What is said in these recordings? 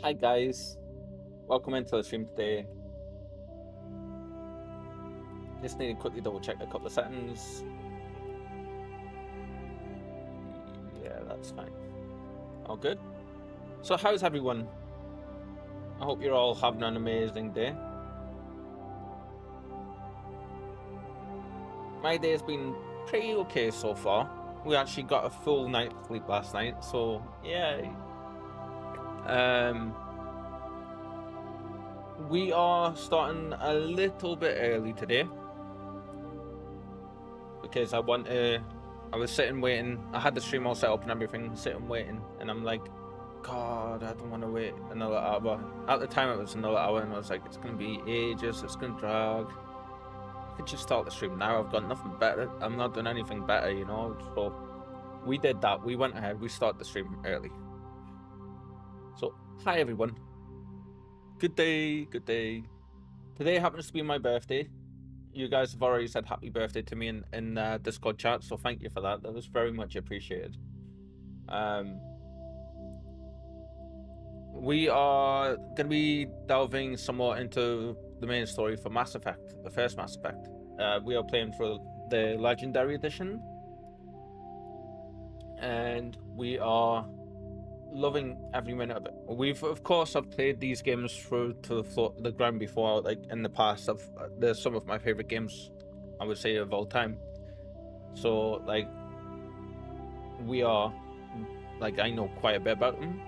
Hi guys, welcome into the stream today. Just need to quickly double check a couple of settings. Yeah, that's fine. All good. So how's everyone? I hope you're all having an amazing day. My day has been pretty okay so far. We actually got a full night's sleep last night, so yeah. We are starting a little bit early today because I was sitting waiting. I had the stream all set up and everything, sitting waiting, and I'm like, God, I don't want to wait another hour. At the time, it was another hour, and I was like, it's gonna be ages. It's gonna drag. I could just start the stream now. I've got nothing better. I'm not doing anything better, you know. So we did that. We went ahead. We started the stream early. So hi everyone. Good day. Good day. Today happens to be my birthday. You guys have already said happy birthday to me in Discord chat, so thank you for that. That was very much appreciated. We are going to be delving somewhat into the main story for Mass Effect, the first Mass Effect. We are playing for the Legendary Edition, and we are loving every minute of it. We've, of course, I've played these games through to the ground before, like in the past. They're some of my favorite games, I would say, of all time. So, like, I know quite a bit about them.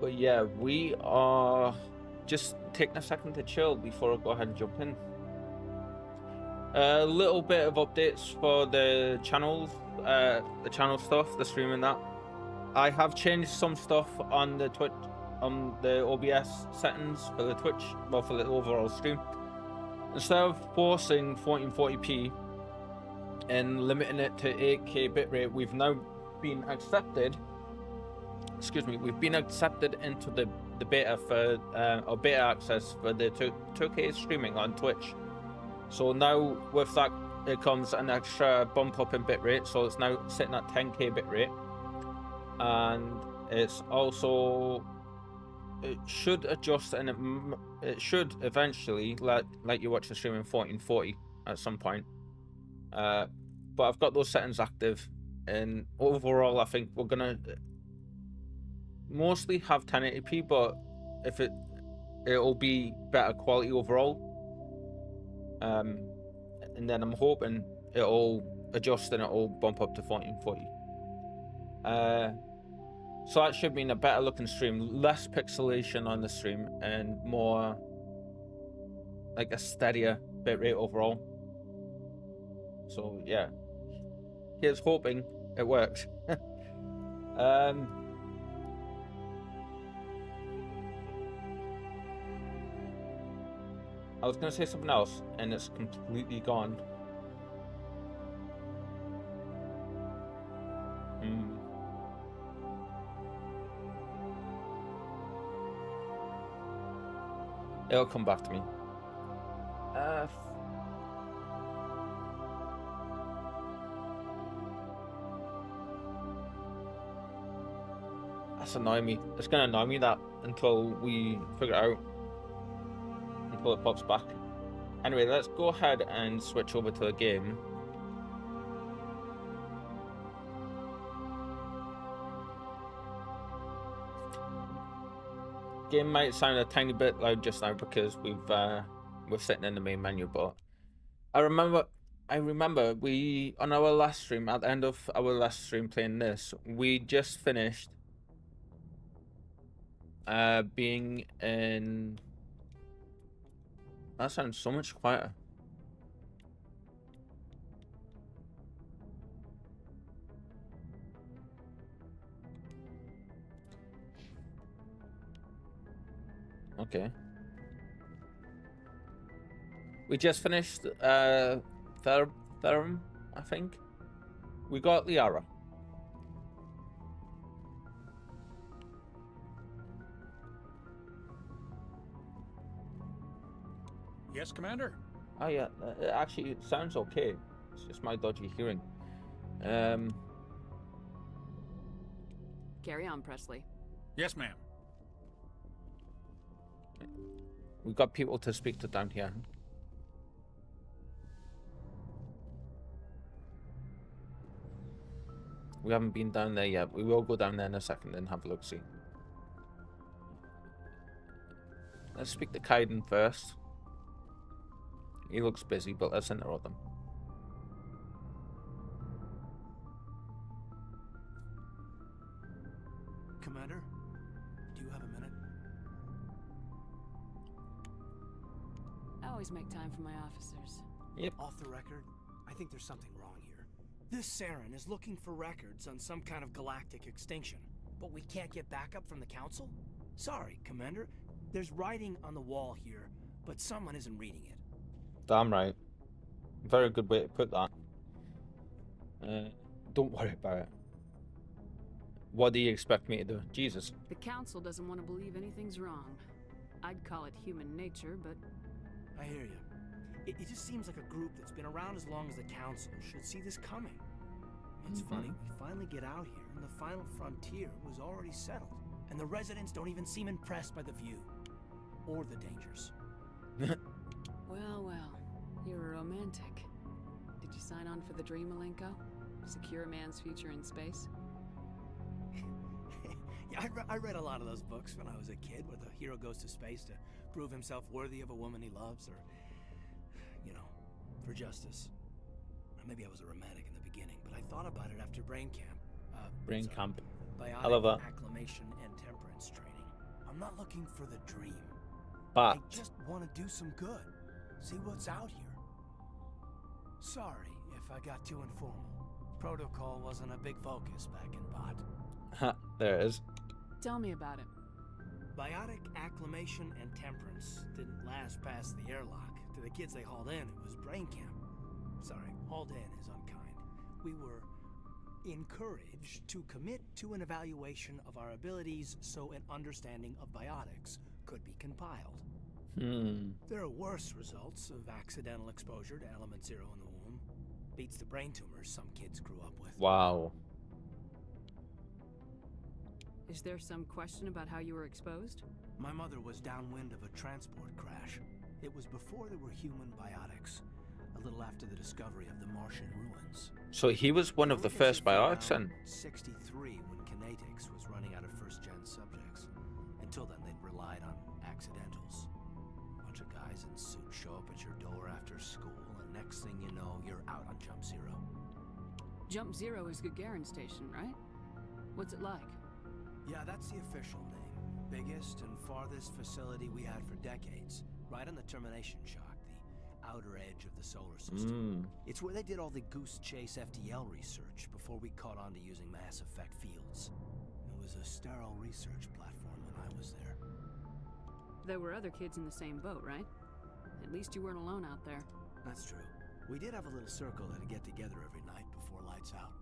But yeah, we are just taking a second to chill before I go ahead and jump in. A little bit of updates for the channels, the channel stuff, the streaming that. I have changed some stuff on the Twitch, on the OBS settings for the Twitch, well, for the overall stream. Instead of forcing 1440p and limiting it to 8K bitrate, we've now been accepted. Excuse me, we've been accepted into the beta for or beta access for the 2K streaming on Twitch. So now with that, it comes an extra bump up in bitrate. So it's now sitting at 10K bitrate, and it's also, it should adjust, and it should eventually let you watch the stream in 1440 at some point. But I've got those settings active, and overall I think we're gonna mostly have 1080p, but if it'll be better quality overall. And then I'm hoping it'll adjust and it'll bump up to 1440. So that should mean a better looking stream, less pixelation on the stream, and more like a steadier bitrate overall. So yeah, here's hoping it works. I was gonna say something else, and it's completely gone. It'll come back to me. That's annoying me. It's gonna annoy me that until we figure it out. Until it pops back. Anyway, let's go ahead and switch over to the game. Game might sound a tiny bit loud just now because we're sitting in the main menu, but I remember we, on our last stream, at the end of our last stream playing this, we just finished being in... That sounds so much quieter. Okay. We just finished Therum, I think. We got Liara. Yes, Commander. Oh yeah, actually it sounds okay. It's just my dodgy hearing. Carry on, Presley. Yes, ma'am. We've got people to speak to down here. We haven't been down there yet. We will go down there in a second and have a look-see. Let's speak to Kaiden first. He looks busy, but let's interrupt him. Commander, do you have a minute? I always make time for my officers. Yep. Off the record, I think there's something wrong here. This Saren is looking for records on some kind of galactic extinction, but we can't get backup from the Council? Sorry, Commander. There's writing on the wall here, but someone isn't reading it. Damn right. Very good way to put that. Don't worry about it. What do you expect me to do? Jesus. The Council doesn't want to believe anything's wrong. I'd call it human nature, but... I hear you. It just seems like a group that's been around as long as the Council should see this coming. It's funny, we finally get out here, and the final frontier was already settled. And the residents don't even seem impressed by the view. Or the dangers. Well, well. You're a romantic. Did you sign on for the dream, Malenko? Secure a man's future in space? Yeah, I read a lot of those books when I was a kid, where the hero goes to space to prove himself worthy of a woman he loves, or, you know, for justice. Maybe I was a romantic in the beginning, but I thought about it after brain camp. Brain camp. Biotic I love that. acclimation and temperance training. I'm not looking for the dream. But I just want to do some good. See what's out here. Sorry if I got too informal. Protocol wasn't a big focus back in Bot. there it is. Tell me about it. Biotic acclimation and temperance didn't last past the airlock. To the kids they hauled in, it was brain camp. Sorry, hauled in is unkind. We were encouraged to commit to an evaluation of our abilities so an understanding of biotics could be compiled. There are worse results of accidental exposure to element 0 in the womb. Beats the brain tumors some kids grew up with. Wow. Is there some question about how you were exposed? My mother was downwind of a transport crash. It was before there were human biotics. A little after the discovery of the Martian ruins. So he was one of the first biotics then? 63 when Kinetics was running out of first-gen subjects. Until then, they'd relied on accidentals. A bunch of guys in suits show up at your door after school, and next thing you know, you're out on Jump Zero. Jump Zero is Gagarin Station, right? What's it like? Yeah, that's the official name. Biggest and farthest facility we had for decades. Right on the termination shock, the outer edge of the solar system. It's where they did all the Goose Chase FTL research before we caught on to using mass effect fields. It was a sterile research platform when I was there. There were other kids in the same boat, right? At least you weren't alone out there. That's true. We did have a little circle that'd get together every night before lights out.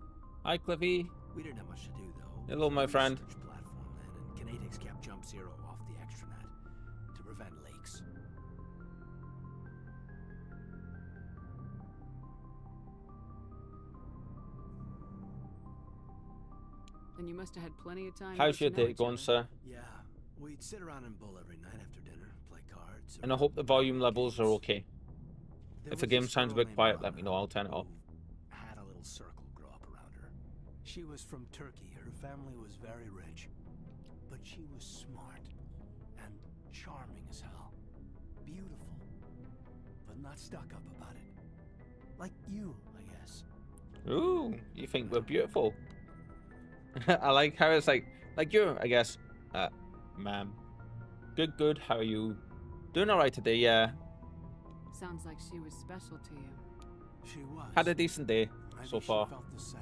Hi, Cliffy. We didn't have much to do, though. Hello, my friend. Research platform then, and Kinetics kept Jump Zero off the extranet to prevent leaks. And you must have had plenty of time. How's to your get to know day each going, other. sir? Yeah, we'd sit around and bull every night after dinner, play cards. And I hope the volume levels are okay. There If the was game this sounds a girl bit named quiet, let Rana me know. I'll turn it off. who had a little circle grow up around her. She was from Turkey. Her family was very rich. But she was smart and charming as hell. Beautiful. But not stuck up about it. Like you, I guess. Ooh, you think we're beautiful? I like how it's like you, I guess. Ma'am. Good. How are you? Doing alright today, yeah. Sounds like she was special to you. She was. Had a decent day Maybe so she far. felt the same.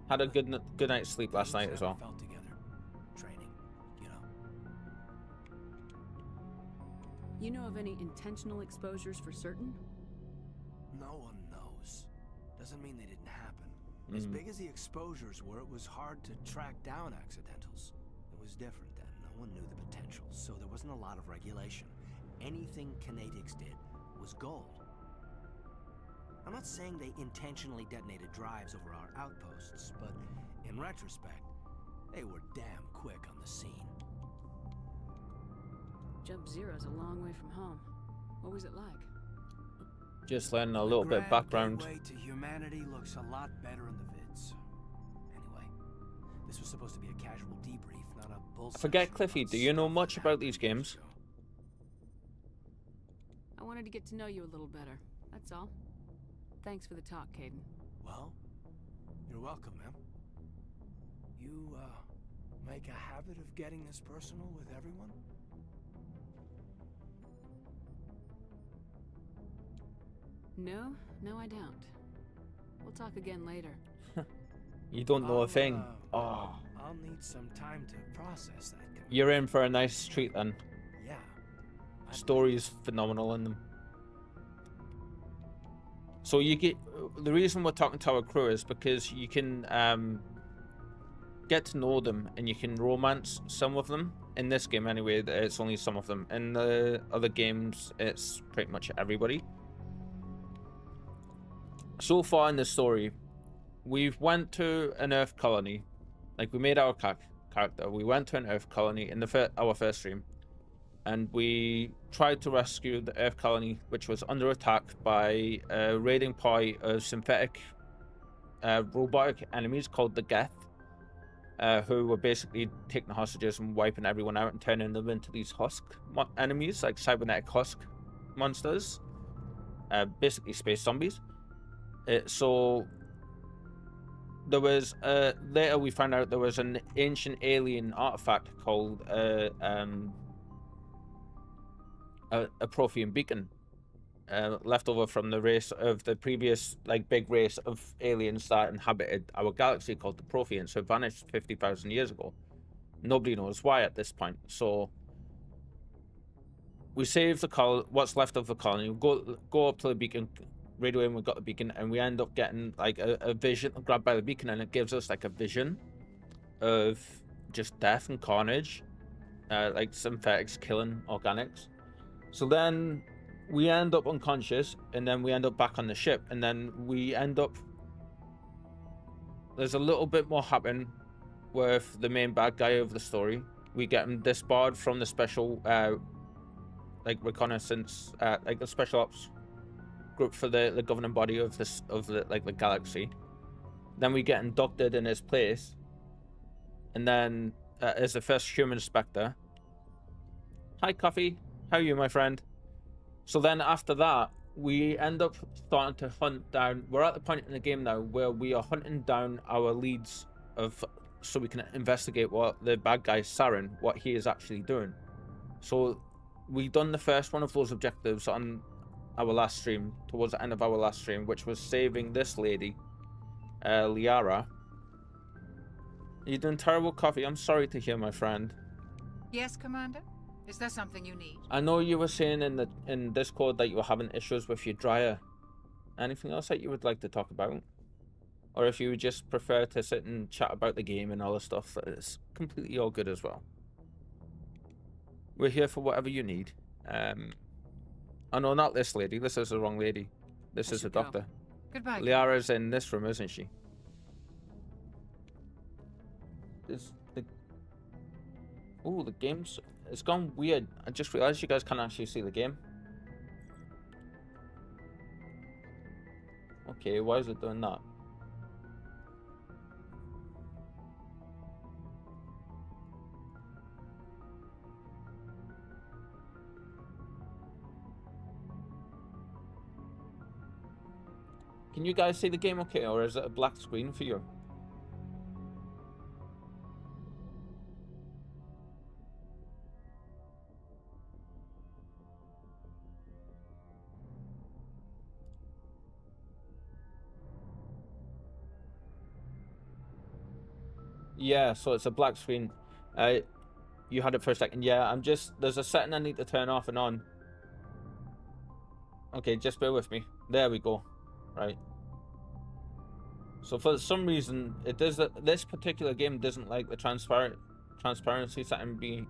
Had a good night's sleep last night as well. Felt together. Training, you know. You know of any intentional exposures for certain? No one knows. Doesn't mean they didn't happen. As big as the exposures were, it was hard to track down accidentals. It was different then. No one knew the potential, so there wasn't a lot of regulation. Anything Kinetics did was gold. I'm not saying they intentionally detonated drives over our outposts, but in retrospect, they were damn quick on the scene. Jump Zero's a long way from home. What was it like? Just learning a The little bit of Grand background. Gateway to humanity looks a lot better in the vids. Anyway, this was supposed to be a casual debrief, not a bull I forget, session Cliffy, about do you know stuff much that about these happened years games? ago. I wanted to get to know you a little better. That's all. Thanks for the talk, Caden. Well, you're welcome, ma'am. You, make a habit of getting this personal with everyone? No, I don't. We'll talk again later. You don't know a thing. Oh, I'll need some time to process that. you're in for a nice treat then. Yeah. Story is phenomenal in them. So you get the reason we're talking to our crew is because you can get to know them and you can romance some of them. In this game anyway, it's only some of them. In the other games, it's pretty much everybody. So far in the story, we've went to an Earth colony. Like, we made our character. We went to an Earth colony in our first stream. And we tried to rescue the Earth colony, which was under attack by a raiding party of synthetic robotic enemies called the Geth, who were basically taking hostages and wiping everyone out and turning them into these husk enemies, like cybernetic husk monsters, basically space zombies. So there was later we found out there was an ancient alien artifact called a Prothean beacon, left over from the race of the previous big race of aliens that inhabited our galaxy called the Protheans, who vanished 50,000 years ago. Nobody knows why at this point. So we save what's left of the colony. We go up to the beacon, radio in. We got the beacon, and we end up getting a vision, grabbed by the beacon, and it gives us a vision of just death and carnage, like synthetics killing organics. So then we end up unconscious, and then we end up back on the ship, and then we end up... There's a little bit more happen with the main bad guy of the story. We get him disbarred from the special, reconnaissance, the special ops group for the governing body of the galaxy. Then we get inducted in his place, and then as the first human Spectre. Hi, Coffee. How are you, my friend? So then after that, we end up starting to hunt down... We're at the point in the game now where we are hunting down our leads so we can investigate what the bad guy, Saren, what he is actually doing. So we've done the first one of those objectives on our last stream, towards the end of our last stream, which was saving this lady, Liara. You're doing terrible, Coffee. I'm sorry to hear, my friend. Yes, Commander? Is there something you need? I know you were saying in Discord that you were having issues with your dryer. Anything else that you would like to talk about? Or if you would just prefer to sit and chat about the game and all the stuff, that is completely all good as well. We're here for whatever you need. Oh no, not this lady. This is the wrong lady. This is the doctor. Goodbye. Liara's in this room, isn't she? Oh, the game's... It's gone weird. I just realized you guys can't actually see the game. Okay, why is it doing that? Can you guys see the game okay, or is it a black screen for you? Yeah, so it's a black screen. You had it for a second. Yeah, there's a setting I need to turn off and on. Okay, just bear with me. There we go. Right. So for some reason, this particular game doesn't like the transparency setting being...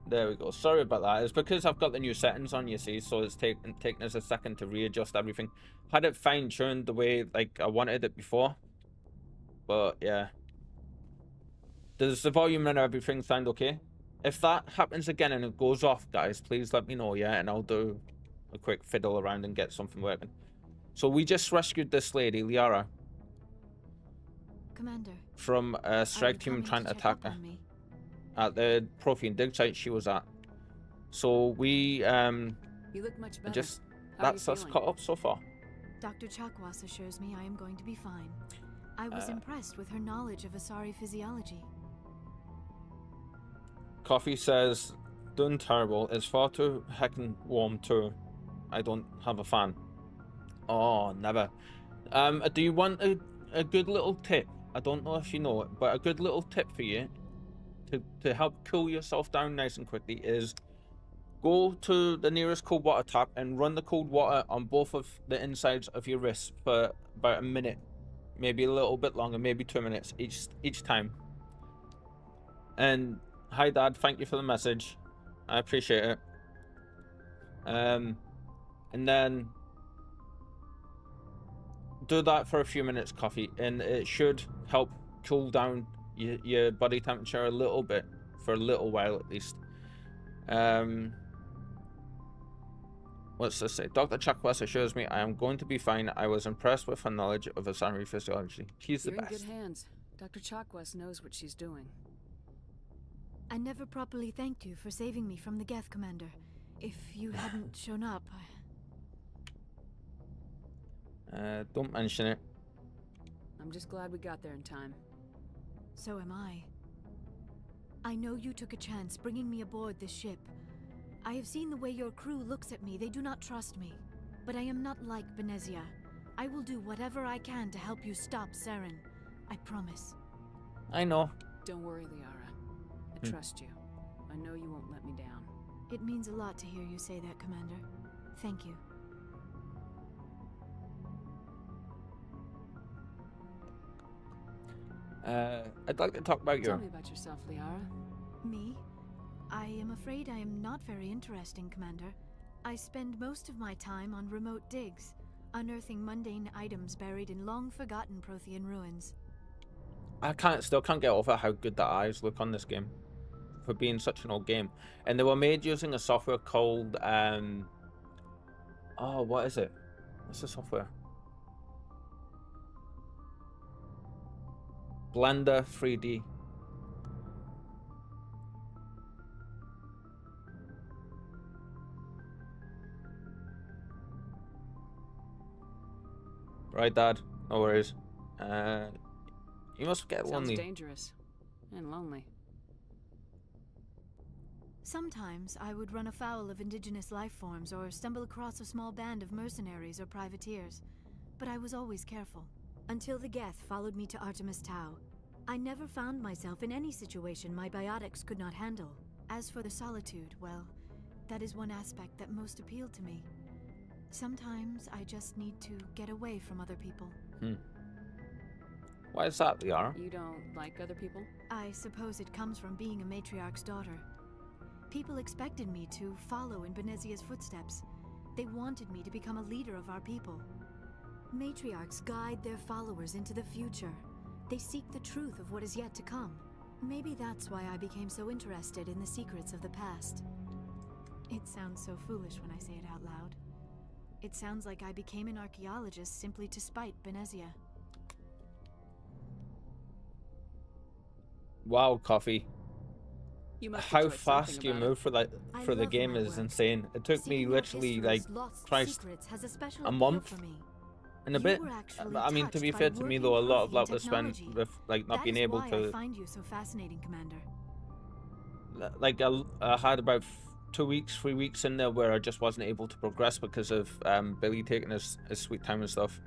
There we go. Sorry about that. It's because I've got the new settings on, you see, so it's taking us a second to readjust everything. Had it fine-tuned the way I wanted it before, but yeah. Does the volume and everything sound okay? If that happens again and it goes off, guys, please let me know, yeah? And I'll do a quick fiddle around and get something working. So we just rescued this lady, Liara, Commander, from a strike team trying to attack her at the Prothean dig site she was at. So we, You look much better. just, How are that's you us feeling? caught up so far. Dr. Chakwas assures me I am going to be fine. I was impressed with her knowledge of Asari physiology. Coffee says, done terrible. It's far too heckin' warm too. I don't have a fan. Oh, never. Do you want a good little tip? I don't know if you know it, but a good little tip for you to help cool yourself down nice and quickly is go to the nearest cold water tap and run the cold water on both of the insides of your wrists for about a minute, maybe a little bit longer, maybe 2 minutes each time. And hi, Dad. Thank you for the message. I appreciate it. And then do that for a few minutes, Coffee, and it should help cool down your body temperature a little bit for a little while at least. What's this say? Dr. Chakwas assures me I am going to be fine. I was impressed with her knowledge of Asari physiology. She's the You're in best. good hands. Dr. Chakwas knows what she's doing. I never properly thanked you for saving me from the Geth, Commander. If you hadn't shown up, Don't mention it. I'm just glad we got there in time. so am I. I know you took a chance bringing me aboard this ship. I have seen the way your crew looks at me. They do not trust me. But I am not like Benezia. I will do whatever I can to help you stop Saren. I promise. I know. Don't worry, Liara. I trust you. I know you won't let me down. It means a lot to hear you say that, Commander. Thank you. I'd like to talk about Tell your... me about yourself, Liara. Me? I am afraid I am not very interesting, Commander. I spend most of my time on remote digs, unearthing mundane items buried in long-forgotten Prothean ruins. I still can't get over how good the eyes look on this game for being such an old game. And they were made using a software called, oh, what is it? What's the software? Blender 3D. Right, Dad. No worries. You must get Sounds lonely. dangerous. And lonely. Sometimes I would run afoul of indigenous life forms or stumble across a small band of mercenaries or privateers. But I was always careful. Until the Geth followed me to Artemis Tau. I never found myself in any situation my biotics could not handle. As for the solitude, well, that is one aspect that most appealed to me. Sometimes I just need to get away from other people. Why is that, Liara? You don't like other people? I suppose it comes from being a matriarch's daughter. People expected me to follow in Benezia's footsteps. They wanted me to become a leader of our people. Matriarchs guide their followers into the future. They seek the truth of what is yet to come. Maybe that's why I became so interested in the secrets of the past. It sounds so foolish when I say it out loud. It sounds like I became an archaeologist simply to spite Benezia. Wow, Coffee. You must How enjoy fast something you about move I for the love game my is work. insane. It took me Seeking out literally history's like lost Christ secrets has a special a appeal month for me. and a You bit. were actually I mean, to be touched fair by to me working though, a lot of Prothean that was spent technology. with like not That being is able why I to find you so fascinating, Commander. like I had about 2 weeks, 3 weeks in there where I just wasn't able to progress because of Billy taking his sweet time and stuff.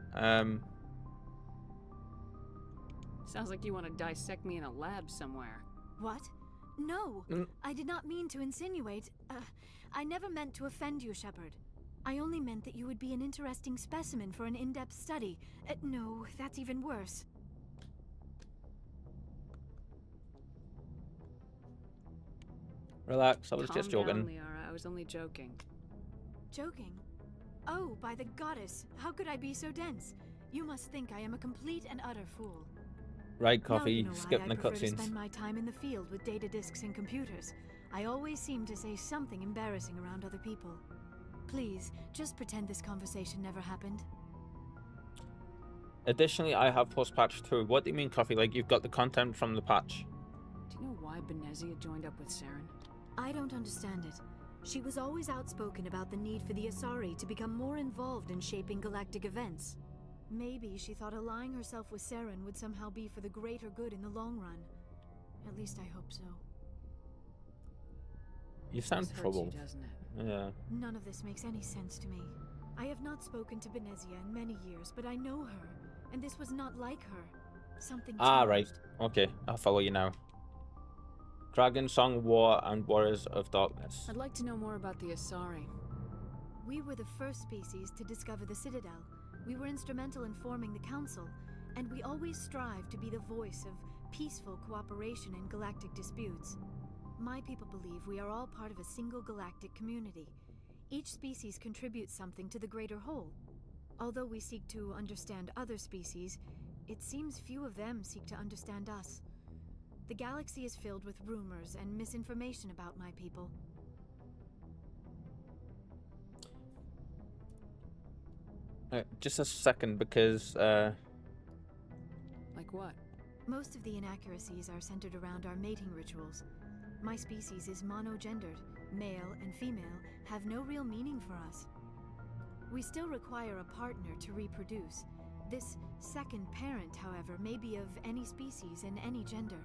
Sounds like you want to dissect me in a lab somewhere. What? No, Mm. I did not mean to insinuate. I never meant to offend you, Shepard. I only meant that you would be an interesting specimen for an in-depth study. No, that's even worse. Relax, I was Calm just down, joking. Liara. I was only joking. Joking? Oh, by the goddess, how could I be so dense? You must think I am a complete and utter fool. Right, Now Coffee. you know why Skipping I the prefer to cutscenes. spend my time in the field with data disks and computers. I always seem to say something embarrassing around other people. Please, just pretend this conversation never happened. Additionally, I have post-patch too. What do you mean, Coffee? Like you've got the content from the patch? Do you know why Benezia joined up with Saren? I don't understand it. She was always outspoken about the need for the Asari to become more involved in shaping galactic events. Maybe she thought allying herself with Saren would somehow be for the greater good in the long run. At least I hope so. You sound This hurts troubled. you, doesn't it? Yeah. None of this makes any sense to me. I have not spoken to Benezia in many years, but I know her, and this was not like her. Something changed. Right. Okay, I'll follow you now. Dragon Song War and Warriors of Darkness. I'd like to know more about the Asari. We were the first species to discover the Citadel. We were instrumental in forming the Council, and we always strive to be the voice of peaceful cooperation in galactic disputes. My people believe we are all part of a single galactic community. Each species contributes something to the greater whole. Although we seek to understand other species, it seems few of them seek to understand us. The galaxy is filled with rumors and misinformation about my people. Just a second, because Like what? Most of the inaccuracies are centered around our mating rituals. My species is monogendered. Male and female have no real meaning for us. We still require a partner to reproduce. This second parent, however, may be of any species and any gender.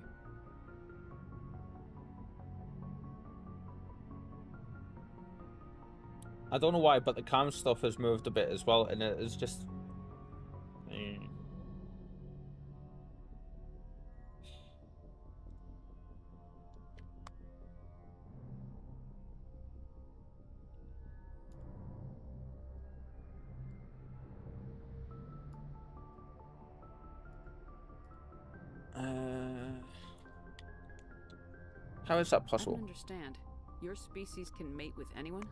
I don't know why, but the cam stuff has moved a bit as well, and it is just. How is that I don't possible? understand. Your species can mate with anyone?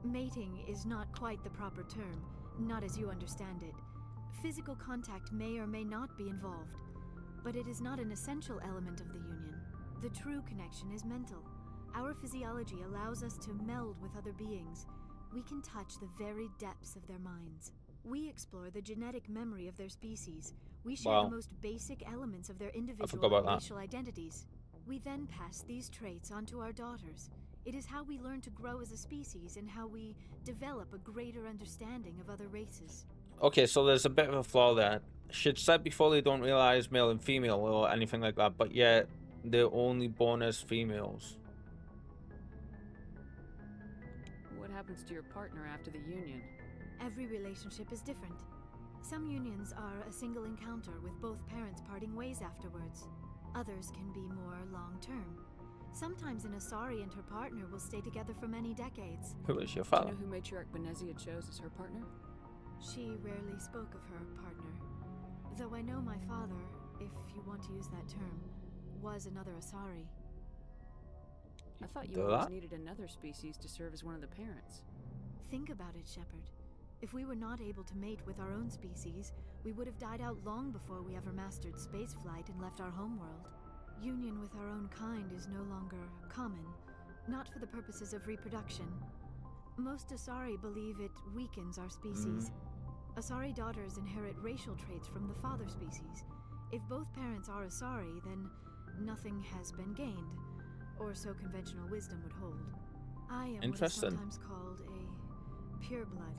Mating is not quite the proper term, not as you understand it. Physical contact may or may not be involved, but it is not an essential element of the union. The true connection is mental. Our physiology allows us to meld with other beings. We can touch the very depths of their minds. We explore the genetic memory of their species. We share the most basic elements of their individual and racial identities. We then pass these traits onto our daughters. It is how we learn to grow as a species and how we develop a greater understanding of other races. Okay, so there's a bit of a flaw there. She'd said before they don't realize male and female or anything like that, but yet they're only born as females. What happens to your partner after the union? Every relationship is different. Some unions are a single encounter with both parents parting ways afterwards. Others can be more long-term. Sometimes an Asari and her partner will stay together for many decades. Who is your Do father? you know who Matriarch Benezia chose as her partner? She rarely spoke of her partner. Though I know my father, if you want to use that term, was another Asari. I thought you Do always that? needed another species to serve as one of the parents. Think about it, Shepard. If we were not able to mate with our own species, we would have died out long before we ever mastered spaceflight and left our homeworld. Union with our own kind is no longer common, not for the purposes of reproduction. Most Asari believe it weakens our species. Asari daughters inherit racial traits from the father species. If both parents are Asari, then nothing has been gained, or so conventional wisdom would hold. I am what is Interesting. sometimes called a pureblood.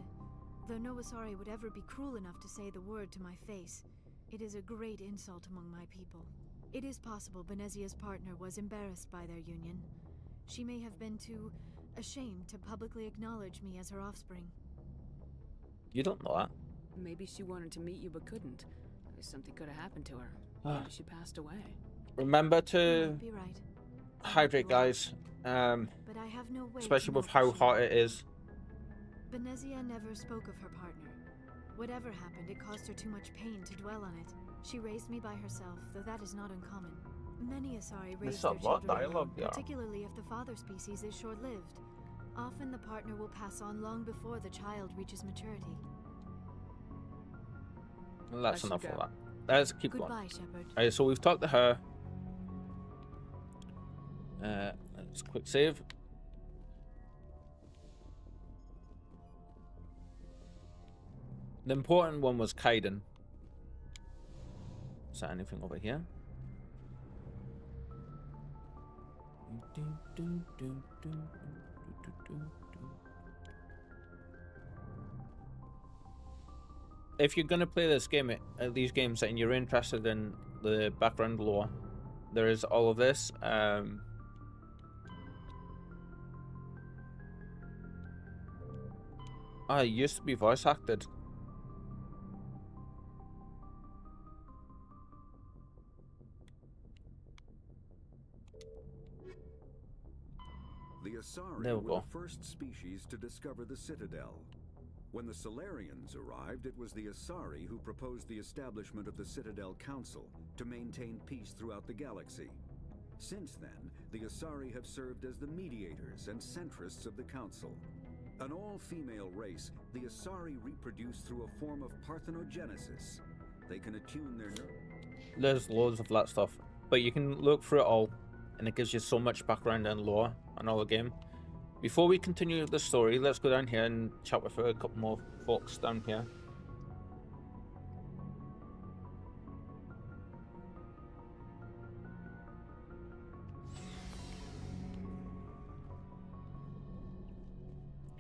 Though no Asari would ever be cruel enough to say the word to my face, it is a great insult among my people. It is possible Benezia's partner was embarrassed by their union. She may have been too ashamed to publicly acknowledge me as her offspring. You don't know that. Maybe she wanted to meet you but couldn't. Something could have happened to her. Maybe she passed away. Remember You to might be right. hydrate, guys. But I have no way Especially to with know how for sure. hot it is. Benezia never spoke of her partner. Whatever happened, it caused her too much pain to dwell on it. She raised me by herself, though that is not uncommon. Many Asari raise a their lot children dialogue, alone, yeah. particularly if the father species is short-lived. Often the partner will pass on long before the child reaches maturity. Well, that's I should enough of go. that. let's keep going. Goodbye, Shepard. Alright, so we've talked to her. Let's quick save. The important one was Kaiden. Is there anything over here? If you're gonna play this game, these games, and you're interested in the background lore, there is all of this. It used to be voice acted. The Asari There we were go. the first species to discover the Citadel. When the Solarians arrived, it was the Asari who proposed the establishment of the Citadel Council to maintain peace throughout the galaxy. Since then, the Asari have served as the mediators and centrists of the Council. An all-female race, the Asari reproduce through a form of parthenogenesis. They can attune their There's loads of that stuff, but you can look through it all, and it gives you so much background and lore on all the game. Before we continue the story, let's go down here and chat with a couple more folks down here.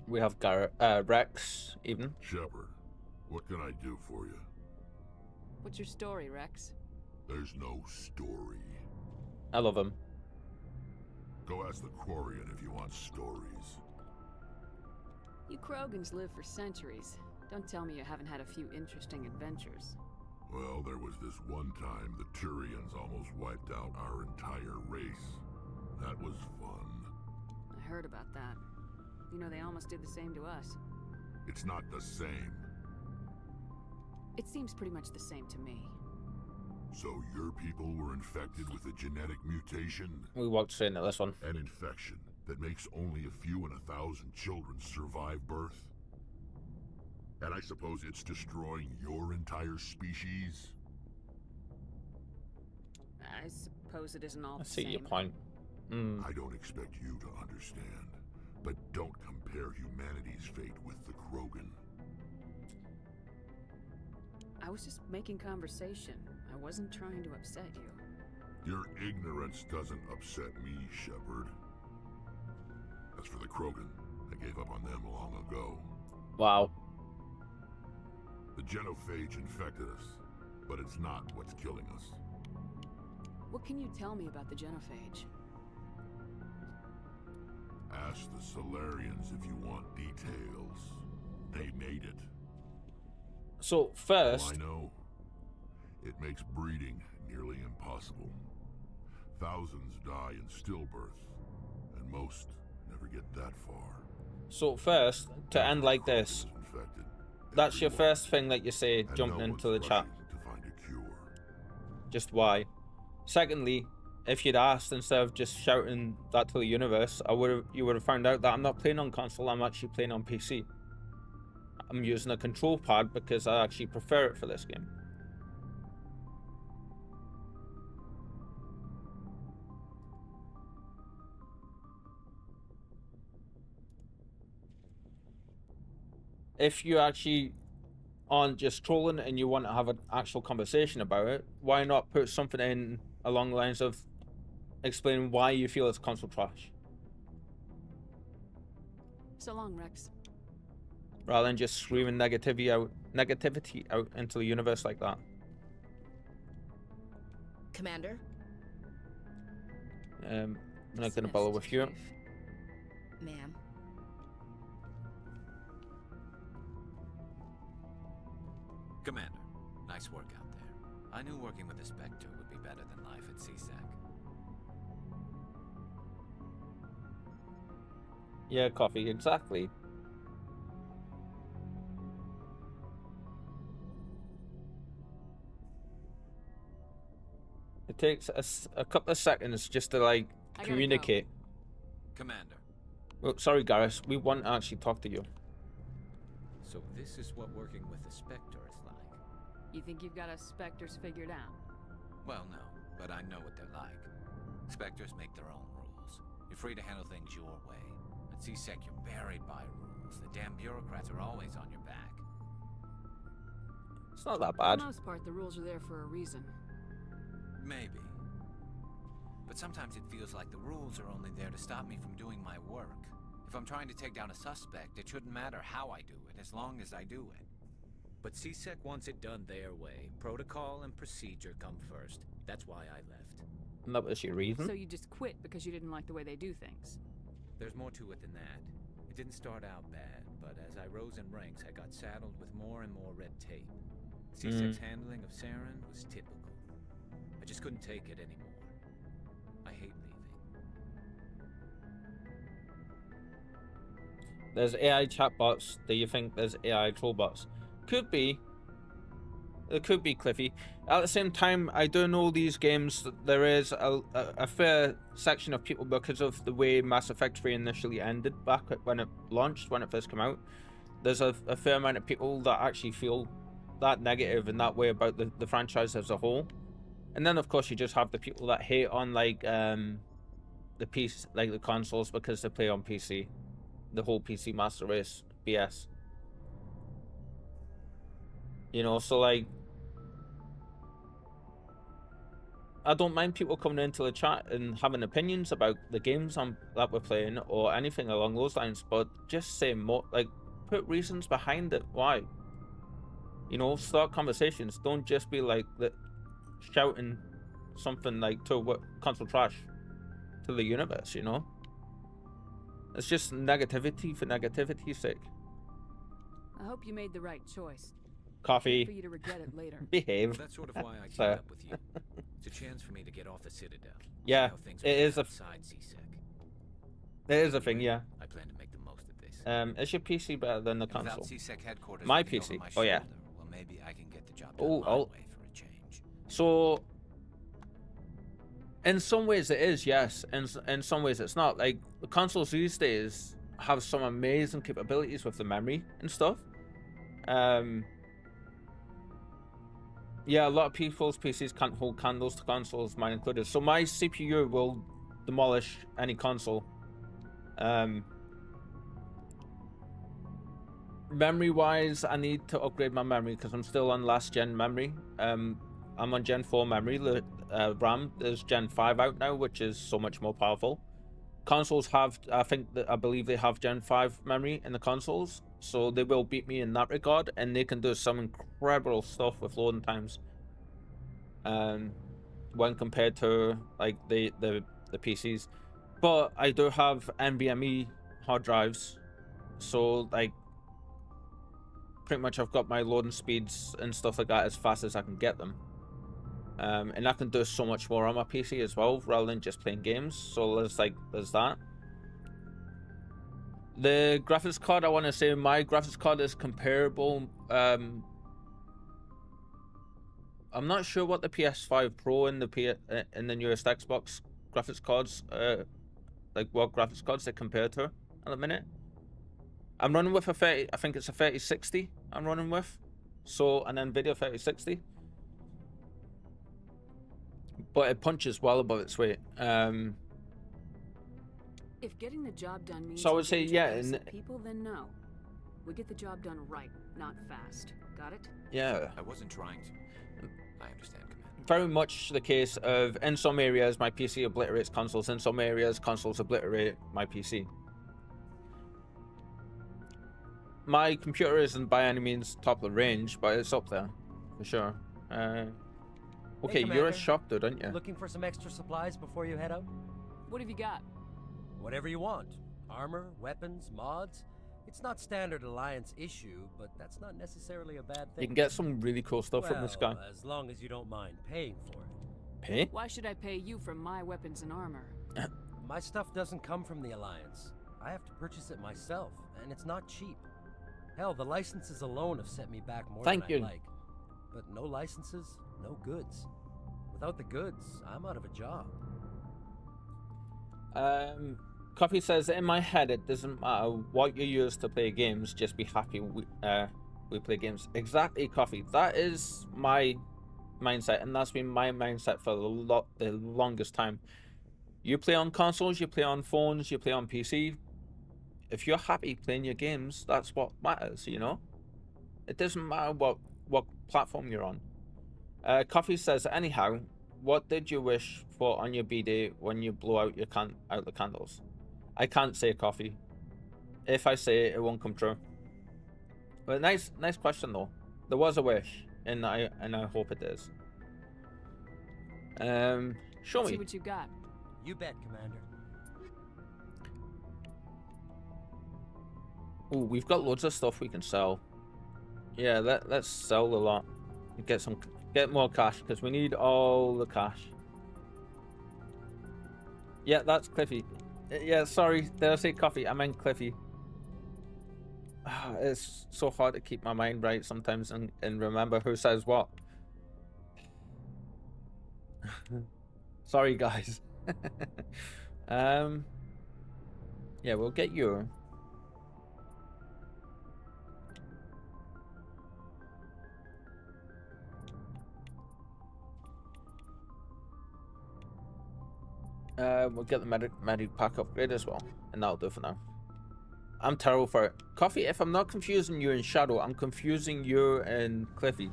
We have Rex, even. Shepard, what can I do for you? What's your story, Rex? There's no story. I love him. Go ask the Quarian if you want stories. You Krogans live for centuries. Don't tell me you haven't had a few interesting adventures. Well, there was this one time the Turians almost wiped out our entire race. That was fun. I heard about that. You know, they almost did the same to us. It's not the same. It seems pretty much the same to me. So your people were infected with a genetic mutation? We walked straight into this one. An infection that makes only a few in 1,000 children survive birth? And I suppose it's destroying your entire species? I suppose it isn't all I the see same. your point. I don't expect you to understand, but don't compare humanity's fate with the Krogan. I was just making conversation. I wasn't trying to upset you. Your ignorance doesn't upset me, Shepard. As for the Krogan, I gave up on them long ago. Wow. The genophage infected us, but it's not what's killing us. What can you tell me about the genophage? Ask the Solarians if you want details. They made it. So All first, I know, it makes breeding nearly impossible. Thousands die in stillbirth, and most never get that far. to end like this, Infected. that's your Everyone. first thing that you say And jumping no into one's the chat. rushing to find a cure. Just why? Secondly, if you'd asked instead of just shouting that to the universe, you would have found out that I'm not playing on console. I'm actually playing on PC. I'm using a control pad because I actually prefer it for this game. If you actually aren't just trolling and you want to have an actual conversation about it, why not put something in along the lines of explaining why you feel it's console trash, So long, Rex. rather than just screaming negativity out into the universe like that. Commander? I'm not gonna bother with you. Ma'am. Commander, nice work out there. I knew working with the Spectre would be better than life at CSAC. Yeah, coffee, exactly. It takes a couple of seconds just to like I gotta communicate. Commander, Oh, sorry, Garrus, we want to actually talk to you. so this is what working with the Spectre is like. You think you've got us Spectres figured out? Well, no, but I know what they're like. Spectres make their own rules. You're free to handle things your way. At CSEC, you're buried by rules. The damn bureaucrats are always on your back. It's not that For bad. the most part, the rules are there for a reason. Maybe. But sometimes it feels like the rules are only there to stop me from doing my work. If I'm trying to take down a suspect, it shouldn't matter how I do it, as long as I do it. But CSEC wants it done their way. Protocol and procedure come first. That's why I left. And that was your reason? So you just quit because you didn't like the way they do things? There's more to it than that. It didn't start out bad, but as I rose in ranks, I got saddled with more and more red tape. CSEC's handling of Saren was typical. I just couldn't take it anymore. I hate leaving. There's AI chatbots. Do you think there's AI trollbots? Could be. It could be, Cliffy. At the same time, I do know these games, there is a fair section of people, because of the way Mass Effect 3 initially ended back when it launched, when it first came out. There's a fair amount of people that actually feel that negative in that way about the franchise as a whole. And then, of course, you just have the people that hate on, like, the consoles because they play on PC. The whole PC Master Race BS. You know, so, like, I don't mind people coming into the chat and having opinions about the games that we're playing or anything along those lines, but just say more, like, put reasons behind it. Why? You know, start conversations. Don't just be like shouting something like to console trash to the universe, you know? It's just negativity for negativity's sake. I hope you made the right choice. Coffee. For you to regret it later. Behave. Well, that's sort of why I teamed up with you. It's a chance for me to get off the Citadel. Yeah, it is outside CSEC. It is a thing, yeah. I plan to make the most of this. Is your PC better than the console? CSEC headquarters My looking PC. over my Oh yeah. shoulder, well, maybe I can get the job done my way for a change. So, in some ways it is, yes. In some ways it's not. Like, the consoles these days have some amazing capabilities with the memory and stuff. Yeah, a lot of people's PCs can't hold candles to consoles, mine included. So my CPU will demolish any console. Memory-wise, I need to upgrade my memory because I'm still on last-gen memory. I'm on Gen 4 memory. RAM, there's Gen 5 out now, which is so much more powerful. Consoles have, I believe they have Gen 5 memory in the consoles, so they will beat me in that regard, and they can do some incredible stuff with loading times. When compared to like the PCs, but I do have NVMe hard drives, so like pretty much I've got my loading speeds and stuff like that as fast as I can get them. And I can do so much more on my PC as well, rather than just playing games. So there's that. The graphics card, I want to say my graphics card is comparable. I'm not sure what the PS5 Pro and the newest Xbox graphics cards, like what graphics cards they compare to at the minute. I'm running with a 30, I think it's a 3060 I'm running with. So an NVIDIA 3060. But it punches well above its weight. If getting the job done means so I would say, yeah, and people, then no. We get the job done right, not fast. Got it? Yeah. I wasn't trying to. I understand, Commander. Very much the case of, in some areas, my PC obliterates consoles. In some areas, consoles obliterate my PC. My computer isn't by any means top of the range, but it's up there, for sure. Okay, hey, you're a shop dude, aren't you? Looking for some extra supplies before you head out? What have you got? Whatever you want. Armor, weapons, mods. It's not standard Alliance issue, but that's not necessarily a bad thing. You can get some really cool stuff from this guy. As long as you don't mind paying for it. Pay? Why should I pay you for my weapons and armor? My stuff doesn't come from the Alliance. I have to purchase it myself, and it's not cheap. Hell, the licenses alone have set me back more than I'd like. But no licenses, no goods. Without the goods, I'm out of a job. Coffee says, in my head, it doesn't matter what you use to play games, just be happy we play games. Exactly, Coffee. That is my mindset, and that's been my mindset for the longest time. You play on consoles, you play on phones, you play on PC. If you're happy playing your games, that's what matters, you know? It doesn't matter what platform you're on. Coffee says, anyhow, what did you wish for on your B-Day when you blow out the candles? I can't say, Coffee. If I say it, it won't come true. But nice question though. There was a wish, and I hope it is. Show me. See what you got. You bet, Commander. Ooh, we've got loads of stuff we can sell. Yeah, let's sell a lot. Get more cash, because we need all the cash. Yeah, that's Cliffy. Yeah, sorry, did I say Coffee? I meant Cliffy. It's so hard to keep my mind right sometimes and remember who says what. Sorry, guys. Yeah, we'll get you. We'll get the medic pack upgrade as well, and that'll do for now. I'm terrible for it. Coffee, if I'm not confusing you and Shadow, I'm confusing you and Cliffy.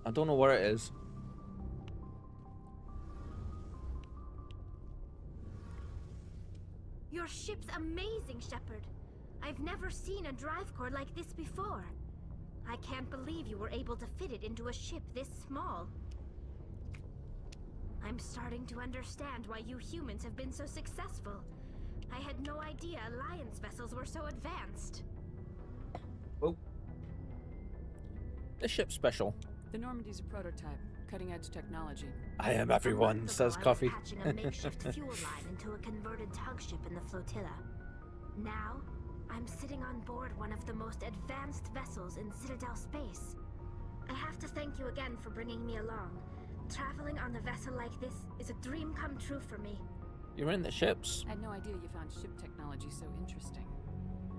I don't know where it is. Your ship's amazing, Shepard. I've never seen a drive core like this before. I can't believe you were able to fit it into a ship this small. I'm starting to understand why you humans have been so successful. I had no idea Alliance vessels were so advanced. Oh. The ship's special. The Normandy's a prototype, cutting-edge technology. I am everyone, says Coffee. I was patching a makeshift fuel line into a converted tug ship in the flotilla. Now, I'm sitting on board one of the most advanced vessels in Citadel space. I have to thank you again for bringing me along. Traveling on a vessel like this is a dream come true for me. You're in the ships. I had no idea you found ship technology so interesting.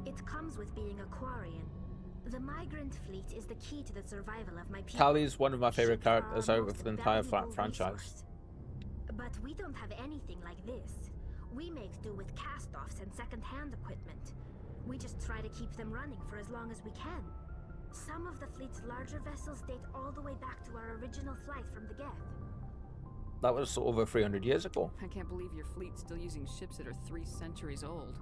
It comes with being a Quarian. The migrant fleet is the key to the survival of my people. Tally's one of my favorite characters out of the entire franchise. Resource. But we don't have anything like this. We make do with cast-offs and second-hand equipment. We just try to keep them running for as long as we can. Some of the fleet's larger vessels date all the way back to our original flight from the Geth. That was over 300 years ago. I can't believe your fleet's still using ships that are 3 centuries old.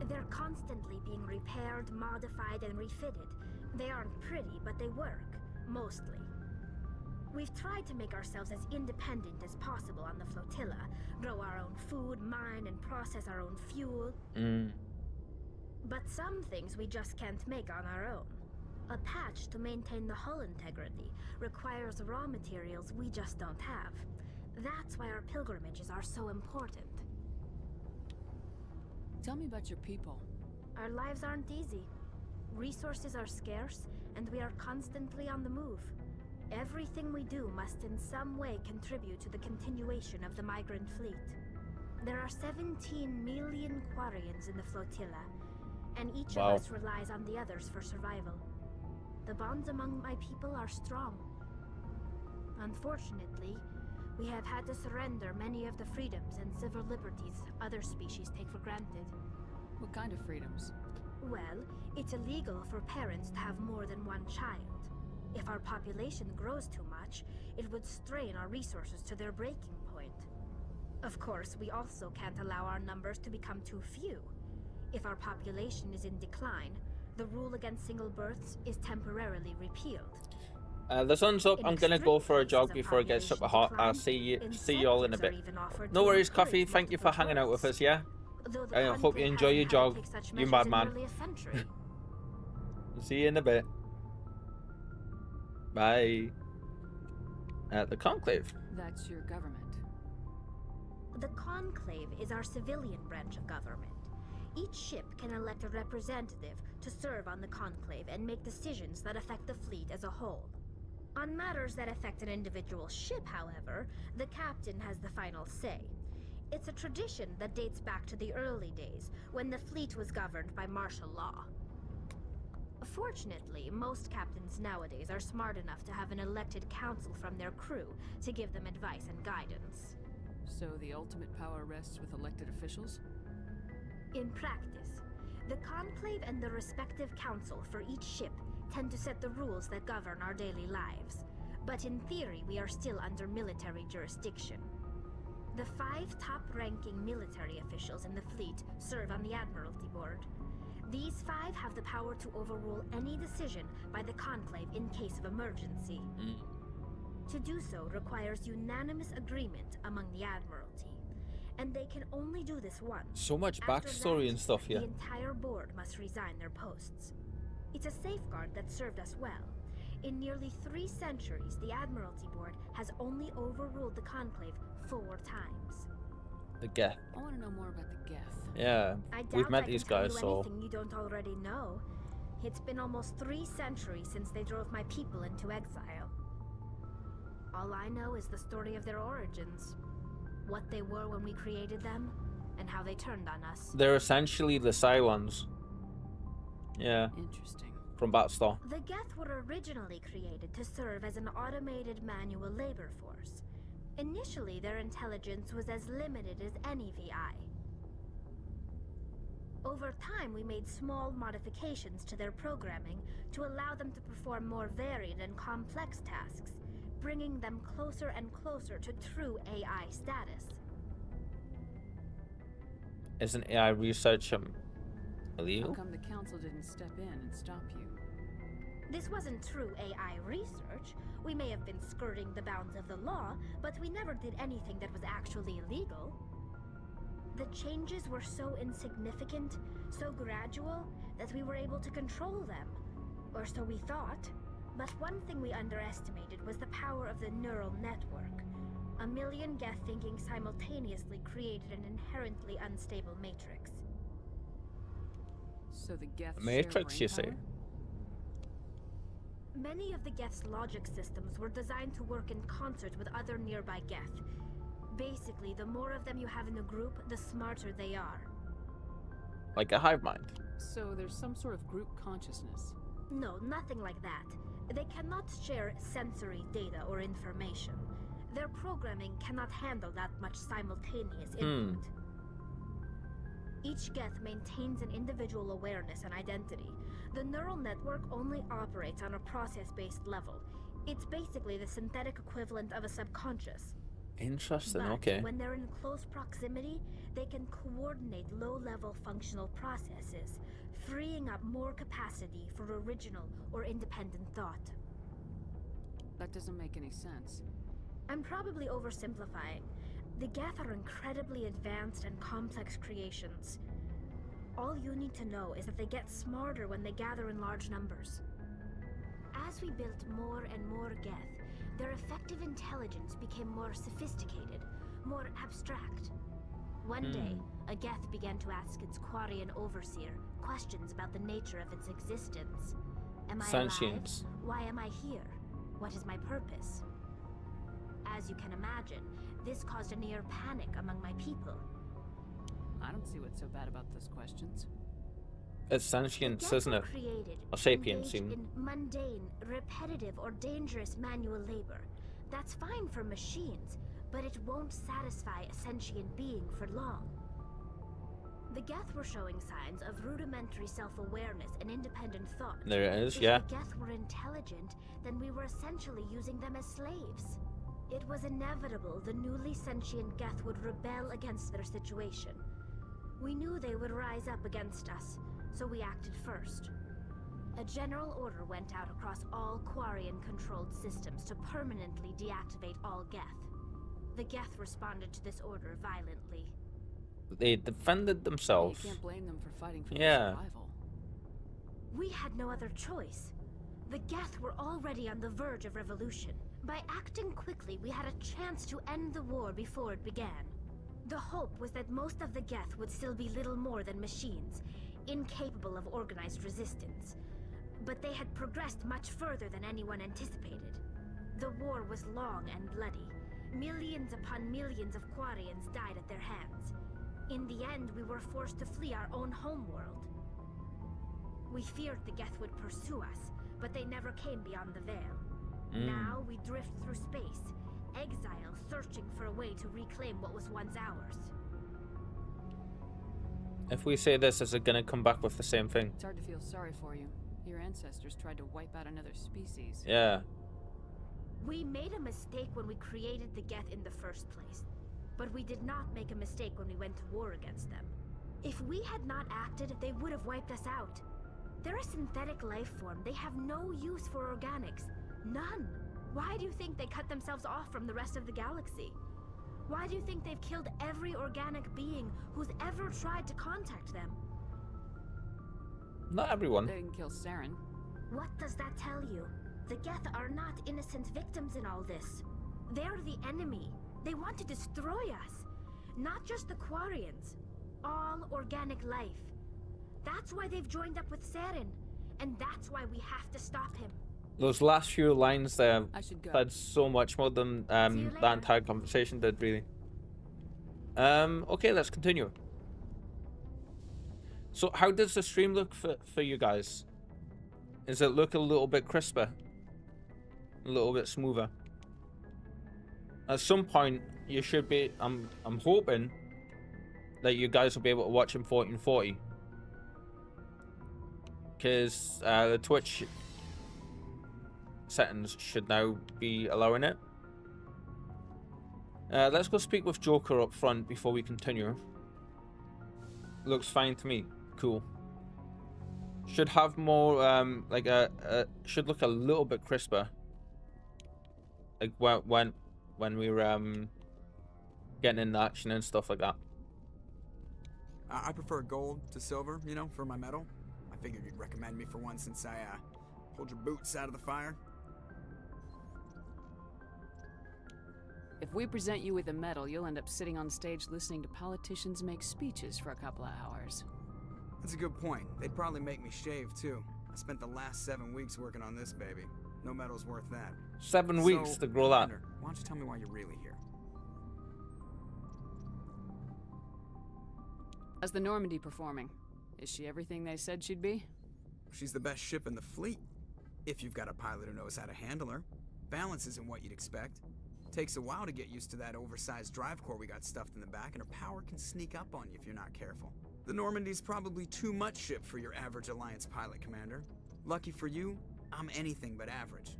They're constantly being repaired, modified, and refitted. They aren't pretty, but they work. Mostly. We've tried to make ourselves as independent as possible on the flotilla. Grow our own food, mine, and process our own fuel. But some things we just can't make on our own. A patch to maintain the hull integrity requires raw materials we just don't have. That's why our pilgrimages are so important. Tell me about your people. Our lives aren't easy. Resources are scarce, and we are constantly on the move. Everything we do must in some way contribute to the continuation of the migrant fleet. There are 17 million Quarians in the flotilla, and each of us relies on the others for survival. The bonds among my people are strong. Unfortunately, we have had to surrender many of the freedoms and civil liberties other species take for granted. What kind of freedoms? Well, it's illegal for parents to have more than one child. If our population grows too much, it would strain our resources to their breaking point. Of course, we also can't allow our numbers to become too few. If our population is in decline, the rule against single births is temporarily repealed. The sun's up. I'm gonna go for a jog before it gets super hot. I'll see you all in a bit. No worries, Coffee. Thank you for hanging out with us, yeah? I hope you enjoy your jog, you madman. See you in a bit. Bye. The Conclave. That's your government. The Conclave is our civilian branch of government. Each ship can elect a representative to serve on the Conclave and make decisions that affect the fleet as a whole. On matters that affect an individual ship, however, the captain has the final say. It's a tradition that dates back to the early days, when the fleet was governed by martial law. Fortunately, most captains nowadays are smart enough to have an elected council from their crew to give them advice and guidance. So the ultimate power rests with elected officials? In practice, the Conclave and the respective council for each ship tend to set the rules that govern our daily lives. But in theory, we are still under military jurisdiction. The 5 top-ranking military officials in the fleet serve on the Admiralty Board. These 5 have the power to overrule any decision by the Conclave in case of emergency. To do so requires unanimous agreement among the Admiralty, and they can only do this once. So much After backstory that, and stuff here. The entire board must resign their posts. It's a safeguard that served us well. In nearly 3 centuries, the Admiralty Board has only overruled the Conclave 4 times. The Geth. I want to know more about the Geth. Yeah, we've met these guys, I so... anything you don't already know. It's been almost 3 centuries since they drove my people into exile. All I know is the story of their origins. What they were when we created them, and how they turned on us. They're essentially the Cylons. Yeah. Interesting. From Battlestar. The Geth were originally created to serve as an automated manual labor force. Initially, their intelligence was as limited as any VI. Over time, we made small modifications to their programming to allow them to perform more varied and complex tasks, bringing them closer and closer to true AI status. Is an AI research illegal? How come the council didn't step in and stop you? This wasn't true AI research. We may have been skirting the bounds of the law, but we never did anything that was actually illegal. The changes were so insignificant, so gradual, that we were able to control them. Or so we thought. But one thing we underestimated was the power of the neural network. A million Geth thinking simultaneously created an inherently unstable matrix. So the Geth Matrix, you say? Many of the Geth's logic systems were designed to work in concert with other nearby Geth. Basically, the more of them you have in a group, the smarter they are. Like a hive mind. So there's some sort of group consciousness? No, nothing like that. They cannot share sensory data or information. Their programming cannot handle that much simultaneous input. Each Geth maintains an individual awareness and identity. The neural network only operates on a process-based level. It's basically the synthetic equivalent of a subconscious. Interesting, But okay. when they're in close proximity, they can coordinate low-level functional processes, freeing up more capacity for original or independent thought. That doesn't make any sense. I'm probably oversimplifying. The Geth are incredibly advanced and complex creations. All you need to know is that they get smarter when they gather in large numbers. As we built more and more Geth, their effective intelligence became more sophisticated, more abstract. One day, a Geth began to ask its Quarian overseer questions about the nature of its existence. Am I Sentience. alive? Why am I here? What is my purpose? As you can imagine, this caused a near panic among my people. I don't see what's so bad about those questions. It's sentience, The isn't it? Geth were created, Or sapience, engaged even. in mundane, repetitive, or dangerous manual labor. That's fine for machines, but it won't satisfy a sentient being for long. The Geth were showing signs of rudimentary self-awareness and independent thought. There it is, If yeah. the Geth were intelligent, then we were essentially using them as slaves. It was inevitable the newly sentient Geth would rebel against their situation. We knew they would rise up against us, so we acted first. A general order went out across all Quarian-controlled systems to permanently deactivate all Geth. The Geth responded to this order violently. They defended themselves. You can't blame them for fighting for Yeah. their survival. We had no other choice. The Geth were already on the verge of revolution. By acting quickly, we had a chance to end the war before it began. The hope was that most of the Geth would still be little more than machines, incapable of organized resistance. But they had progressed much further than anyone anticipated. The war was long and bloody. Millions upon millions of Quarians died at their hands. In the end, we were forced to flee our own homeworld. We feared the Geth would pursue us, but they never came beyond the veil. Now we drift through space, exiles searching for a way to reclaim what was once ours. If we say this, is it gonna come back with the same thing? It's hard to feel sorry for you. Your ancestors tried to wipe out another species. Yeah. We made a mistake when we created the Geth in the first place. But we did not make a mistake when we went to war against them. If we had not acted, they would have wiped us out. They're a synthetic life form. They have no use for organics. None. Why do you think they cut themselves off from the rest of the galaxy? Why do you think they've killed every organic being who's ever tried to contact them? Not everyone. They didn't kill Saren. What does that tell you? The Geth are not innocent victims in all this. They're the enemy. They want to destroy us. Not just the Quarians. All organic life. That's why they've joined up with Saren. And that's why we have to stop him. Those last few lines there had so much more than that entire conversation did, really. Okay, let's continue. So how does the stream look for you guys? Does it look a little bit crisper? A little bit smoother? At some point, you should be... I'm hoping that you guys will be able to watch in 1440. Because the Twitch settings should now be allowing it. Let's go speak with Joker up front before we continue. Looks fine to me. Cool. Should have more like should look a little bit crisper. Like when we're getting into action and stuff like that. I prefer gold to silver, you know, for my metal. I figured you'd recommend me for one since I pulled your boots out of the fire. If we present you with a medal, you'll end up sitting on stage listening to politicians make speeches for a couple of hours. That's a good point. They'd probably make me shave, too. I spent the last 7 weeks working on this baby. No medal's worth that. 7 weeks to grow that. Why don't you tell me why you're really here? How's the Normandy performing? Is she everything they said she'd be? She's the best ship in the fleet. If you've got a pilot who knows how to handle her. Balance isn't what you'd expect. Takes a while to get used to that oversized drive core we got stuffed in the back, and her power can sneak up on you if you're not careful. The Normandy's probably too much ship for your average Alliance pilot, Commander. Lucky for you, I'm anything but average.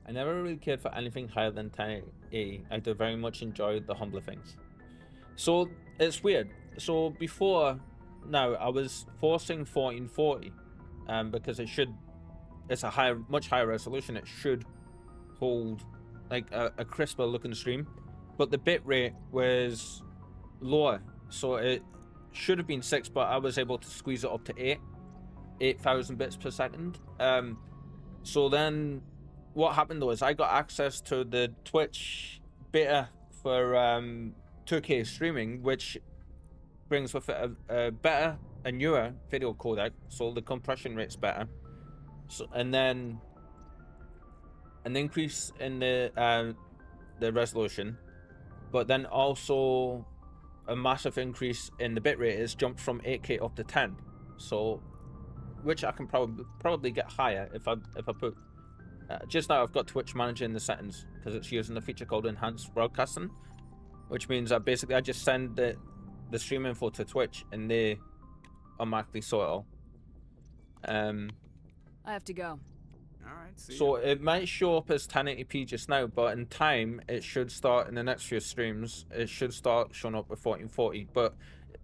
I never really cared for anything higher than 1080. I do very much enjoy the humbler things. So it's weird. So before now, I was forcing 1440 because it's a much higher resolution. It should hold like a crisper looking stream, but the bit rate was lower, so it should have been 6, but I was able to squeeze it up to 8,000 bits per second. So then what happened though is I got access to the Twitch beta for 2K streaming, which brings with it a better, a newer video codec, so the compression rate's better. So, and then an increase in the resolution, but then also a massive increase in the bitrate. Is jumped from 8K up to 10, so which I can probably get higher if I put. Just now I've got Twitch Manager in the settings because it's using a feature called Enhanced Broadcasting, which means that basically I just send the stream info to Twitch and they automatically sort it all. I have to go. Alright, so it might show up as 1080p just now, but in time it should start in the next few streams. It should start showing up with 1440. But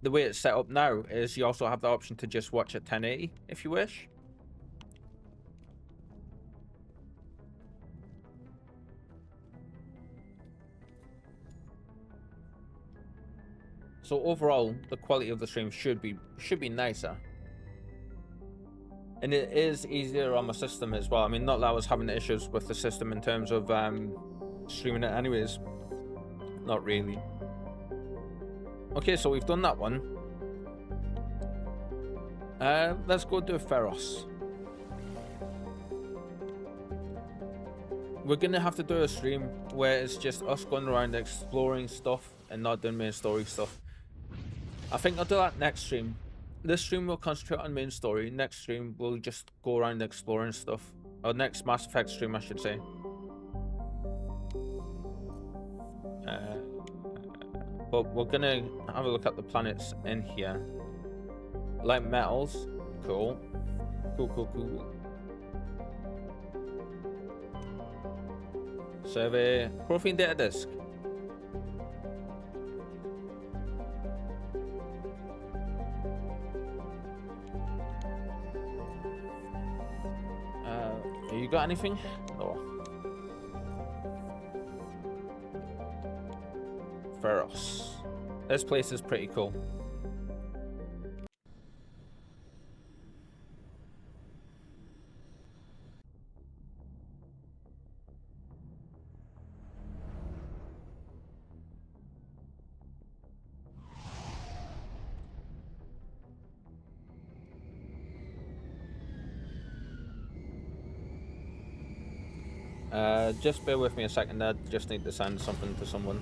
the way it's set up now is you also have the option to just watch at 1080 if you wish. So overall, the quality of the stream should be nicer. And it is easier on my system as well. I mean, not that I was having issues with the system in terms of streaming it anyways. Not really. Okay, so we've done that one. Let's go do Feros. We're gonna have to do a stream where it's just us going around exploring stuff and not doing main story stuff. I think I'll do that next stream. this stream we'll concentrate on main story. Next stream we'll just go around exploring stuff. Or next Mass Effect stream, I should say. But we're gonna have a look at the planets in here. Light metals, cool. Cool. Survey, profile data disk. You got anything? No. Feros. This place is pretty cool. Just bear with me a second. I just need to send something to someone.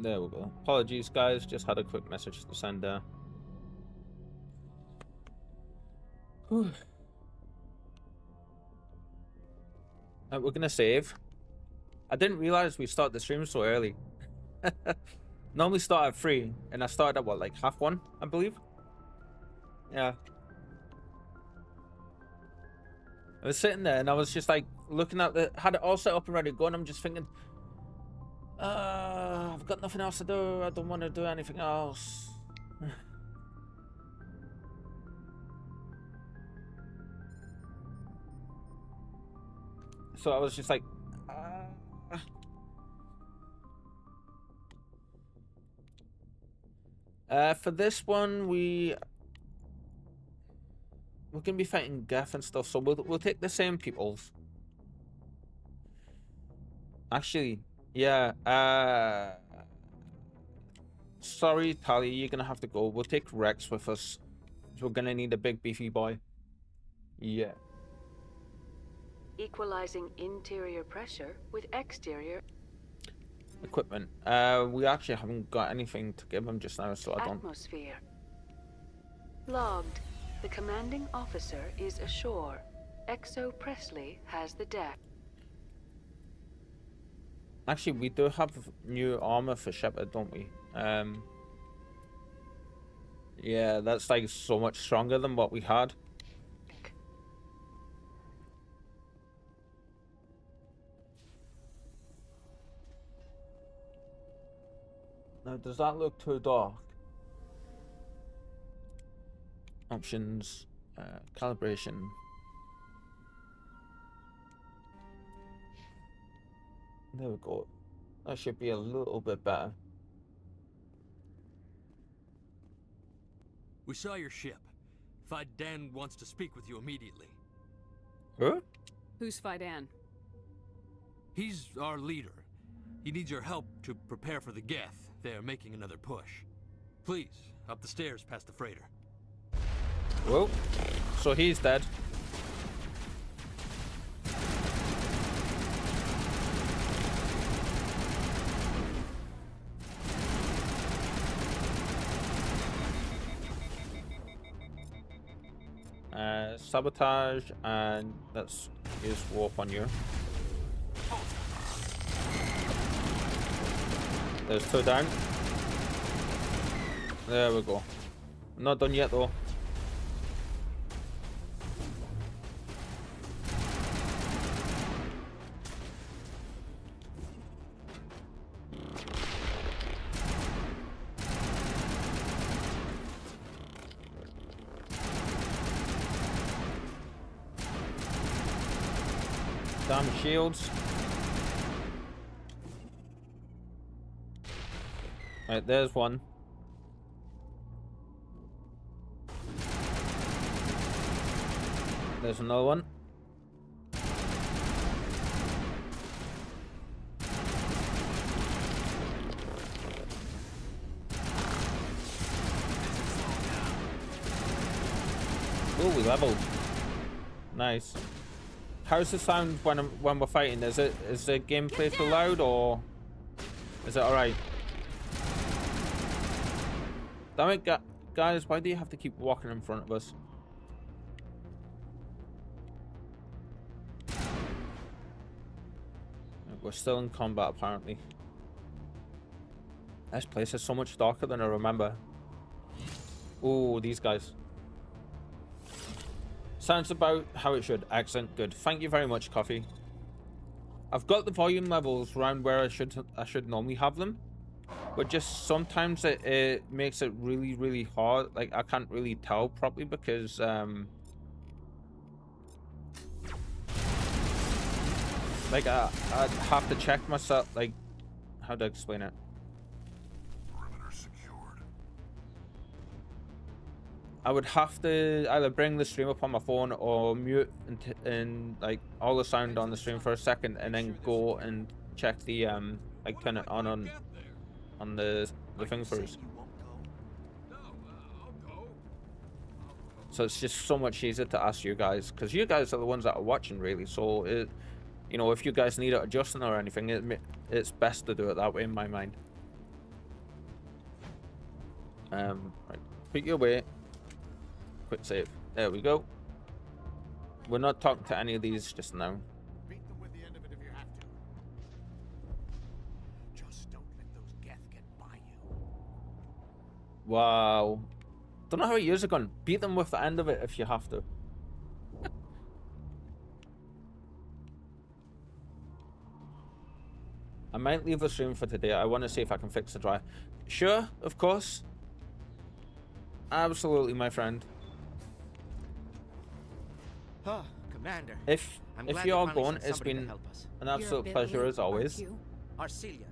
There we go. Apologies, guys. Just had a quick message to send there. We're gonna save. I didn't realize we started the stream so early. Normally start at 3, and I started at what, like 1:30, I believe? Yeah. I was sitting there and I was just like looking at had it all set up and ready to go, and I'm just thinking, I've got nothing else to do. I don't want to do anything else. So I was just like, for this one, we're gonna be fighting Geth and stuff, so we'll take the same peoples. Actually, yeah. Sorry, Tali, you're gonna have to go. We'll take Rex with us. We're gonna need a big beefy boy. Yeah. Equalizing interior pressure with exterior Equipment. We actually haven't got anything to give him just now, so I don't. Atmosphere. Logged. The commanding officer is ashore. Exo Presley has the deck. Actually, we do have new armor for Shepard, don't we? Yeah, that's like so much stronger than what we had. Now, does that look too dark? Options, calibration. There we go. That should be a little bit better. We saw your ship. Fidan wants to speak with you immediately. Huh? Who's Fidan? He's our leader. He needs your help to prepare for the Geth. They're making another push. Please, up the stairs past the freighter. Well, so he's dead. Sabotage, and let's use warp on you. There's 2 down. There we go. Not done yet though. Damn shields. Right, there's one. There's another one. Oh, we leveled. Nice. How's the sound when we're fighting? Is the gameplay too loud, or is it alright? Damn it, guys! Why do you have to keep walking in front of us? We're still in combat apparently. This place is so much darker than I remember. Oh, these guys. Sounds about how it should. Excellent. Good. Thank you very much, Coffee. I've got the volume levels around where I should normally have them, but just sometimes it makes it really hard. Like I can't really tell properly because like I'd have to check myself. Like, how do I explain it? I would have to either bring the stream up on my phone or mute and like all the sound on the stream for a second, and then go and check the like turn it on the thing first. So it's just so much easier to ask you guys, because you guys are the ones that are watching really. So it, you know, if you guys need it adjusting or anything, it's best to do it that way in my mind. Right, put you away. Quick save. There we go. We're not talking to any of these just now. Beat them with the end of it if you have to. Just don't let those Geth get by you. Wow. Don't know how it years ago. Beat them with the end of it if you have to. I might leave the stream for today. I want to see if I can fix the dry. Sure, of course. Absolutely, my friend. Oh, Commander. If you're gone, it's been an absolute pleasure as always. Arcelia.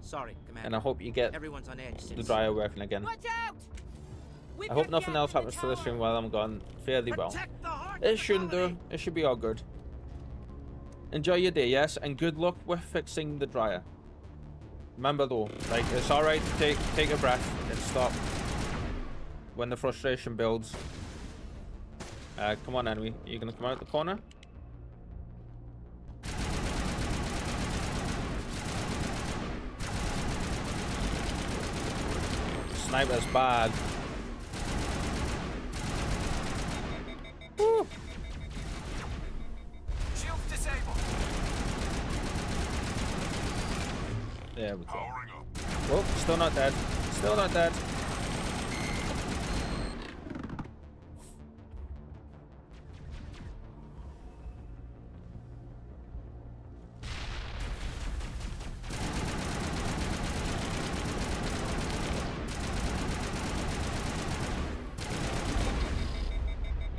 Sorry, Commander. And I hope you get everyone's on edge the dryer working again. Watch out! I hope nothing else happens to the stream while I'm gone fairly well. It shouldn't do. It should be all good. Enjoy your day, yes, and good luck with fixing the dryer. Remember though, like, it's alright to take a breath and stop when the frustration builds. Come on, enemy. Are you gonna come out the corner? Sniper's bad. Woo. Shields disabled. There we go. Oh, still not dead. Still not dead.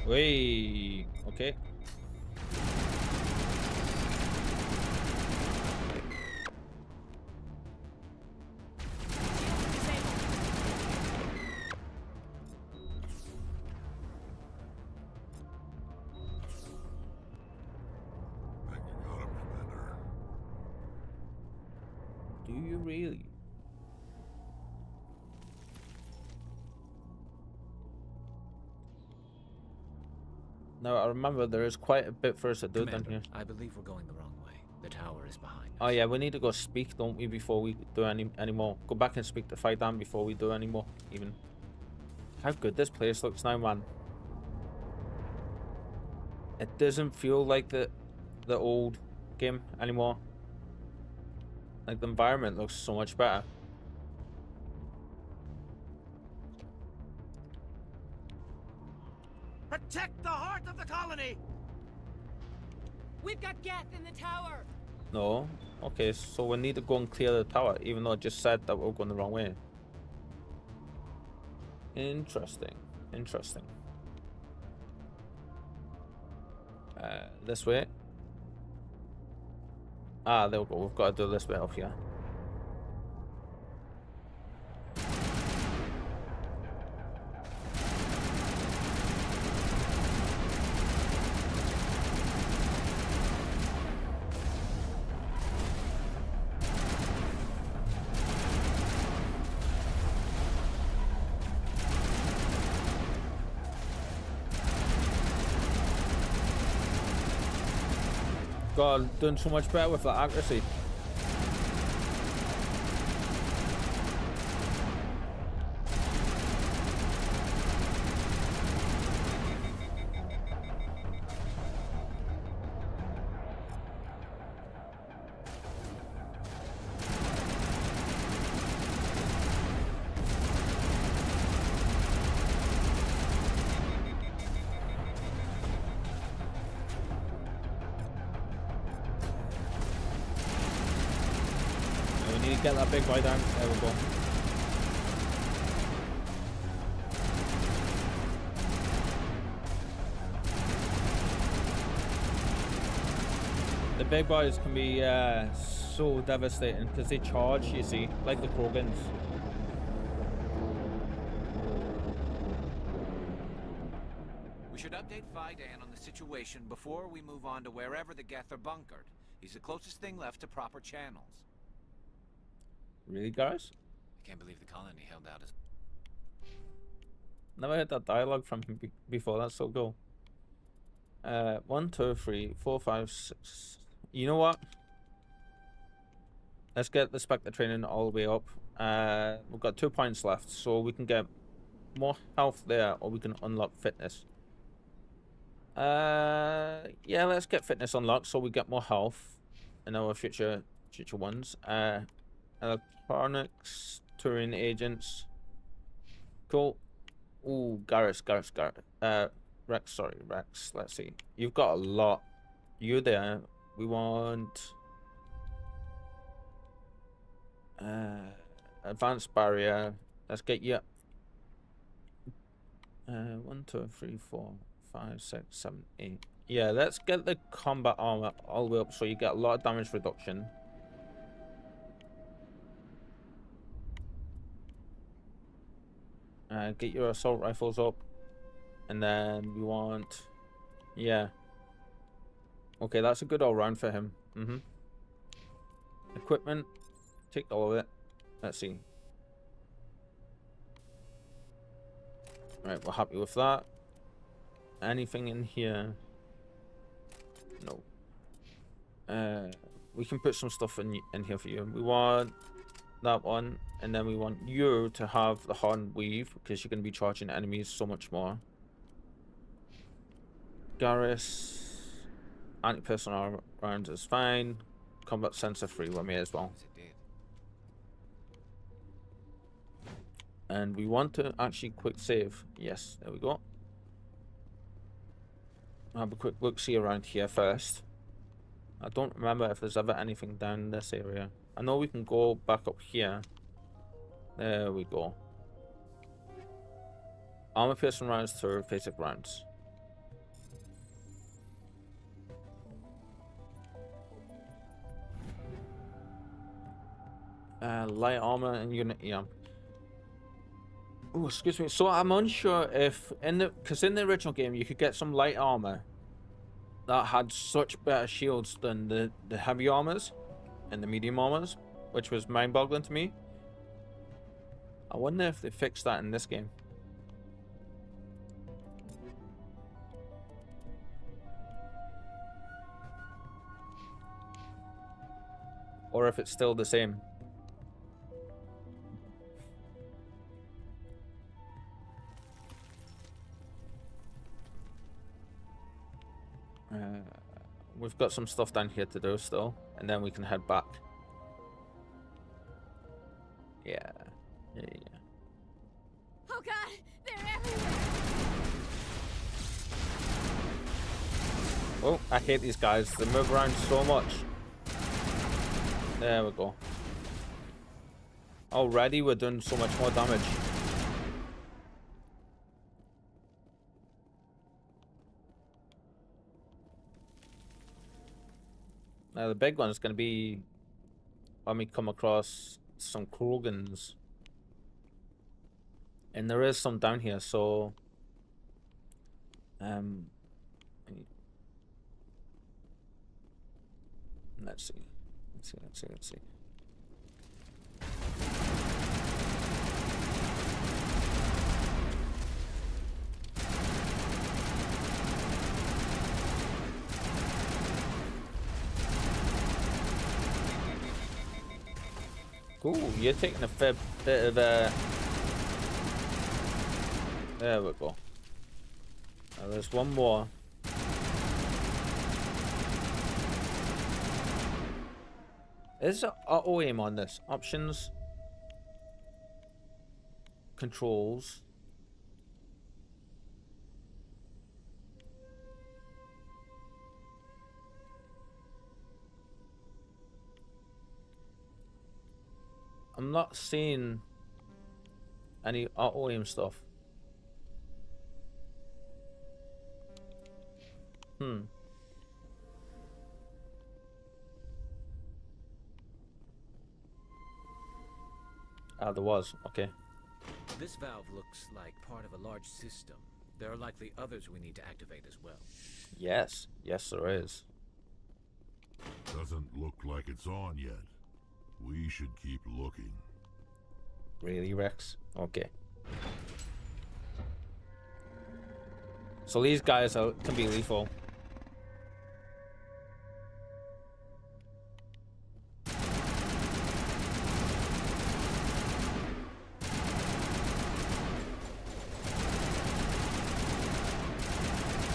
Wait, okay. Do you really? Now, I remember there is quite a bit for us to do down here. I believe we're going the wrong way. The tower is behind us. Oh yeah, we need to go speak, don't we, before we do any more. Go back and speak to Fidan before we do any more, even. How good this place looks now, man. It doesn't feel like the old game anymore. Like, the environment looks so much better. Protect the heart of the colony! We've got Geth in the tower! No? Okay, so we need to go and clear the tower, even though it just said that we're going the wrong way. Interesting. Interesting. This way. Ah, there we go. We've got to do this bit up here. God, doing so much better with that accuracy. Get that big boy down. There we go. The big boys can be so devastating because they charge, you see, like the Krogans. We should update Fidan on the situation before we move on to wherever the Geth are bunkered. He's the closest thing left to proper channels. Really, guys? I can't believe the colony held out as... Never heard that dialogue from him before. That's so cool. 1, 2, 3, 4, 5, 6. You know what? Let's get the Spectre training all the way up. We've got 2 points left, so we can get more health there, or we can unlock fitness. Yeah, let's get fitness unlocked so we get more health in our future ones. Electronics, Turing agents. Cool. Ooh, Garrus. Rex, sorry, Rex. Let's see. You've got a lot. You there. We want... advanced barrier. Let's get you... 1, 2, 3, 4, 5, 6, 7, 8. Yeah, let's get the combat armor all the way up so you get a lot of damage reduction. Get your assault rifles up, and then we want, yeah. Okay, that's a good all round for him. Equipment, take all of it. Let's see. Right, we're happy with that. Anything in here? No. We can put some stuff in here for you. We want that one, and then we want you to have the Hardened Weave because you're going to be charging enemies so much more. Garrus, anti-personnel rounds is fine. Combat sensor free with me as well. And we want to actually quick save. Yes, there we go. Have a quick look see around here first. I don't remember if there's ever anything down this area. I know we can go back up here. There we go. Armor piercing rounds to basic rounds. Light armor and unit, yeah. Oh, excuse me. So I'm unsure if because in the original game you could get some light armor that had such better shields than the heavy armors and the medium armors. which was mind-boggling to me. I wonder if they fixed that in this game. Or if it's still the same. We've got some stuff down here to do still, and then we can head back. Yeah. Oh God, they're everywhere. Oh, I hate these guys. They move around so much. There we go. Already we're doing so much more damage. Now the big one is going to be when we come across some Krogans. And there is some down here, so let's see. Cool, you're taking a fair bit of there we go. Now there's one more. Is auto aim on this? Options, controls. I'm not seeing any auto aim stuff. Ah, there was. Okay. This valve looks like part of a large system. There are likely others we need to activate as well. Yes. Yes, there is. Doesn't look like it's on yet. We should keep looking. Really, Rex? Okay. So these guys can be lethal.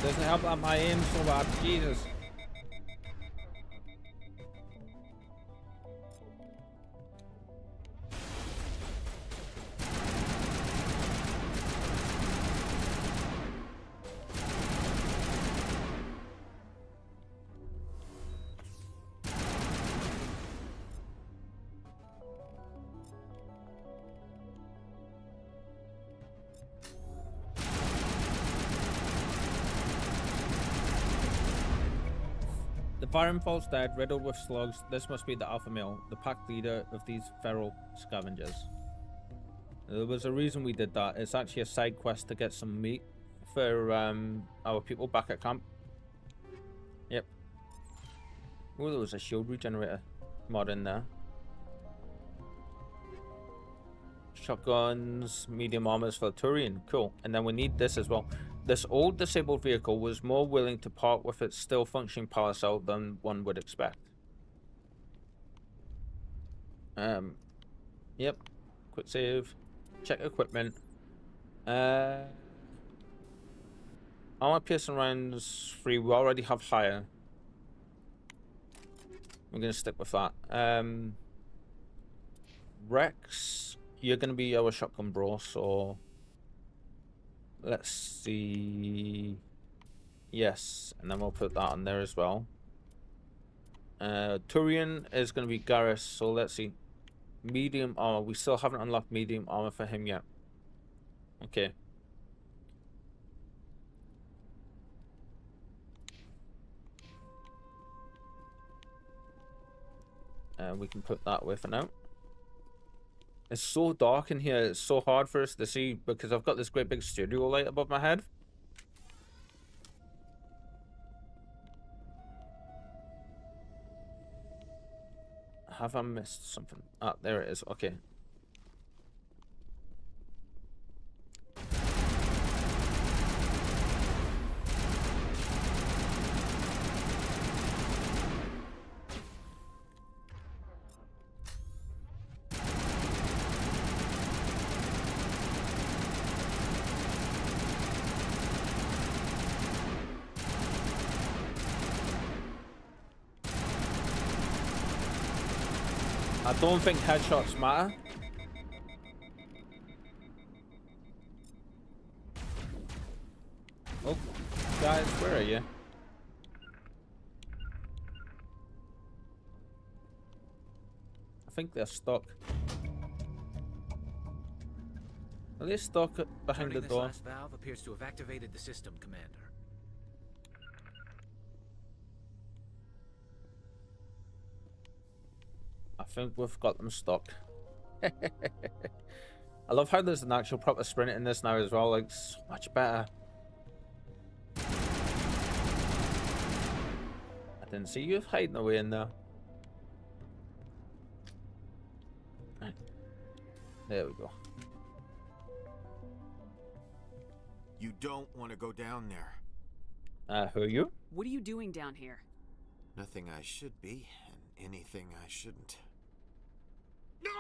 Doesn't help that my aim's so bad. Jesus. The Baron falls dead, riddled with slugs. This must be the alpha male, the pack leader of these feral scavengers. There was a reason we did that. It's actually a side quest to get some meat for our people back at camp. Yep. Oh, there was a shield regenerator mod in there. Shotguns, medium armors for Turian. Cool. And then we need this as well. This old disabled vehicle was more willing to part with its still functioning power cell than one would expect. Yep. Quick save. Check equipment. Armor piercing rounds 3. We already have higher. We're gonna stick with that. Rex, you're gonna be our shotgun bro, so let's see. Yes, and then we'll put that on there as well. Turian is gonna be Garrus, so let's see. Medium armor. We still haven't unlocked medium armor for him yet. Okay. We can put that with for now. It's so dark in here. It's so hard for us to see because I've got this great big studio light above my head. Have I missed something? Ah, there it is. Okay. I don't think headshots matter. Oh, guys, where are you? I think they're stuck. Are they stuck behind the door? This last valve appears to have activated the system, Commander. I think we've got them stuck. I love how there's an actual proper sprint in this now as well, like so much better. I didn't see you hiding away in there. Right. There we go. You don't want to go down there. Who are you? What are you doing down here? Nothing I should be, and anything I shouldn't. No!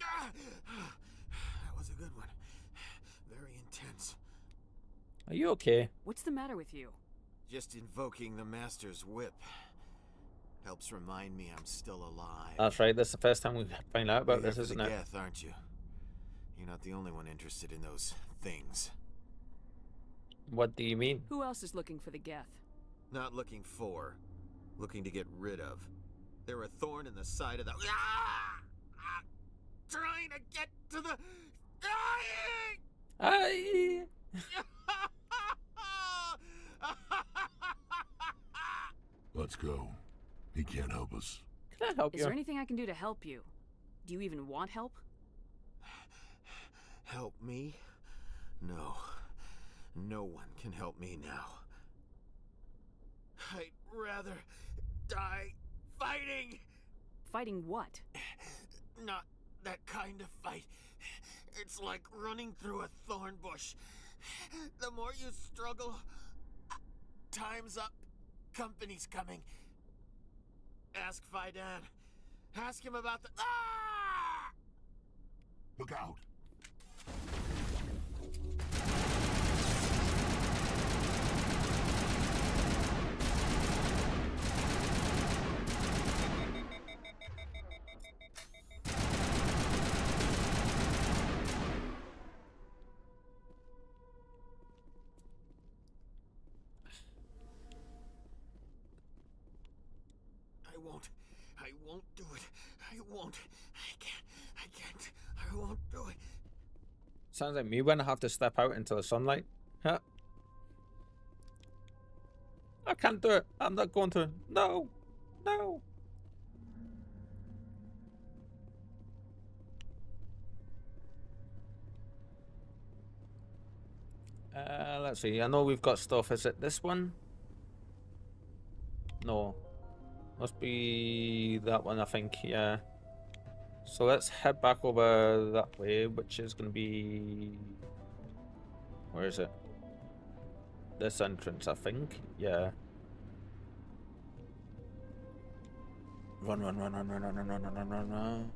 That was a good one. Very intense. Are you okay? What's the matter with you? Just invoking the Master's whip helps remind me I'm still alive. That's right, that's the first time we find out about this, isn't it? Geth, aren't you? You're not the only one interested in those things. What do you mean? Who else is looking for the Geth? Not looking for, looking to get rid of. They're a thorn in the side of the... Trying to get to the... Aye. Let's go. He can't help us. Can I help you? Is there anything I can do to help you? Do you even want help? Help me? No. No one can help me now. I'd rather die fighting! Fighting what? Not that kind of fight. It's like running through a thorn bush. The more you struggle, time's up. Company's coming. Ask Fidan. Ask him about the... Ah! Look out! I won't do it. I won't. I can't. I won't do it. Sounds like me when I have to step out into the sunlight. Huh? I can't do it. I'm not going to. No. No. Let's see. I know we've got stuff. Is it this one? No. Must be that one, I think. Yeah. So let's head back over that way, which is going to be... Where is it? This entrance, I think. Yeah. Run, run, run, run, run, run, run, run, run, run, run.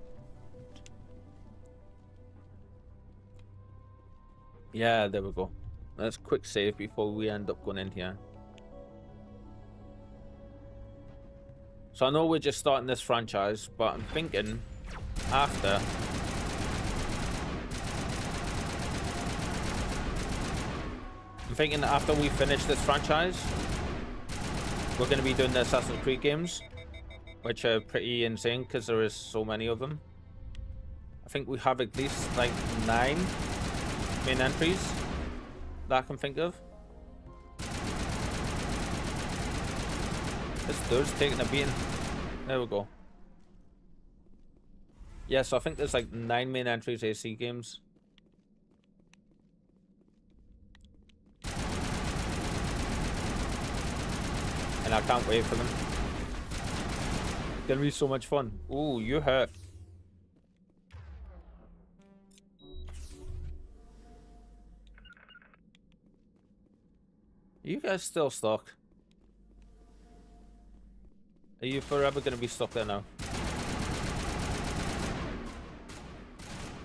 Yeah, there we go. Let's quick save before we end up going in here. So I know we're just starting this franchise, but I'm thinking after... we finish this franchise, we're going to be doing the Assassin's Creed games, which are pretty insane because there is so many of them. I think we have at least like 9 main entries that I can think of. This dude's taking a beating. There we go. Yeah, so I think there's like 9 main entries AC games. And I can't wait for them. Gonna be so much fun. Ooh, you hurt. Are you guys still stuck? Are you forever gonna be stuck there now?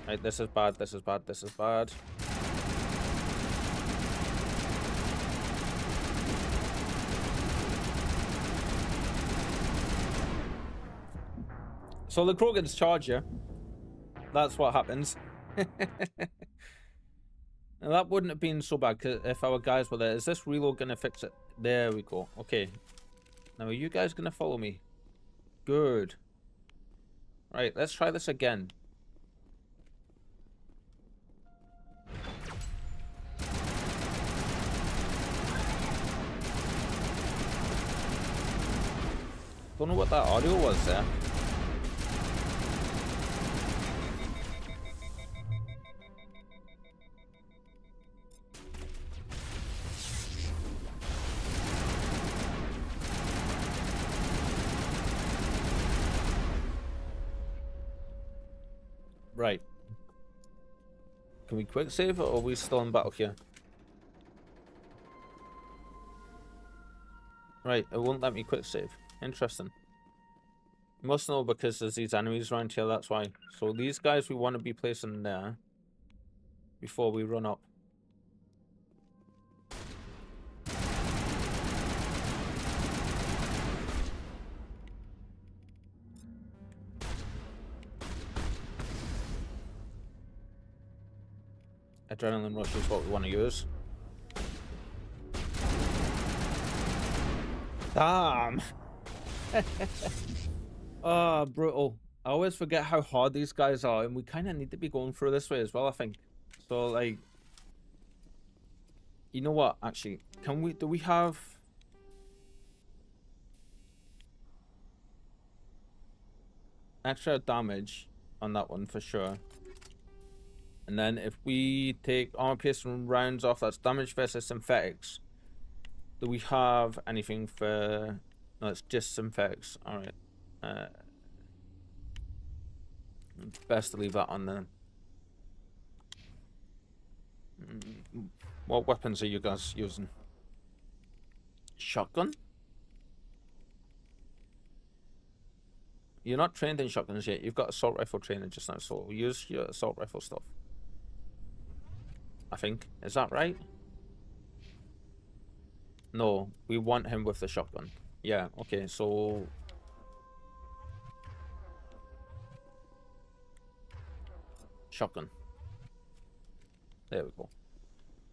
Right, this is bad, this is bad, this is bad. So the Krogans charge you. That's what happens. And that wouldn't have been so bad if our guys were there. Is this reload gonna fix it? There we go. Okay. Now are you guys gonna follow me? Good. Right, let's try this again. Don't know what that audio was there. Right. Can we quick save or are we still in battle here? Right, it won't let me quick save. Interesting. You must know because there's these enemies around here, that's why. So these guys we want to be placing there before we run up. Adrenaline rush is what we want to use. Damn! Oh, brutal. I always forget how hard these guys are, and we kind of need to be going through this way as well, I think. So, like... You know what, actually? Do we have... extra damage on that one for sure. And then if we take armor piercing rounds off, that's damage versus synthetics. Do we have anything for... No, it's just synthetics. Alright. Best to leave that on then. What weapons are you guys using? Shotgun? You're not trained in shotguns yet. You've got assault rifle training just now, so use your assault rifle stuff. I think. Is that right? No, we want him with the shotgun. Yeah, okay, so... Shotgun. There we go.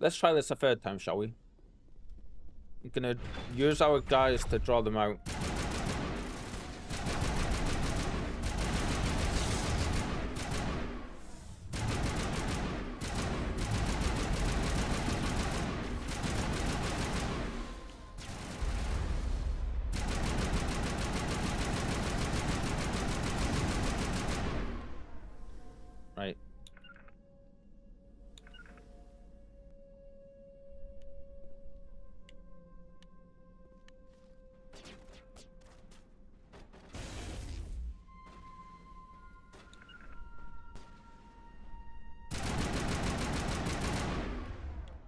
Let's try this a third time, shall we? We're gonna use our guys to draw them out. Right.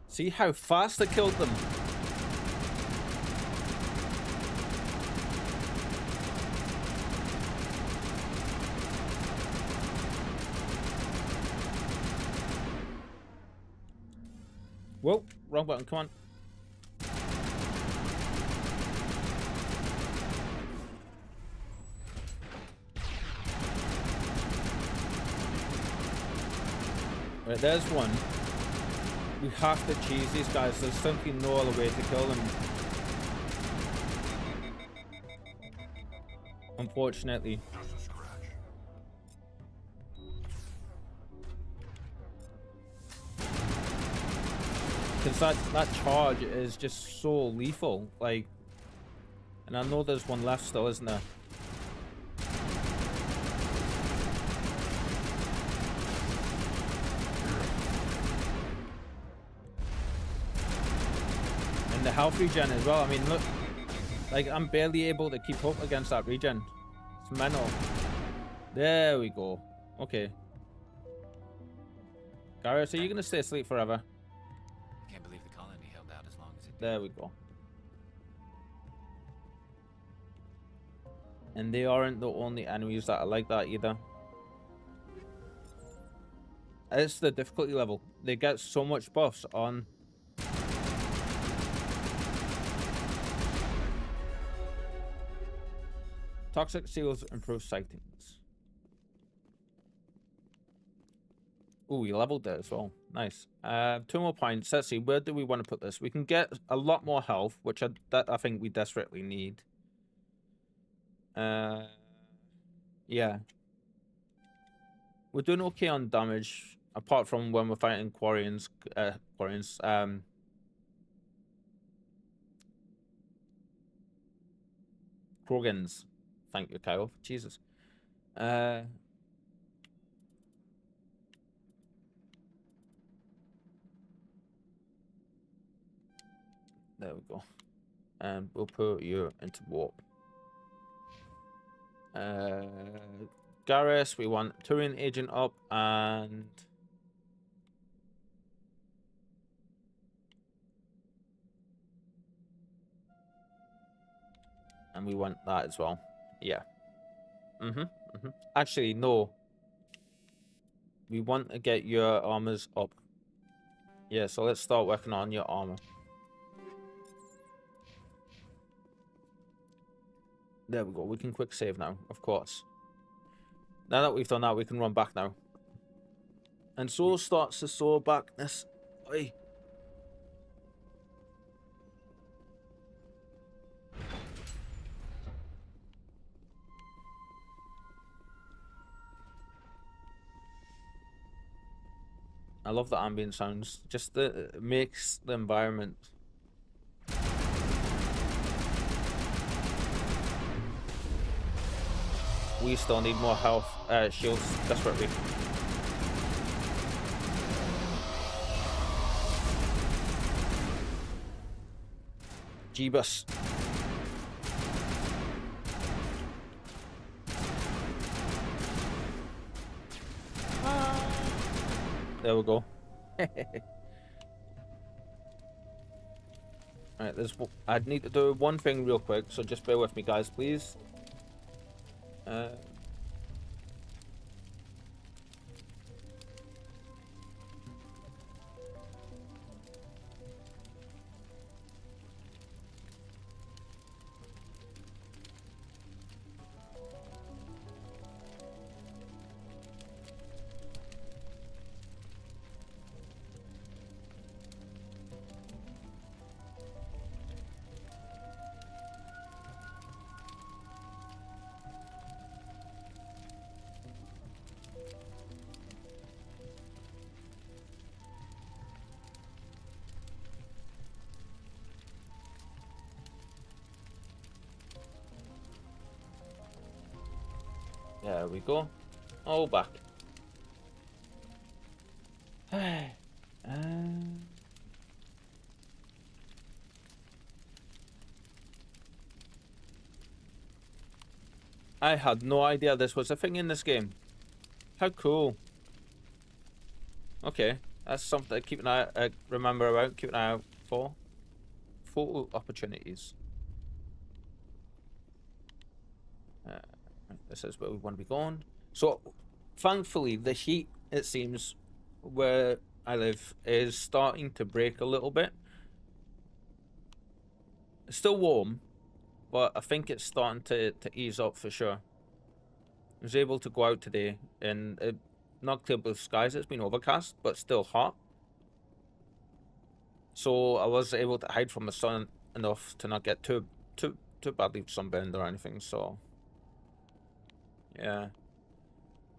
See how fast I killed them? Whoa, wrong button, come on. Right, there's one. We have to cheese these guys. There's simply no other way to kill them. Unfortunately. Because that charge is just so lethal. Like, and I know there's one left still, isn't there? The health regen as well. I mean, look, like I'm barely able to keep up against that regen. It's mental. There we go. Okay. Gareth, are you gonna stay asleep forever? I can't believe the colony held out as long as it did. There we go. And they aren't the only enemies that are like that either. It's the difficulty level. They get so much buffs on. Toxic seals improve sightings. Ooh, we leveled it as well. Nice. 2 more points. Let's see. Where do we want to put this? We can get a lot more health, which I think we desperately need. Yeah. We're doing okay on damage, apart from when we're fighting Quarians. Krogans. Thank you, Kyle. Jesus. There we go. And we'll put you into warp. Garrus, we want Turian Agent up, and we want that as well. Yeah. Actually, no. We want to get your armors up. Yeah, so let's start working on your armor. There we go. We can quick save now, of course. Now that we've done that, we can run back now. And so starts the soul backness. Oi. I love the ambient sounds. Just it makes the environment. We still need more health shields desperately. Jeebus. There we go. Alright, I need to do one thing real quick, so just bear with me, guys, please. There we go. All back. I had no idea this was a thing in this game. How cool. Okay, that's something to keep an eye, remember about, keep an eye out for. Photo opportunities. This is where we want to be going. So, thankfully, the heat, it seems, where I live, is starting to break a little bit. It's still warm, but I think it's starting to ease up for sure. I was able to go out today, and not clear blue skies. It's been overcast, but still hot. So I was able to hide from the sun enough to not get too badly sunburned or anything. So yeah,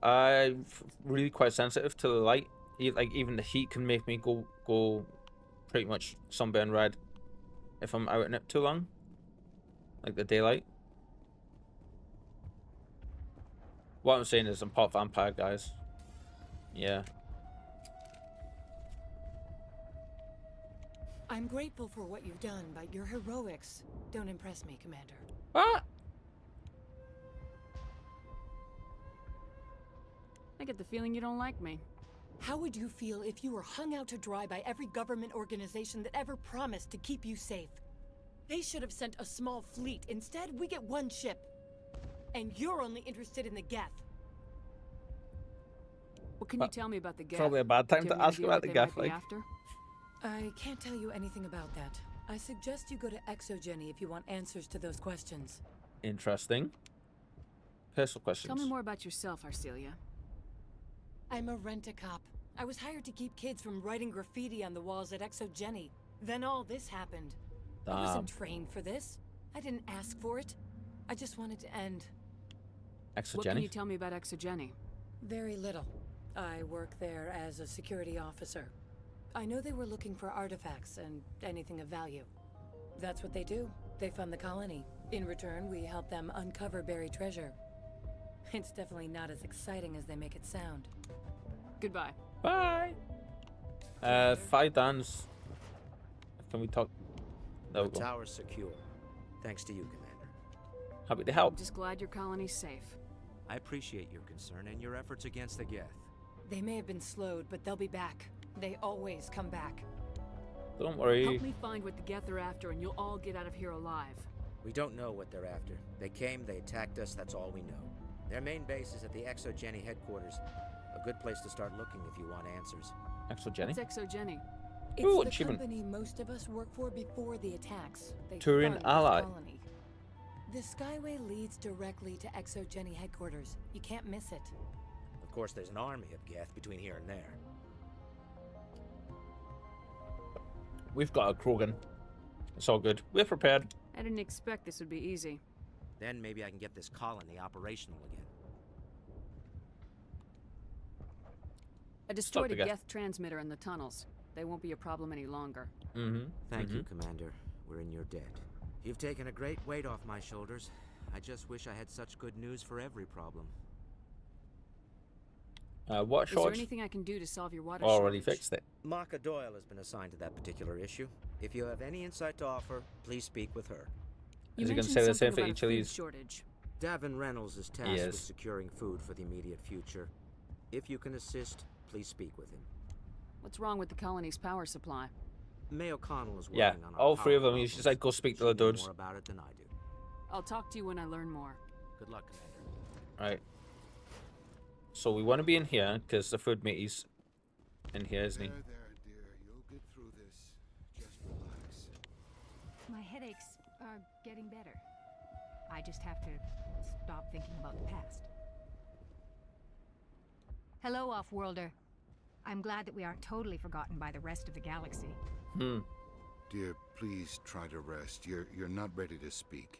I'm really quite sensitive to the light. Like even the heat can make me go pretty much sunburn red if I'm out in it too long, like the daylight. What I'm saying is I'm part vampire, guys. Yeah. I'm grateful for what you've done, but your heroics don't impress me, Commander. What? get the feeling you don't like me. How would you feel if you were hung out to dry by every government organization that ever promised to keep you safe? They should have sent a small fleet. Instead, we get one ship. And you're only interested in the Geth. What can you tell me about the Geth? Probably a bad time Do you to have ask any about idea the what Geth, they might be like. after? I can't tell you anything about that. I suggest you go to Exogeny if you want answers to those questions. Interesting. Personal questions. Tell me more about yourself, Arcelia. I'm a rent-a-cop. I was hired to keep kids from writing graffiti on the walls at Exogeny. Then all this happened. I wasn't trained for this. I didn't ask for it. I just wanted to end. Exogeny? What can you tell me about Exogeny? Very little. I work there as a security officer. I know they were looking for artifacts and anything of value. That's what they do. They fund the colony. In return, we help them uncover buried treasure. It's definitely not as exciting as they make it sound. Goodbye. Bye. 5 dance. Can we talk? There we The go. tower's secure. Thanks to you, Commander. Happy to help. I'm just glad your colony's safe. I appreciate your concern and your efforts against the Geth. They may have been slowed, but they'll be back. They always come back. Don't worry. Help me find what the Geth are after, and you'll all get out of here alive. We don't know what they're after. They came, they attacked us, that's all we know. Their main base is at the Exogeny headquarters. A good place to start looking if you want answers. Exogeny? What's Exogeny? It's Ooh, the achievement. company most of us work for before the attacks. They Turin fund this ally. colony. The Skyway leads directly to Exogeny headquarters. You can't miss it. Of course, there's an army of Geth between here and there. We've got a Krogan. It's all good. We're prepared. I didn't expect this would be easy. Then maybe I can get this colony operational again. I destroyed a the Geth. Geth transmitter in the tunnels. They won't be a problem any longer. Thank you, Commander. We're in your debt. You've taken a great weight off my shoulders. I just wish I had such good news for every problem. What Is there shortage? anything I can do to solve your water Already shortage? fixed it. Maka Doyle has been assigned to that particular issue. If you have any insight to offer, please speak with her. Is he going to say the same for each of these? Shortage. Davin Reynolds is tasked Yes. with securing food for the immediate future. If you can assist, please speak with him. What's wrong with the colony's power supply? May O'Connell is working Yeah, on our all 3 of power them. You should just problems. like go speak to the She'll know dudes. more about it than I do. I'll talk to you when I learn more. Good luck, Commander. Right. So we want to be in here because the food matey's in here, isn't he? There, dear. You'll get through this. Just relax. My headaches are getting better. I just have to stop thinking about the past. Hello, Off-Worlder. I'm glad that we aren't totally forgotten by the rest of the galaxy. Dear, please try to rest. You're not ready to speak.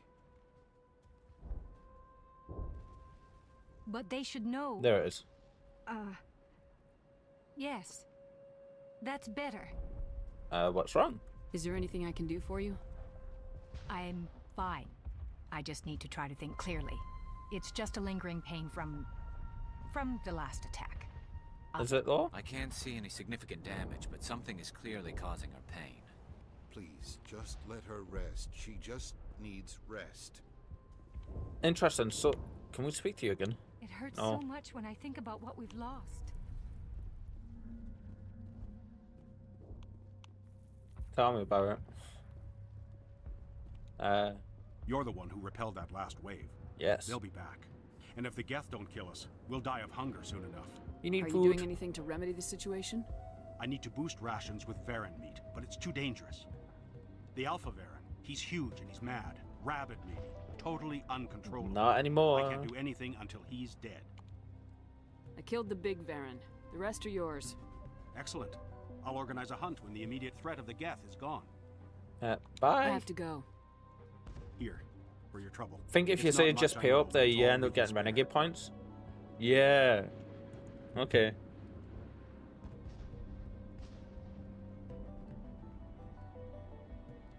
But they should know. There it is. Yes. That's better. What's wrong? Is there anything I can do for you? I'm fine. I just need to try to think clearly. It's just a lingering pain from the last attack. Is it though? I can't see any significant damage, but something is clearly causing her pain. Please, just let her rest. She just needs rest. Interesting. So, can we speak to you again? It hurts Oh. so much when I think about what we've lost. Tell me about it. You're the one who repelled that last wave. Yes. They'll be back. And if the Geth don't kill us, we'll die of hunger soon enough. You need Are food. you doing anything to remedy the situation? I need to boost rations with Varen meat, but it's too dangerous. The Alpha Varen, he's huge and he's mad. Rabid meaty. Totally uncontrollable. Not anymore. I can't do anything until he's dead. I killed the big Varen. The rest are yours. Excellent. I'll organize a hunt when the immediate threat of the Geth is gone. Bye. I have to go. Here, for your trouble. Think if you It's say not much, just I pay know, up there, it's you all end up we can getting spare. renegade points. Yeah. Okay.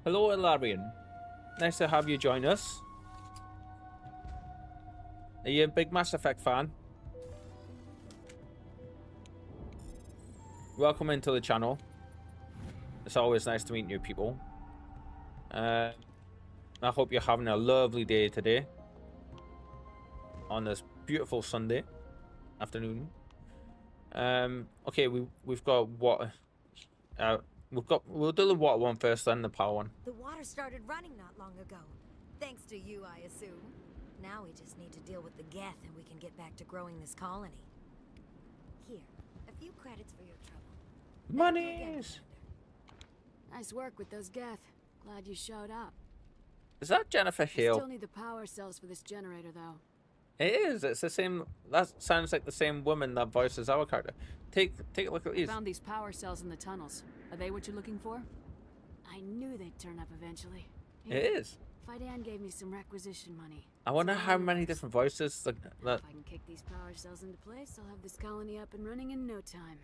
Hello, Ilarian. Nice to have you join us. Are you a big Mass Effect fan? Welcome into the channel. It's always nice to meet new people. I hope you're having a lovely day today. On this beautiful Sunday afternoon. Okay, we've got water. We'll do the water one first, then the power one. The water started running not long ago. Thanks to you, I assume. Now we just need to deal with the Geth and we can get back to growing this colony. Here, a few credits for your trouble. Monies! Nice work with those Geth. Glad you showed up. Is that Jennifer I Hale? still need the power cells for this generator, though. It is. It's the same. That sounds like the same woman that voices our character. Take a look at these. Found these power cells in the tunnels. Are they what you're looking for? I knew they'd turn up eventually. It is. Fidan gave me some requisition money. I wonder how many different voices that. If I can kick these power cells into place, I'll have this colony up and running in no time.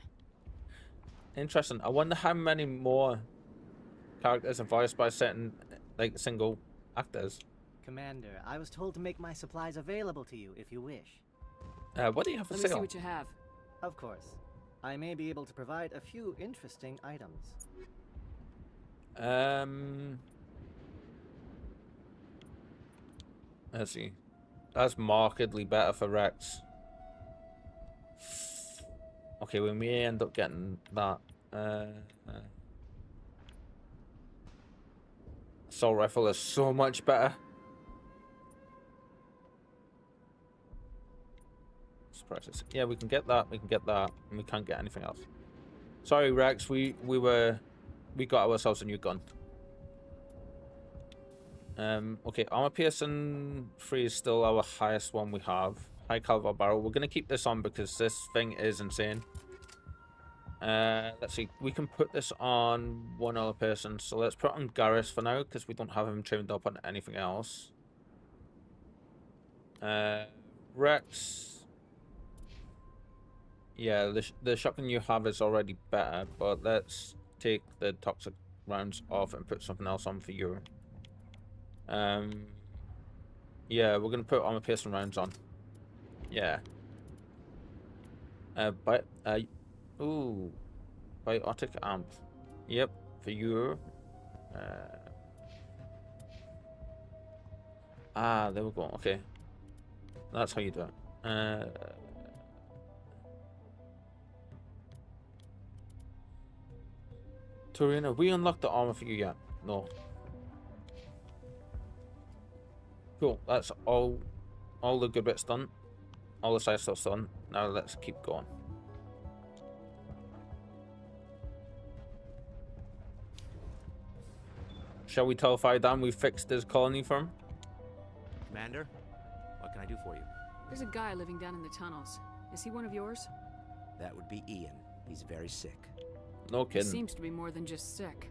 Interesting. I wonder how many more characters are voiced by certain, like, single actors. Commander, I was told to make my supplies available to you if you wish. What do you have for Let me sale? see what you have. Of course. I may be able to provide a few interesting items. Let's see. That's markedly better for Rex. Okay, we may end up getting that. Assault rifle is so much better. Surprises. Yeah, we can get that. We can get that, and we can't get anything else. Sorry, Rex. We got ourselves a new gun. Okay, armor piercing 3 is still our highest one we have. High caliber barrel. We're gonna keep this on because this thing is insane. Let's see. We can put this on one other person. So let's put it on Garrus for now because we don't have him trained up on anything else. Rex. Yeah, the shotgun you have is already better, but let's take the toxic rounds off and put something else on for you. Yeah, we're gonna put armor piercing rounds on. Yeah. Ooh, biotic amp. Yep, for you. There we go. Okay, that's how you do it. Torina, have we unlocked the armor for you yet? No. Cool, that's all the good bits done. All the side stuff's done. Now let's keep going. Shall we tell Fidan we fixed his colony for him? Commander, what can I do for you? There's a guy living down in the tunnels. Is he one of yours? That would be Ian. He's very sick. No He kidding. seems to be more than just sick.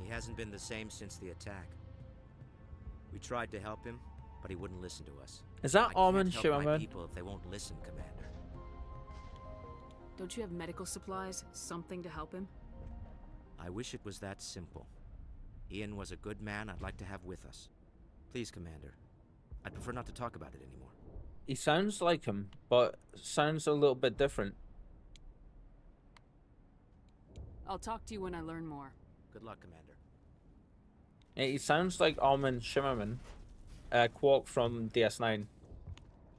He hasn't been the same since the attack. We tried to help him, but he wouldn't listen to us. Is that I Armin can't help my Shimmerman? people if they won't listen, Commander. Don't you have medical supplies? Something to help him? I wish it was that simple. Ian was a good man I'd like to have with us. Please, Commander. I'd prefer not to talk about it anymore. He sounds like him, but sounds a little bit different. I'll talk to you when I learn more. Good luck, Commander. Yeah, he sounds like Armin Shimmerman, Quark from DS9,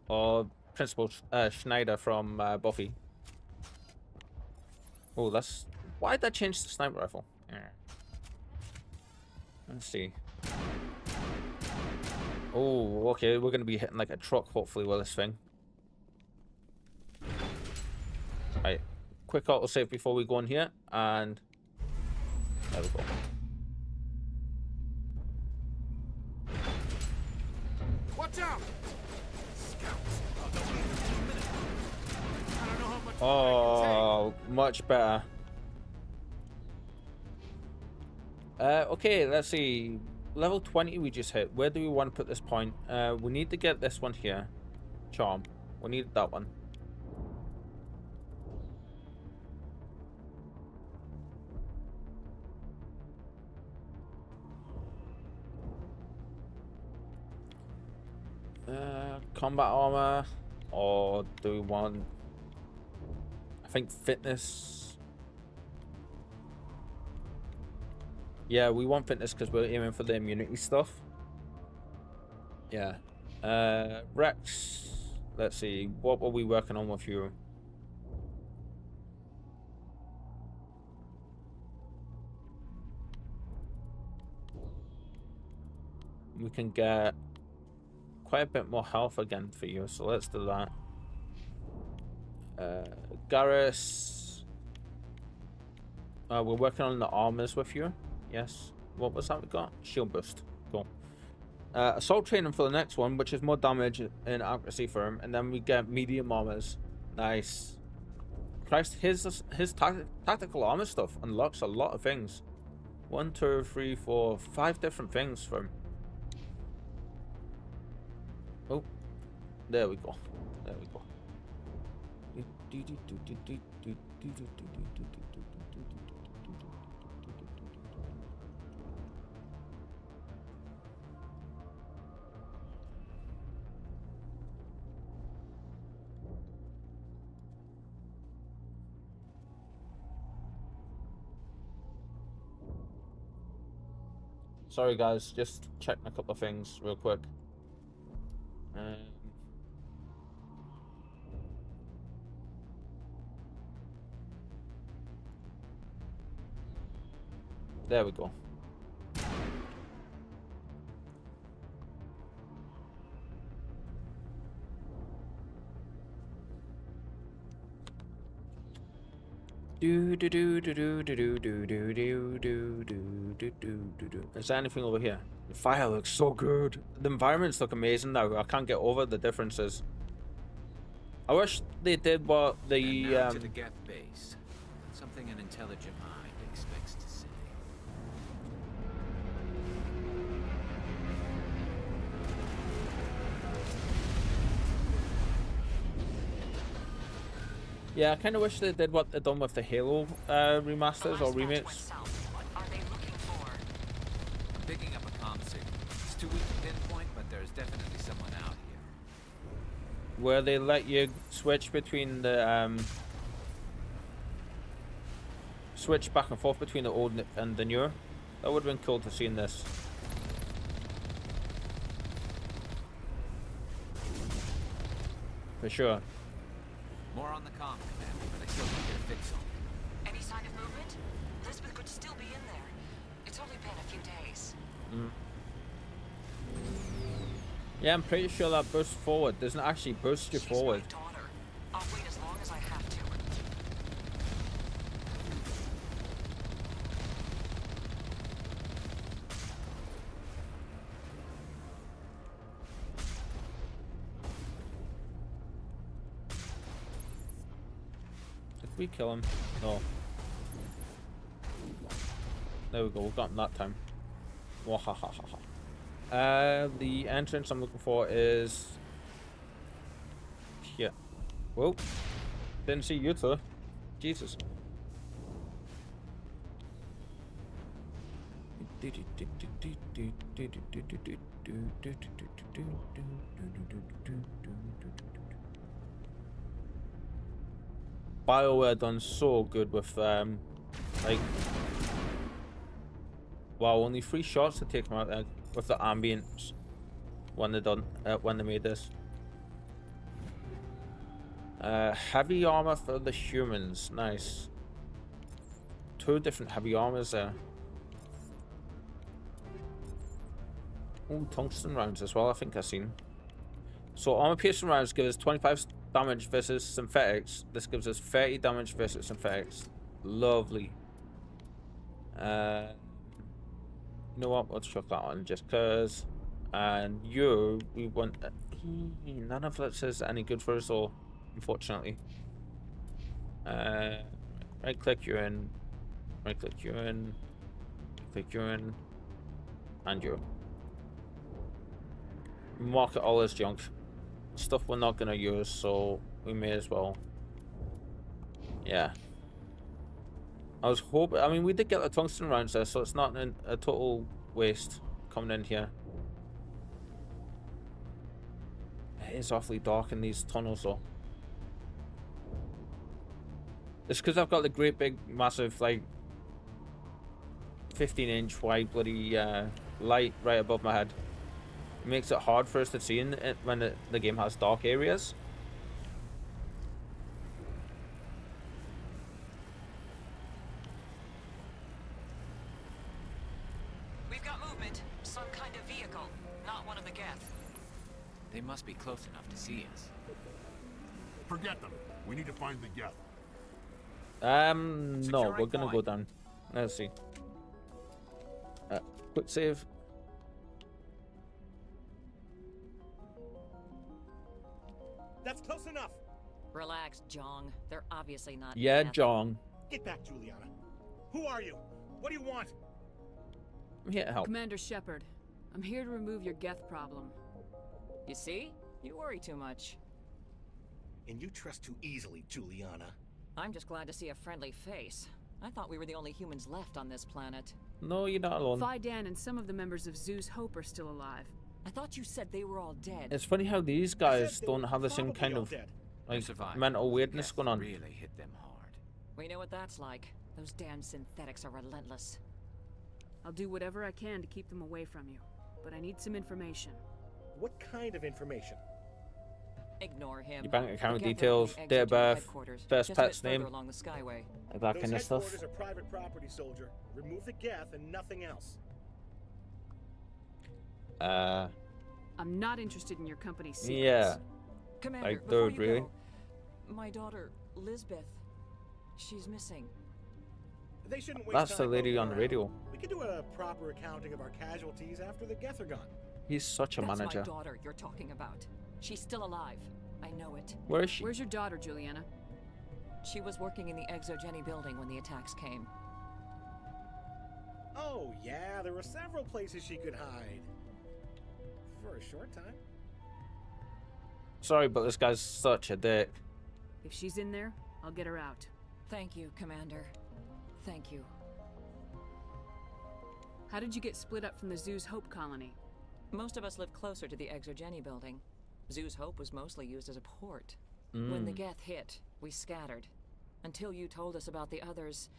or Principal Schneider from Buffy. Oh, that's... Why'd that change the sniper rifle? Let's see. Oh, okay, we're gonna be hitting like a truck, hopefully, with this thing. Right, quick autosave before we go in here, and there we go. Watch out! Scouts. Oh, they'll be here in a minute. I don't know how much Oh, much better. Okay, let's see. Level 20 we just hit. Where do we want to put this point? We need to get this one here. Charm. We need that one. Combat armor, or do we want... I think fitness. Yeah, we want fitness because we're aiming for the immunity stuff. Yeah. Rex, let's see, what were we working on with you? We can get quite a bit more health again for you, so let's do that. Garrus, we're working on the armors with you. Yes. What was that we got? Shield boost. Cool. Assault training for the next one, which is more damage and accuracy for him, and then we get medium armors. Nice. Christ, his tactical armor stuff unlocks a lot of things. 1, 2, 3, 4, 5 different things for him. Oh, there we go. There we go. Sorry guys, just checking a couple of things real quick. There we go. Is there anything over here? The fire looks so good. The environments look amazing now. I can't get over the differences. I wish they did what the to the Geth base. Something an intelligent mind expects to see. Yeah, I kind of wish they did what they've done with the Halo remasters or remakes. I'm picking up a comm signal. It's too weak to pinpoint, but there's definitely someone out here. Where they let you switch between the switch back and forth between the old and the newer. That would have been cool to see in this. For sure. More on the comm, Commander, but I still need to get a fix on it. Any sign of movement? Elizabeth could still be in there. It's only been a few days. Yeah, I'm pretty sure that boost forward doesn't actually boost you forward. I'll wait as long as I have to. Did we kill him? No. There we go, we got him that time. Wahahaha. The entrance I'm looking for is here. Whoa. Didn't see you two. Jesus. BioWare done so good with like, wow, only 3 shots to take them out there with the ambience when they done when they made this. Heavy armor for the humans, nice. 2 different heavy armors there. Oh, tungsten rounds as well, I think I've seen. So armor piercing rounds give us 25 damage versus synthetics. This gives us 30 damage versus synthetics. Lovely. You know what? Let's chuck that on just because. And you, we want. None of this is any good for us all, unfortunately. Right click you in. Right click you in. Click you in. And you. Mark it all as junk. Stuff we're not going to use, so we may as well. Yeah. I was hoping, I mean, we did get the tungsten rounds there, so it's not a total waste coming in here. It is awfully dark in these tunnels, though. It's because I've got the great big, massive, like, 15-inch wide bloody light right above my head. It makes it hard for us to see in it when the game has dark areas. We've got movement. Some kind of vehicle. not one of the Geth. They must be close enough to see us. Forget them. We need to find the Geth. No, we're gonna go down. Let's see. Quick save. That's close enough. Relax, Jong. They're obviously not. Yeah, Geth. Jong. Get back, Juliana. Who are you? What do you want? I'm here to help. Commander Shepard, I'm here to remove your Geth problem. You see? You worry too much. And you trust too easily, Juliana. I'm just glad to see a friendly face. I thought we were the only humans left on this planet. No, you're not alone. Fidan and some of the members of Zoo's Hope are still alive. I thought you said they were all dead. It's funny how these guys don't have the same kind of like mental weirdness going on. Really hit them hard. We know what that's like. Those damn synthetics are relentless. I'll do whatever I can to keep them away from you, but I need some information. What kind of information? Ignore him. Your bank account The Geth are details, on the date of Exogen birth, headquarters, first just a bit pet's further name, along the Skyway. like that kind of stuff. Those headquarters are private property, soldier. Remove the Geth and nothing else. I'm not interested in your company's secrets. Yeah. Commander, Like before third, you really? go, my daughter, Lisbeth, she's missing. They shouldn't waste That's the time lady going on the around. radio. We can do a proper accounting of our casualties after the Geth are gone. He's such a That's manager. my daughter you're talking about. She's still alive. I know it. Where is she? Where's your daughter, Juliana? She was working in the Exogeny building when the attacks came. Oh, yeah, there were several places she could hide. For a short time. Sorry, but this guy's such a dick. If she's in there, I'll get her out. Thank you, Commander. Thank you. How did you get split up from the Zoo's Hope colony? Most of us lived closer to the Exogeny building. Zoo's Hope was mostly used as a port. When the Geth hit, we scattered. Until you told us about the others,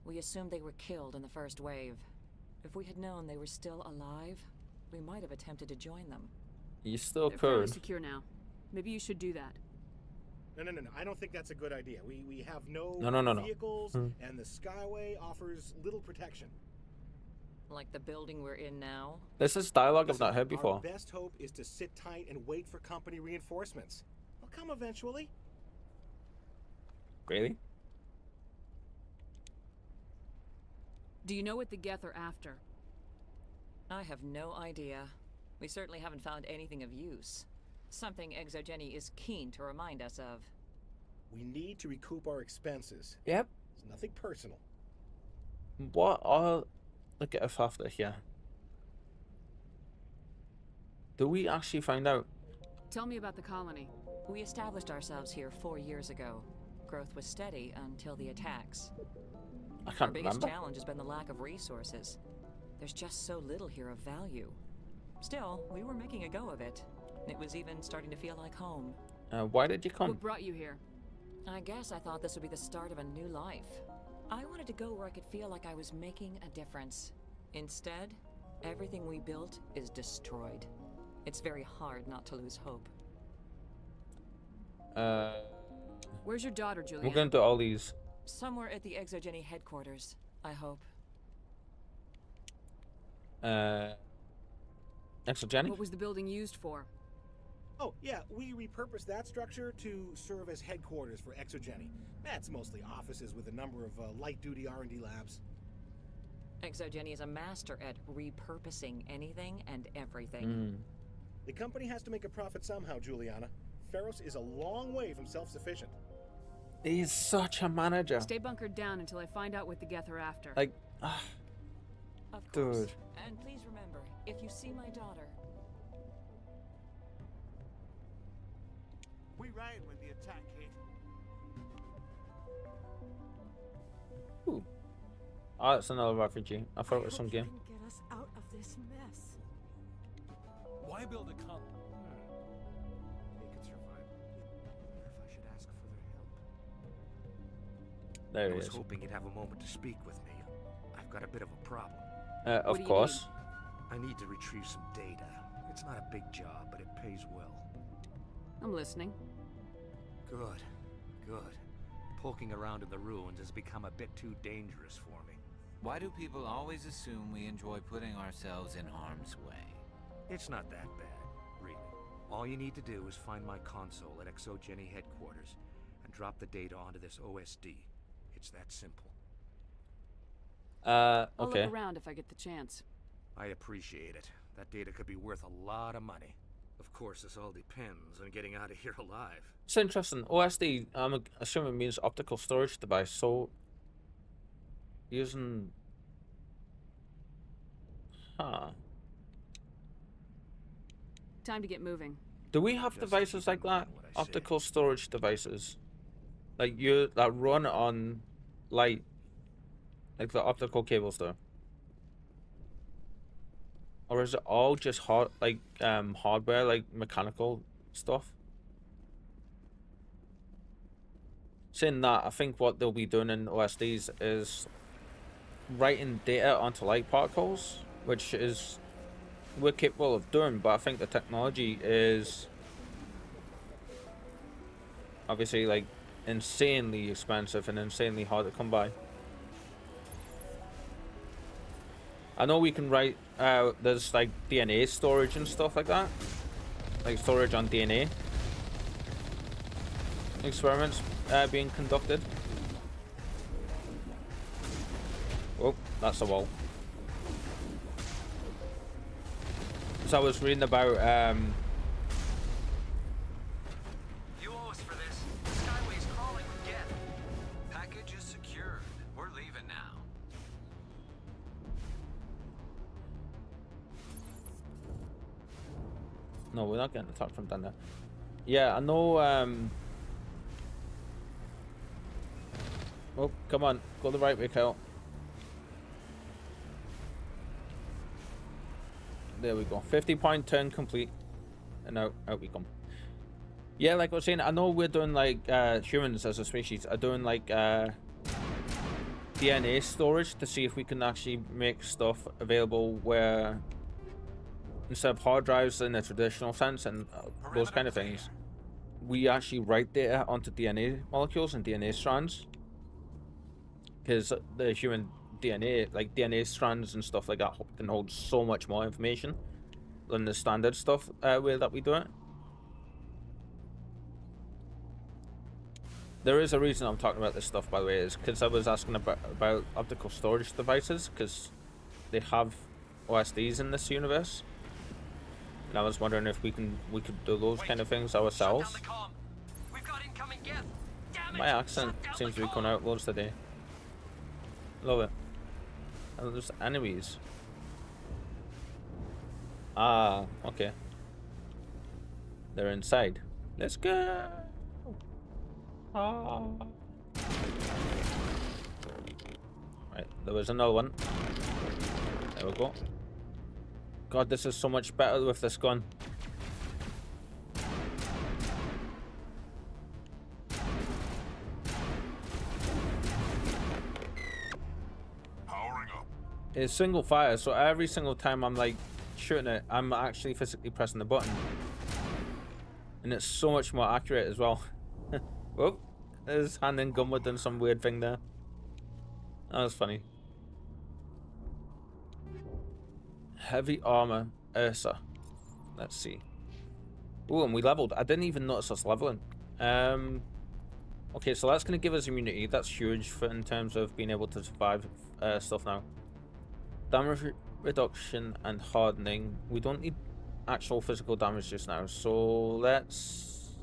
we assumed they were killed in the first wave. If we had known they were still alive, we might have attempted to join them. You still They're fairly could. secure now. Maybe you should do that. No. I don't think that's a good idea. We have no No. vehicles, and the Skyway offers little protection. Like the building we're in now? This is dialogue I've not heard before. Our best hope is to sit tight and wait for company reinforcements. They'll come eventually. Really? Do you know what the Geth are after? I have no idea. We certainly haven't found anything of use. Something Exogeny is keen to remind us of. We need to recoup our expenses. Yep. It's nothing personal. What are the Geth after here? Do we actually find out? Tell me about the colony. We established ourselves here 4 years ago. Growth was steady until the attacks. I Our can't biggest remember. challenge has been the lack of resources. There's just so little here of value. Still, we were making a go of it. It was even starting to feel like home. Why did you come? What brought you here? I guess I thought this would be the start of a new life. I wanted to go where I could feel like I was making a difference. Instead, everything we built is destroyed. It's very hard not to lose hope. Where's your daughter, Juliana? We're gonna do all these. Somewhere at the Exogeny headquarters, I hope. Exogeny? What was the building used for? Oh, yeah, we repurposed that structure to serve as headquarters for Exogeny. That's mostly offices with a number of light-duty R&D labs. Exogeny is a master at repurposing anything and everything. The company has to make a profit somehow, Juliana. Feros is a long way from self-sufficient. He's such a manager. Stay bunkered down until I find out what the Geth are after. Like, Of course. dude. And please remember, if you see my daughter... We ran when the attack hit. Ooh. Oh, it's another refugee. I thought it was some game. Get us out of this mess. Why build a colony? They could survive. I wonder if I should ask for their help. There I he was is. hoping you'd have a moment to speak with me. I've got a bit of a problem. Of course. I need to retrieve some data. It's not a big job, but it pays well. I'm listening. Good. Poking around in the ruins has become a bit too dangerous for me. Why do people always assume we enjoy putting ourselves in harm's way? It's not that bad, really. All you need to do is find my console at ExoGeni headquarters and drop the data onto this OSD. It's that simple. I'll okay. look around if I get the chance. I appreciate it. That data could be worth a lot of money. Of course, this all depends on getting out of here alive. It's interesting. OSD, I'm assuming it means optical storage device. So, using... Huh. Time to get moving. Do we have devices like that? Optical storage devices? Like you, that run on light? Like the optical cables though? Or is it all just hardware, like mechanical stuff? Saying that, I think what they'll be doing in OSDs is writing data onto light particles, which is we're capable of doing, but I think the technology is obviously like insanely expensive and insanely hard to come by. I know we can write, there's like DNA storage and stuff like that. Like storage on DNA. Experiments being conducted. Oh, that's a wall. So I was reading about, You owe us for this. Skyway's crawling with Geth. Package is secured. We're leaving now. no, we're not getting attacked from down there. Yeah, I know, oh, come on, go the right way, Kyle. There we go. 50-point turn complete. And out we come. Yeah, like I was saying, I know we're doing like humans as a species are doing like DNA storage to see if we can actually make stuff available where instead of hard drives in the traditional sense and those kind of things, we actually write data onto DNA molecules and DNA strands. Because the human DNA, like DNA strands and stuff like that, can hold so much more information than the standard stuff way that we do it. There is a reason I'm talking about this stuff, by the way, is because I was asking about optical storage devices, because they have OSDs in this universe, and I was wondering if we could do those kind of things ourselves. My accent seems to be coming out loads today. Love it. And there's enemies. Ah, okay. They're inside. Let's go. Ah. Right, there was another one. There we go. God, this is so much better with this gun. It's single fire, so every single time I'm like shooting it, I'm actually physically pressing the button. And it's so much more accurate as well. Whoop, there's hand in gunwood doing some weird thing there. That was funny. Heavy armor, Ursa. Let's see. Oh, and we leveled. I didn't even notice us leveling. Okay, so that's going to give us immunity. That's huge for in terms of being able to survive stuff now. Damage reduction and hardening. We don't need actual physical damage just now, so let's...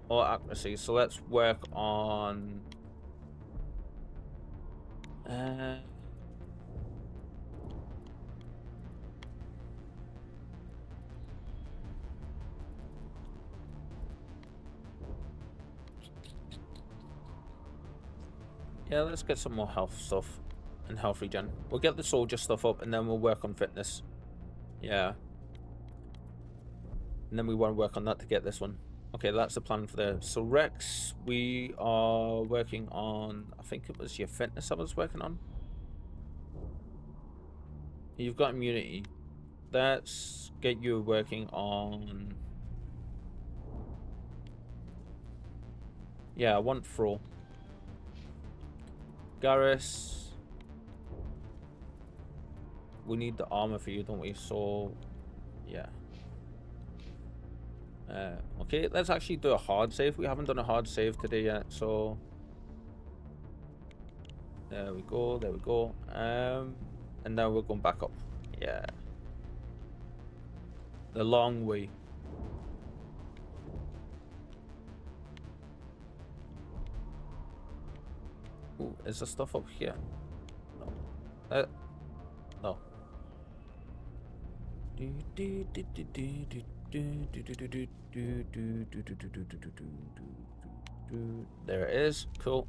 or accuracy, so let's work on... yeah, let's get some more health stuff. And health regen. We'll get the soldier stuff up and then we'll work on fitness. Yeah. And then we want to work on that to get this one. Okay, that's the plan for there. So Rex, we are working on, I think it was your fitness I was working on. You've got immunity. Let's get you working on... yeah, I want Fro. Garrus. We need the armor for you, don't we? So Yeah. Okay, let's actually do a hard save. We haven't done a hard save today yet, so there we go, there we go. And now we're going back up. Yeah. The long way. Ooh, is there stuff up here? No. No. There it is. Cool.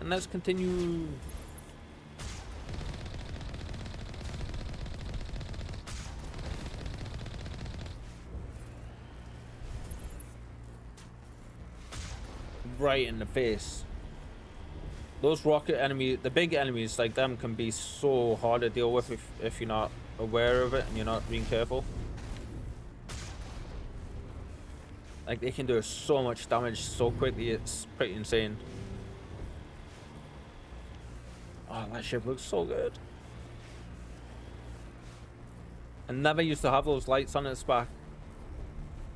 And let's continue. Right in the face. Those rocket enemies, the big enemies like them, can be so hard to deal with if you're not aware of it and you're not being careful. Like, they can do so much damage so quickly, it's pretty insane. Oh, that ship looks so good. I never used to have those lights on its back.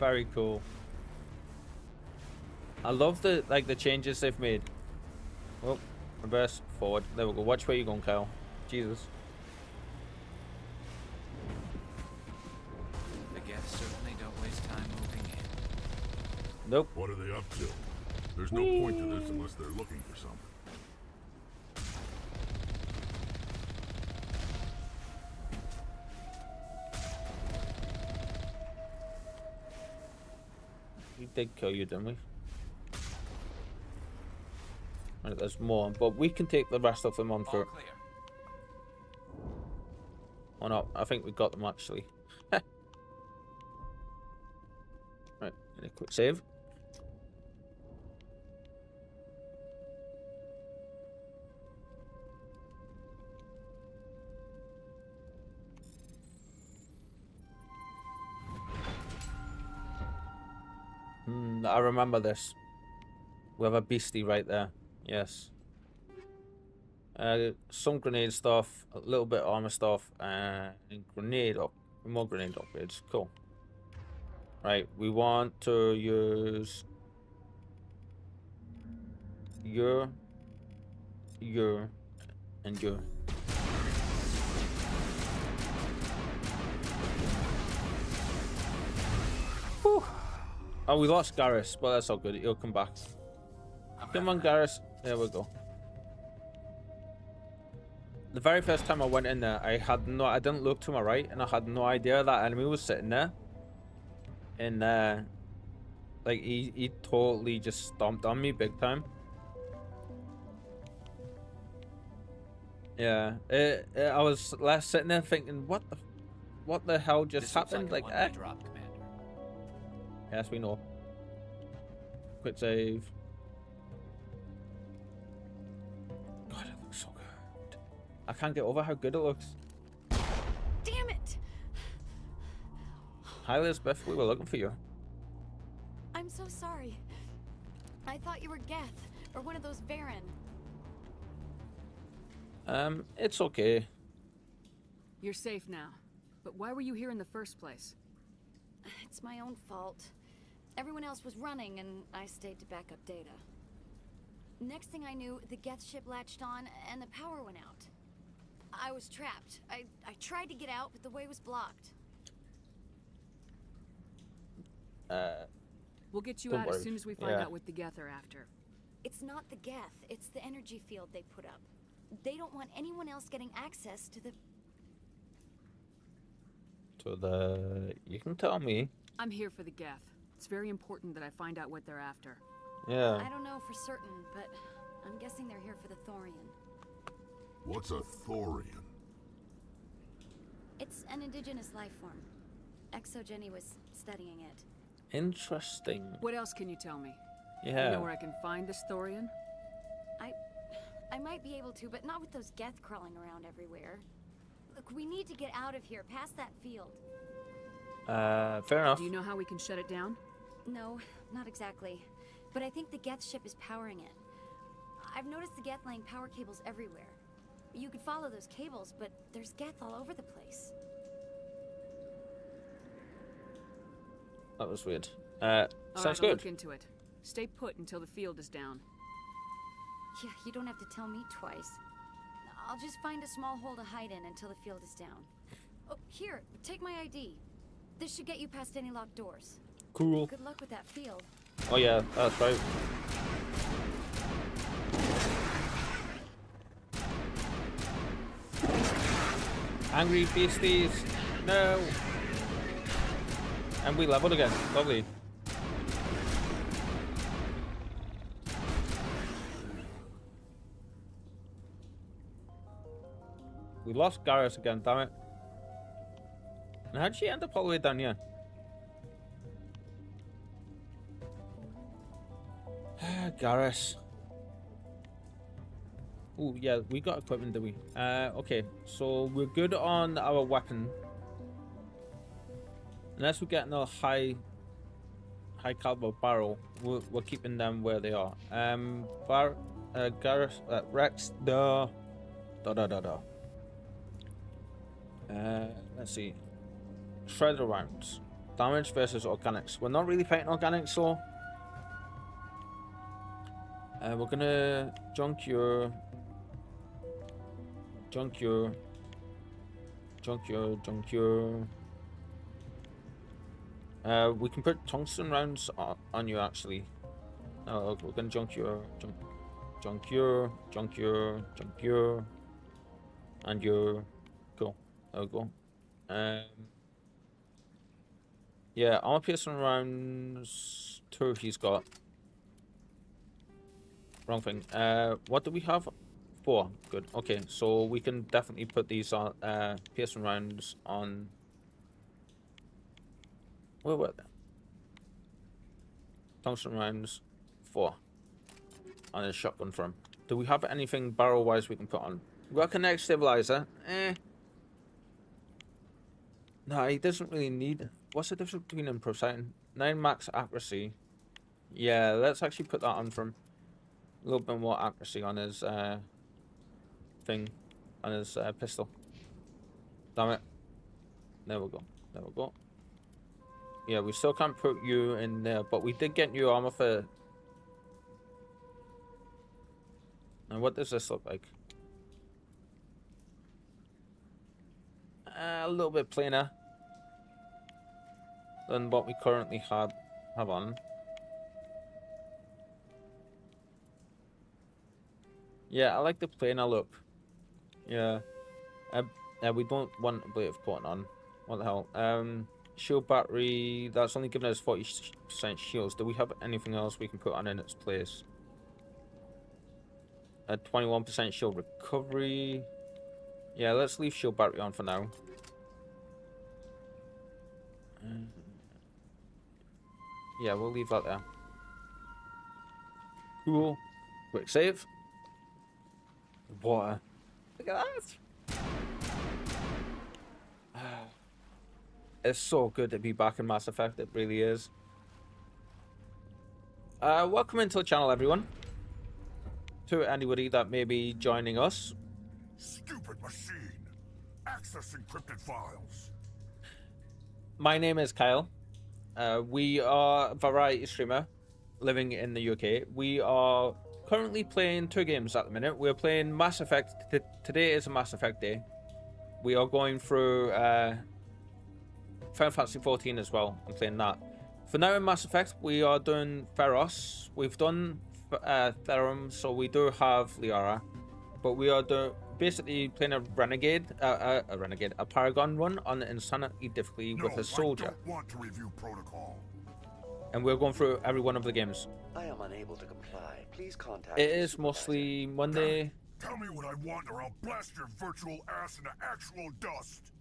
Very cool. I love the changes they've made. Oh, reverse, forward. There we go. Watch where you're going, Kyle. Jesus. The Geth certainly don't waste time moving in. Nope. What are they up to? There's no point to this unless they're looking for something. We did kill you, didn't we? Right, there's more, but we can take the rest of them on foot. Or not? I think we got them actually. Right, a quick save. I remember this. We have a beastie right there. Yes. Some grenade stuff, a little bit of armor stuff, and more grenade upgrades. Cool. Right, we want to use your, and your. Whew. Oh, we lost Garrus, but that's all good. He'll come back. Come on, Garrus. There we go. The very first time I went in there, I didn't look to my right, and I had no idea that enemy was sitting there. And like he totally just stomped on me big time. Yeah, I was left sitting there thinking, what the hell just happened? Like, drop, Commander. Yes, we know. Quick save. God, it looks so good. I can't get over how good it looks. Damn it! Hi, Elizabeth. We were looking for you. I'm so sorry. I thought you were Geth, or one of those Varen. It's okay. You're safe now. But why were you here in the first place? It's my own fault. Everyone else was running, and I stayed to back up data. Next thing I knew, the Geth ship latched on, and the power went out. I was trapped. I tried to get out, but the way was blocked. We'll get you out as soon as we find out what the Geth are after. It's not the Geth. It's the energy field they put up. They don't want anyone else getting access to the... You can tell me. I'm here for the Geth. It's very important that I find out what they're after. Yeah. I don't know for certain, but I'm guessing they're here for the Thorian. What's a Thorian? It's an indigenous life form. ExoJenny was studying it. Interesting. What else can you tell me? Yeah. You know where I can find this Thorian? I might be able to, but not with those Geth crawling around everywhere. Look, we need to get out of here, past that field. Fair enough. Do you know how we can shut it down? No, not exactly. But I think the Geth ship is powering it. I've noticed the Geth laying power cables everywhere. You could follow those cables, but there's Geth all over the place. That was weird. All Sounds right, I'll good. look into it. Stay put until the field is down. Yeah, you don't have to tell me twice. I'll just find a small hole to hide in until the field is down. Oh, here, take my ID. This should get you past any locked doors. Cool. Good luck with that field. Oh yeah, that's right. Angry beasties. No. And we leveled again. Lovely. We lost Garrus again, damn it. And how'd she end up all the way down here? Garrus. Oh yeah, we got equipment, do we? Okay, so we're good on our weapon. Unless we get another high caliber barrel, we're keeping them where they are. Garrus, Rex, let's see. Shredder rounds. Damage versus organics. We're not really fighting organics, so we're gonna junk your. We can put tungsten rounds on you actually. No, we're gonna junk your, and your. Cool. There we go. Yeah, armor piercing rounds 2 he's got. Wrong thing. What do we have? 4. Good. Okay, so we can definitely put these on piercing rounds on. Where were they? Tungsten rounds 4 on a shotgun from. Do we have anything barrel wise we can put on? We got kinetic stabilizer. No, he doesn't really need. What's the difference between him and Poseidon? 9 max accuracy. Yeah, let's actually put that on from a little bit more accuracy on his thing, on his pistol. Damn it. There we go. There we go. Yeah, we still can't put you in there, but we did get new armor for. And what does this look like? A little bit plainer than what we currently have on. Yeah, I like the plainer look. Yeah. We don't want a bit of putting on. What the hell? Shield battery, that's only giving us 40% shields. Do we have anything else we can put on in its place? A 21% shield recovery. Yeah, let's leave shield battery on for now. Yeah, we'll leave that there. Cool. Quick save. Water. Look at that. It's so good to be back in Mass Effect. It really is. Welcome into the channel, everyone. To anybody that may be joining us. Stupid machine. Access encrypted files. My name is Kyle. We are a variety streamer living in the UK. We are currently playing 2 games at the minute. We're playing Mass Effect. Today is a Mass Effect day. We are going through Final Fantasy 14 as well. I'm playing that. For now in Mass Effect, we are doing Theros. We've done Therum, so we do have Liara. But we are basically playing a Paragon run on Insanity difficulty with a soldier. I don't want to review protocol. And we're going through every one of the games. I am unable to comply. Please contact. It is mostly Monday. Tell me what I want, or I'll blast your virtual ass into actual dust.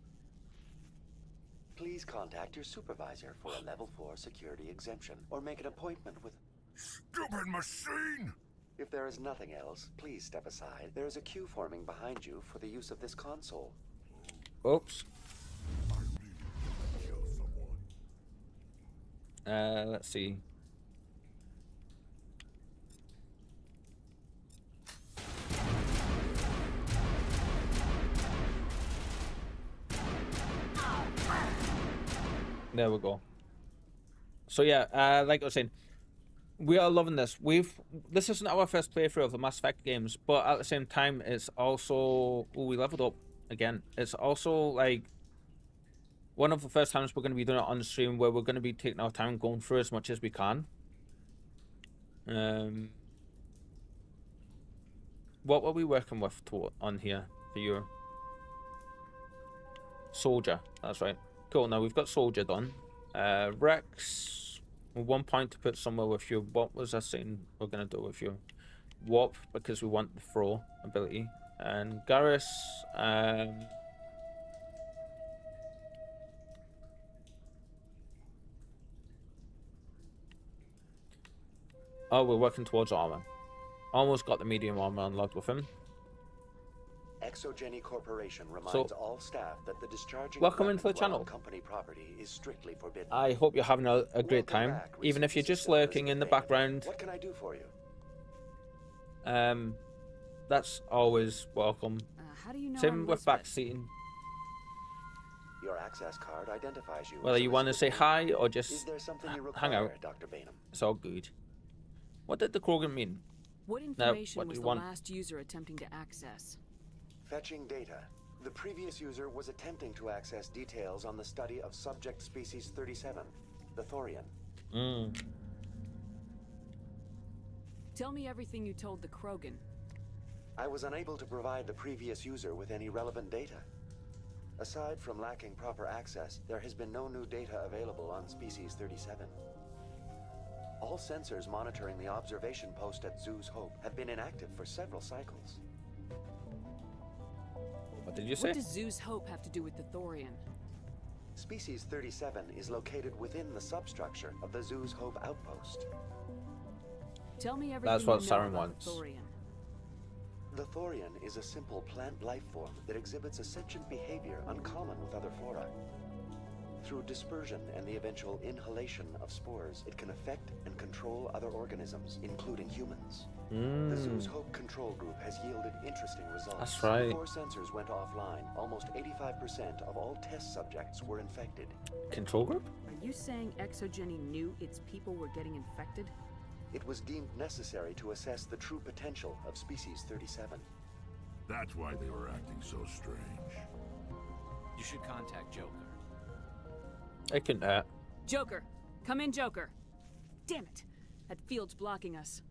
Please contact your supervisor for a level 4 security exemption, or make an appointment with. Stupid machine! If there is nothing else, please step aside. There is a queue forming behind you for the use of this console. Oops. Let's see. There we go. So yeah, like I was saying, we are loving this. This isn't our first playthrough of the Mass Effect games, but at the same time, it's also we leveled up again. It's also like one of the first times we're going to be doing it on stream, where we're going to be taking our time going through as much as we can. What were we working with on here for you? Soldier, that's right. Cool. Now we've got Soldier done. Rex, 1 point to put somewhere with you. What was I saying we're gonna do with you? Warp, because we want the throw ability. And Garrus, oh, we're working towards armor. Almost got the medium armor unlocked with him. Exogeny Corporation reminds all staff that the discharging welcome into the channel. Company property is strictly forbidden. I hope you're having a great time, even if you're just lurking in the background. What can I do for you? That's always welcome. How do you know Same with backseating. Your access card identifies you. Whether you want to say hi or just is there something you require, hang out, Dr. Bainham? It's all good. What did the Krogan mean? What information what was do the you want? last user attempting to access? Fetching data. The previous user was attempting to access details on the study of subject species 37, the Thorian. Tell me everything you told the Krogan. I was unable to provide the previous user with any relevant data. Aside from lacking proper access, there has been no new data available on species 37. All sensors monitoring the observation post at Zoo's Hope have been inactive for several cycles. What did you say? What does Zoo's Hope have to do with the Thorian? Species 37 is located within the substructure of the Zoo's Hope outpost. Tell me everything That's what you know Saren about wants. the Thorian. The Thorian is a simple plant life form that exhibits a sentient behavior uncommon with other flora. Through dispersion and the eventual inhalation of spores, it can affect and control other organisms, including humans. The Zoo's Hope control group has yielded interesting results. That's right. Before sensors went offline, almost 85% of all test subjects were infected. Control group? Are you saying Exogeny knew its people were getting infected? It was deemed necessary to assess the true potential of species 37. That's why they were acting so strange. You should contact Joker. I can Joker! Come in, Joker! Damn it! That field's blocking us.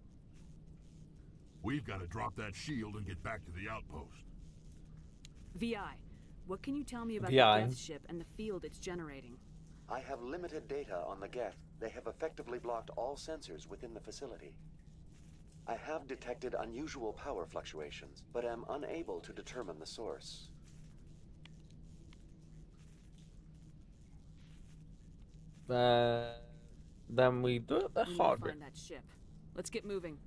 We've got to drop that shield and get back to the outpost. VI, what can you tell me about VI. the Death ship and the field it's generating? I have limited data on the Geth. They have effectively blocked all sensors within the facility. I have detected unusual power fluctuations, but am unable to determine the source. Then we do it the We need hard to way. find that ship. Let's get moving.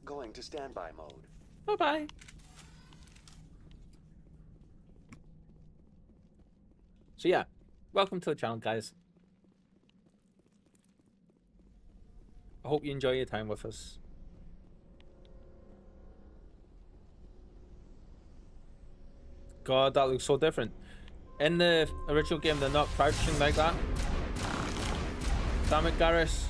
Going to standby mode. Bye-bye. So yeah, welcome to the channel, guys. I hope you enjoy your time with us. God, that looks so different. In the original game, they're not crouching like that. Damn it, Garrus.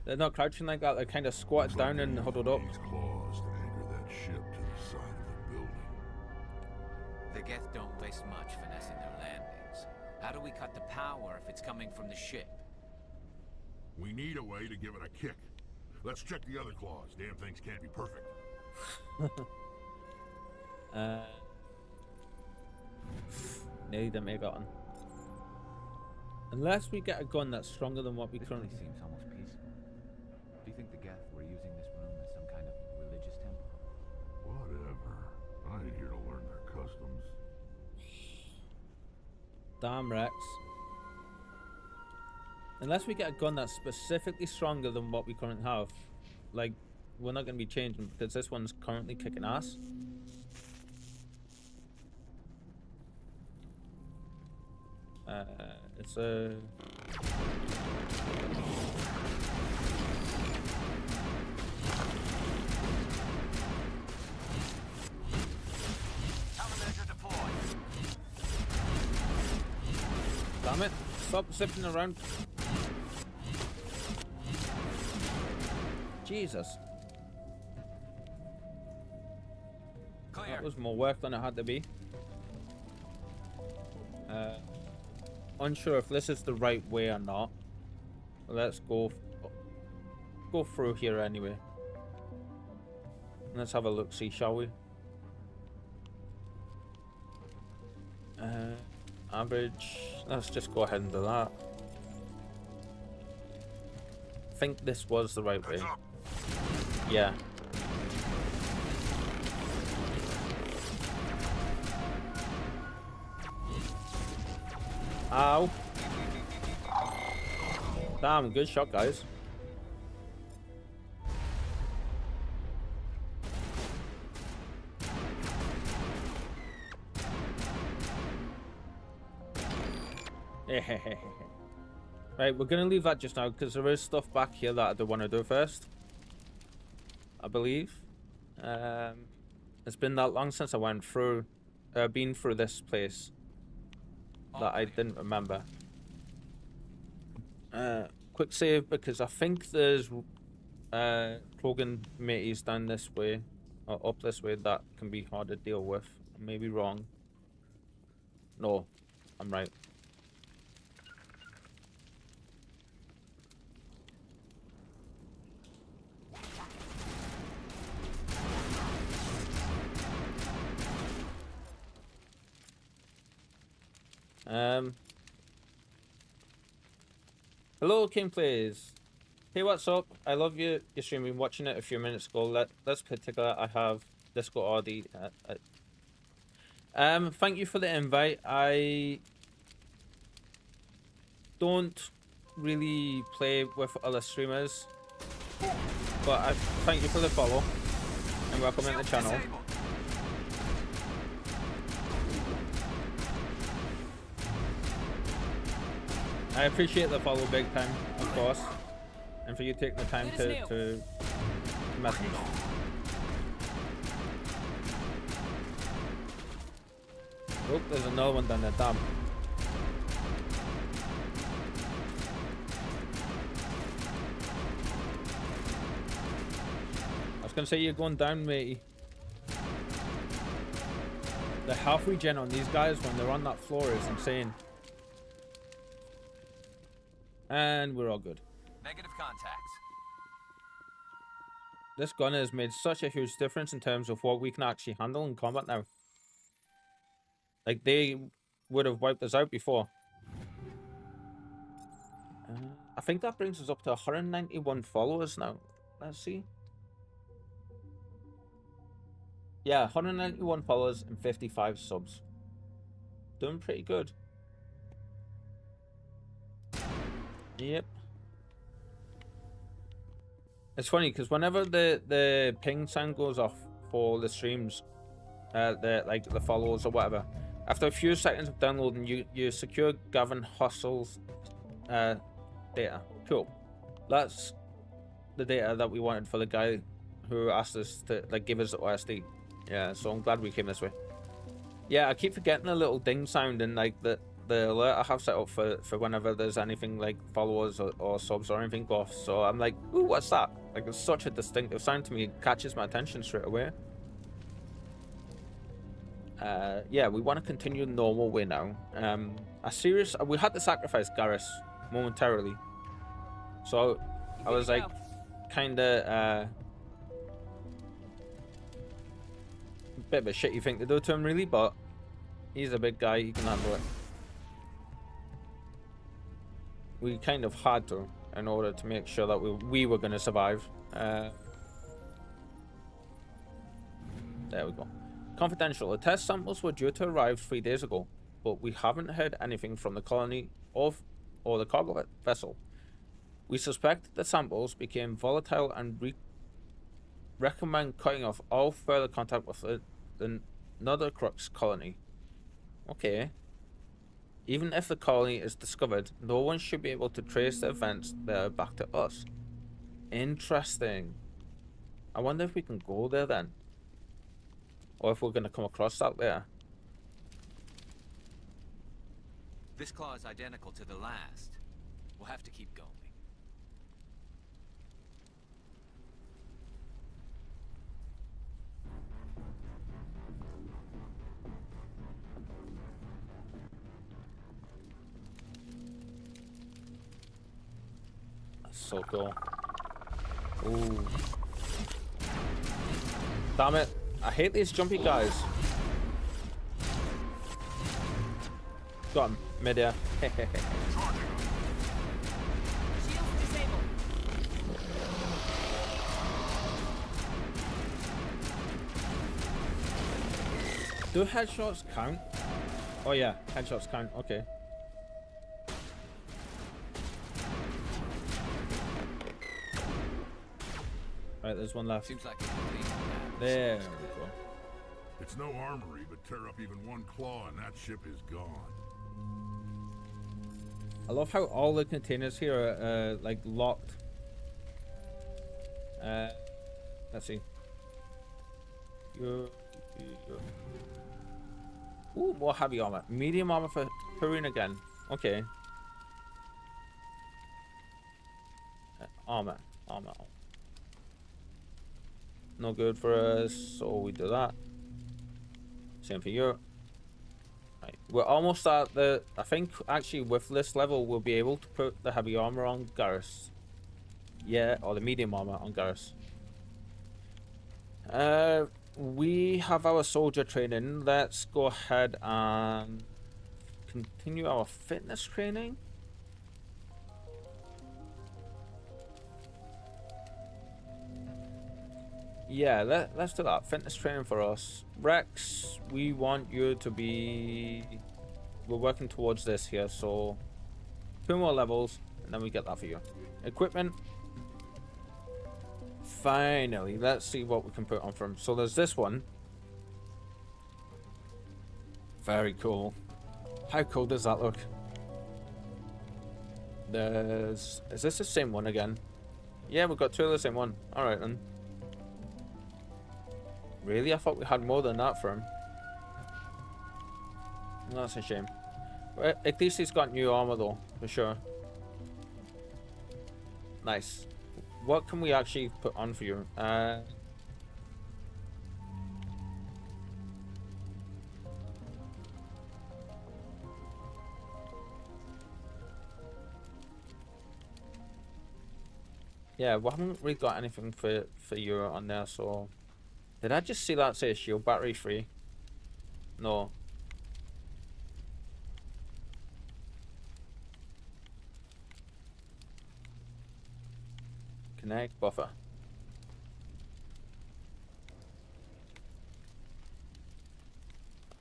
They're not crouching like that. They're kind of squatted down and huddled up. Claws to anchor that ship to the side of the building. The Geth don't waste much finessing their landings. How do we cut the power if it's coming from the ship? We need a way to give it a kick. Let's check the other claws. Damn things can't be perfect. Nearly didn't make that one. Unless we get a gun that's stronger than what we currently seems almost peaceful. Do you think the Geth were using this room as some kind of religious temple? Whatever. I ain't here to learn their customs. Damn, Rex. Unless we get a gun that's specifically stronger than what we currently have, like, we're not going to be changing because this one's currently kicking ass. It's a... Damn it, stop zipping around. Jesus. Clear. That was more work than it had to be. Unsure if this is the right way or not. Let's go through here anyway. Let's have a look, see, shall we? Average. Let's just go ahead and do that. I think this was the right way. Yeah. Ow. Damn, good shot, guys. Right, we're gonna leave that just now because there is stuff back here that I do want to do first. I believe. It's been that long since I went through, been through this place that I didn't remember. Quick save because I think there's Krogan mateys down this way or up this way that can be hard to deal with. I may be wrong. No, I'm right. Hello, King Plays. Hey, what's up? I love your stream. Been watching it a few minutes ago. Let's particular. I have Discord RD. Thank you for the invite. I don't really play with other streamers, but I thank you for the follow and welcome to the channel. I appreciate the follow big time, of course, and for you taking the time to message. Oh, there's another one down there, damn. I was gonna say you're going down, matey. The health regen on these guys when they're on that floor is insane. And we're all good. Negative contacts. This gun has made such a huge difference in terms of what we can actually handle in combat now. Like, they would have wiped us out before. I think that brings us up to 191 followers now. Let's see. Yeah, 191 followers and 55 subs. Doing pretty good. Yep. It's funny because whenever the ping sound goes off for the streams, the followers or whatever, after a few seconds of downloading, you secure Gavin Hustle's data. Cool. That's the data that we wanted for the guy who asked us to give us the OSD. Yeah, so I'm glad we came this way. Yeah, I keep forgetting the little ding sound and the alert I have set up for whenever there's anything like followers or subs or anything go off. So I'm like, ooh, what's that? Like, it's such a distinctive sound to me. It catches my attention straight away. Yeah, we want to continue the normal way now. We had to sacrifice Garrus momentarily. So I was like, kind of bit of a shitty thing to do to him, really, but he's a big guy. He can handle it. We kind of had to in order to make sure that we were going to survive. There we go. Confidential. The test samples were due to arrive 3 days ago, but we haven't heard anything from the colony or the cargo vessel. We suspect the samples became volatile and recommend cutting off all further contact with the Nether Crux colony. Okay. Even if the colony is discovered, no one should be able to trace the events there back to us. Interesting. I wonder if we can go there then. Or if we're going to come across that there. This claw is identical to the last. We'll have to keep going. so cool. Ooh. Damn it. I hate these jumpy guys. Got him. Mid-air. Do headshots count? Oh yeah, headshots count. Okay. Right, there's one left. Seems like there we go. It's no armory, but tear up even one claw and that ship is gone. I love how all the containers here are like locked. Let's see. Ooh, more heavy armor. Medium armor for Harun again. Okay. Armor. No good for us, so we do that. Same for you. Right. We're almost at the... I think, actually, with this level, we'll be able to put the heavy armor on Garrus. Yeah, or the medium armor on Garrus. We have our soldier training. Let's go ahead and continue our fitness training. Yeah, let's do that. Fitness training for us. Rex, we want you to be... We're working towards this here, so 2 more levels, and then we get that for you. Equipment. Finally, let's see what we can put on for him. So there's this one. Very cool. How cool does that look? There's... Is this the same one again? Yeah, we've got 2 of the same one. Alright then. Really? I thought we had more than that for him. That's a shame. But at least he's got new armor though, for sure. Nice. What can we actually put on for you? Yeah, we haven't really got anything for you on there, so... Did I just see that say shield battery free? No. Connect buffer.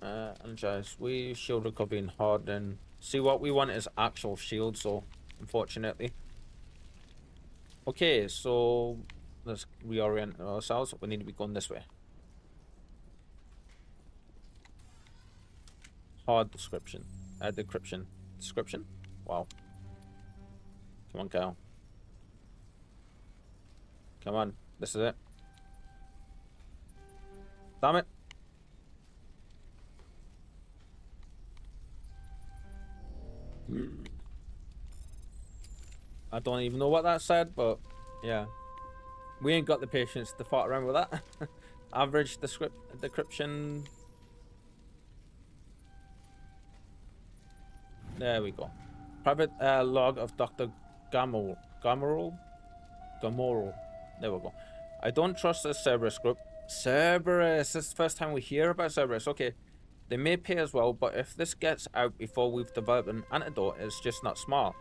Energize. We shield recovery and harden. See, what we want is actual shield, so unfortunately. Okay, so let's reorient ourselves. We need to be going this way. Hard description. Decryption. Description? Wow. Come on, Kyle. Come on. This is it. Damn it. I don't even know what that said, but yeah. We ain't got the patience to fart around with that. Average decryption. There we go. Private log of Dr. Gamorol. There we go. I don't trust the Cerberus group. Cerberus! This is the first time we hear about Cerberus. Okay. They may pay as well, but if this gets out before we've developed an antidote, it's just not smart.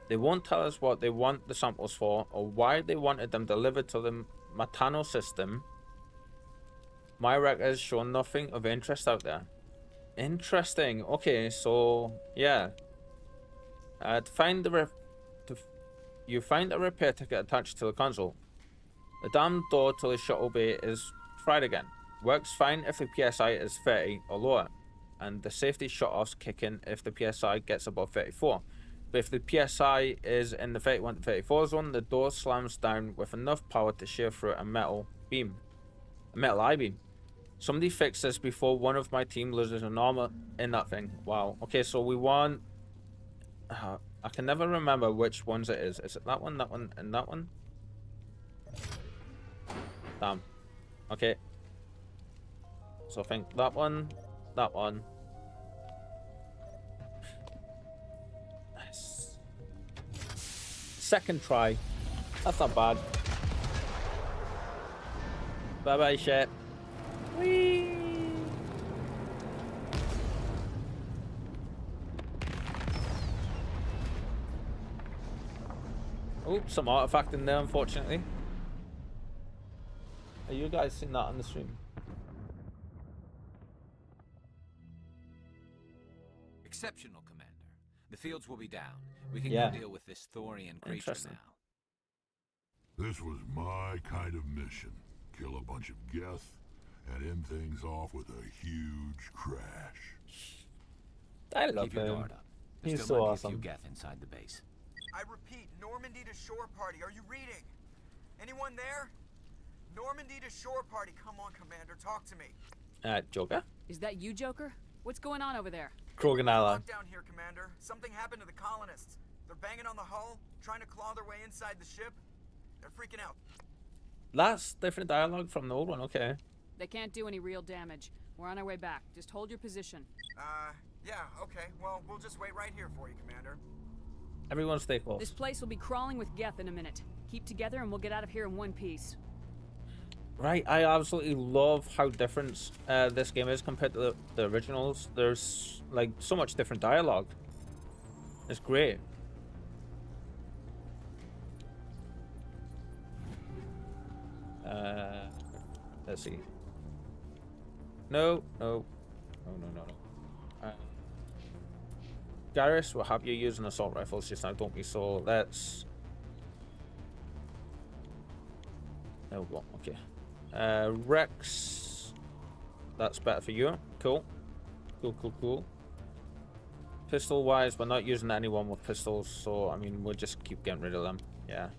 They won't tell us what they want the samples for, or why they wanted them delivered to the Matano system. My records show nothing of interest out there. Interesting. Okay, so yeah. You find a repair ticket attached to the console. The damn door to the shuttle bay is fried again. Works fine if the PSI is 30 or lower, and the safety shut-offs kick in if the PSI gets above 34. But if the PSI is in the 31 to 34 zone, the door slams down with enough power to shear through a metal I-beam. Somebody fix this before one of my team loses an armor in that thing. Wow. Okay, so we want... I can never remember which ones it is. Is it that one, and that one? Damn. Okay. So I think that one, that one. Nice. Second try. That's not bad. Bye-bye, Shep. Whee! Oh, some artifact in there, unfortunately. Are you guys seeing that on the stream? Exceptional, Commander. The fields will be down. We can Yeah. go deal with this Thorian creature Interesting. now. This was my kind of mission. Kill a bunch of Geth and end things off with a huge crash. I love Keep your him. guard up. He's There so still might awesome. be a few Geth inside the base. I repeat, Normandy to shore party. Are you reading? Anyone there? Normandy to shore party. Come on, Commander. Talk to me. Joker? Is that you, Joker? What's going on over there? Kroganala. Down here, Commander. Something happened to the colonists. They're banging on the hull, trying to claw their way inside the ship. They're freaking out. That's different dialogue from the old one, okay. They can't do any real damage. We're on our way back. Just hold your position. Yeah, okay. Well, we'll just wait right here for you, Commander. Everyone stay close. This place will be crawling with Geth in a minute. Keep together and we'll get out of here in one piece. Right, I absolutely love how different this game is compared to the originals. There's like so much different dialogue. It's great. Let's see. No. Garrus will have you using assault rifles just now, don't we? So let's. There we go. Okay. Rex. That's better for you. Cool. Cool. Pistol wise, we're not using anyone with pistols, so I mean we'll just keep getting rid of them. Yeah.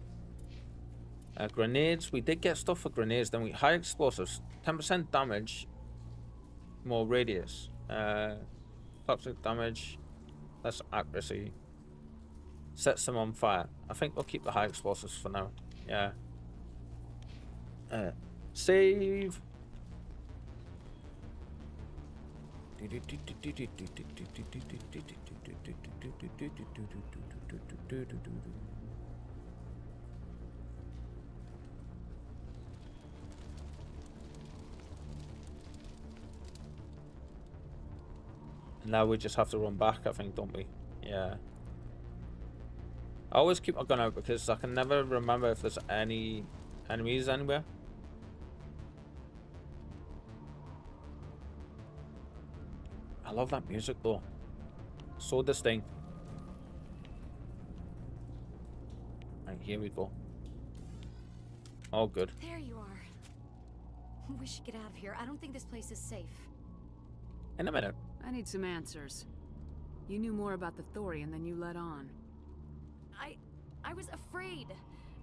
Grenades. We did get stuff for grenades. Then we high explosives, 10% damage, more radius. Toxic damage. Less accuracy. Sets them on fire. I think we'll keep the high explosives for now. Yeah. Save. Now we just have to run back, I think, don't we? Yeah. I always keep my gun out because I can never remember if there's any enemies anywhere. I love that music though. So distinct. Right, here we go. All good. There you are. We should get out of here. I don't think this place is safe. In a minute. I need some answers. You knew more about the Thorian than you let on. I was afraid.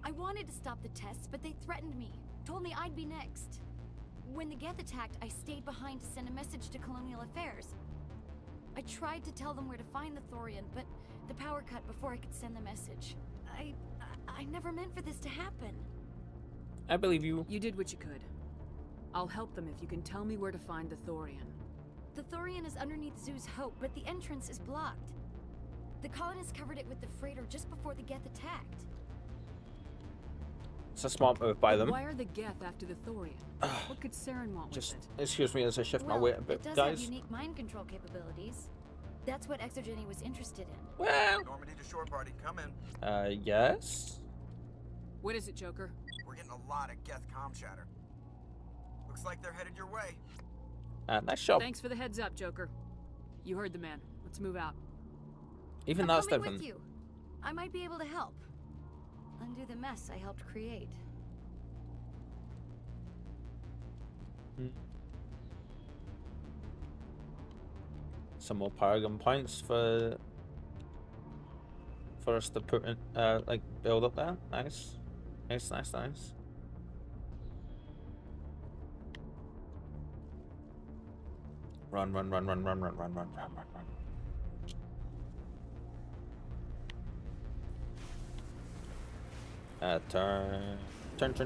I wanted to stop the tests, but they threatened me. Told me I'd be next. When the Geth attacked, I stayed behind to send a message to Colonial Affairs. I tried to tell them where to find the Thorian, but the power cut before I could send the message. I never meant for this to happen. I believe you. You did what you could. I'll help them if you can tell me where to find the Thorian. The Thorian is underneath Zoo's Hope, but the entrance is blocked. The colonists covered it with the freighter just before the Geth attacked. It's a smart move by them. Why are the Geth after the Thorian? What could Saren want with it? Excuse me as I shift my weight a bit, it does guys. have unique mind control capabilities. That's what Exogeny was interested in. Well. Normandy to shore party, come in. Yes. What is it, Joker? We're getting a lot of Geth comm chatter. Looks like they're headed your way. Nice job. Thanks for the heads up, Joker. You heard the man. Let's move out. Even I'm that's coming different. with you. I might be able to help. Undo the mess I helped create. Some more Paragon points for us to put in, like build up there. Nice. Run.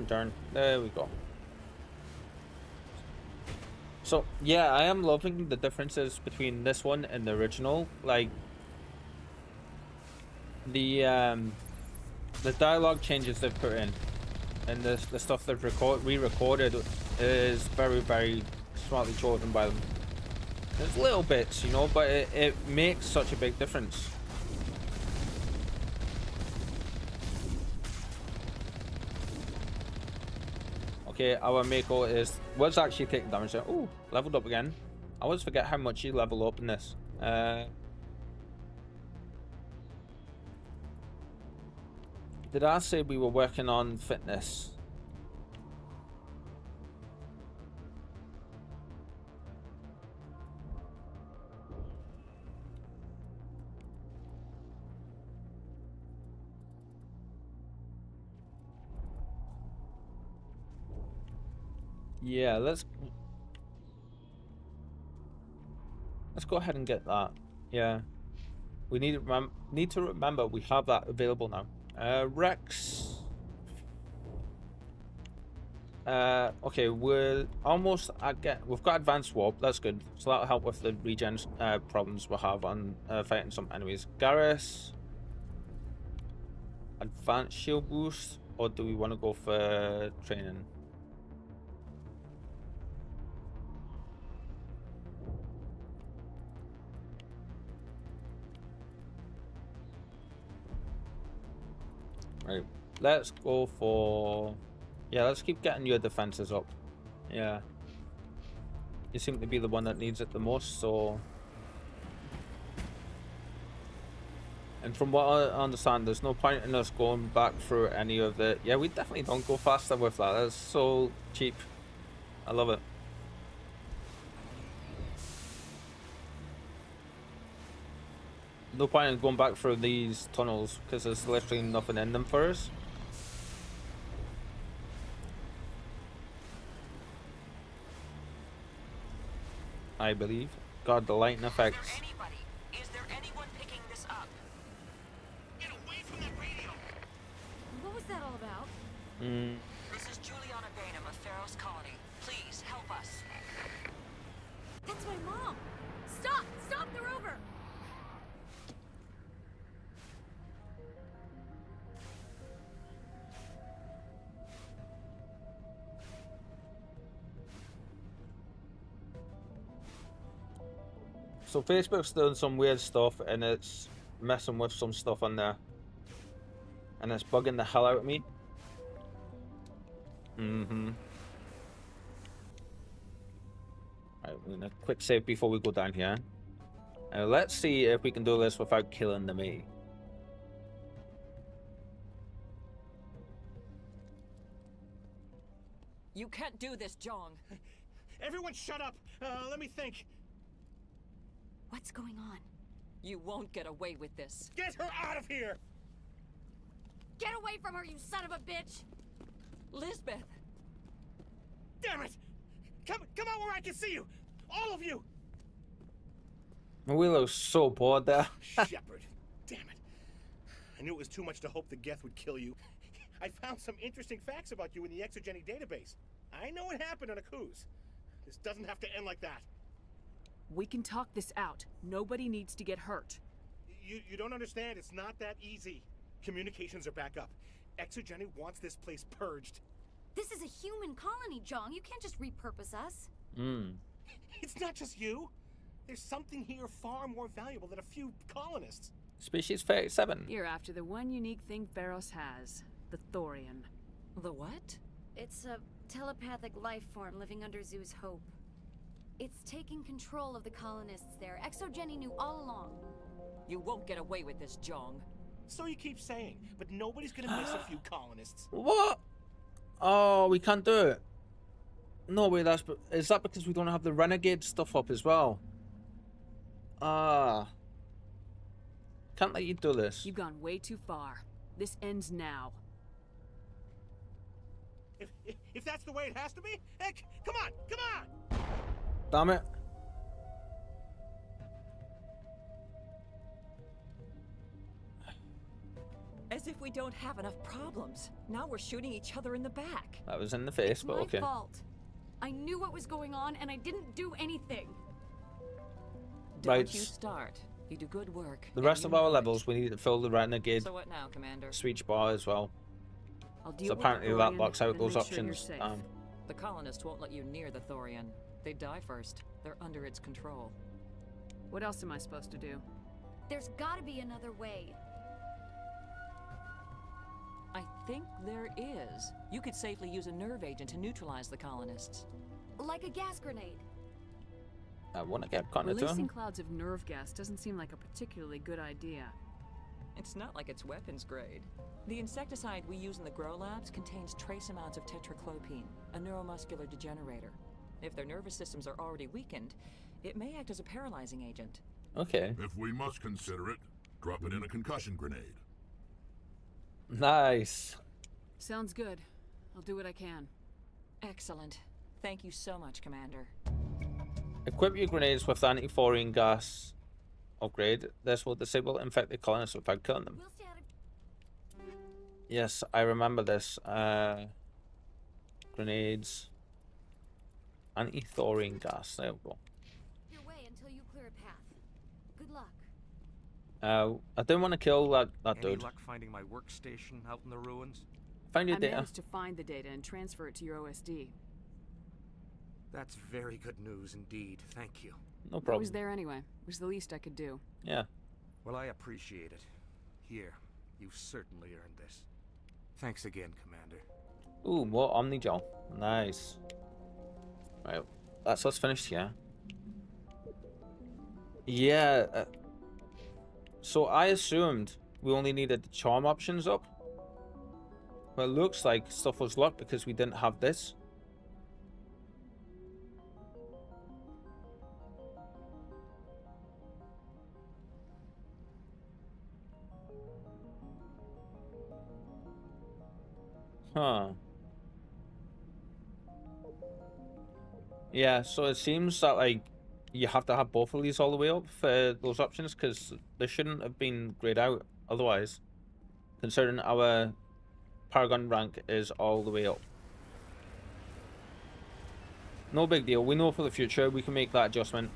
Turn. There we go. So yeah, I am loving the differences between this one and the original. Like the the dialogue changes they've put in, and the stuff they've re-recorded is very, very smartly chosen by them. There's little bits, you know, but it makes such a big difference. Okay, our Mako was actually taking damage there. Ooh, leveled up again. I always forget how much you level up in this. Did I say we were working on fitness? Yeah, let's go ahead and get that. Yeah, we need to remember we have that available now. Rex. Okay, we're almost we've got advanced warp. That's good. So that'll help with the regen problems we have on fighting some enemies. Garrus. Advanced shield boost, or do we want to go for training? Right, let's go for... Yeah, let's keep getting your defenses up. Yeah. You seem to be the one that needs it the most, so... And from what I understand, there's no point in us going back through any of the... Yeah, we definitely don't go faster with that. That's so cheap. I love it. No point in going back through these tunnels because there's literally nothing in them for us. I believe. God, the lighting effects. Is there anyone picking this up? Get away from that radio! What was that all about? This is Juliana Bainham of Pharaoh's Colony. Please help us. That's my mom! Stop! Stop the rover! So Facebook's doing some weird stuff and it's messing with some stuff on there. And it's bugging the hell out of me. Right, we're gonna quick save before we go down here. Let's see if we can do this without killing the me. You can't do this, Jong. Everyone shut up! Let me think. What's going on? You won't get away with this. Get her out of here! Get away from her, you son of a bitch! Lisbeth! Damn it! Come out where I can see you! All of you! We look so bored there. Shepard, damn it. I knew it was too much to hope the Geth would kill you. I found some interesting facts about you in the Exogeny database. I know what happened on Akuz. This doesn't have to end like that. We can talk this out. Nobody needs to get hurt. You don't understand. It's not that easy. Communications are back up. Exogeny wants this place purged. This is a human colony, Jong. You can't just repurpose us. It's not just you. There's something here far more valuable than a few colonists. Species 37. You're after the one unique thing Pharos has. The Thorian. The what? It's a telepathic life form living under Zoo's Hope. It's taking control of the colonists there. Exogeny knew all along. You won't get away with this, Jong. So you keep saying, but nobody's gonna miss a few colonists. What? Oh, we can't do it. No way, is that because we don't have the renegade stuff up as well? Can't let you do this. You've gone way too far. This ends now. If that's the way it has to be, heck, come on! Damn it. As if we don't have enough problems. Now we're shooting each other in the back. That was in the face, but okay. It's my fault. I knew what was going on and I didn't do anything. Don't you start. You do good work. The and rest you of our know it. levels, we need to fill the renegade So what now, Commander? speech bar as well. I'll deal So with the apparently that Thorian blocks out and those make sure you're options. safe. The colonists won't let you near the Thorian. They die first. They're under its control. What else am I supposed to do? There's gotta be another way. I think there is. You could safely use a nerve agent to neutralize the colonists. Like a gas grenade. I want to get connected to Releasing him. clouds of nerve gas doesn't seem like a particularly good idea. It's not like it's weapons grade. The insecticide we use in the grow labs contains trace amounts of tetraclopine, a neuromuscular degenerator. If their nervous systems are already weakened, it may act as a paralyzing agent. Okay. If we must consider it, drop it in a concussion grenade. Nice. Sounds good. I'll do what I can. Excellent. Thank you so much, Commander. Equip your grenades with anti-thorian gas upgrade. This will disable infected colonists without killing them. Yes, I remember this. Grenades. Anti-thorian gas. There we go. Your way until you clear a path. Good luck. I didn't want to kill that Any dude. luck finding my workstation out in the ruins? Find your I data. managed to find the data and transfer it to your OSD. That's very good news indeed. Thank you. No I problem. was there anyway. It was the least I could do. Yeah. Well, I appreciate it. Here, you've certainly earned this. Thanks again, Commander. Ooh, more Omnigel. Nice. Right, that's us finished here. Yeah. So I assumed we only needed the charm options up. But it looks like stuff was locked because we didn't have this. Huh. Yeah, so it seems that like you have to have both of these all the way up for those options because they shouldn't have been grayed out otherwise, considering our Paragon rank is all the way up. No big deal. We know for the future we can make that adjustment.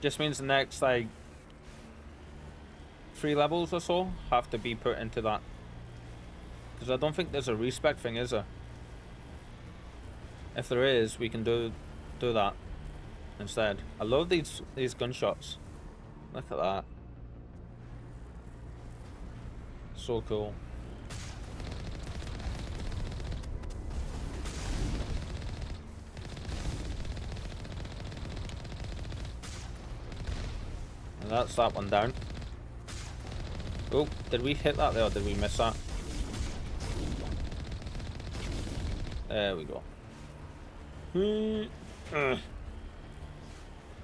Just means the next like 3 levels or so have to be put into that. Because I don't think there's a respec thing, is there? If there is, we can do that instead. I love these gunshots. Look at that. So cool. And that's that one down. Oh, did we hit that there or did we miss that? There we go.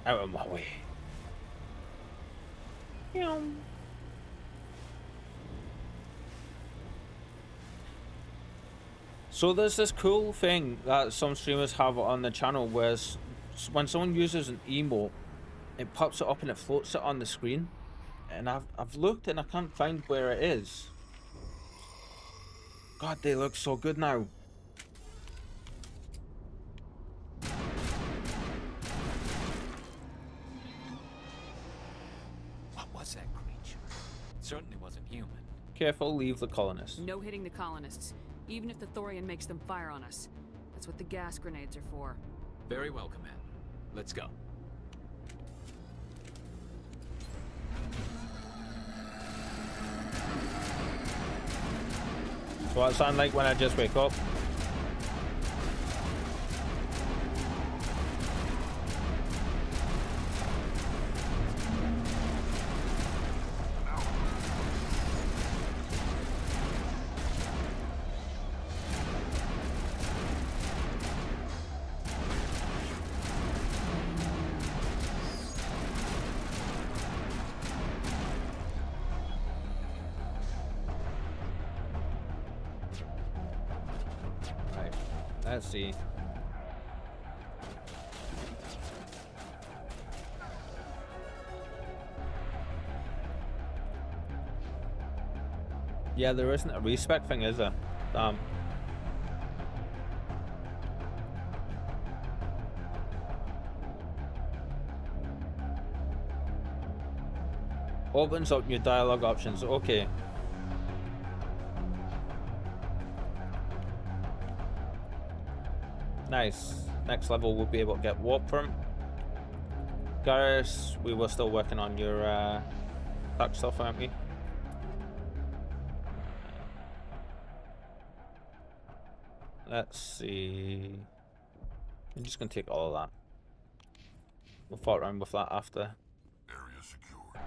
Out of my way. So there's this cool thing that some streamers have on the channel where when someone uses an emote, it pops it up and it floats it on the screen. And I've looked and I can't find where it is. God, they look so good now. What was that creature? It certainly wasn't human. Careful, leave the colonists. No hitting the colonists, even if the Thorian makes them fire on us. That's what the gas grenades are for. Very well, Commander. Let's go. So what it sound like when I just wake up. Let's see. Yeah, there isn't a respec thing, is there? Damn. Opens up new dialogue options. Okay. Nice. Next level, we'll be able to get warp from. Garrus, we were still working on your attack stuff, aren't we? Let's see. I'm just gonna take all of that. We'll fart around with that after. Area secured.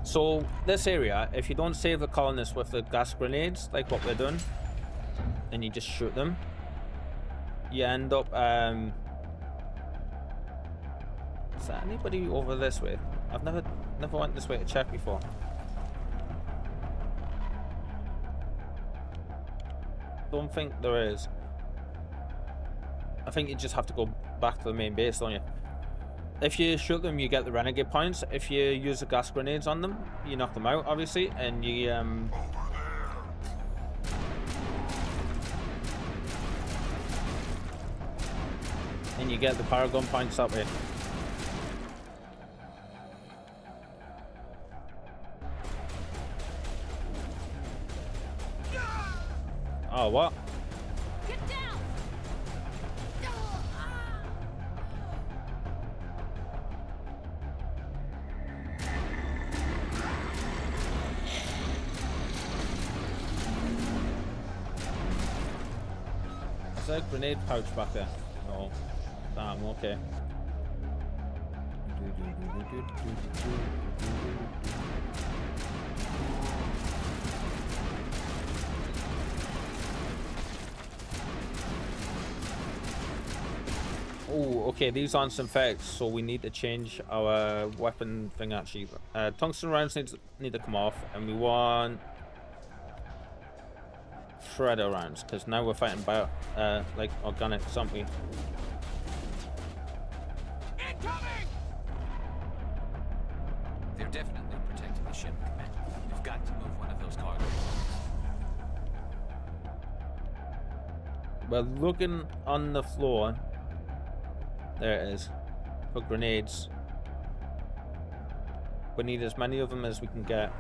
So this area, if you don't save the colonists with the gas grenades, like what we're doing, and you just shoot them, you end up is there anybody over this way? I've never went this way to check before. Don't think there is. I think you just have to go back to the main base, don't you? If you shoot them, you get the renegade points. If you use the gas grenades on them, you knock them out, obviously, and you and you get the paragon points that way. Oh, what? Get down! Is there a grenade pouch back there? No. Damn, okay. Oh, okay, these aren't synthetics, so we need to change our weapon thing actually. Tungsten rounds need to come off, and we want shredder rounds, because now we're fighting bio, like organics, aren't we? They're definitely protecting the ship, Commander. We've got to move one of those cargo boats. We're looking on the floor. There it is. For grenades. We need as many of them as we can get.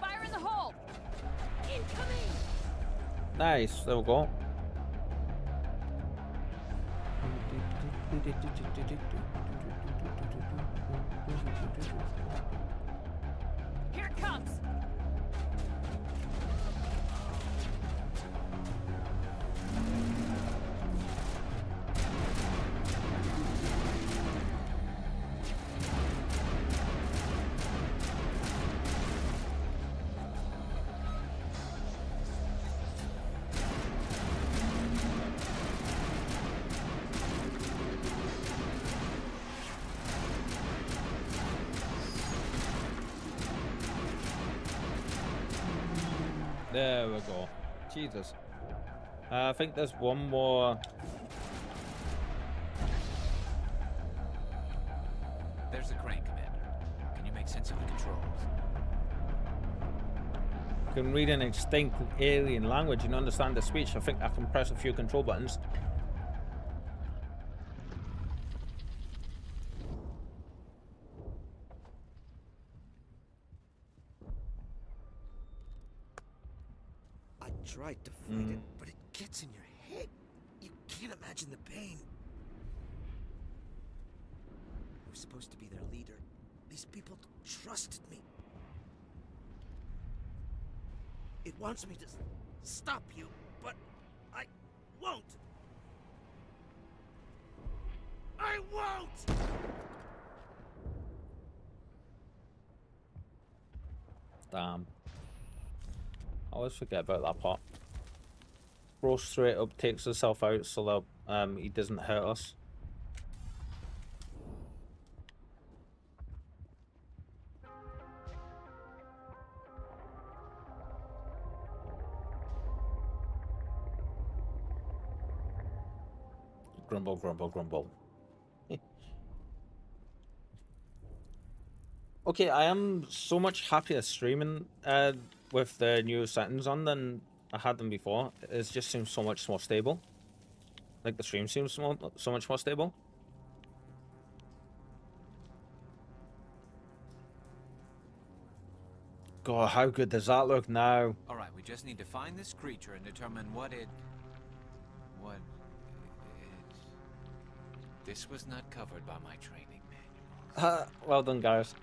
Fire in the hole! Incoming! Nice, there we go. Here it comes! There we go. Jesus. I think there's one more. There's the crane, Commander. Can you make sense of the controls? Can read an extinct alien language and understand the speech. I think I can press a few control buttons. I tried to fight it, but it gets in your head. You can't imagine the pain. I was supposed to be their leader. These people trusted me. It wants me to stop you, but I won't. I won't! Damn. I always forget about that part. Bro straight up takes himself out so that he doesn't hurt us. Grumble, grumble, grumble. Okay, I am so much happier streaming with the new settings on than I had them before. It just seems so much more stable. Like the stream seems so much more stable. God, how good does that look now? Alright, we just need to find this creature and determine what it... This was not covered by my training manual. Well done, guys.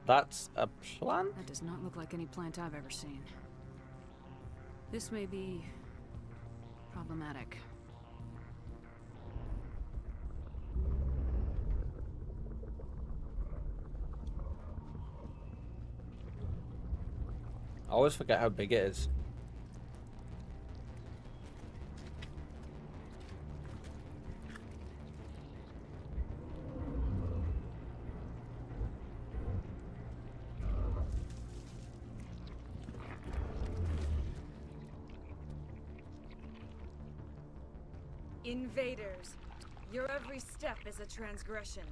That's a plant? That does not look like any plant I've ever seen. This may be problematic. I always forget how big it is. Invaders, your every step is a transgression.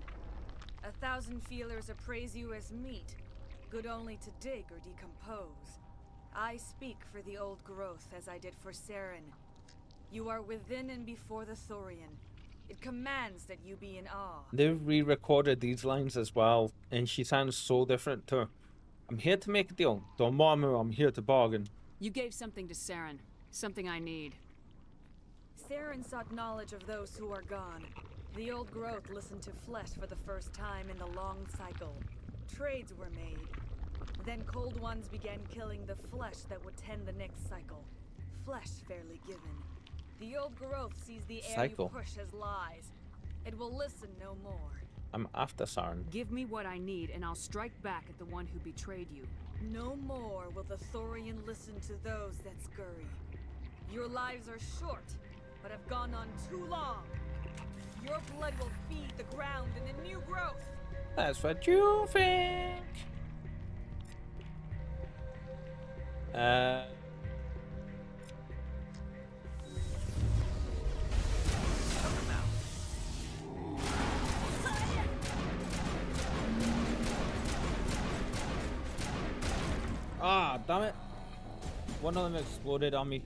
1,000 feelers appraise you as meat, good only to dig or decompose. I speak for the old growth as I did for Saren. You are within and before the Thorian. It commands that you be in awe. They've re-recorded these lines as well, and she sounds so different to her. I'm here to make a deal. Don't murmur, I'm here to bargain. You gave something to Saren. Something I need. Saren sought knowledge of those who are gone. The old growth listened to flesh for the first time in the long cycle. Trades were made. Then cold ones began killing the flesh that would tend the next cycle. Flesh fairly given. The old growth sees the air you push as lies. It will listen no more. I'm after Saren. Give me what I need, and I'll strike back at the one who betrayed you. No more will the Thorian listen to those that scurry. Your lives are short, but have gone on too long. Your blood will feed the ground in a new growth. That's what you think. Ah, damn it. One of them exploded on me.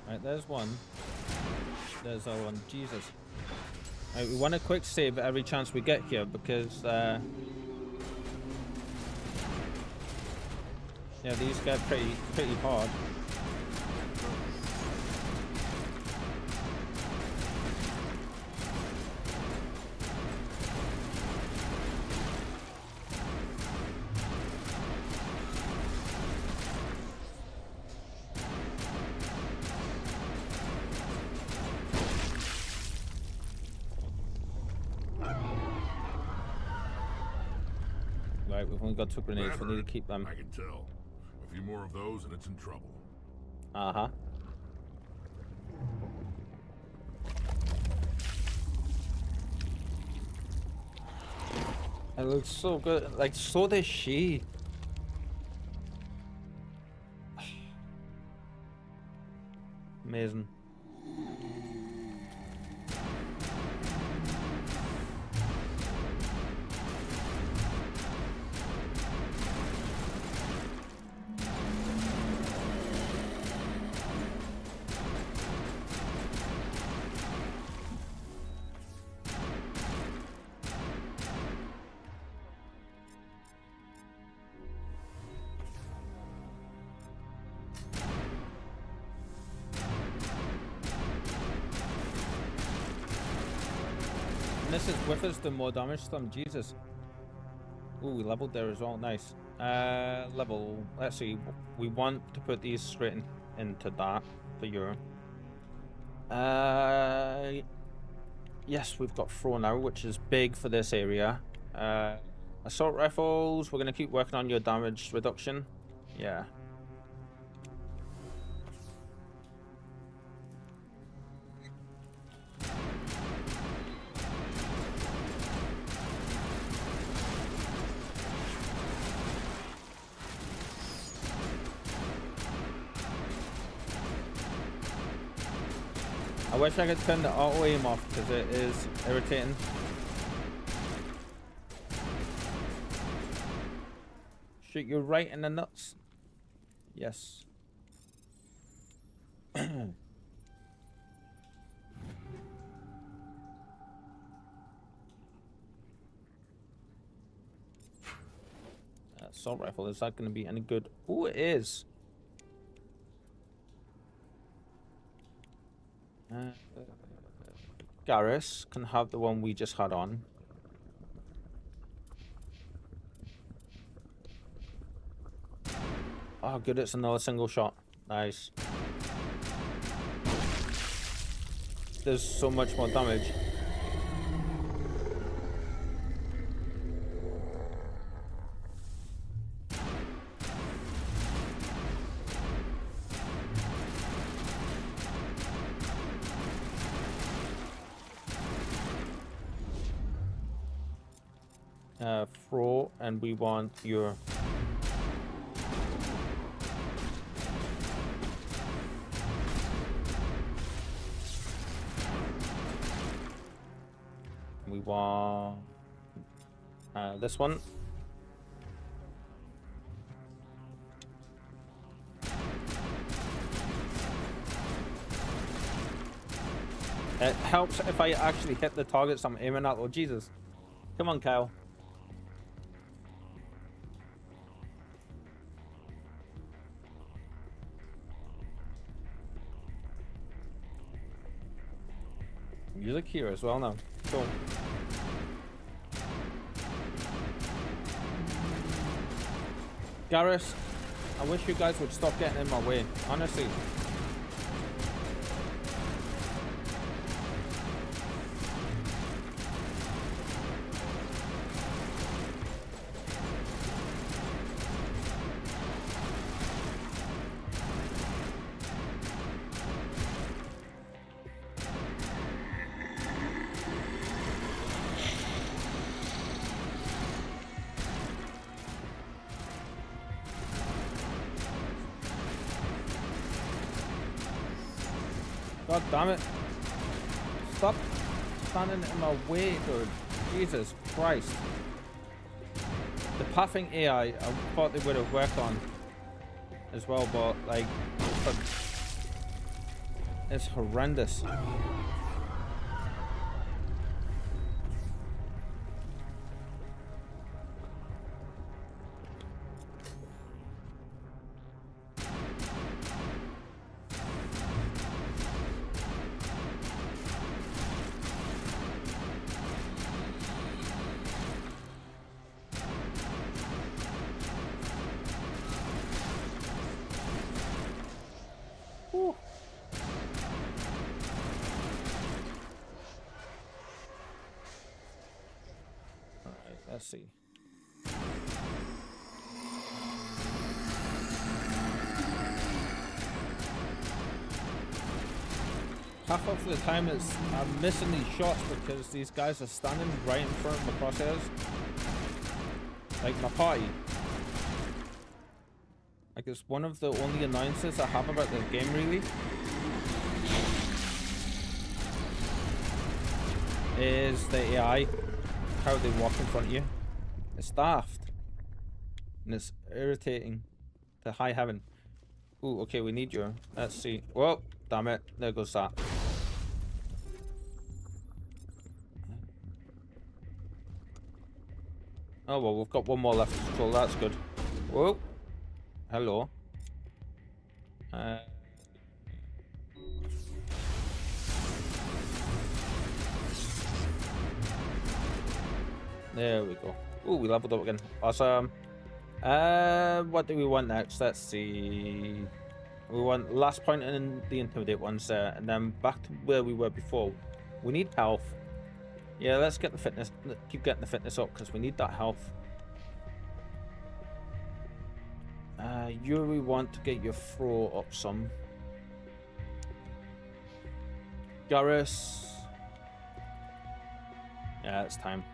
Right, there's one. There's our one. Jesus. Right, we want a quick save every chance we get here because yeah, these get pretty hard. Right, we've only got 2 grenades. We need to keep them. I can tell. A few more of those and it's in trouble. Uh-huh. It looks so good. Like, so does she. Amazing. This is with us, the more damage to them. Jesus. Ooh, we leveled there as well. Nice. Level. Let's see. We want to put these straight into that for Euro. Yes, we've got throw now, which is big for this area. Assault rifles. We're going to keep working on your damage reduction. Yeah. I wish I could turn the auto aim off because it is irritating. Shoot you right in the nuts. Yes. Assault rifle, is that going to be any good? Oh, it is. Garrus can have the one we just had on. Oh, good, it's another single shot. Nice. There's so much more damage. Throw, and we want your we want this one. It helps if I actually hit the targets I'm aiming at. Oh Jesus, come on, Kyle. Music here as well now. Cool. Garrus, I wish you guys would stop getting in my way, honestly. God damn it. Stop standing in my way, dude. Jesus Christ. The pathing AI, I thought they would have worked on as well, but like, it's horrendous. Let's see. Half of the time I'm missing these shots because these guys are standing right in front of my crosshairs. Like my party. Like it's one of the only annoyances I have about this game, really. Is the AI. How they walk in front of you. It's daft. And it's irritating to high heaven. Ooh, okay, we need your. Let's see. Whoa, damn it. There goes that. Oh well, we've got one more left to control. That's good. Whoa. Hello. There we go. Ooh, we leveled up again. Awesome. What do we want next? Let's see. We want last point and the intimidate ones there, and then back to where we were before. We need health. Yeah, let's get the fitness. Keep getting the fitness up because we need that health. You we want to get your throw up some. Garrus. Yeah, it's time.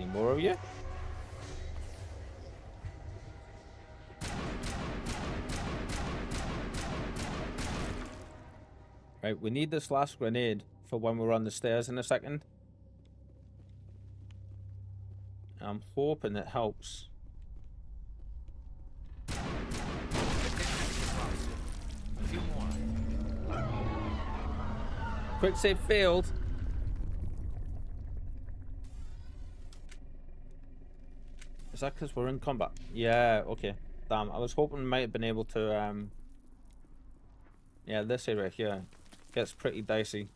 more of you? Right, we need this last grenade for when we're on the stairs in a second. I'm hoping it helps. A few more. Quick save failed. Is that because we're in combat? Yeah, okay. Damn, I was hoping we might have been able to, yeah, this area here gets pretty dicey.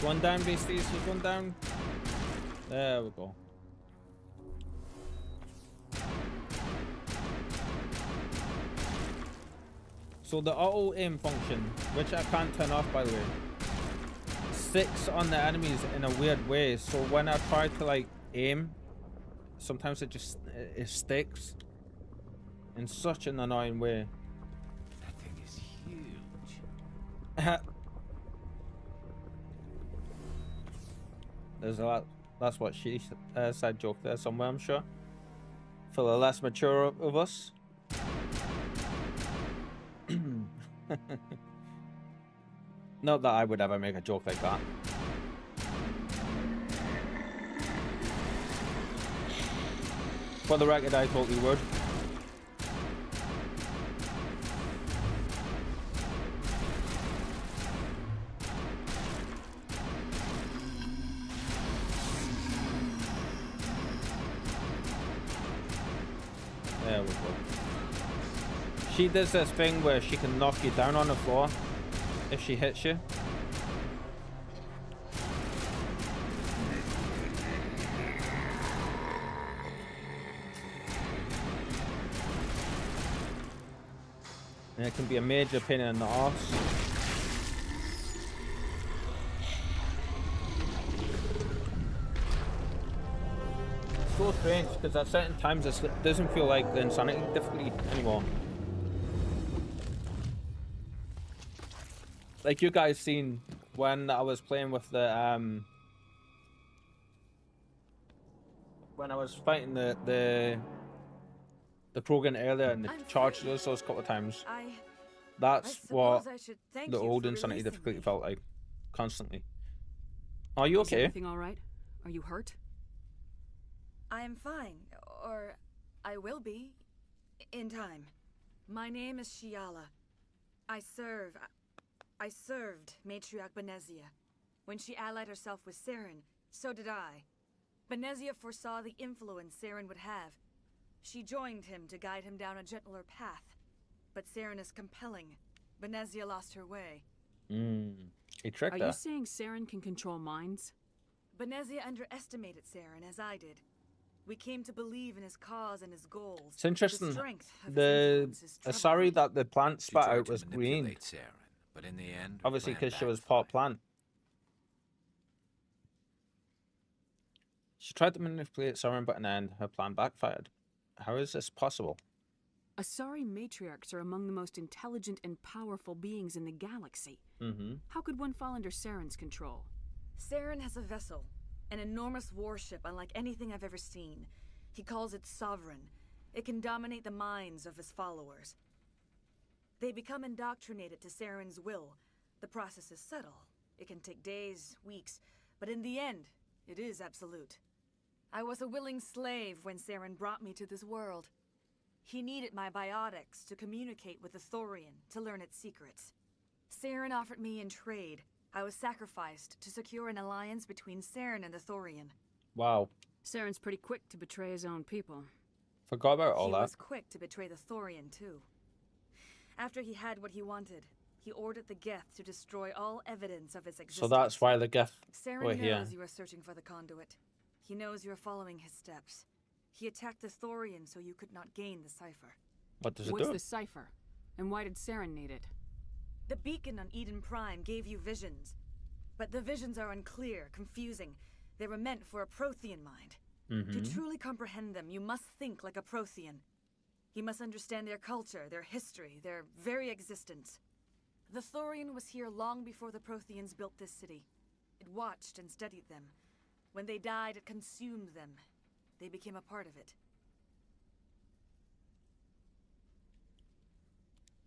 One down, beasties. He's one down. There we go. So the auto aim function, which I can't turn off by the way, sticks on the enemies in a weird way. So when I try to like aim, sometimes it sticks in such an annoying way. That thing is huge. There's a lot. That's what she said. Joke there somewhere, I'm sure. For the less mature of us. Not that I would ever make a joke like that. For the record, I totally would. There we go. She does this thing where she can knock you down on the floor if she hits you. And it can be a major pain in the arse. So strange, because at certain times it doesn't feel like the insanity difficulty anymore. Like you guys seen when I was playing with the when I was fighting the Krogan earlier and the charged us those couple of times. That's what the old insanity difficulty felt like, constantly. Are you okay? Is everything all right? Are you hurt? I am fine, or I will be, in time. My name is Shiala. I served Matriarch Benezia. When she allied herself with Saren, so did I. Benezia foresaw the influence Saren would have. She joined him to guide him down a gentler path. But Saren is compelling. Benezia lost her way. He tricked her. Are you saying Saren can control minds? Benezia underestimated Saren, as I did. We came to believe in his cause and his goals. It's interesting. The strength of The Asari that the plant spat out was to green. Saren, but in the end, Obviously, plan because she was backfired. part plant. She tried to manipulate Saren, but in the end, her plan backfired. How is this possible? Asari matriarchs are among the most intelligent and powerful beings in the galaxy. How could one fall under Saren's control? Saren has a vessel. An enormous warship unlike anything I've ever seen. He calls it Sovereign. It can dominate the minds of his followers. They become indoctrinated to Saren's will. The process is subtle. It can take days, weeks, but in the end, it is absolute. I was a willing slave when Saren brought me to this world. He needed my biotics to communicate with the Thorian, to learn its secrets. Saren offered me in trade. I was sacrificed to secure an alliance between Saren and the Thorian. Wow. Saren's pretty quick to betray his own people. Forgot about all He that. was quick to betray the Thorian, too. After he had what he wanted, he ordered the Geth to destroy all evidence of its existence. So that's why the Geth were Saren here. knows you are searching for the conduit. He knows you are following his steps. He attacked the Thorian so you could not gain the cipher. What does it What's do? the cipher? And why did Saren need it? The beacon on Eden Prime gave you visions. But the visions are unclear, confusing. They were meant for a Prothean mind. To truly comprehend them, you must think like a Prothean. You must understand their culture, their history, their very existence. The Thorian was here long before the Protheans built this city. It watched and studied them. When they died, it consumed them. They became a part of it.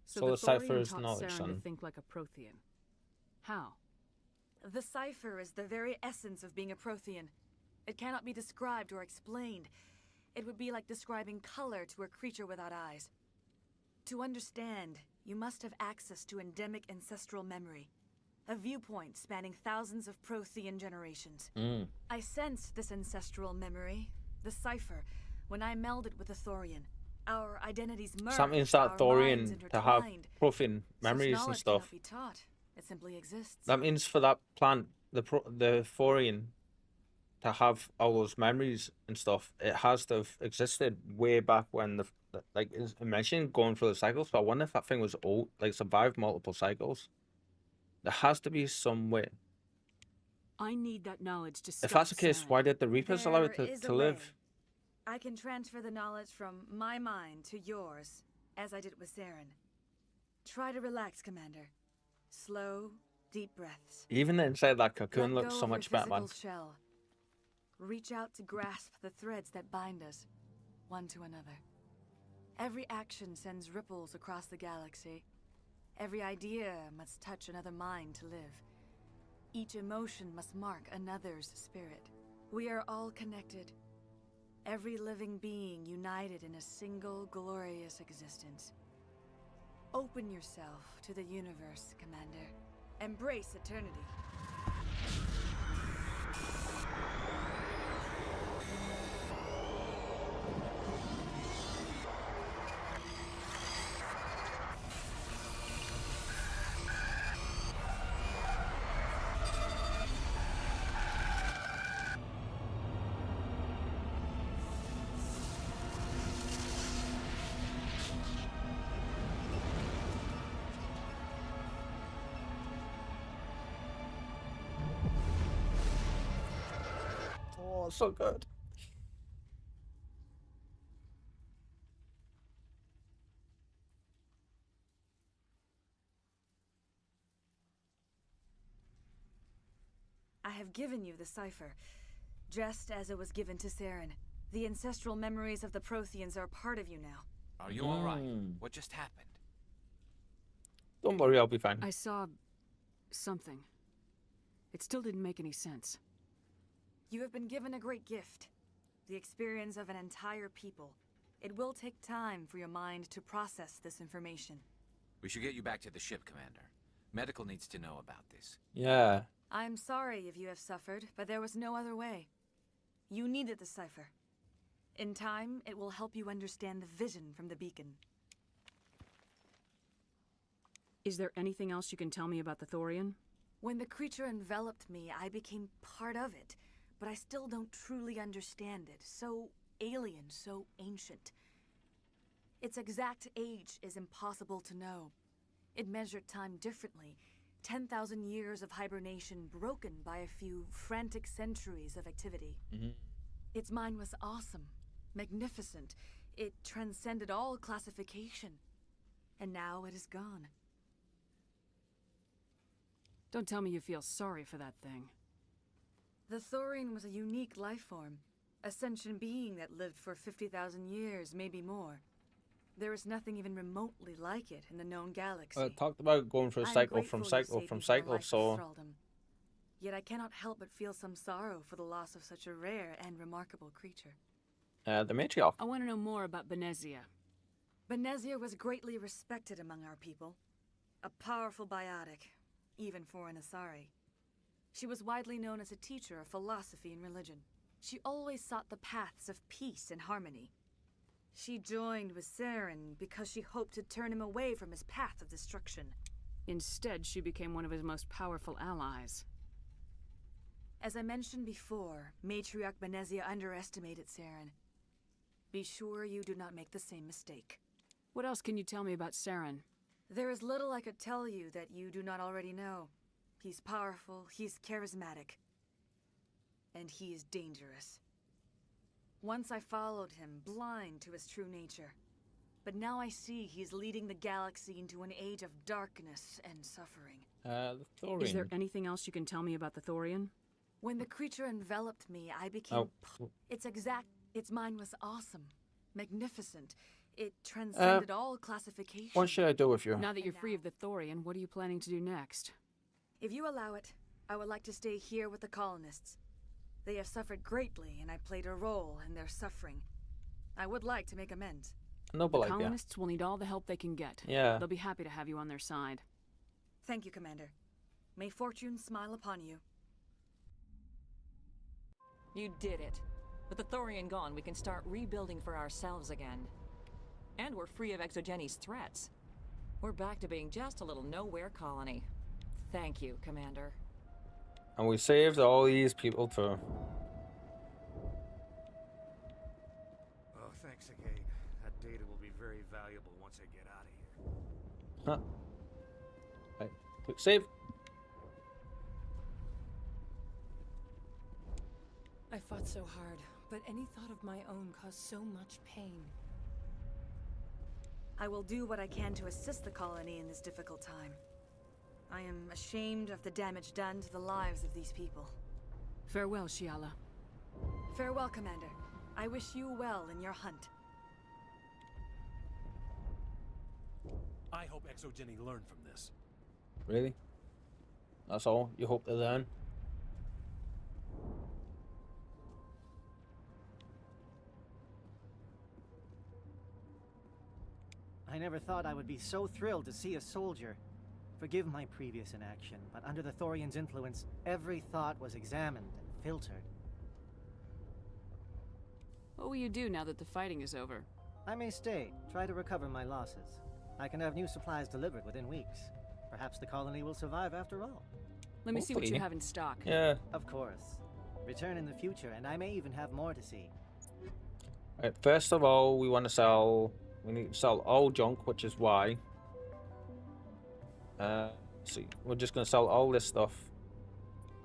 So the cipher Thorian is taught knowledge, Saren son. to think like a Prothean. How? The cipher is the very essence of being a Prothean. It cannot be described or explained. It would be like describing color to a creature without eyes. To understand, you must have access to endemic ancestral memory. A viewpoint spanning thousands of Prothean generations. I sensed this ancestral memory, the cipher, when I melded with the Thorian. Our identities merged, So that means that our Thorian minds to have intertwined. Prothean memories Such and knowledge stuff. cannot be taught. It simply exists. That means for that plant, the Thorian, to have all those memories and stuff, it has to have existed way back when like is mentioned going through the cycles. But I wonder if that thing was old, like survived multiple cycles. There has to be some way. I need that knowledge to stop If that's the case, Saren. why did the Reapers allow it There is to a live? way. I can transfer the knowledge from my mind to yours, as I did with Saren. Try to relax, Commander. Slow, deep breaths. Even inside that cocoon Let looks go so of your much better, man. physical shell. Reach out to grasp the threads that bind us, one to another. Every action sends ripples across the galaxy. Every idea must touch another mind to live. Each emotion must mark another's spirit. We are all connected. Every living being united in a single glorious existence. Open yourself to the universe, Commander. Embrace eternity. Oh, so good. I have given you the cipher, just as it was given to Saren. The ancestral memories of the Protheans are a part of you now. Are you all right? What just happened? Don't worry, I'll be fine. I saw something. It still didn't make any sense. You have been given a great gift. The experience of an entire people. It will take time for your mind to process this information. We should get you back to the ship, Commander. Medical needs to know about this. Yeah. I'm sorry if you have suffered, but there was no other way. You needed the cipher. In time, it will help you understand the vision from the beacon. Is there anything else you can tell me about the Thorian? When the creature enveloped me, I became part of it, but I still don't truly understand it. So alien, so ancient. Its exact age is impossible to know. It measured time differently. 10,000 years of hibernation broken by a few frantic centuries of activity. Its mind was awesome, magnificent. It transcended all classification. And now it is gone. Don't tell me you feel sorry for that thing. The Thorian was a unique life form. A sentient being that lived for 50,000 years, maybe more. There is nothing even remotely like it in the known galaxy. Talked about going through I'm cycle grateful from you cycle saved from me from a cycle, life of so thraldom. Yet I cannot help but feel some sorrow for the loss of such a rare and remarkable creature. the matriarch. I want to know more about Benezia. Benezia was greatly respected among our people. A powerful biotic, even for an Asari. She was widely known as a teacher of philosophy and religion. She always sought the paths of peace and harmony. She joined with Saren because she hoped to turn him away from his path of destruction. Instead, she became one of his most powerful allies. As I mentioned before, Matriarch Benezia underestimated Saren. Be sure you do not make the same mistake. What else can you tell me about Saren? There is little I could tell you that you do not already know. He's powerful, he's charismatic, and he is dangerous. Once I followed him, blind to his true nature. But now I see he's leading the galaxy into an age of darkness and suffering. The Thorian. Is there anything else you can tell me about the Thorian? When the creature enveloped me, I became... Its mind was awesome. Magnificent. It transcended all classification. What should I do with you? Now that you're free of the Thorian, what are you planning to do next? If you allow it, I would like to stay here with the colonists. They have suffered greatly, and I played a role in their suffering. I would like to make amends. Noble The idea. colonists will need all the help they can get. Yeah. They'll be happy to have you on their side. Thank you, Commander. May fortune smile upon you. You did it. With the Thorian gone, we can start rebuilding for ourselves again. And we're free of Exogeni's threats. We're back to being just a little nowhere colony. Thank you, Commander. And we saved all these people too. Oh, thanks again. That data will be very valuable once I get out of here. Huh. Right. Quick save. I fought so hard, but any thought of my own caused so much pain. I will do what I can to assist the colony in this difficult time. I am ashamed of the damage done to the lives of these people. Farewell, Shiala. Farewell, Commander. I wish you well in your hunt. I hope Exogeny learned from this. Really? That's all you hope to learn? I never thought I would be so thrilled to see a soldier. Forgive my previous inaction, but under the Thorian's influence, every thought was examined and filtered. What will you do now that the fighting is over? I may stay, try to recover my losses. I can have new supplies delivered within weeks. Perhaps the colony will survive after all. Let me see what you have in stock. Yeah. Of course. Return in the future, and I may even have more to see. Right, first of all, we want to sell... We need to sell all junk, which is why. See, we're just going to sell all this stuff.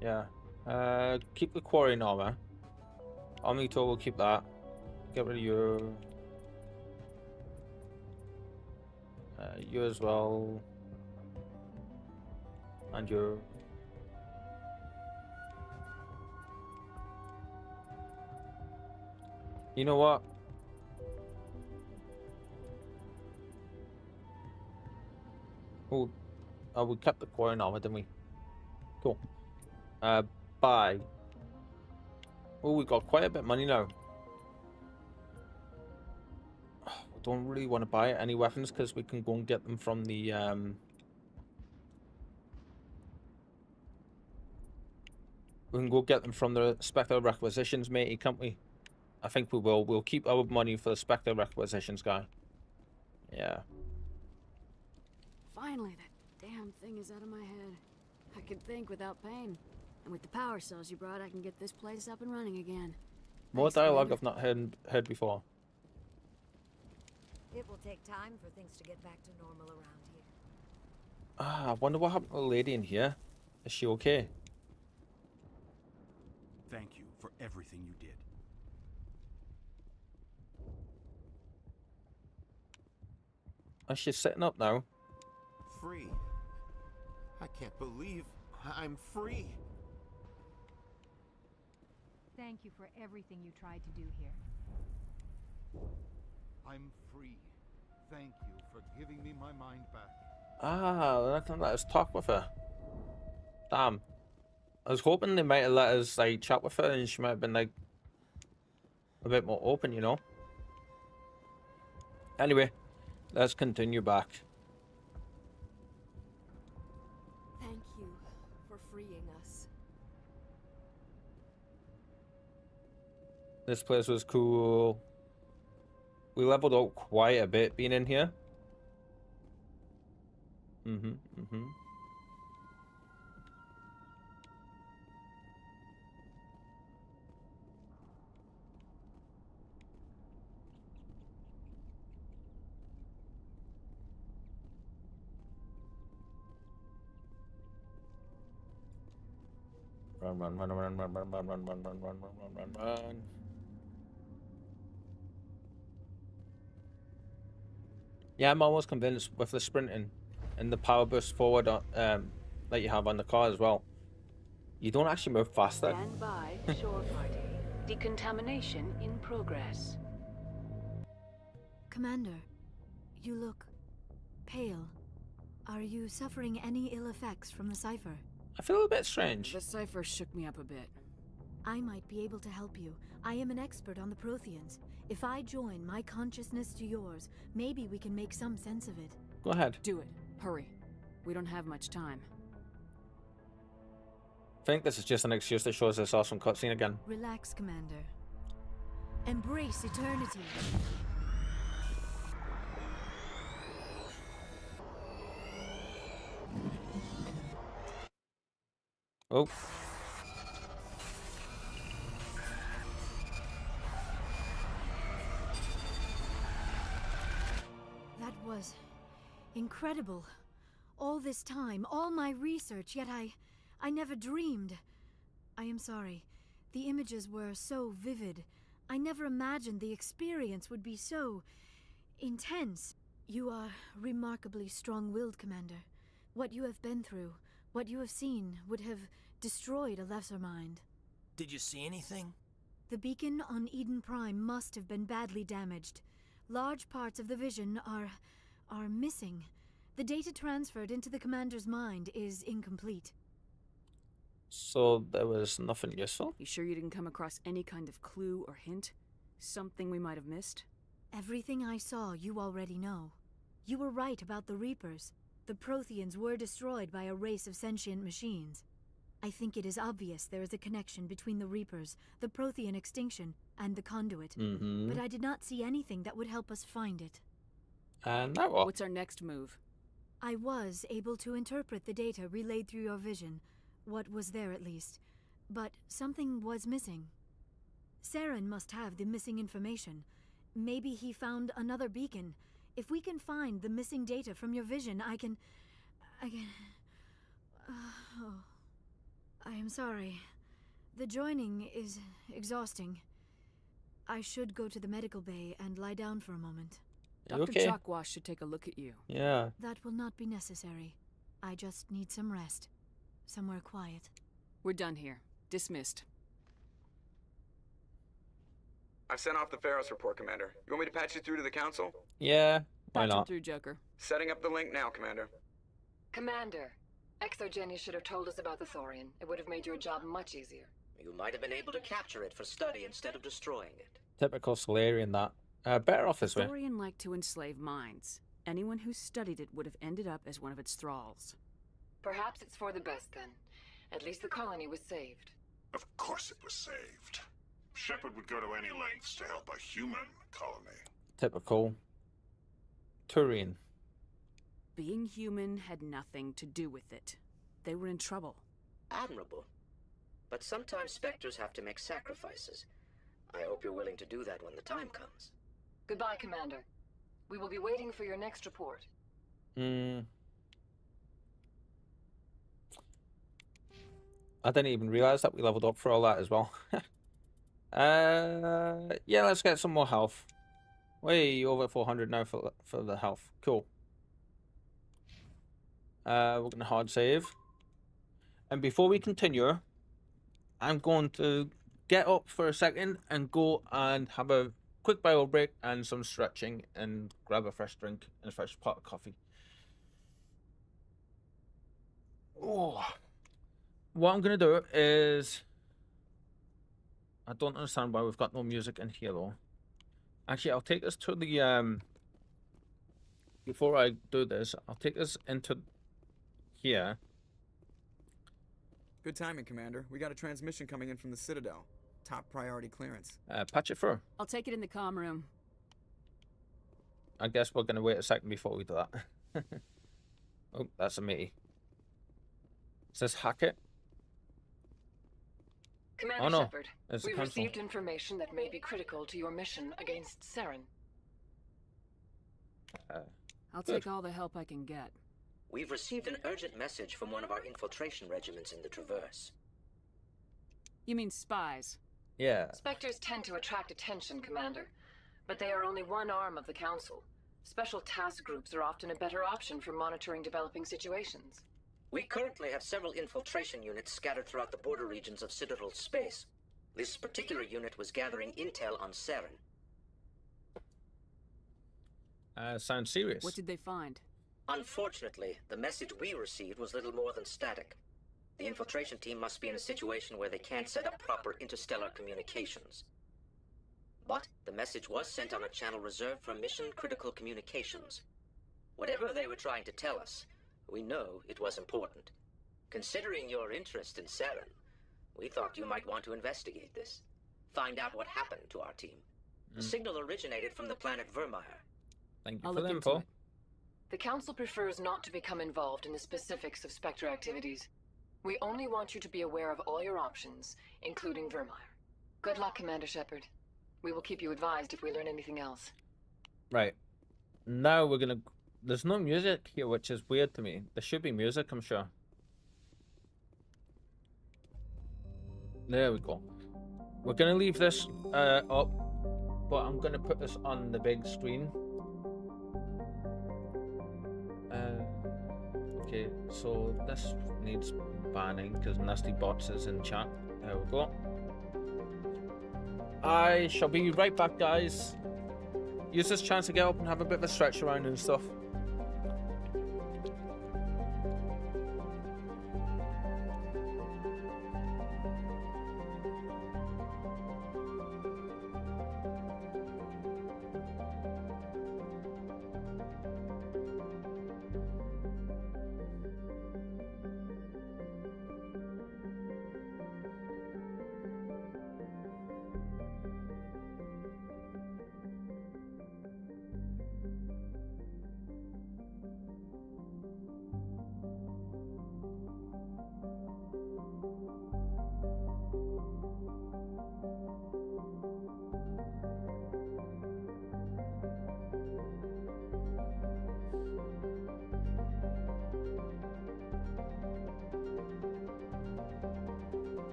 Yeah. Keep the quarry armor. Omni tool, we'll keep that. Get rid of you. You as well. And you. You know what? Oh, we kept the quarry armor, didn't we? Cool. Buy. Oh, we got quite a bit of money now. We don't really want to buy any weapons because we can go and get them from the we can go get them from the Spectre requisitions, matey, can't we? I think we will. We'll keep our money for the Spectre requisitions guy. Yeah. Finally, that damn thing is out of my head. I can think without pain. And with the power cells you brought, I can get this place up and running again. More dialogue I've not heard before. It will take time for things to get back to normal around here. Ah, I wonder what happened to the lady in here. Is she okay? Thank you for everything you did. Oh, she's sitting up now. Free. I can't believe I'm free. Thank you for everything you tried to do here. I'm free. Thank you for giving me my mind back. Ah, let us talk with her. Damn. I was hoping they might have let us like chat with her and she might have been like a bit more open, you know. Anyway, let's continue back. Thank you for freeing us. This place was cool. We leveled up quite a bit being in here. Run, run, run, run, run, run, run, run, run, run, run, run, run, run. Yeah, I'm almost convinced with the sprinting and the power boost forward that you have on the car as well, you don't actually move faster. Stand by, shore party. Decontamination in progress. Commander, you look pale. Are you suffering any ill effects from the cipher? I feel a bit strange. The cipher shook me up a bit. I might be able to help you. I am an expert on the Protheans. If I join my consciousness to yours, maybe we can make some sense of it. Go ahead. Do it. Hurry. We don't have much time. I think this is just an excuse to show us this awesome cutscene again. Relax, Commander. Embrace eternity. Oh. That was incredible. All this time, all my research, yet I never dreamed. I am sorry. The images were so vivid. I never imagined the experience would be so intense. You are remarkably strong-willed, Commander. What you have been through, what you have seen, would have destroyed a lesser mind. Did you see anything? The beacon on Eden Prime must have been badly damaged. Large parts of the vision are missing. The data transferred into the commander's mind is incomplete. So there was nothing useful? You sure you didn't come across any kind of clue or hint? Something we might have missed? Everything I saw you already know. You were right about the Reapers. The Protheans were destroyed by a race of sentient machines. I think it is obvious there is a connection between the Reapers, the Prothean extinction, and the Conduit. But I did not see anything that would help us find it. And now what? What's our next move? I was able to interpret the data relayed through your vision. What was there, at least. But something was missing. Saren must have the missing information. Maybe he found another beacon. If we can find the missing data from your vision, I can... oh. I am sorry. The joining is exhausting. I should go to the medical bay and lie down for a moment. Dr. Okay. Chalkwash should take a look at you. Yeah. That will not be necessary. I just need some rest. Somewhere quiet. We're done here. Dismissed. I've sent off the Pharos report, Commander. You want me to patch you through to the Council? Yeah, why Patch him not? through, Joker. Setting up the link now, Commander. Commander, ExoGeni should have told us about the Thorian. It would have made your job much easier. You might have been able to capture it for study instead of destroying it. Typical Solarian, that. Better off this way. Thorian liked to enslave minds. Anyone who studied it would have ended up as one of its thralls. Perhaps it's for the best then. At least the colony was saved. Of course it was saved. Shepard would go to any lengths to help a human colony. Typical Turian. Being human had nothing to do with it. They were in trouble. Admirable. But sometimes Spectres have to make sacrifices. I hope you're willing to do that when the time comes. Goodbye, Commander. We will be waiting for your next report. I didn't even realize that we leveled up for all that as well. Yeah, let's get some more health. Way over 400 now for the health. Cool. We're gonna hard save. And before we continue, I'm going to get up for a second and go and have a quick bio break and some stretching and grab a fresh drink and a fresh pot of coffee. Oh. What I'm gonna do is, I don't understand why we've got no music in here though. Actually, I'll take us to the before I do this, I'll take us into here. Good timing, Commander. We got a transmission coming in from the Citadel. Top priority clearance. Patch it through. I'll take it in the comm room. I guess we're gonna wait a second before we do that. Oh, that's a me. It says hack it. Commander Oh no, Shepard, it's the we've council. received information that may be critical to your mission against Saren. I'll take all the help I can get. We've received an urgent message from one of our infiltration regiments in the Traverse. You mean spies? Yeah. Spectres tend to attract attention, Commander, but they are only one arm of the Council. Special task groups are often a better option for monitoring developing situations. We currently have several infiltration units scattered throughout the border regions of Citadel space. This particular unit was gathering intel on Saren. Sounds serious. What did they find? Unfortunately, the message we received was little more than static. The infiltration team must be in a situation where they can't set up proper interstellar communications. But the message was sent on a channel reserved for mission-critical communications. Whatever they were trying to tell us, we know it was important. Considering your interest in Saren, we thought you might want to investigate this. Find out what happened to our team. The signal originated from the planet Vermeer. Thank you I'll for the look info. into it. The Council prefers not to become involved in the specifics of Spectre activities. We only want you to be aware of all your options, including Vermeer. Good luck, Commander Shepard. We will keep you advised if we learn anything else. Right. Now we're gonna... There's no music here, which is weird to me. There should be music, I'm sure. There we go. We're gonna leave this up, but I'm gonna put this on the big screen. Okay, so this needs banning because Nasty Bots is in chat. There we go. I shall be right back, guys. Use this chance to get up and have a bit of a stretch around and stuff.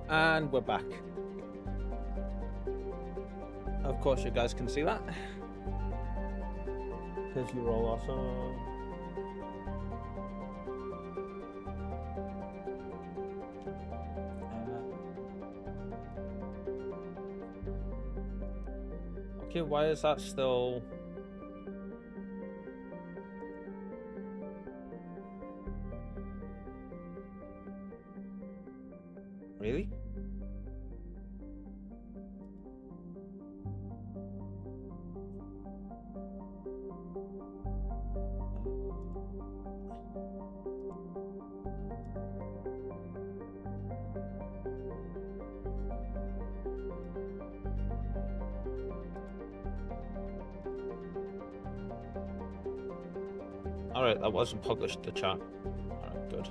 And we're back. Of course, you guys can see that. Because you're all awesome. Okay, why is that still... Really? Alright, that wasn't published to chat. Alright, good.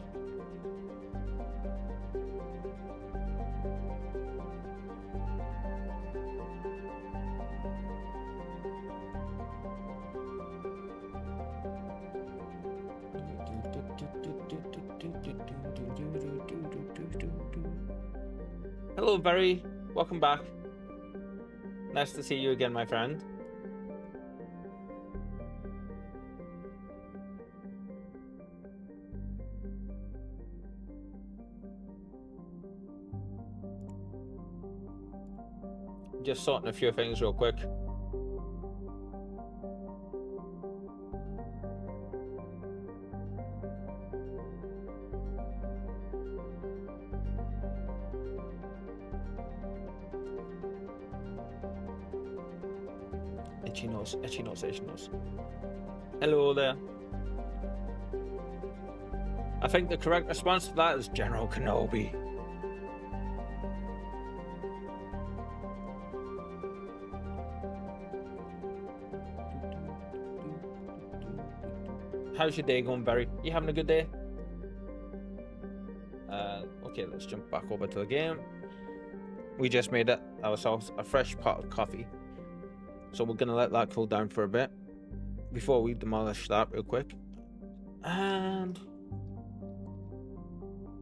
Hello, Barry. Welcome back. Nice to see you again, my friend. Just sorting a few things real quick. Itchy nose, itchy nose, itchy nose. Hello there. I think the correct response to that is General Kenobi. How's your day going, Barry? You having a good day? Okay, let's jump back over to the game. We just made it ourselves a fresh pot of coffee. So we're going to let that cool down for a bit before we demolish that real quick. And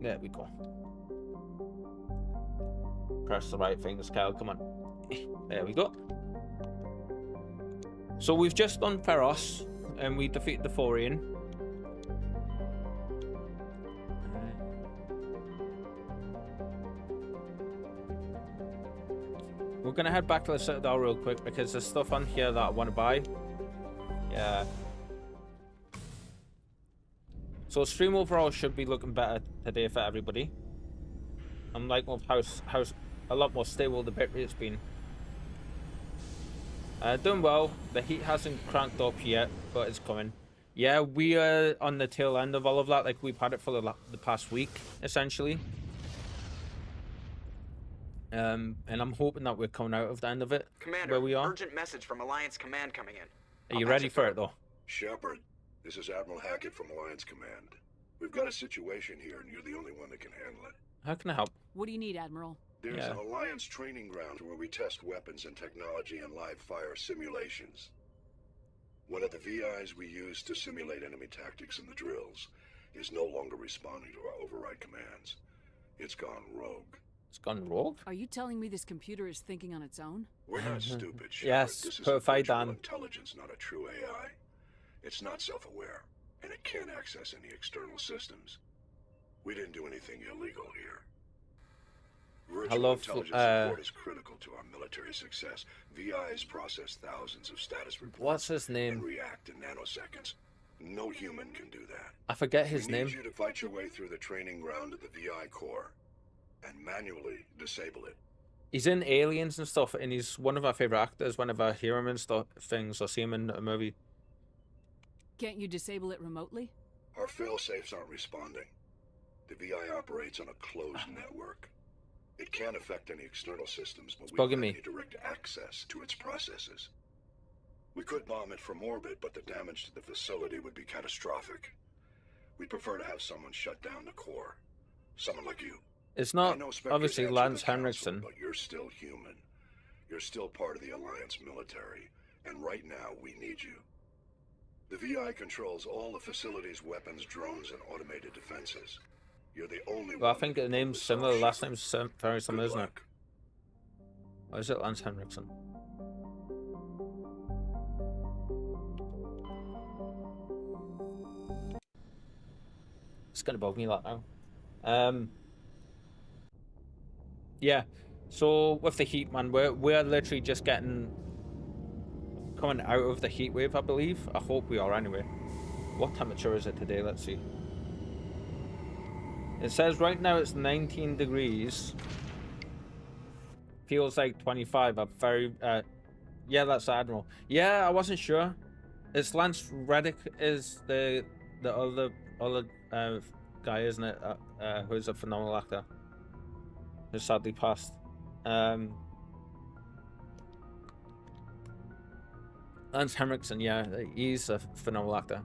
there we go. Press the right things, Kyle. Come on. There we go. So we've just done Feros and we defeated the Thorian. We're gonna head back to the Citadel real quick because there's stuff on here that I want to buy. Yeah. So stream overall should be looking better today for everybody. I'm liking with how a lot more stable the bitrate's been. Doing well. The heat hasn't cranked up yet, but it's coming. Yeah, we are on the tail end of all of that. Like, we've had it for the past week, essentially. And I'm hoping that we're coming out of the end of it. Commander, where we are. Urgent message from Alliance Command coming in. Are you ready for it, though? Shepard, this is Admiral Hackett from Alliance Command. We've got a situation here, and you're the only one that can handle it. How can I help? What do you need, Admiral? There's an Alliance training ground where we test weapons and technology in live fire simulations. One of the VIs we use to simulate enemy tactics in the drills is no longer responding to our override commands. It's gone rogue. It's gone rogue? Are you telling me this computer is thinking on its own? We're not stupid, Shepard. Yes, this is perfect, virtual Dan. intelligence, not a true AI. It's not self-aware, and it can't access any external systems. We didn't do anything illegal here. Virtual intelligence support is critical to our military success. VIs process thousands of status reports. What's his name? And react in nanoseconds. No human can do that. I forget his We name. need you to fight your way through the training ground of the VI core and manually disable it. He's in Aliens and stuff, and he's one of our favorite actors. Whenever I hear him and stuff, things, or see him in a movie. Can't you disable it remotely? Our fail-safes aren't responding. The VI operates on a closed network. It can't affect any external systems, but we don't have any direct access to its processes. We could bomb it from orbit, but the damage to the facility would be catastrophic. We'd prefer to have someone shut down the core. Someone like you. It's I not know Spectres obviously answer Lance the council, Henriksen. but you're still human. You're still part of the Alliance military, and right now we need you. The VI controls all the facility's weapons, drones, and automated defenses. You're the only Well, I one think that the can name's pull this similar. off, Last Shepard. name's very similar, Good isn't it? luck. Or is it Lance Henriksen? It's gonna bug me like now. Yeah. So with the heat, man, we're literally just coming out of the heat wave, I believe. I hope we are anyway. What temperature is it today? Let's see. It says right now it's 19 degrees. Feels like 25. I'm very yeah, that's Admiral. Yeah, I wasn't sure. It's Lance Reddick is the other guy, isn't it? Who's a phenomenal actor. Who sadly passed. Lance Henriksen, yeah, he's a phenomenal actor.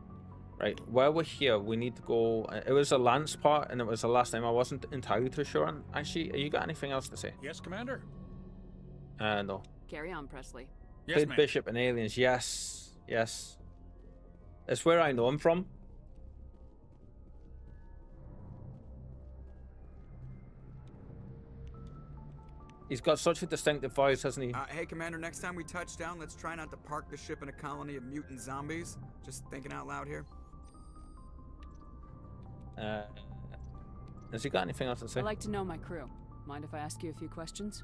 Right, while we're here, we need to go. It was a Lance part, and it was the last name. I wasn't entirely too sure on. Actually, you got anything else to say? Yes, Commander. No. Carry on, Presley. Yes, Played ma'am. Bishop in Aliens. Yes, yes. It's where I know him from. He's got such a distinctive voice, hasn't he? Hey, Commander, next time we touch down, let's try not to park the ship in a colony of mutant zombies. Just thinking out loud here. Has he got anything else to say? I'd like to know my crew. Mind if I ask you a few questions?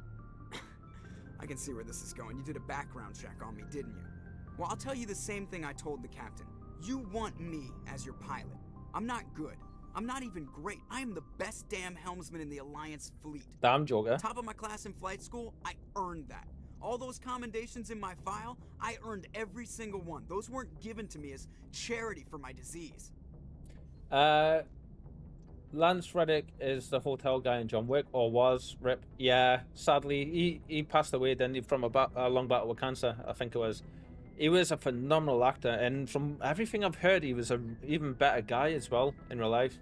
I can see where this is going. You did a background check on me, didn't you? Well, I'll tell you the same thing I told the captain. You want me as your pilot. I'm not good. I'm not even great. I am the best damn helmsman in the Alliance fleet. Damn, Joker. Top of my class in flight school, I earned that. All those commendations in my file, I earned every single one. Those weren't given to me as charity for my disease. Lance Reddick is the hotel guy in John Wick, or was. Rip. Yeah, sadly, he passed away, didn't he, from a long battle with cancer, I think it was. He was a phenomenal actor, and from everything I've heard, he was an even better guy as well in real life.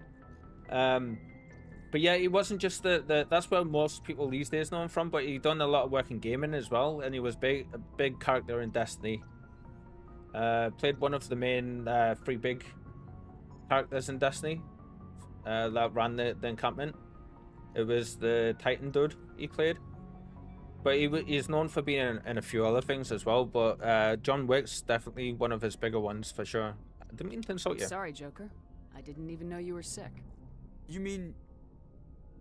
But yeah, he wasn't just that's where most people these days know him from, but he done a lot of work in gaming as well, and he was a big character in Destiny. Played one of the main three big characters in Destiny that ran the encampment. It was the Titan dude he played. But he's known for being in a few other things as well. But John Wick's definitely one of his bigger ones for sure. I didn't mean to insult you. Sorry, Joker. I didn't even know you were sick. You mean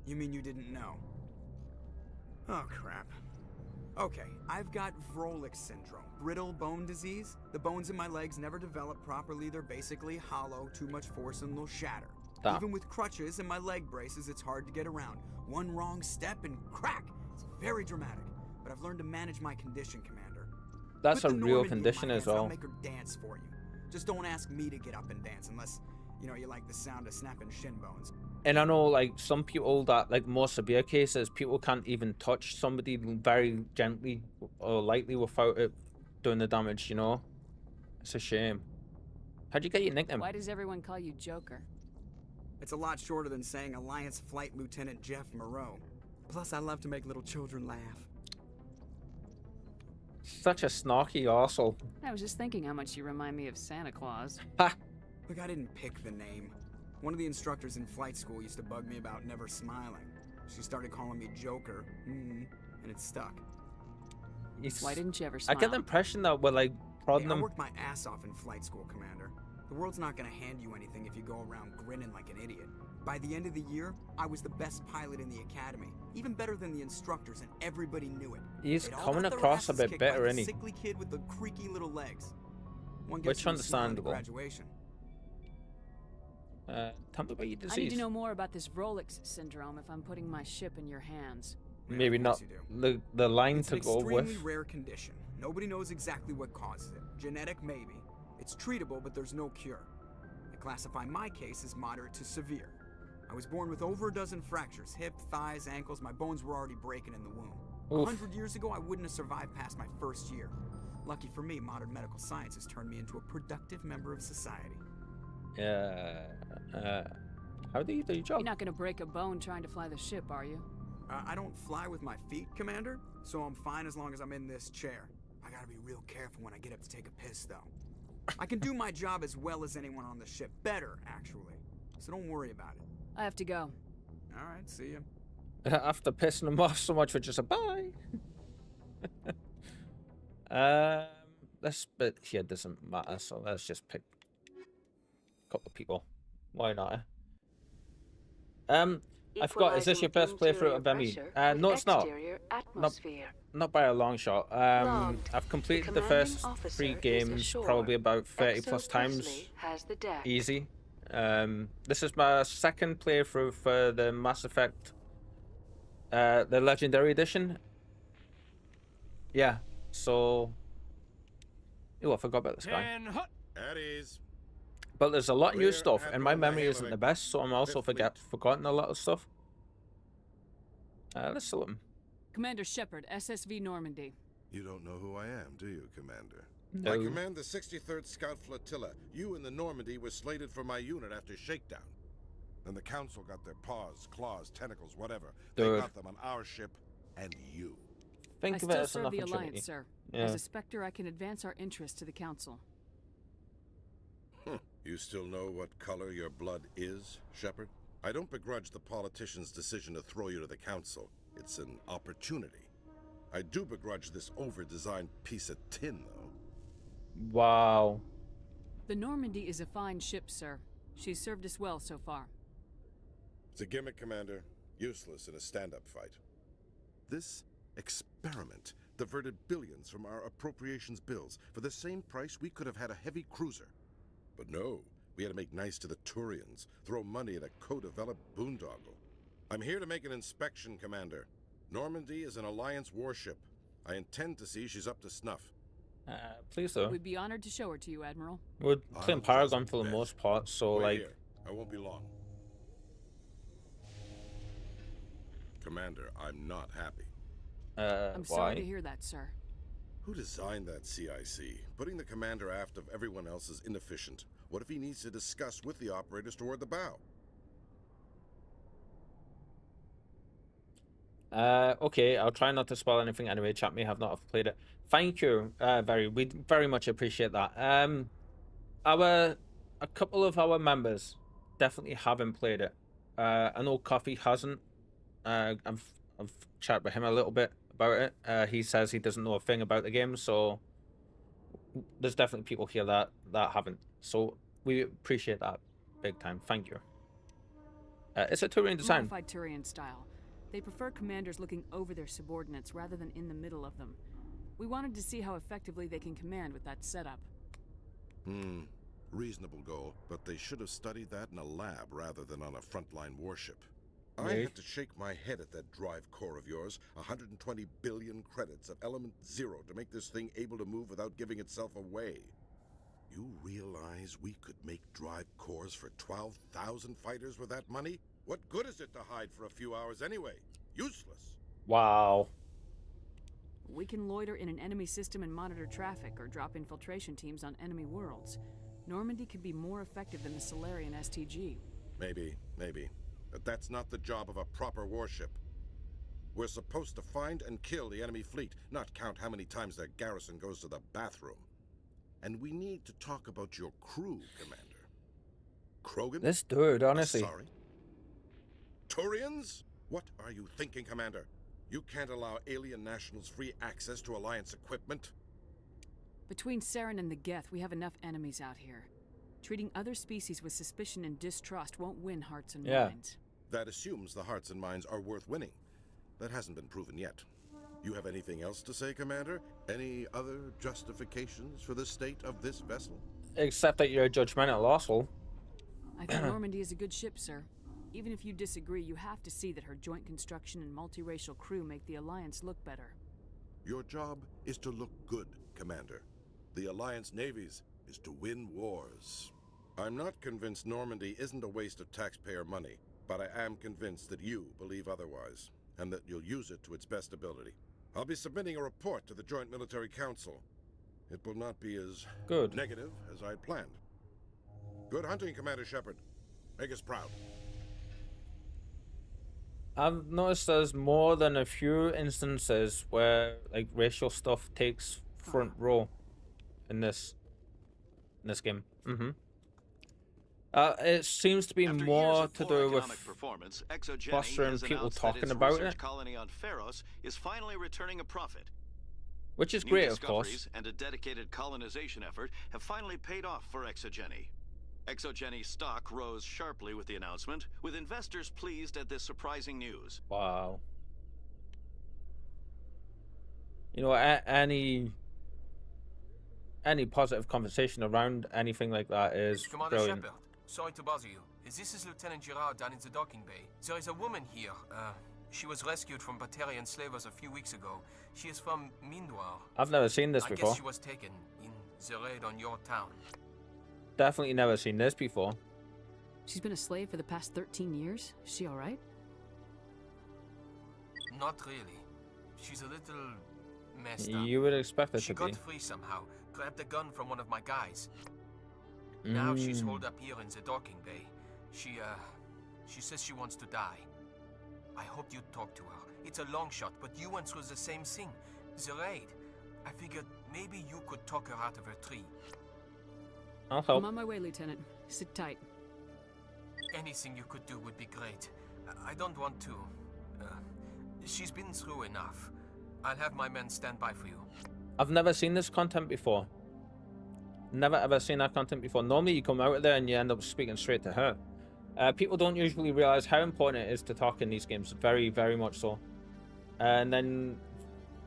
you didn't know? Oh, crap. Okay, I've got Vrolik syndrome, brittle bone disease. The bones in my legs never develop properly. They're basically hollow, too much force and they'll shatter. Damn. Even with crutches and my leg braces, it's hard to get around. One wrong step and crack! It's very dramatic, but I've learned to manage my condition, Commander. That's Put a the real Normandy in condition my as hands and well. I'll make her dance for you. Just don't ask me to get up and dance unless, you like the sound of snapping shin bones. And I know, like, some people that, like, more severe cases, people can't even touch somebody very gently or lightly without it doing the damage, you know? It's a shame. How'd you get your nickname? Why does everyone call you Joker? It's a lot shorter than saying Alliance Flight Lieutenant Jeff Moreau. Plus, I love to make little children laugh. Such a snarky arsehole. I was just thinking how much you remind me of Santa Claus. Ha! Look, I didn't pick the name. One of the instructors in flight school used to bug me about never smiling. She started calling me Joker, and it stuck. Why didn't you ever smile? I get the impression that we're, like, prodding I them. worked my ass off in flight school, Commander. The world's not gonna hand you anything if you go around grinning like an idiot. By the end of the year, I was the best pilot in the academy, even better than the instructors, and everybody knew it. He's They'd all coming got their across a asses bit kicked better, by the isn't he? sickly kid with the creaky little legs. One Which gets you to smile at understandable. graduation. Tell me about your disease. I need to know more about this Vrolik syndrome if I'm putting my ship in your hands. Maybe of course not you do. the line It's to an go extremely with. rare condition. Nobody knows exactly what causes it. Genetic, maybe. It's treatable, but there's no cure. I classify my case as moderate to severe. I was born with over a dozen fractures, hip, thighs, ankles. My bones were already breaking in the womb. Oof. 100 years ago, I wouldn't have survived past my first year. Lucky for me, modern medical science has turned me into a productive member of society. How do you do your job? You're not gonna break a bone trying to fly the ship, are you? I don't fly with my feet, Commander, so I'm fine as long as I'm in this chair. I gotta be real careful when I get up to take a piss, though. I can do my job as well as anyone on the ship. Better, actually. So don't worry about it. I have to go. All right, see you. After pissing them off so much, we're just a bye. This bit here doesn't matter, so let's just pick a couple of people. Why not? I forgot, is this your first playthrough of ME? No, it's not. Not by a long shot. I've completed the first 3 games probably about 30 plus times. Easy. This is my second playthrough for the Mass Effect, the Legendary Edition. Yeah, so... Oh, I forgot about this guy. At ease. But there's a lot of new stuff, and my memory isn't the best, so I'm also forgotten a lot of stuff. Let's salute him. Commander Shepard, SSV Normandy. You don't know who I am, do you, Commander? No. I command the 63rd Scout Flotilla. You and the Normandy were slated for my unit after shakedown. Then the Council got their paws, claws, tentacles, whatever. They got them on our ship and you. I still serve the Alliance, sir. Yeah. As a Spectre, I can advance our interests to the Council. You still know what color your blood is, Shepard? I don't begrudge the politician's decision to throw you to the Council. It's an opportunity. I do begrudge this over-designed piece of tin, though. Wow. The Normandy is a fine ship, sir. She's served us well so far. It's a gimmick, Commander. Useless in a stand-up fight. This experiment diverted billions from our appropriations bills. For the same price, we could have had a heavy cruiser. But no, we had to make nice to the Turians, throw money at a co-developed boondoggle. I'm here to make an inspection, Commander. Normandy is an Alliance warship. I intend to see she's up to snuff. Please though. We'd be honored to show her to you, Admiral. We're playing Paragon for the most part, so Wait like... here. I won't be long. Commander, I'm not happy. I'm sorry to hear that, sir. Who designed that CIC? Putting the commander aft of everyone else is inefficient. What if he needs to discuss with the operators toward the bow? Okay, I'll try not to spoil anything anyway. Chat may have not have played it. Thank you, we very much appreciate that. A couple of our members definitely haven't played it. I know Coffee hasn't. I've chatted with him a little bit about it. He says he doesn't know a thing about the game, so there's definitely people here that haven't. So we appreciate that big time. Thank you. It's a Turian design. Modified Turian style. They prefer commanders looking over their subordinates rather than in the middle of them. We wanted to see how effectively they can command with that setup. Reasonable goal, but they should have studied that in a lab rather than on a frontline warship. I had to shake my head at that drive core of yours. 120 billion credits of element 0 to make this thing able to move without giving itself away. You realize we could make drive cores for 12,000 fighters with that money? What good is it to hide for a few hours anyway? Useless. Wow. We can loiter in an enemy system and monitor traffic or drop infiltration teams on enemy worlds. Normandy could be more effective than the Solarian STG. Maybe. But that's not the job of a proper warship. We're supposed to find and kill the enemy fleet, not count how many times their garrison goes to the bathroom. And we need to talk about your crew, Commander. Krogan? This dude, honestly. Sorry? Turians? What are you thinking, Commander? You can't allow alien nationals free access to Alliance equipment? Between Saren and the Geth, we have enough enemies out here. Treating other species with suspicion and distrust won't win hearts and minds. That assumes the hearts and minds are worth winning. That hasn't been proven yet. You have anything else to say, Commander? Any other justifications for the state of this vessel? Except that you're a judgmental asshole. I think Normandy is a good ship, sir. Even if you disagree, you have to see that her joint construction and multiracial crew make the Alliance look better. Your job is to look good, Commander. The Alliance navies is to win wars. I'm not convinced Normandy isn't a waste of taxpayer money, but I am convinced that you believe otherwise, and that you'll use it to its best ability. I'll be submitting a report to the Joint Military Council. It will not be as negative as I'd planned. Good hunting, Commander Shepard. Make us proud. I've noticed there's more than a few instances where like racial stuff takes front row in this game. It seems to be After more to poor do with economic performance, ExoGeni fostering has people announced talking that its about research it, colony on Pharos is finally returning a profit. which is New great, of discoveries course. and a dedicated colonization effort have finally paid off for ExoGeni. ExoGeni stock rose sharply with the announcement, with investors pleased at this surprising news. Wow. You know, any positive conversation around anything like that is Commander brilliant. Shepard, sorry to bother you. This is Lieutenant Girard down in the docking bay. There is a woman here. She was rescued from Batarian slavers a few weeks ago. She is from Mindwar. I've never seen this I before. guess she was taken in the raid on your town. Definitely never seen this before. She's been a slave for the past 13 years. Is she all right? Not really. She's a little messed up. You would expect it She to got be. free somehow. Grabbed a gun from one of my guys. Now she's holed up here in the docking bay. She says she wants to die. I hoped you'd talk to her. It's a long shot, but you went through the same thing. The raid. I figured maybe you could talk her out of her tree. I'll help. I'm on my way, Lieutenant. Sit tight. Anything you could do would be great. I don't want to. She's been through enough. I'll have my men stand by for you. I've never seen this content before. Never ever seen that content before. Normally you come out of there and you end up speaking straight to her. People don't usually realize how important it is to talk in these games. Very, very much so. And then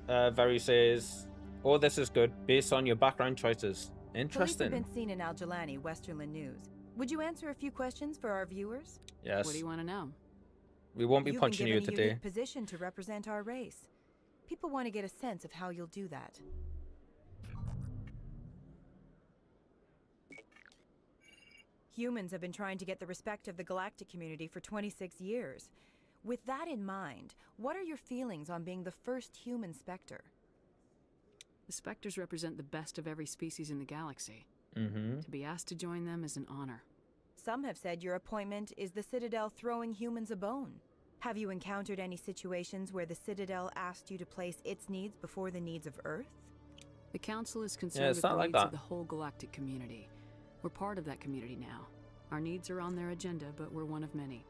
Very says, "Oh, this is good. Based on your background choices." Interesting. Police have been seen in Al-Jalani, Westerland News. Would you answer a few questions for our viewers? Yes. What do you want to know? We won't be punching you You've been given a today. unique position to represent our race. People want to get a sense of how you'll do that. Humans have been trying to get the respect of the galactic community for 26 years. With that in mind, what are your feelings on being the first human Spectre? The Spectres represent the best of every species in the galaxy. To be asked to join them is an honor. Some have said your appointment is the Citadel throwing humans a bone. Have you encountered any situations where the Citadel asked you to place its needs before the needs of Earth? The Council is concerned with the needs of the whole galactic community. We're part of that community now. Our needs are on their agenda, but we're one of many.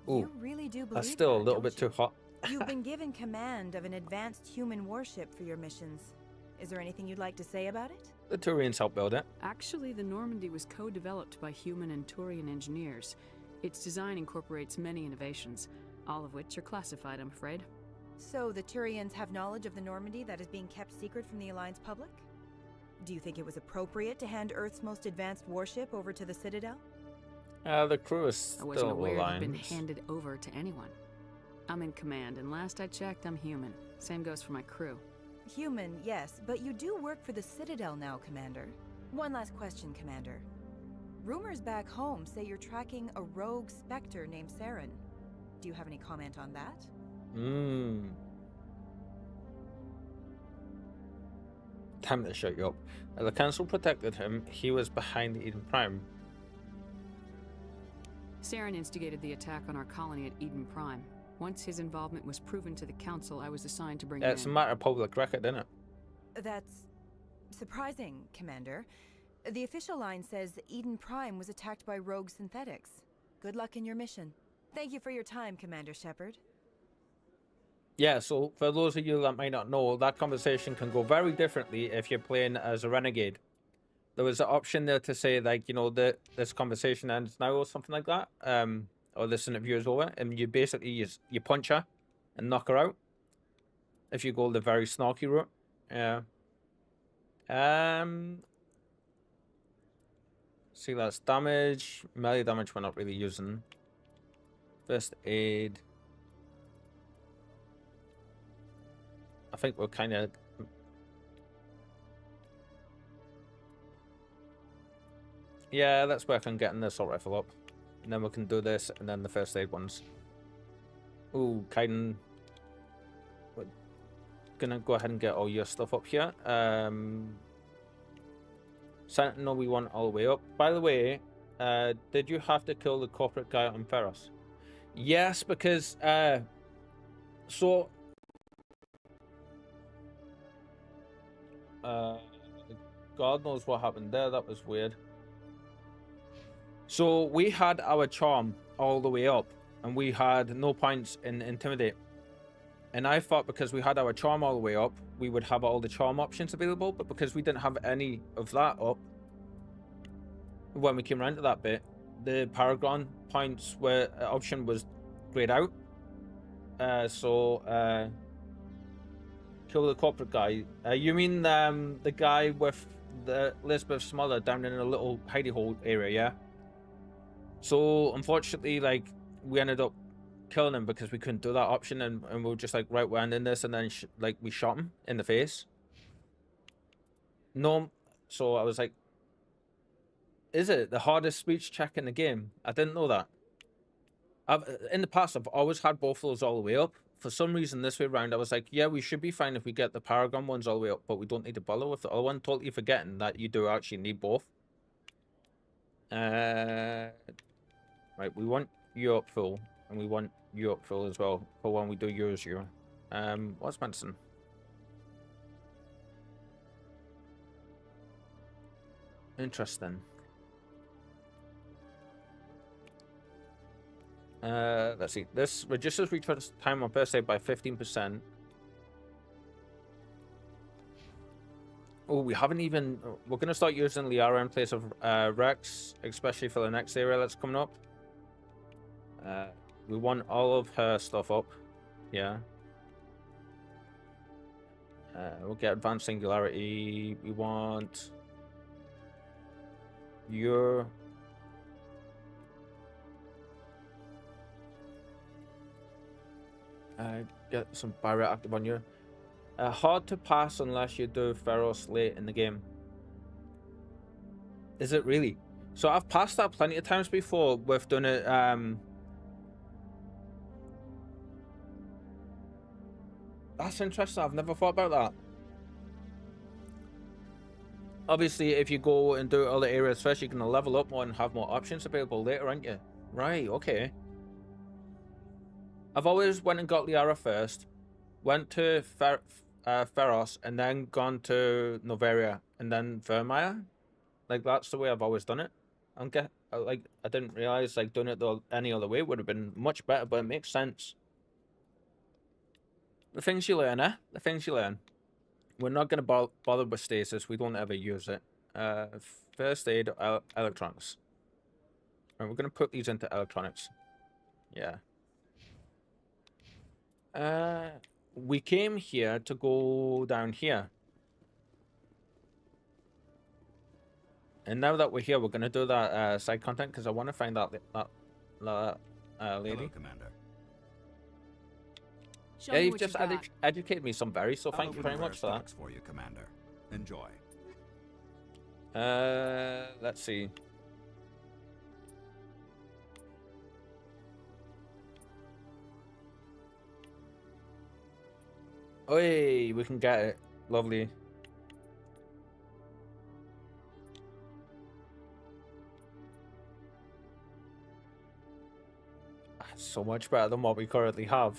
Ooh, You really do believe that's still a that, little don't bit too hot. You've been given command of an advanced human warship for your missions. Is there anything you'd like to say about it? The Turians helped build it. Actually, the Normandy was co-developed by human and Turian engineers. Its design incorporates many innovations, all of which are classified, I'm afraid. So the Turians have knowledge of the Normandy that is being kept secret from the Alliance public? Do you think it was appropriate to hand Earth's most advanced warship over to the Citadel? The crew is I wasn't still aware it had been aligned. handed over to anyone. I'm in command, and last I checked, I'm human. Same goes for my crew. Human, yes, but you do work for the Citadel now, Commander. One last question, Commander. Rumors back home say you're tracking a rogue Spectre named Saren. Do you have any comment on that? Time to shut you up. The Council protected him. He was behind the Eden Prime. Saren instigated the attack on our colony at Eden Prime. Once his involvement was proven to the Council, I was assigned to bring him It's a in. matter of public record, isn't it? That's surprising, Commander. The official line says Eden Prime was attacked by rogue synthetics. Good luck in your mission. Thank you for your time, Commander Shepard. Yeah, so for those of you that might not know, that conversation can go very differently if you're playing as a renegade. There was an option there to say, like, you know, this conversation ends now or something like that, or this interview is over, and you basically you punch her and knock her out if you go the very snarky route. Yeah. See, that's damage. Melee damage we're not really using. First aid. I think we're kind of... Yeah, let's work on getting the assault rifle up. And then we can do this, and then the first aid ones. Ooh, Kaiden. We're gonna go ahead and get all your stuff up here. Sentinel we want all the way up. By the way, Did you have to kill the corporate guy on Ferros? Yes, because so God knows what happened there. That was weird. So we had our charm all the way up, and we had no points in Intimidate. And I thought because we had our charm all the way up, we would have all the charm options available, but because we didn't have any of that up, when we came around to that bit, the Paragon points were option was grayed out. So kill the corporate guy. You mean the guy with the Elizabeth Smother down in a little hidey hole area, yeah? So unfortunately, like, we ended up killing him because we couldn't do that option, and we were just like, right, we're ending this, and then like we shot him in the face. No, so I was like, is it the hardest speech check in the game? I didn't know that. In the past, I've always had both of those all the way up. For some reason, this way around, I was like, yeah, we should be fine if we get the Paragon ones all the way up, but we don't need to bother with the other one. Totally forgetting that you do actually need both. Right, we want you up full, and we want you up full as well for when we do yours. What's medicine? Interesting. Let's see. This reduces return time on first aid by 15%. Oh, we haven't even... We're going to start using Liara in place of Rex, especially for the next area that's coming up. We want all of her stuff up. Yeah. We'll get Advanced Singularity. We want... your... get some bioreactive on you. Hard to pass unless you do Ferros late in the game. Is it really? So I've passed that plenty of times before with doing it. That's interesting. I've never thought about that. Obviously, if you go and do other areas first, you're going to level up more and have more options available later, aren't you? Right, okay. I've always went and got Liara first, went to Ferros, and then gone to Noveria, and then Vermeer. Like, that's the way I've always done it. I didn't realize, like, doing it any other way would have been much better, but it makes sense. The things you learn, eh? The things you learn. We're not going to bother with stasis. We don't ever use it. First aid, electronics. Right, we're going to put these into electronics. Yeah. We came here to go down here. And now that we're here, we're going to do that side content because I want to find out that lady. Hello, Commander. Yeah, you've just educated me some berries, so thank you very much for that. For you, Commander. Enjoy. Let's see. Oi, we can get it. Lovely. So much better than what we currently have.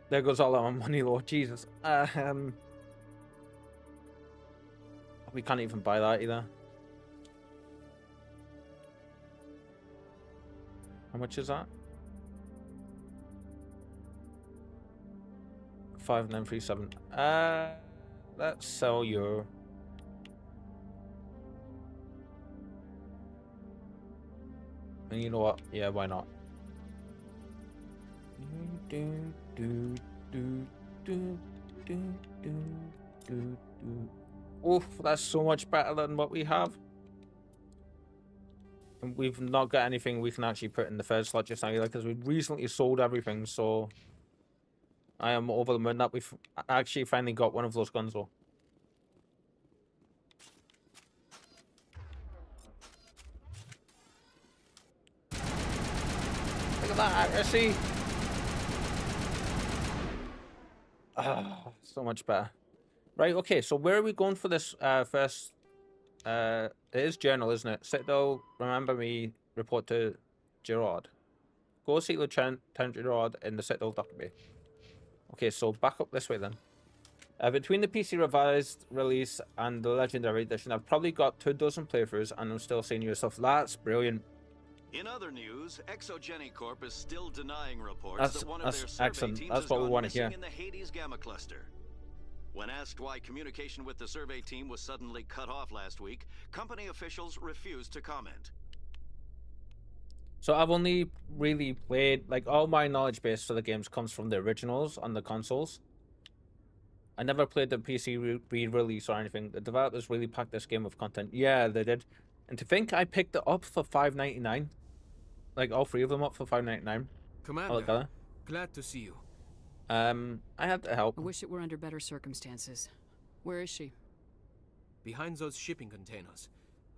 There goes all our money, Lord Jesus. We can't even buy that either. How much is that? 5937. Let's sell your... And you know what? Yeah, why not? Oof, that's so much better than what we have. And we've not got anything we can actually put in the third slot just now either, because we recently sold everything, so I am over the moon that we've actually finally got one of those guns though. Look at that accuracy! Ah, so much better. Right, okay, so where are we going for this first It is journal, isn't it? Citadel, remember me, report to Gerard. Go see Lieutenant Gerard in the Citadel document. Okay, so back up this way then. Between the PC revised release and the Legendary Edition, I've probably got 24 playthroughs and I'm still seeing new stuff. That's brilliant. In other news, ExoGeni Corp is still denying reports that one of their survey excellent. teams That's has what we gone want to missing hear. in the Hades Gamma Cluster. When asked why communication with the survey team was suddenly cut off last week, company officials refused to comment. So I've only really played, like, all my knowledge base for the games comes from the originals on the consoles. I never played the PC re-release or anything. The developers really packed this game with content. Yeah, they did. And to think I picked it up for $5.99, like all three of them up for $5.99. Commander, glad to see you. I had to help. I wish it were under better circumstances. Where is she? Behind those shipping containers.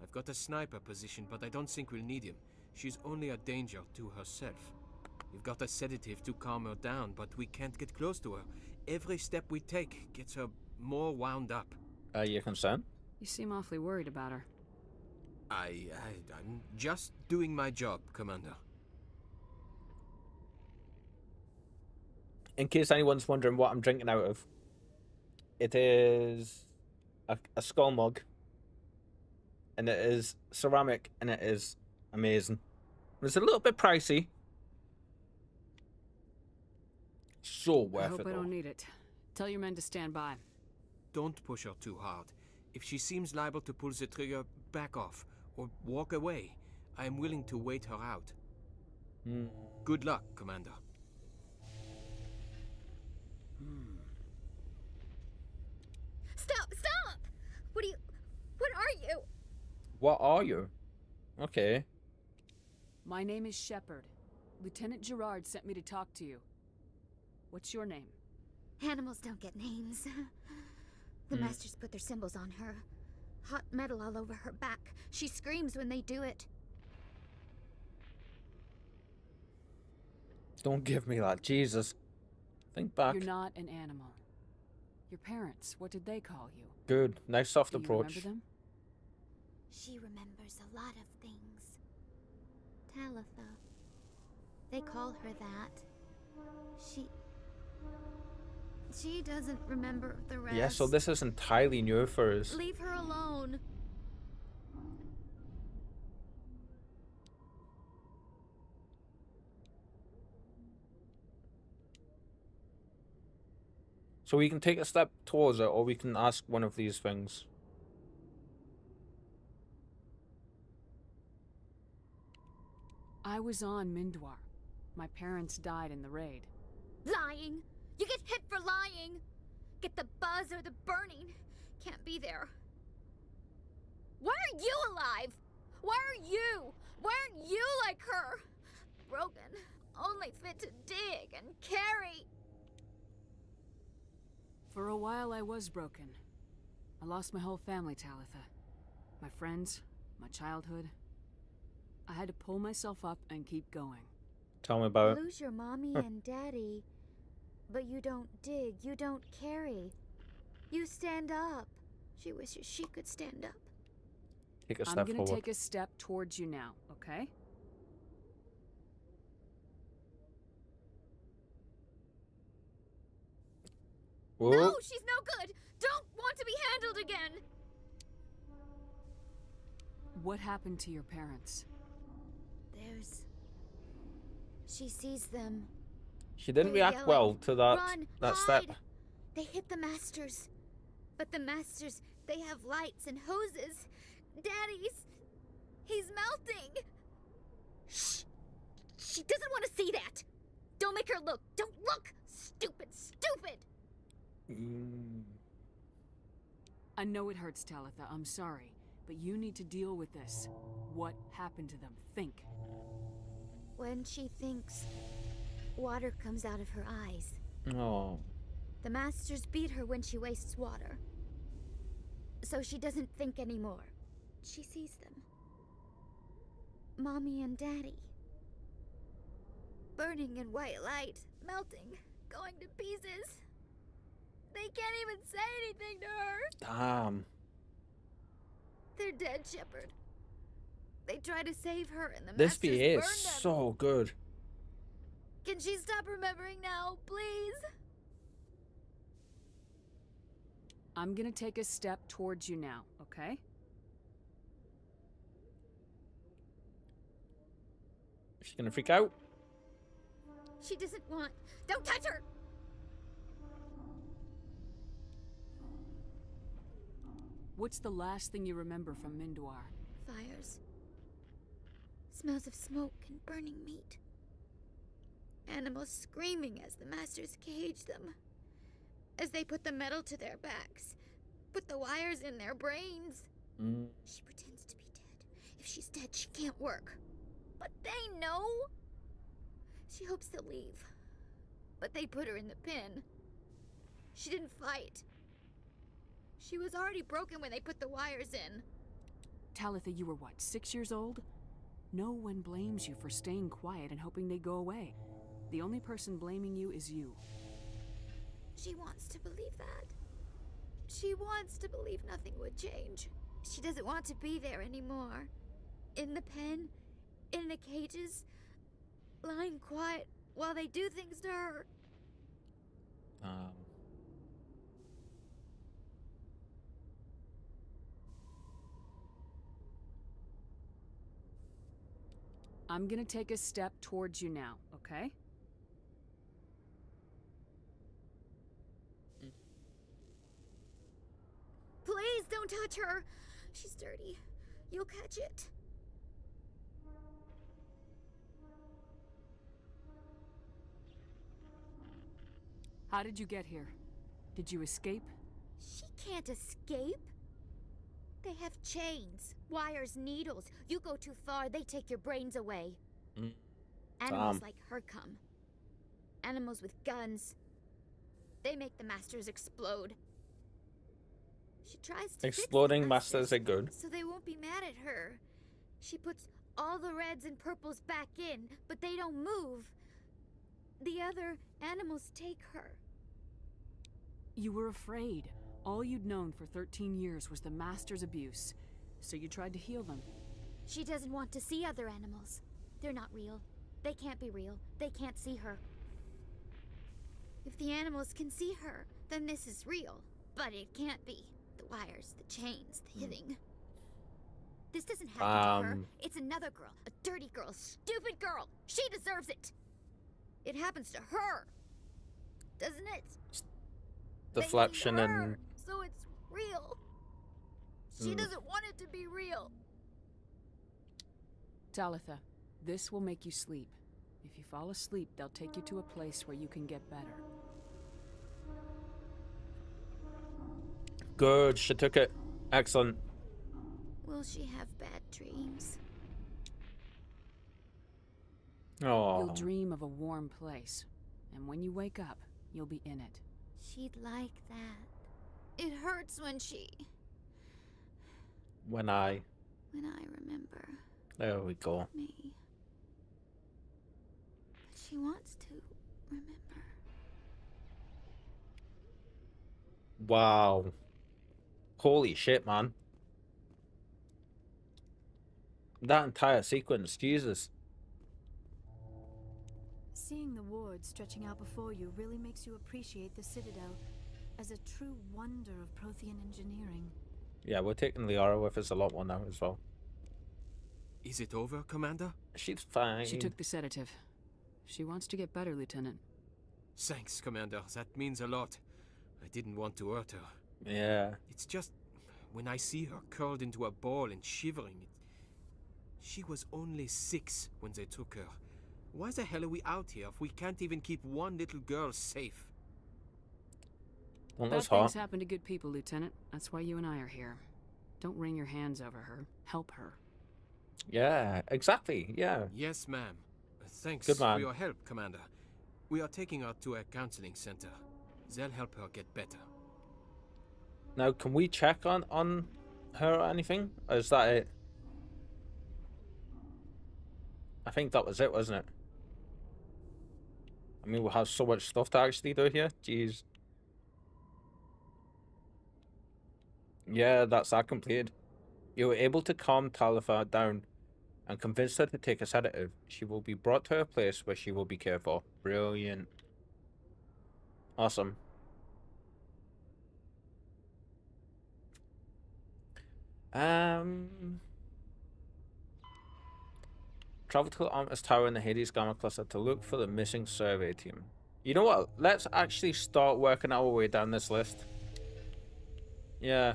I've got a sniper position, but I don't think we'll need him. She's only a danger to herself. We've got a sedative to calm her down, but we can't get close to her. Every step we take gets her more wound up. You concerned? You seem awfully worried about her. I'm just doing my job, Commander. In case anyone's wondering what I'm drinking out of, it is a skull mug, and it is ceramic, and it is amazing. It's a little bit pricey. So worth it. I hope I though. don't need it. Tell your men to stand by. Don't push her too hard. If she seems liable to pull the trigger, back off or walk away. I am willing to wait her out. Good luck, Commander. Stop! Stop! What are you? What are you? Okay. My name is Shepard. Lieutenant Gerard sent me to talk to you. What's your name? Animals don't get names. The Masters put their symbols on her. Hot metal all over her back. She screams when they do it. Don't give me that. Jesus. Think back. You're not an animal. Your parents, what did they call you? Good. Nice soft Do you approach. remember them? She remembers a lot of things. Talitha. They call her that. She doesn't remember the rest. Yeah, so this is entirely new for us. Leave her alone. So we can take a step towards it, or we can ask one of these things. I was on Mindwar. My parents died in the raid. Lying! You get hit for lying! Get the buzz or the burning. Can't be there. Why are you alive? Why are you? Why aren't you like her? Broken. Only fit to dig and carry. For a while I was broken. I lost my whole family, Talitha. My friends, my childhood. I had to pull myself up and keep going. Tell me about it. Lose your mommy and daddy. But you don't dig, you don't carry. You stand up. She wishes she could stand up. Take a step I'm gonna forward. take a step towards you now, okay? Whoa. No, she's no good! Don't want to be handled again! What happened to your parents? She sees them. She didn't They're react yelling, well to that "Run, that hide!" step. They hit the Masters. But the Masters, they have lights and hoses. Daddy's... he's melting. Shh! She doesn't want to see that. Don't make her look. Don't look! Stupid, stupid! I know it hurts, Talitha. I'm sorry. But you need to deal with this. What happened to them? Think. When she thinks, water comes out of her eyes. Oh. The Masters beat her when she wastes water. So she doesn't think anymore. She sees them. Mommy and Daddy. Burning in white light, melting, going to pieces. They can't even say anything to her. Damn. They're dead, Shepard. They tried to save her and the This Masters VA burned is them. so good. Can she stop remembering now, please? I'm gonna take a step towards you now, okay? She's gonna freak out. She doesn't want... Don't touch her! What's the last thing you remember from Mindoir? Fires. Smells of smoke and burning meat. Animals screaming as the Masters cage them. As they put the metal to their backs. Put the wires in their brains. She pretends to be dead. If she's dead, she can't work. But they know. She hopes to leave. But they put her in the pen. She didn't fight. She was already broken when they put the wires in. Talitha, you were what, 6 years old? No one blames you for staying quiet and hoping they go away. The only person blaming you is you. She wants to believe that. She wants to believe nothing would change. She doesn't want to be there anymore. In the pen, in the cages, lying quiet while they do things to her. I'm gonna take a step towards you now, okay? Please don't touch her. She's dirty. You'll catch it. How did you get here? Did you escape? She can't escape. They have chains, wires, needles. You go too far, they take your brains away. Animals like her come. Animals with guns. They make the Masters explode. She tries to Exploding fix the Masters are good. so they won't be mad at her. She puts all the reds and purples back in, but they don't move. The other animals take her. You were afraid. All you'd known for 13 years was the Master's abuse, so you tried to heal them. She doesn't want to see other animals. They're not real. They can't be real. They can't see her. If the animals can see her, then this is real. But it can't be. The wires, the chains, the hitting. This doesn't happen to her. It's another girl. A dirty girl. A stupid girl. She deserves it. It happens to her. Doesn't it? Deflection They need her, and... so it's real. She doesn't want it to be real. Talitha, this will make you sleep. If you fall asleep, they'll take you to a place where you can get better. Good, she took it. Excellent. Will she have bad dreams? Oh. You'll dream of a warm place, and when you wake up, you'll be in it. She'd like that. It hurts when When I remember There we go. me. But she wants to remember. Wow. Holy shit, man. That entire sequence, Jesus. Seeing the ward stretching out before you really makes you appreciate the Citadel as a true wonder of Prothean engineering. Yeah, we're taking Liara with us a lot more now as well. Is it over, Commander? She's fine. She took the sedative. She wants to get better, Lieutenant. Thanks, Commander. That means a lot. I didn't want to hurt her. Yeah. It's just, when I see her curled into a ball and shivering, she was only 6 when they took her. Why the hell are we out here if we can't even keep one little girl safe? Well, Bad that's things hot. happen to good people, Lieutenant. That's why you and I are here. Don't wring your hands over her. Help her. Yeah, exactly. Yeah. Yes, ma'am. Thanks Good man. for your help, Commander. We are taking her to a counseling center. They'll help her get better. Now, can we check on her or anything? Or is that it? I think that was it, wasn't it? I mean, we have so much stuff to actually do here. Jeez. Yeah, that's that completed. You were able to calm Talitha down and convince her to take a sedative. She will be brought to a place where she will be cared for. Brilliant. Awesome. Travel to the Armistice Tower in the Hades Gamma Cluster to look for the missing survey team. You know what? Let's actually start working our way down this list. Yeah.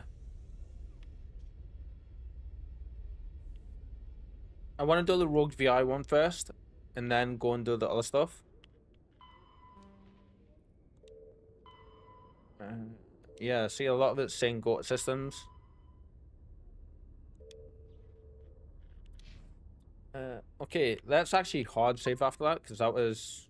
I want to do the Rogue VI one first, and then go and do the other stuff. Yeah, see, a lot of it's saying go to systems. Okay, let's actually hard save after that, because that was...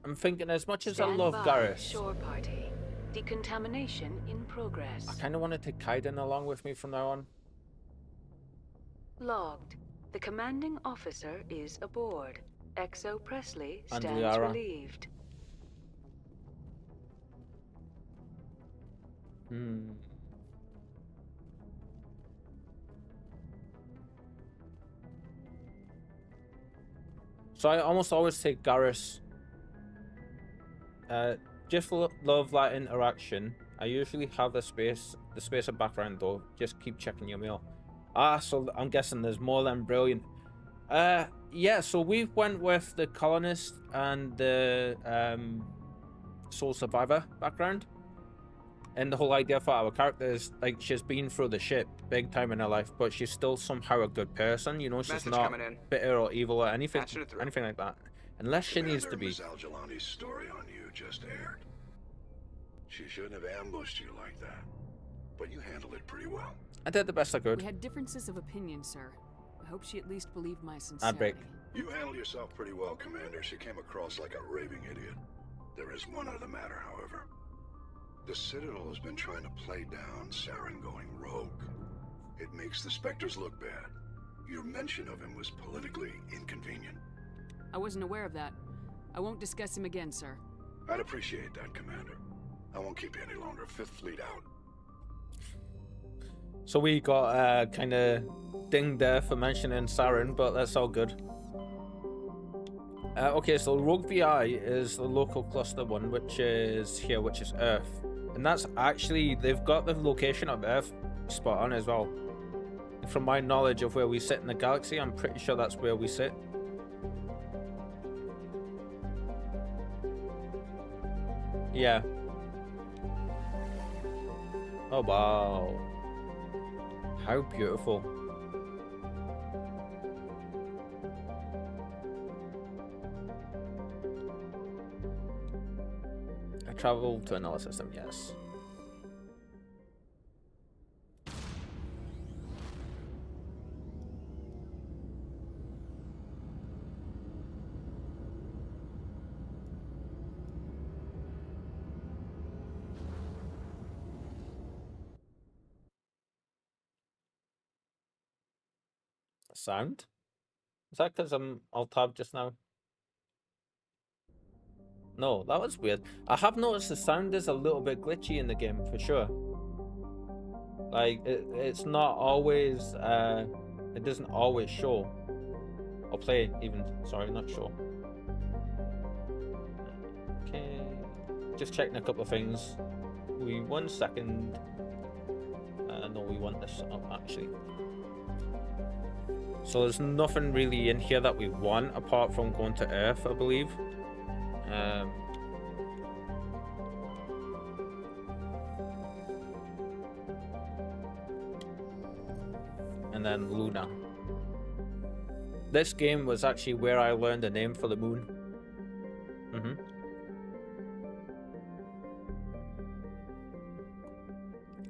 I'm thinking, as much as I love Garrus, Shore party. Decontamination in progress. I kind of want to take Kaiden along with me from now on. Logged. The commanding officer is aboard. Exo Presley And stands Liara. relieved. So I almost always take Garrus. Just love that interaction. I usually have the space of background though. Just keep checking your mail. So I'm guessing there's more than brilliant. Yeah, so we went with the colonist and the soul survivor background. And the whole idea for our character is, like, she's been through the shit big time in her life, but she's still somehow a good person, you know, she's not bitter or evil or anything like that. Unless she needs to be. Miss Al-Jalani's story on you just aired. She shouldn't have ambushed you like that, but you handled it pretty well. I did the best I could. We had differences of opinion, sir. I hope she at least believed my I'd sincerity. break. You handled yourself pretty well, Commander. She came across like a raving idiot. There is one other matter, however. The Citadel has been trying to play down Saren going rogue. It makes the Spectres look bad. Your mention of him was politically inconvenient. I wasn't aware of that. I won't discuss him again, sir. I'd appreciate that, Commander. I won't keep you any longer. Fifth Fleet out. So we got kind of dinged there for mentioning Saren, but that's all good. Okay, so Rogue VI is the local cluster one, which is here, which is Earth. And that's actually, they've got the location of Earth spot on as well. And from my knowledge of where we sit in the galaxy, I'm pretty sure that's where we sit. Yeah. Oh, wow. How beautiful. I travel to another system, yes. Sound? Is that because I'm alt-tab just now? No, that was weird. I have noticed the sound is a little bit glitchy in the game, for sure. Like, it's not always, it doesn't always show. Or play, even. Sorry, not show. Okay. Just checking a couple of things. We 1 second. No, we want this up, actually. So there's nothing really in here that we want, apart from going to Earth, I believe. And then Luna. This game was actually where I learned the name for the moon.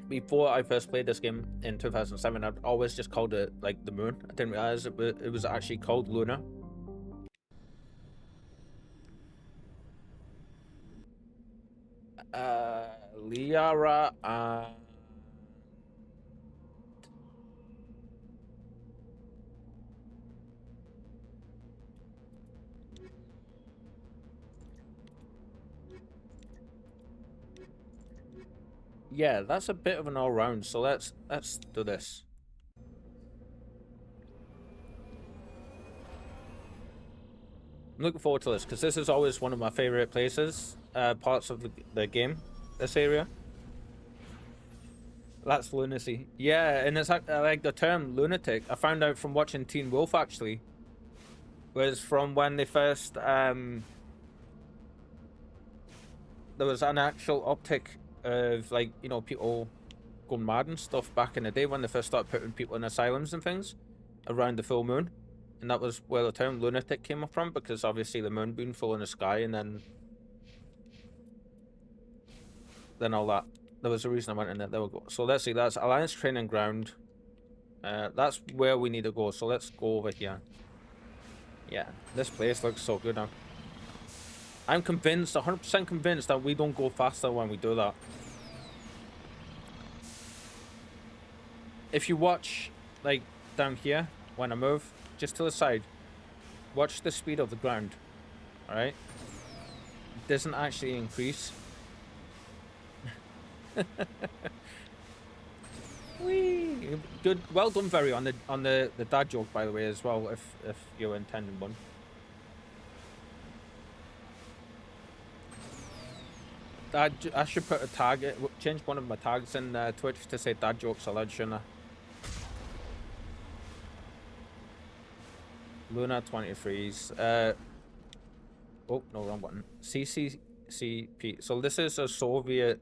Before I first played this game in 2007, I'd always just called it like the moon. I didn't realize it was actually called Luna. Liara and yeah, that's a bit of an all-round. So let's do this. I'm looking forward to this because this is always one of my favorite places, parts of the game. This area. That's lunacy. Yeah, and it's like the term lunatic. I found out from watching Teen Wolf actually. Was from when they first there was an actual uptick of, like, you know, people going mad and stuff back in the day when they first started putting people in asylums and things around the full moon. And that was where the term lunatic came from, because obviously the moon being full in the sky, and then all that. There was a reason I went in there. There we go. So let's see, that's Alliance Training Ground. That's where we need to go. So let's go over here. Yeah, this place looks so good now. I'm convinced, 100% convinced, that we don't go faster when we do that. If you watch, like, down here, when I move, just to the side, watch the speed of the ground, alright? It doesn't actually increase. Whee! Good, well done, Very, on the dad joke, by the way, as well, if you're intending one. I should put a tag, change one of my tags in Twitch to say dad jokes allowed, shouldn't I? Luna 23's. Oh, no, wrong button. CCCP. So this is a Soviet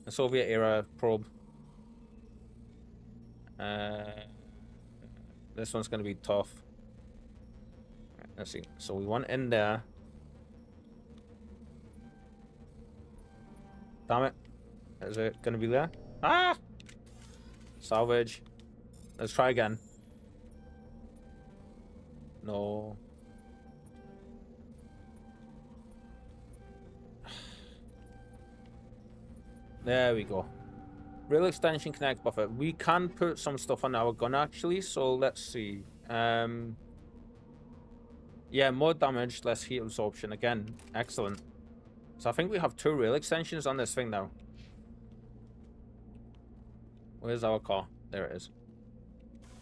era probe. This one's gonna be tough. Right, let's see. So we want in there. Damn it. Is it gonna be there? Ah! Salvage. Let's try again. No. There we go. Rail extension connect buffer. We can put some stuff on our gun actually, so let's see. Yeah, more damage, less heat absorption. Again, excellent. So I think we have 2 rail extensions on this thing now. Where's our car? There it is.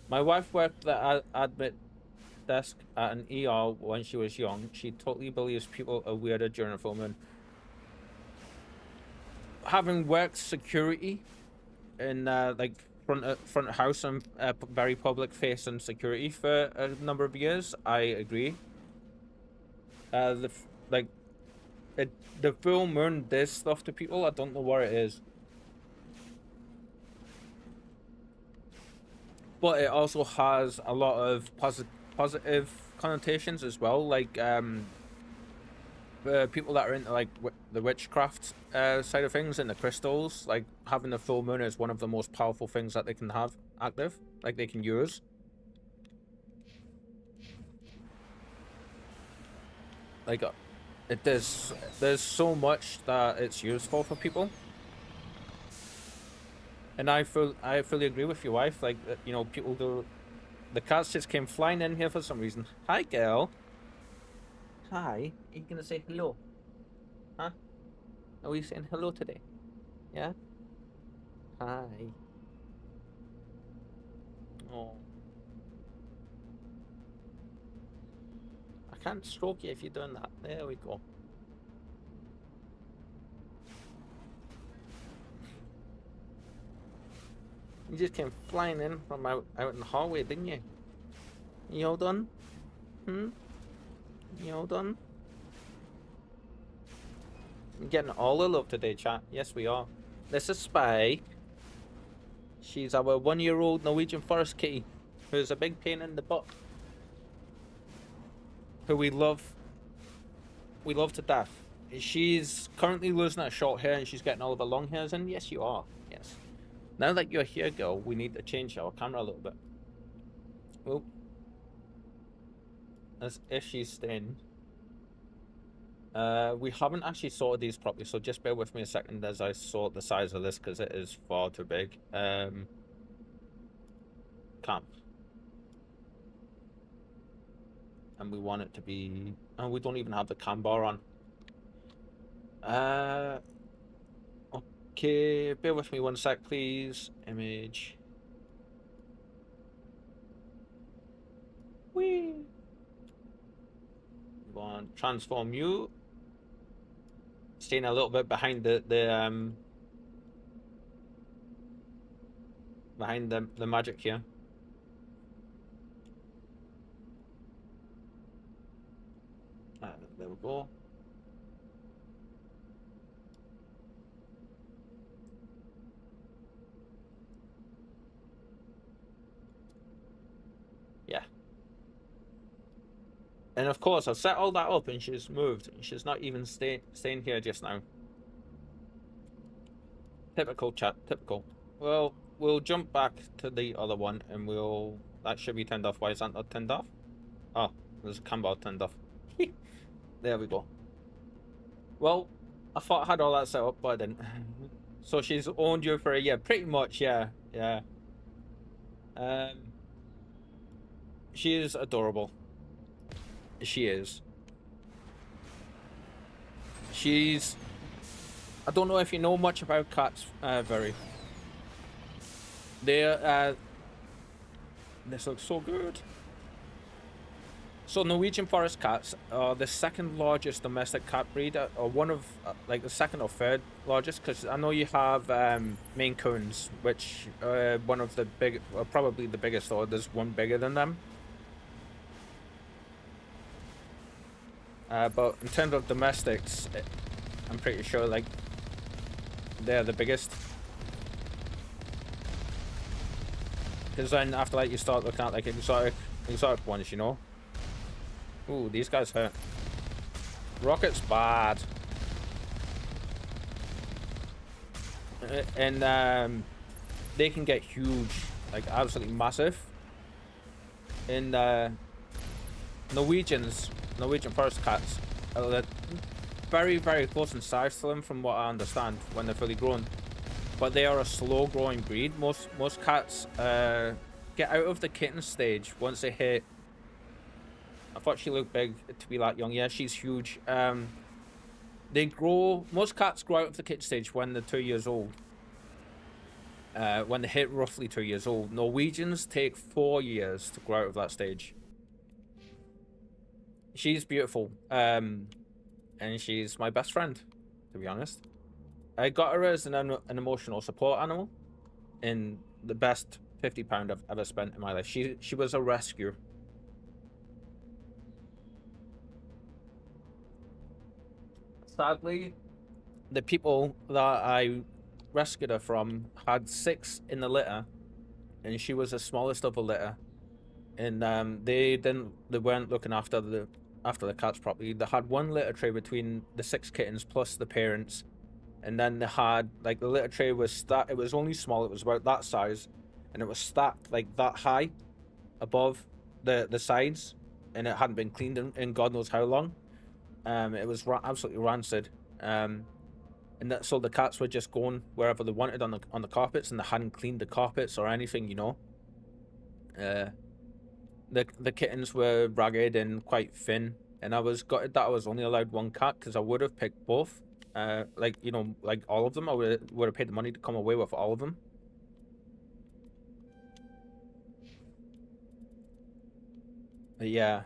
My wife worked at admit desk at an ER when she was young. She totally believes people are weirder during a full moon. Having worked security in like front of house and very public facing security for a number of years, I agree. The full moon does stuff to people. I don't know what it is, but it also has a lot of positive connotations as well, like people that are into like the witchcraft side of things and the crystals, like having the full moon is one of the most powerful things that they can have active, like they can use. Like there's so much that it's useful for people, and I fully agree with your wife. Like, you know, people do. The cats just came flying in here for some reason. Hi, girl. Hi. Are you gonna say hello? Huh? Are we saying hello today? Yeah? Hi. Oh. I can't stroke you if you're doing that. There we go. You just came flying in from out in the hallway, didn't you? You all done? Hmm? You all done? I'm getting all the love today, chat. Yes, we are. This is Spy. She's our 1-year-old Norwegian forest kitty, who's a big pain in the butt. Who we love to death. She's currently losing her short hair and she's getting all of her long hairs in. Yes, you are. Yes. Now that you're here, girl, we need to change our camera a little bit. Oh. As if she's staying. We haven't actually sorted these properly, so just bear with me a second as I sort the size of this, because it is far too big. Camp. And we want it to be... Oh, we don't even have the cam bar on. Okay, bear with me one sec, please. Image. Whee! Go on, transform you. Staying a little bit behind the magic here. There we go. Yeah. And of course, I've set all that up and she's moved. She's not even staying here just now. Typical chat, typical. Well, we'll jump back to the other one and that should be turned off. Why is that not turned off? Oh, there's a cam bar turned off. There we go. Well, I thought I had all that set up, but I didn't. So she's owned you for a year, pretty much, yeah. She is adorable. She is. I don't know if you know much about cats, Very. This looks so good. So Norwegian forest cats are the second largest domestic cat breed, or one of like the second or third largest, because I know you have Maine Coons, which one of the probably the biggest, or there's one bigger than them. But in terms of domestics, I'm pretty sure like they're the biggest. Because then after that you start looking at like exotic ones, you know. Ooh, these guys hurt. Rocket's bad. And they can get huge, like absolutely massive. And Norwegian forest cats are very, very close in size to them from what I understand when they're fully grown. But they are a slow growing breed. Most cats get out of the kitten stage once they hit. I thought she looked big to be that young. Yeah, she's huge. Most cats grow out of the kitten stage when they're 2 years old. When they hit roughly 2 years old. Norwegians take 4 years to grow out of that stage. She's beautiful. And she's my best friend, to be honest. I got her as an emotional support animal. And the best £50 I've ever spent in my life. She was a rescue. Sadly, the people that I rescued her from had 6 in the litter, and she was the smallest of the litter. And they weren't looking after the cats properly. They had one litter tray between the 6 kittens plus the parents, and then they had like the litter tray was stacked. It was only small. It was about that size, and it was stacked like that high above the sides, and it hadn't been cleaned in God knows how long. It was absolutely rancid, and so the cats were just going wherever they wanted on the carpets, and they hadn't cleaned the carpets or anything, you know. The kittens were ragged and quite thin, and I was gutted that I was only allowed one cat, because I would have picked both, like, you know, like all of them. I would have paid the money to come away with all of them. Yeah.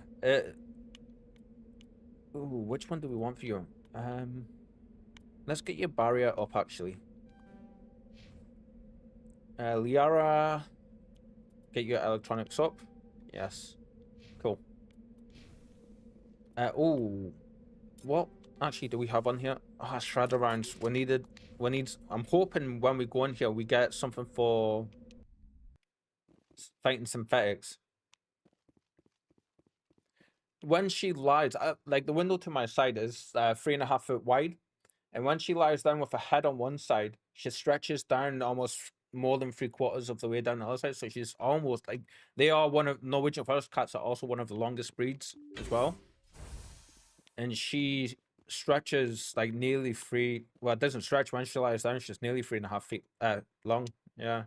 Ooh, which one do we want for you? Let's get your barrier up, actually. Liara, get your electronics up. Yes. Cool. Oh, what actually do we have on here? Ah, shredder rounds. I'm hoping when we go in here we get something for fighting synthetics. When she lies, like the window to my side is 3.5 foot wide, and when she lies down with her head on one side, she stretches down almost more than 3/4 of the way down the other side. So she's almost like, they are one of Norwegian forest cats are also one of the longest breeds as well. And she stretches like nearly well, it doesn't stretch when she lies down. She's nearly 3.5 feet long. Yeah,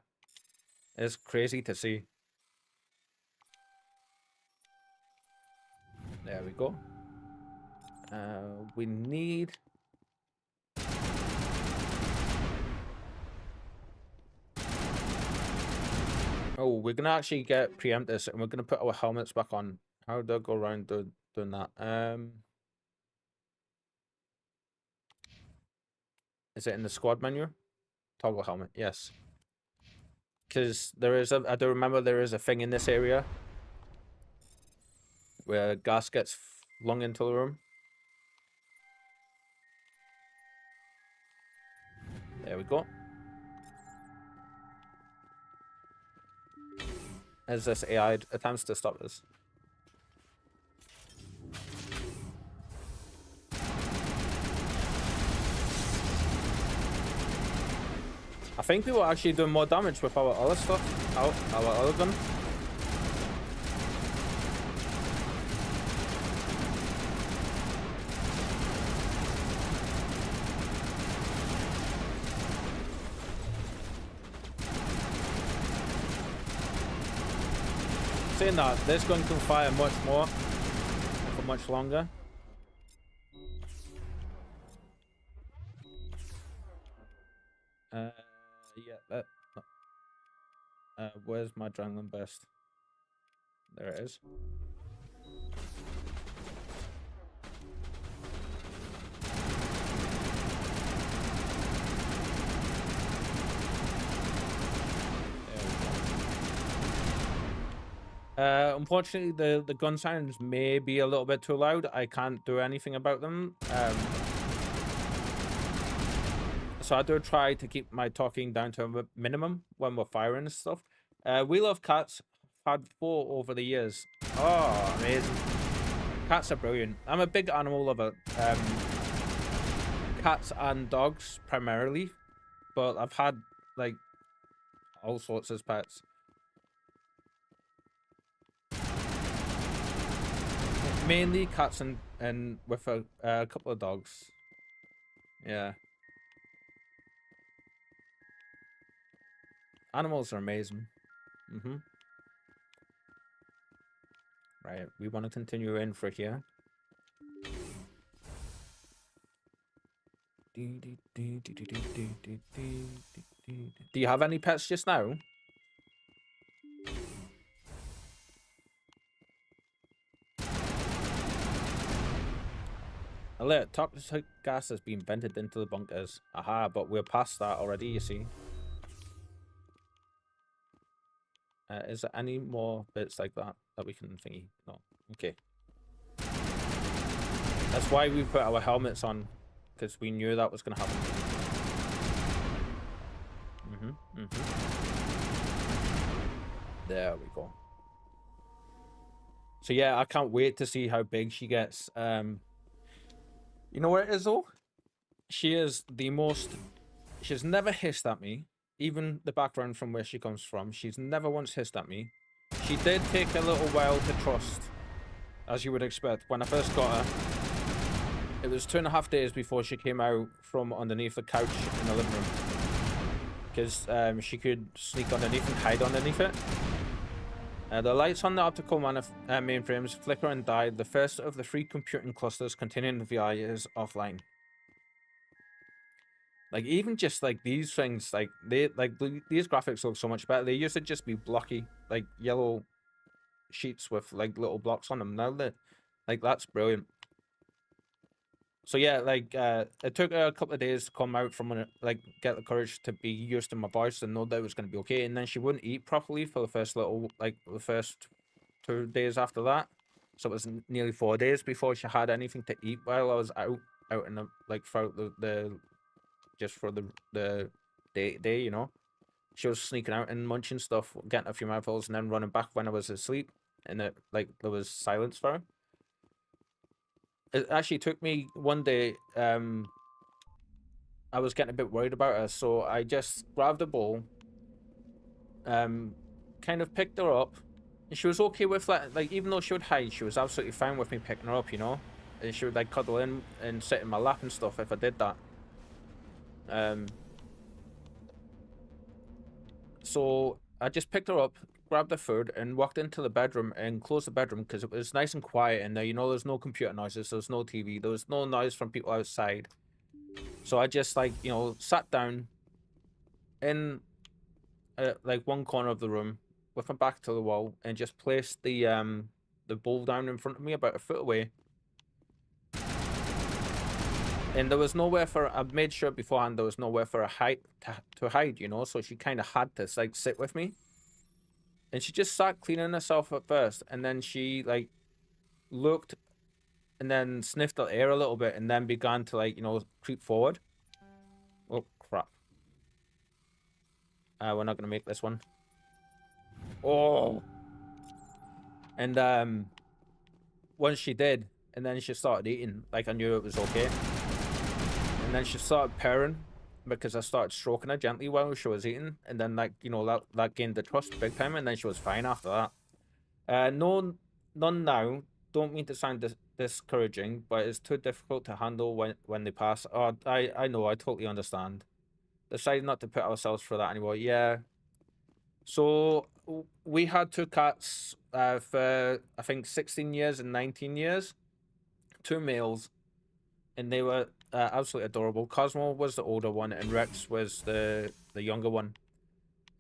it's crazy to see. There we go. We need Oh, we're gonna actually get preempt this, and we're gonna put our helmets back on. How do I go around doing that? Is it in the squad menu? Toggle helmet, yes. Because there is I do remember there is a thing in this area where gas gets flung into the room. There we go. As this AI attempts to stop us. I think we were actually doing more damage with our other stuff, our other gun. Saying that, this gun can fire much more for much longer. Yeah, where's my adrenaline burst? There it is. Unfortunately, the gun sounds may be a little bit too loud. I can't do anything about them. So I do try to keep my talking down to a minimum when we're firing and stuff. We love cats. Had 4 over the years. Oh, amazing. Cats are brilliant. I'm a big animal lover. Cats and dogs primarily, but I've had like all sorts as pets. Mainly cats and with a couple of dogs. Yeah. Animals are amazing. Right, we want to continue in for here. Do you have any pets just now? Alert, toxic gas has been vented into the bunkers. Aha, but we're past that already, you see. Is there any more bits like that we can thingy? No. Okay. That's why we put our helmets on, because we knew that was going to happen. There we go. So yeah, I can't wait to see how big she gets. You know what it is though? She is the most... She's never hissed at me. Even the background from where she comes from. She's never once hissed at me. She did take a little while to trust, as you would expect. When I first got her, it was 2.5 days before she came out from underneath the couch in the living room. Because she could sneak underneath and hide underneath it. The lights on the optical mainframes flicker and die. The first of the 3 computing clusters containing the VI is offline. Like, even just like these things, like these graphics look so much better. They used to just be blocky, like yellow sheets with like little blocks on them. Now they're like, that's brilliant. So yeah, like it took a couple of days to come out from like get the courage to be used to my voice and know that it was going to be okay. And then she wouldn't eat properly for the first the first 2 days after that. So it was nearly 4 days before she had anything to eat while I was out in the like throughout the just for the day, you know. She was sneaking out and munching stuff, getting a few mouthfuls, and then running back when I was asleep, and it like there was silence for her. It actually took me one day, I was getting a bit worried about her, so I just grabbed a bowl, kind of picked her up, and she was okay with that. Like, even though she would hide, she was absolutely fine with me picking her up, you know. And she would like cuddle in and sit in my lap and stuff if I did that. So I just picked her up, grabbed the food, and walked into the bedroom and closed the bedroom because it was nice and quiet in there. You know, there's no computer noises, there's no TV, there was no noise from people outside. So I just, like, you know, sat down in like one corner of the room, with my back to the wall and just placed the bowl down in front of me about a foot away. And there was nowhere for, I made sure beforehand there was nowhere for a to hide, you know, so she kind of had to like sit with me. And she just sat cleaning herself at first, and then she like looked and then sniffed the air a little bit and then began to like, you know, creep forward. Oh crap. We're not gonna make this one. Oh. And once she did, and then she started eating, like I knew it was okay. And then she started purring because I started stroking her gently while she was eating, and then like, you know, that gained the trust big time, and then she was fine after that. None now. Don't mean to sound discouraging, but it's too difficult to handle when they pass. Oh, I know, I totally understand. Decided not to put ourselves through that anymore. Yeah. So we had 2 cats for I think 16 years and 19 years, 2 males, and they were absolutely adorable. Cosmo was the older one, and Rex was the younger one,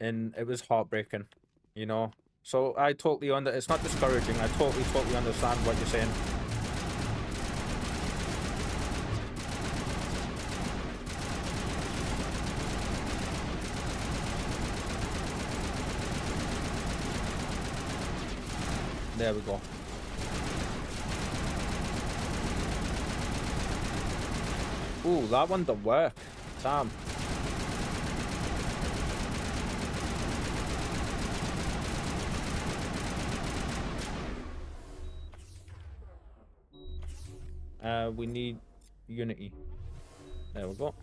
and it was heartbreaking, you know. So I totally it's not discouraging. I totally understand what you're saying. There we go. Ooh, that one don't work. Damn. We need unity. There we go.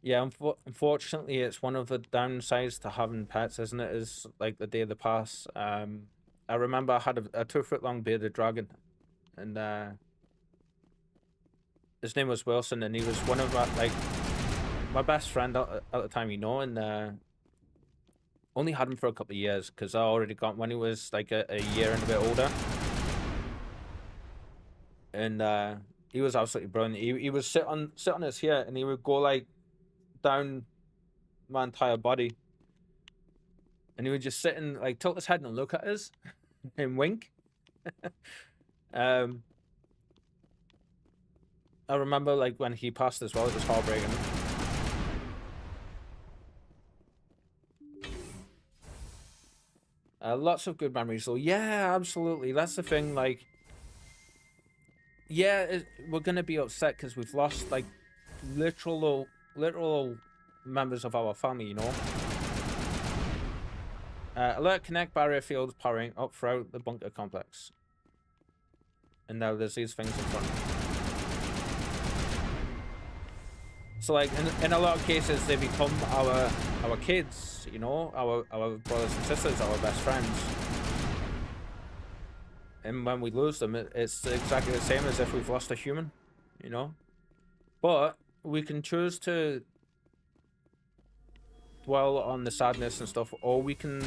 Yeah, unfortunately, it's one of the downsides to having pets, isn't it? Is like the day they pass. I remember I had a 2-foot-long bearded dragon, and his name was Wilson, and he was one of my best friend at the time, you know, and only had him for a couple of years because I already got when he was like a year and a bit older, and he was absolutely brilliant. He would sit on his here, and he would go like down my entire body, and he would just sit and like tilt his head and look at us and wink. I remember like when he passed as well, it was heartbreaking. Lots of good memories though. Yeah, absolutely. That's the thing. Like, yeah, we're gonna be upset because we've lost like literal members of our family, you know. Alert, connect barrier fields powering up throughout the bunker complex. And now there's these things in front. So like in a lot of cases they become our kids, you know, our brothers and sisters, our best friends. And when we lose them, it's exactly the same as if we've lost a human, you know. But we can choose to dwell on the sadness and stuff, or we can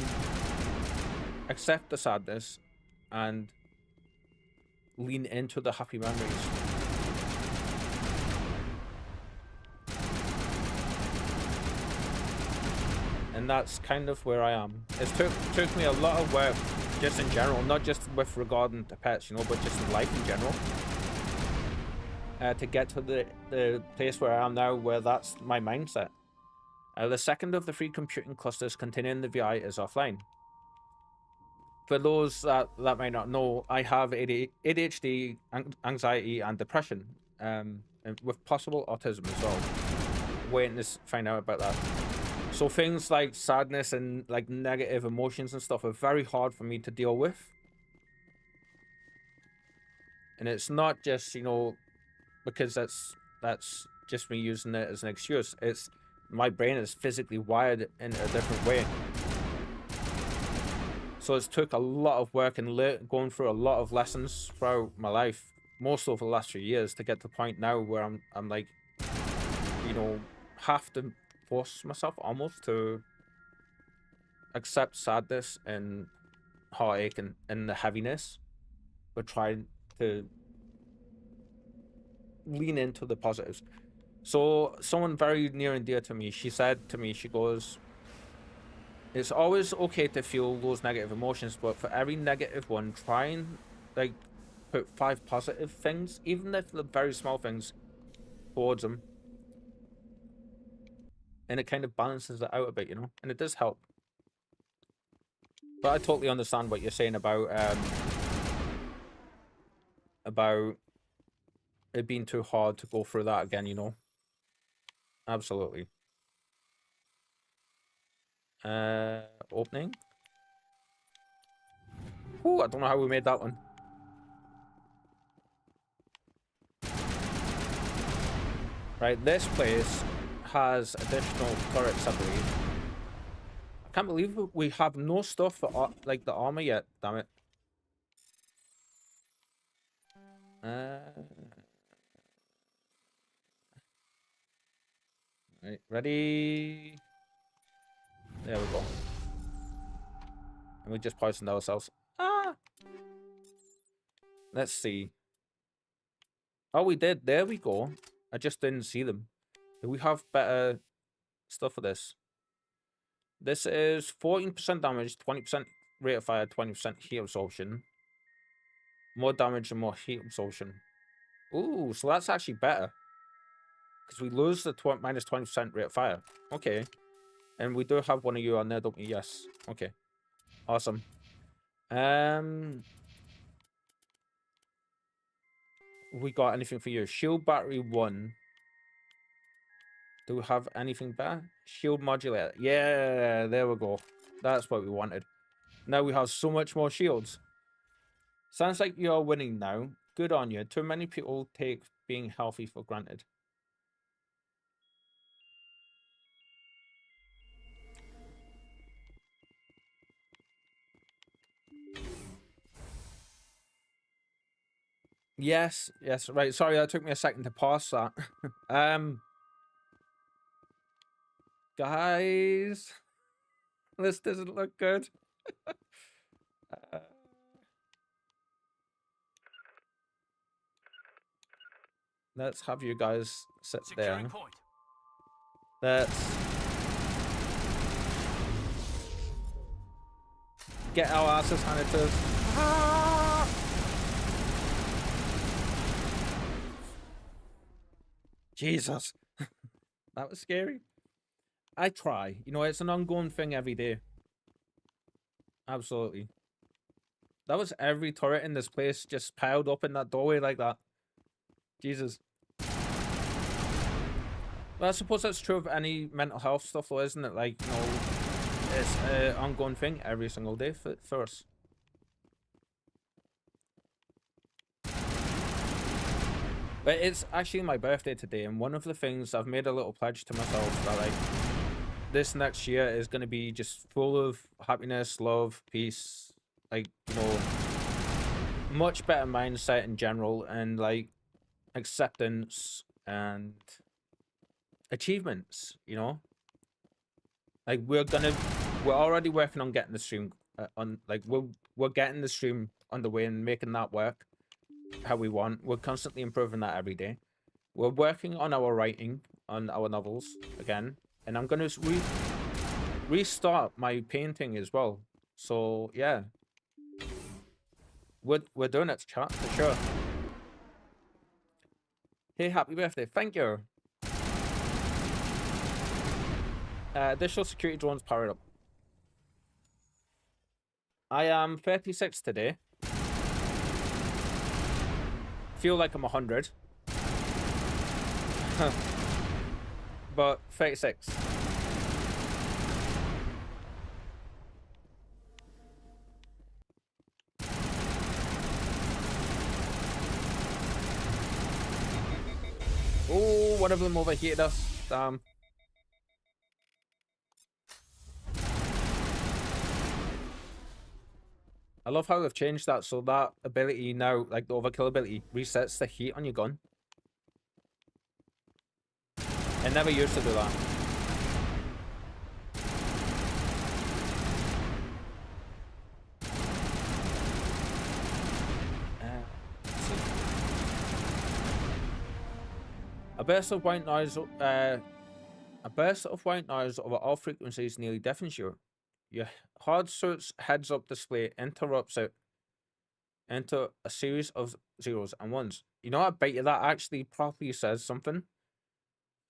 accept the sadness and lean into the happy memories. And that's kind of where I am. It took me a lot of work, just in general, not just with regarding to pets, you know, but just in life in general, to get to the place where I am now, where that's my mindset. The second of the 3 computing clusters containing the VI is offline. For those that might not know, I have ADHD, anxiety, and depression, and with possible autism as well. Waiting to find out about that. So things like sadness and like negative emotions and stuff are very hard for me to deal with. And it's not just, you know, because that's just me using it as an excuse. It's my brain is physically wired in a different way. So it's took a lot of work and going through a lot of lessons throughout my life, most over the last few years, to get to the point now where I'm like, you know, have to force myself almost to accept sadness and heartache and the heaviness, but try to lean into the positives. So someone very near and dear to me, she said to me, she goes, It's always okay to feel those negative emotions, but for every negative one, try and like put 5 positive things, even if they're very small things, towards them. And it kind of balances it out a bit, you know? And it does help. But I totally understand what you're saying about it being too hard to go through that again, you know? Absolutely. Opening. Ooh, I don't know how we made that one. Right, this place has additional turrets, I believe. I can't believe we have no stuff for like the armor yet. Damn it. Right, ready? There we go. And we just poisoned ourselves. Ah! Let's see. Oh, we did. There we go. I just didn't see them. Do we have better stuff for this? This is 14% damage, 20% rate of fire, 20% heat absorption. More damage and more heat absorption. Ooh, so that's actually better. Because we lose the minus 20% rate of fire. Okay. And we do have one of you on there, don't we? Yes. Okay. Awesome. We got anything for you? Shield battery 1. Do we have anything better? Shield modulator. Yeah, there we go. That's what we wanted. Now we have so much more shields. Sounds like you're winning now. Good on you. Too many people take being healthy for granted. Yes, yes, right. Sorry, that took me a second to pass that. Guys, this doesn't look good. Let's have you guys sit there. Let's get our asses handed to us. Ah! Jesus. That was scary. I try. You know, it's an ongoing thing every day. Absolutely. That was every turret in this place just piled up in that doorway like that. Jesus. Well, I suppose that's true of any mental health stuff though, isn't it? Like, you know, it's an ongoing thing every single day for us. But it's actually my birthday today, and one of the things I've made a little pledge to myself that like this next year is going to be just full of happiness, love, peace, like, you know, much better mindset in general, and like acceptance and achievements, you know. Like we're already working on getting the stream on, like we're getting the stream underway and making that work how we want. We're constantly improving that every day. We're working on our writing on our novels again, and I'm gonna restart my painting as well. So yeah, we're doing it, chat, for sure. Hey, happy birthday! Thank you. Additional security drones powered up. I am 36 today. Feel like I'm 100. But 36. Oh, one of them overheated us. Damn. I love how they've changed that, so that ability now, like the overkill ability, resets the heat on your gun. It never used to do that. A burst of white noise over all frequencies nearly deafens you. Your hard suit's heads-up display interrupts it into a series of zeros and ones. You know, I bet you that actually properly says something.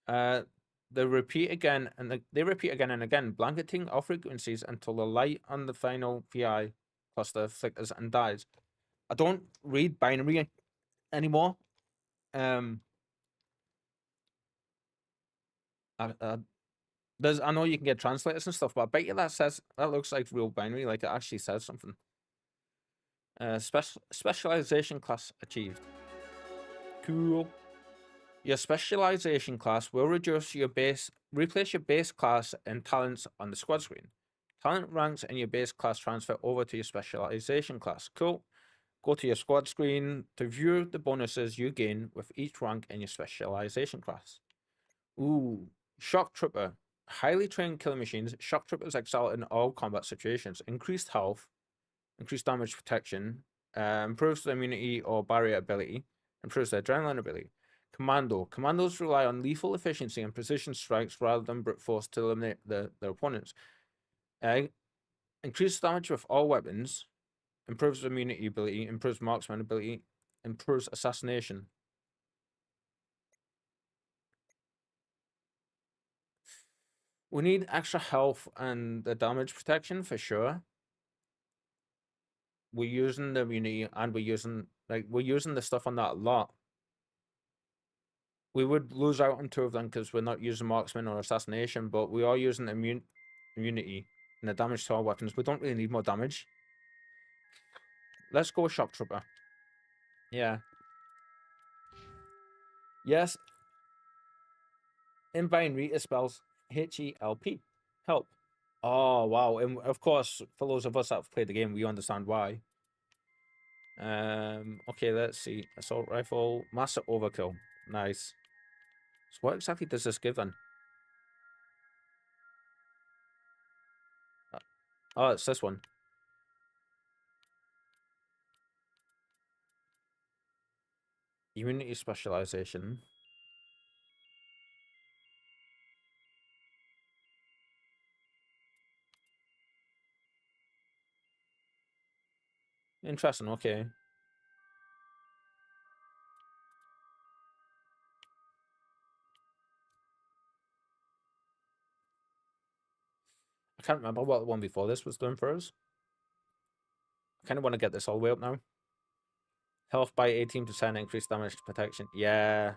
They repeat again they repeat again and again, blanketing all frequencies until the light on the final VI cluster flickers and dies. I don't read binary anymore. I know you can get translators and stuff, but I bet you that looks like real binary, like it actually says something. Specialization class achieved. Cool. Your specialization class will replace your base class and talents on the squad screen. Talent ranks in your base class transfer over to your specialization class. Cool. Go to your squad screen to view the bonuses you gain with each rank in your specialization class. Ooh, Shock Trooper. Highly trained killing machines, Shock Troopers excel in all combat situations. Increased health, increased damage protection, improves the immunity or barrier ability, improves the adrenaline ability. Commando. Commandos rely on lethal efficiency and precision strikes rather than brute force to eliminate their opponents. Increased damage with all weapons, improves immunity ability, improves marksman ability, improves assassination. We need extra health and the damage protection for sure. We're using the immunity and we're using the stuff on that a lot. We would lose out on two of them because we're not using marksman or assassination, but we are using immunity and the damage to our weapons. We don't really need more damage. Let's go Shock Trooper. Yeah. Yes. In binary, it spells H-E-L-P. Help. Oh, wow. And of course, for those of us that have played the game, we understand why. Okay, let's see. Assault rifle. Massive overkill. Nice. So what exactly does this give then? Oh, it's this one. Immunity specialization. Interesting, okay. I can't remember what the one before this was doing for us. I kind of want to get this all the way up now. Health by 18%, increased damage protection. Yeah.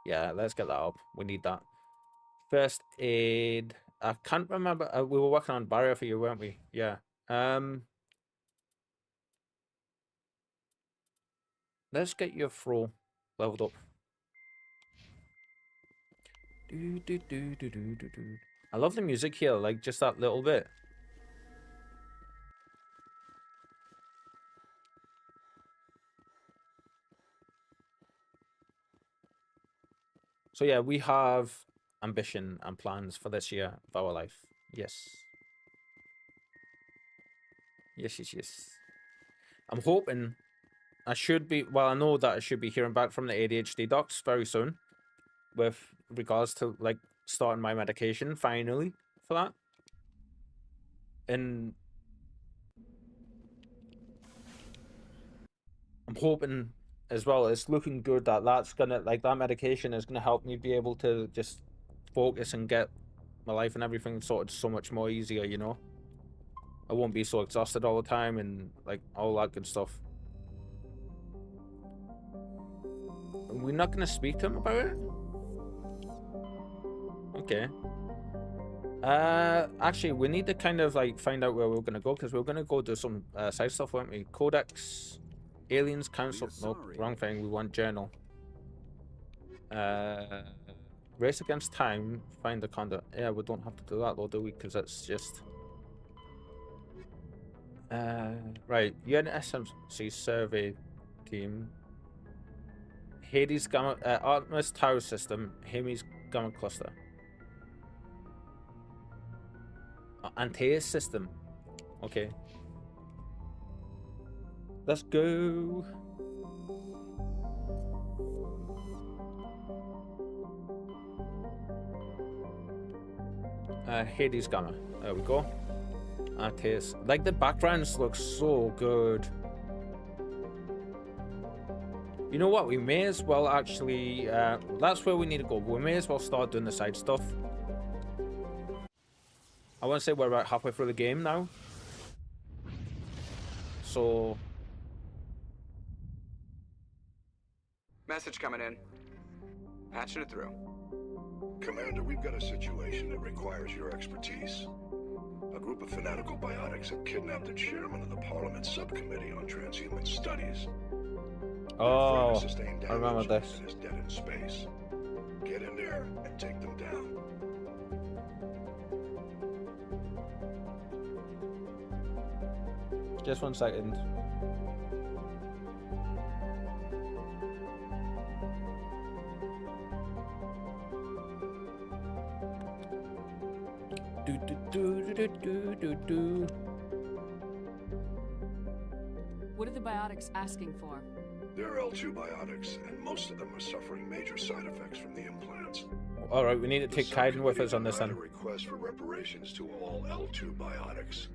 Yeah, let's get that up. We need that. First aid. I can't remember. We were working on barrier for you, weren't we? Yeah. Let's get your throw leveled up. I love the music here, like just that little bit. So yeah, we have ambition and plans for this year of our life. Yes. Yes. I'm hoping I should be, well, I know that I should be hearing back from the ADHD docs very soon with regards to like starting my medication finally for that. And I'm hoping as well, it's looking good that that's gonna, like, that medication is gonna help me be able to just focus and get my life and everything sorted so much more easier, you know? I won't be so exhausted all the time and like all that good stuff. We're not gonna speak to him about it? Okay. Actually, we need to kind of like find out where we're gonna go, because we're gonna go do some side stuff, weren't we? Codex, Aliens Council. Nope, wrong thing. We want journal. Race against time. Find the conduct. Yeah, we don't have to do that though, do we? Because it's just. Right. You're an SMC survey team. Hades Gamma, Artemis Tower System, Hades Gamma Cluster. Antaeus System. Okay. Let's go. Hades Gamma. There we go. Taste. Like the backgrounds look so good. You know what? We may as well actually. That's where we need to go. We may as well start doing the side stuff. I want to say we're about halfway through the game now. So. Message coming in. Patching it through. Commander, we've got a situation that requires your expertise. A group of fanatical biotics have kidnapped the chairman of the Parliament Subcommittee on Transhuman Studies. Oh, I remember this. And is dead in space. Get in there and take them down. Just 1 second. What are the biotics asking for? They're L2 biotics, and most of them are suffering major side effects from the implants. All right, we need to take Kaiden with us on this then. A request for reparations to all L2 biotics.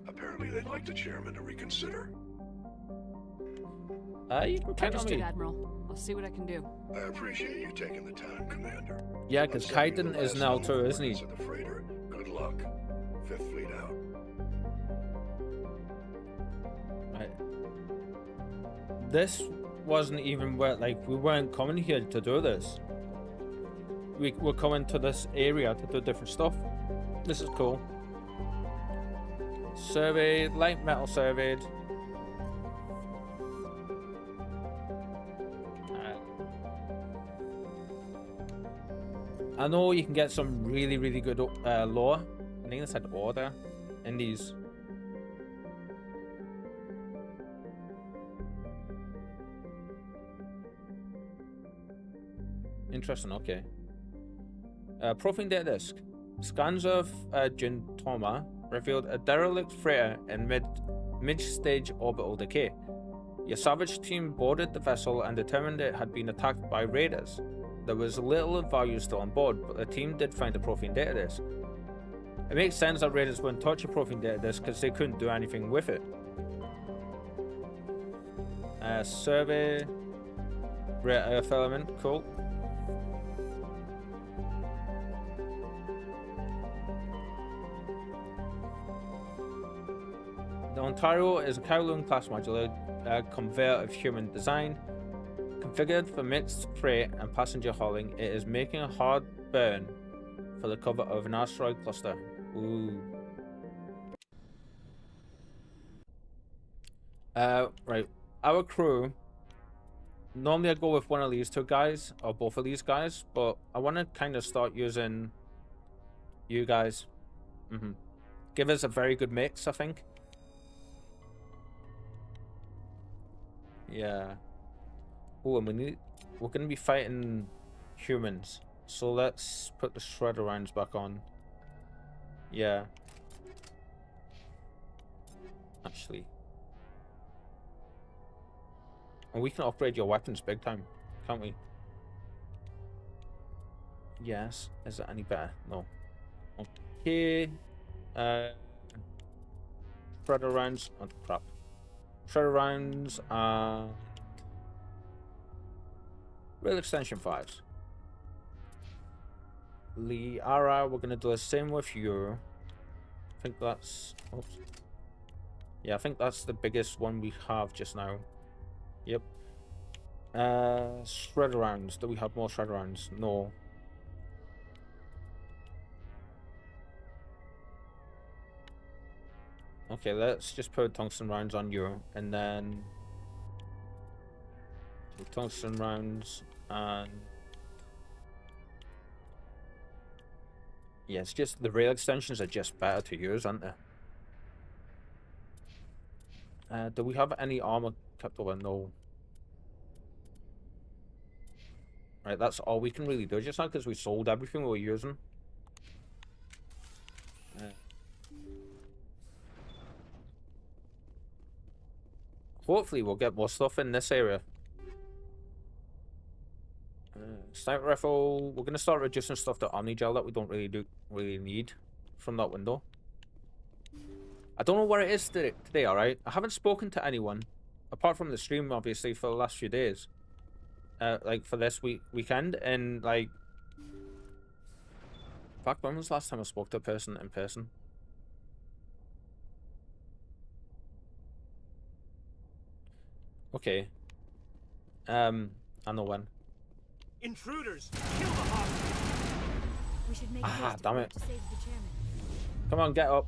Apparently, they'd like the chairman to reconsider. You can count on me. Admiral. I'll see what I can do. I appreciate you taking the time, Commander. Yeah, because Kaiden is an L2, isn't he? The freighter. Good luck. Fifth Fleet out. Right. This wasn't even where, like, we weren't coming here to do this. We were coming to this area to do different stuff. This is cool. Surveyed, light metal surveyed. I know you can get some really, really good lore. I think it said order in these. Interesting, okay. Profane data disk. Scans of Juntoma revealed a derelict freighter in mid-stage orbital decay. Your salvage team boarded the vessel and determined it had been attacked by raiders. There was little of value still on board, but the team did find a profane data disk. It makes sense that raiders wouldn't touch a profane data disk because they couldn't do anything with it. Survey. Rare earth element, cool. The Ontario is a Kowloon-class modular conveyor of human design. Configured for mixed freight and passenger hauling, it is making a hard burn for the cover of an asteroid cluster. Ooh. Right. Our crew. Normally I go with one of these two guys, or both of these guys, but I want to kind of start using you guys. Give us a very good mix, I think. Yeah. Oh, and we're going to be fighting humans. So let's put the shredder rounds back on. Yeah. Actually. And we can upgrade your weapons big time, can't we? Yes. Is that any better? No. Okay. Shredder rounds. Oh, crap. Shredder rounds and rail extension 5s. Liara, we're gonna do the same with you. I think that's. Oops. Yeah, I think that's the biggest one we have just now. Yep. Shredder rounds. Do we have more shredder rounds? No. Okay, let's just put tungsten rounds on you, and then tungsten rounds, and yeah, it's just the rail extensions are just better to use, aren't they? Do we have any armor kept over? No. Right, that's all we can really do just now because we sold everything we were using. Hopefully we'll get more stuff in this area. Sniper rifle. We're gonna start reducing stuff to Omni gel that we don't really need from that window. I don't know where it is today. All right, I haven't spoken to anyone apart from the stream, obviously, for the last few days. Like for this weekend, and like, fuck, when was the last time I spoke to a person in person? Okay. I know when. Intruders! Kill the hostage! We should make Ah, haste damn to it. save the chairman. Come on, get up.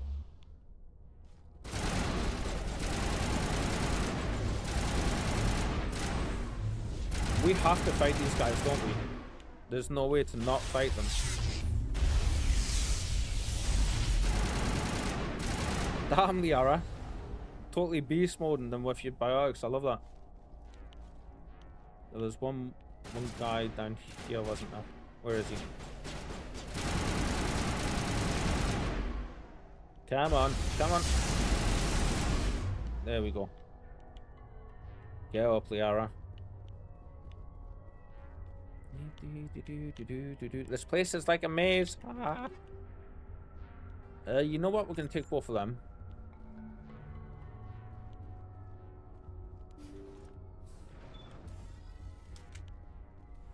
We have to fight these guys, don't we? There's no way to not fight them. Damn, Liara. Totally beast moding them with your biotics. I love that. There was one guy down here, wasn't there? Where is he? Come on, come on. There we go. Get up, Liara. This place is like a maze. Ah. You know what? We're gonna take both of them.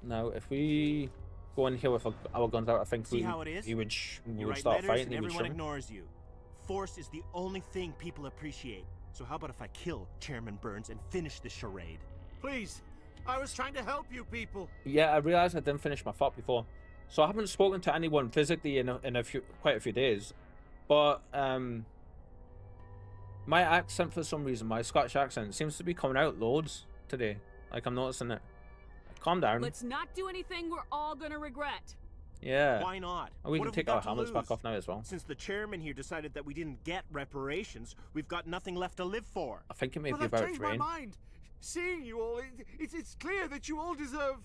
Now, if we go in here with our guns out, I think See how it is? we would write start letters fighting. and He would everyone shoot. ignores you. Force is the only thing people appreciate. So how about if I kill Chairman Burns and finish this charade? Please, I was trying to help you people. Yeah, I realized I didn't finish my thought before. So I haven't spoken to anyone physically in quite a few days, but my accent, for some reason, my Scottish accent seems to be coming out loads today. Like, I'm noticing it. Calm down. Let's not do anything we're all gonna regret. Yeah. Why not? And we What can have take got our to helmets back lose? off now as well. Since the chairman here decided that we didn't get reparations, we've got nothing left to live for. I think it may But be I've about changed my train. mind. Seeing you all, it's clear that you all deserve...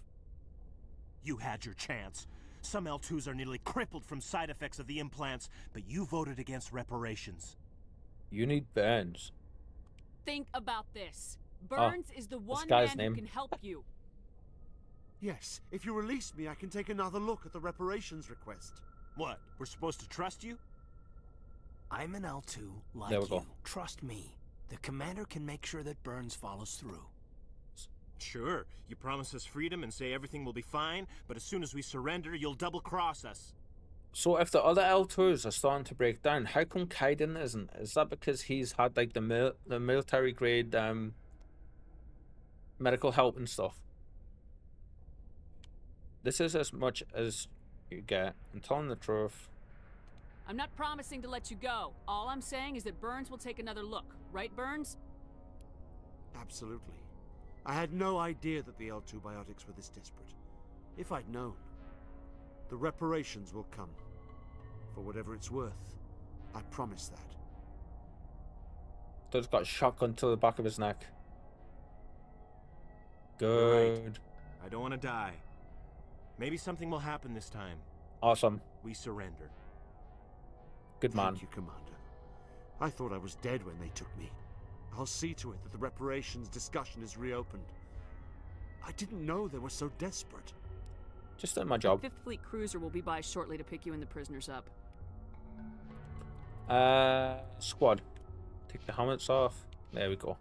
You had your chance. Some L2s are nearly crippled from side effects of the implants, but you voted against reparations. You need Burns. Think about this. Burns is the one guy's man name. who can help you. Yes, if you release me, I can take another look at the reparations request. What? We're supposed to trust you? I'm an L2 like There we go. you. Trust me. The commander can make sure that Burns follows through. Sure, you promise us freedom and say everything will be fine, but as soon as we surrender, you'll double-cross us. So if the other L2s are starting to break down, how come Kaiden isn't? Is that because he's had like the military grade medical help and stuff? This is as much as you get. I'm telling the truth. I'm not promising to let you go. All I'm saying is that Burns will take another look. Right, Burns? Absolutely. I had no idea that the L2 biotics were this desperate. If I'd known, the reparations will come. For whatever it's worth. I promise that. Dude's got a shotgun to the back of his neck. Good. I don't want to die. Maybe something will happen this time. Awesome. We surrender. Good man. Thank you, Commander. I thought I was dead when they took me. I'll see to it that the reparations discussion is reopened. I didn't know they were so desperate. Just doing my job. Fifth Fleet cruiser will be by shortly to pick you and the prisoners up. Squad. Take the helmets off. There we go.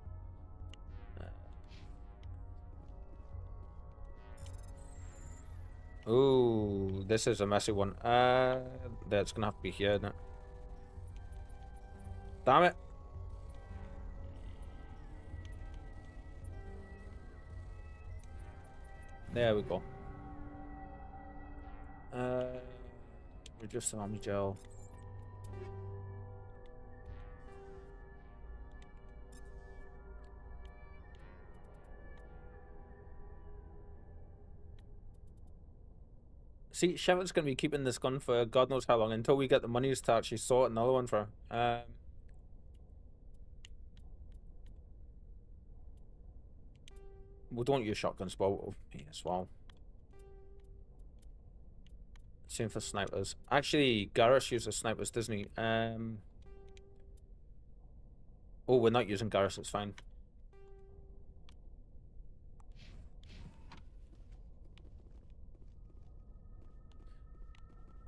Ooh, this is a messy one. That's gonna have to be here, isn't it? Damn it. There we go. Reduce the army gel. See, Shepard's going to be keeping this gun for God knows how long until we get the monies to actually sort another one for her. We don't use shotguns, but as well. Same for snipers. Actually, Garrus uses snipers, doesn't he? Oh, we're not using Garrus, it's fine.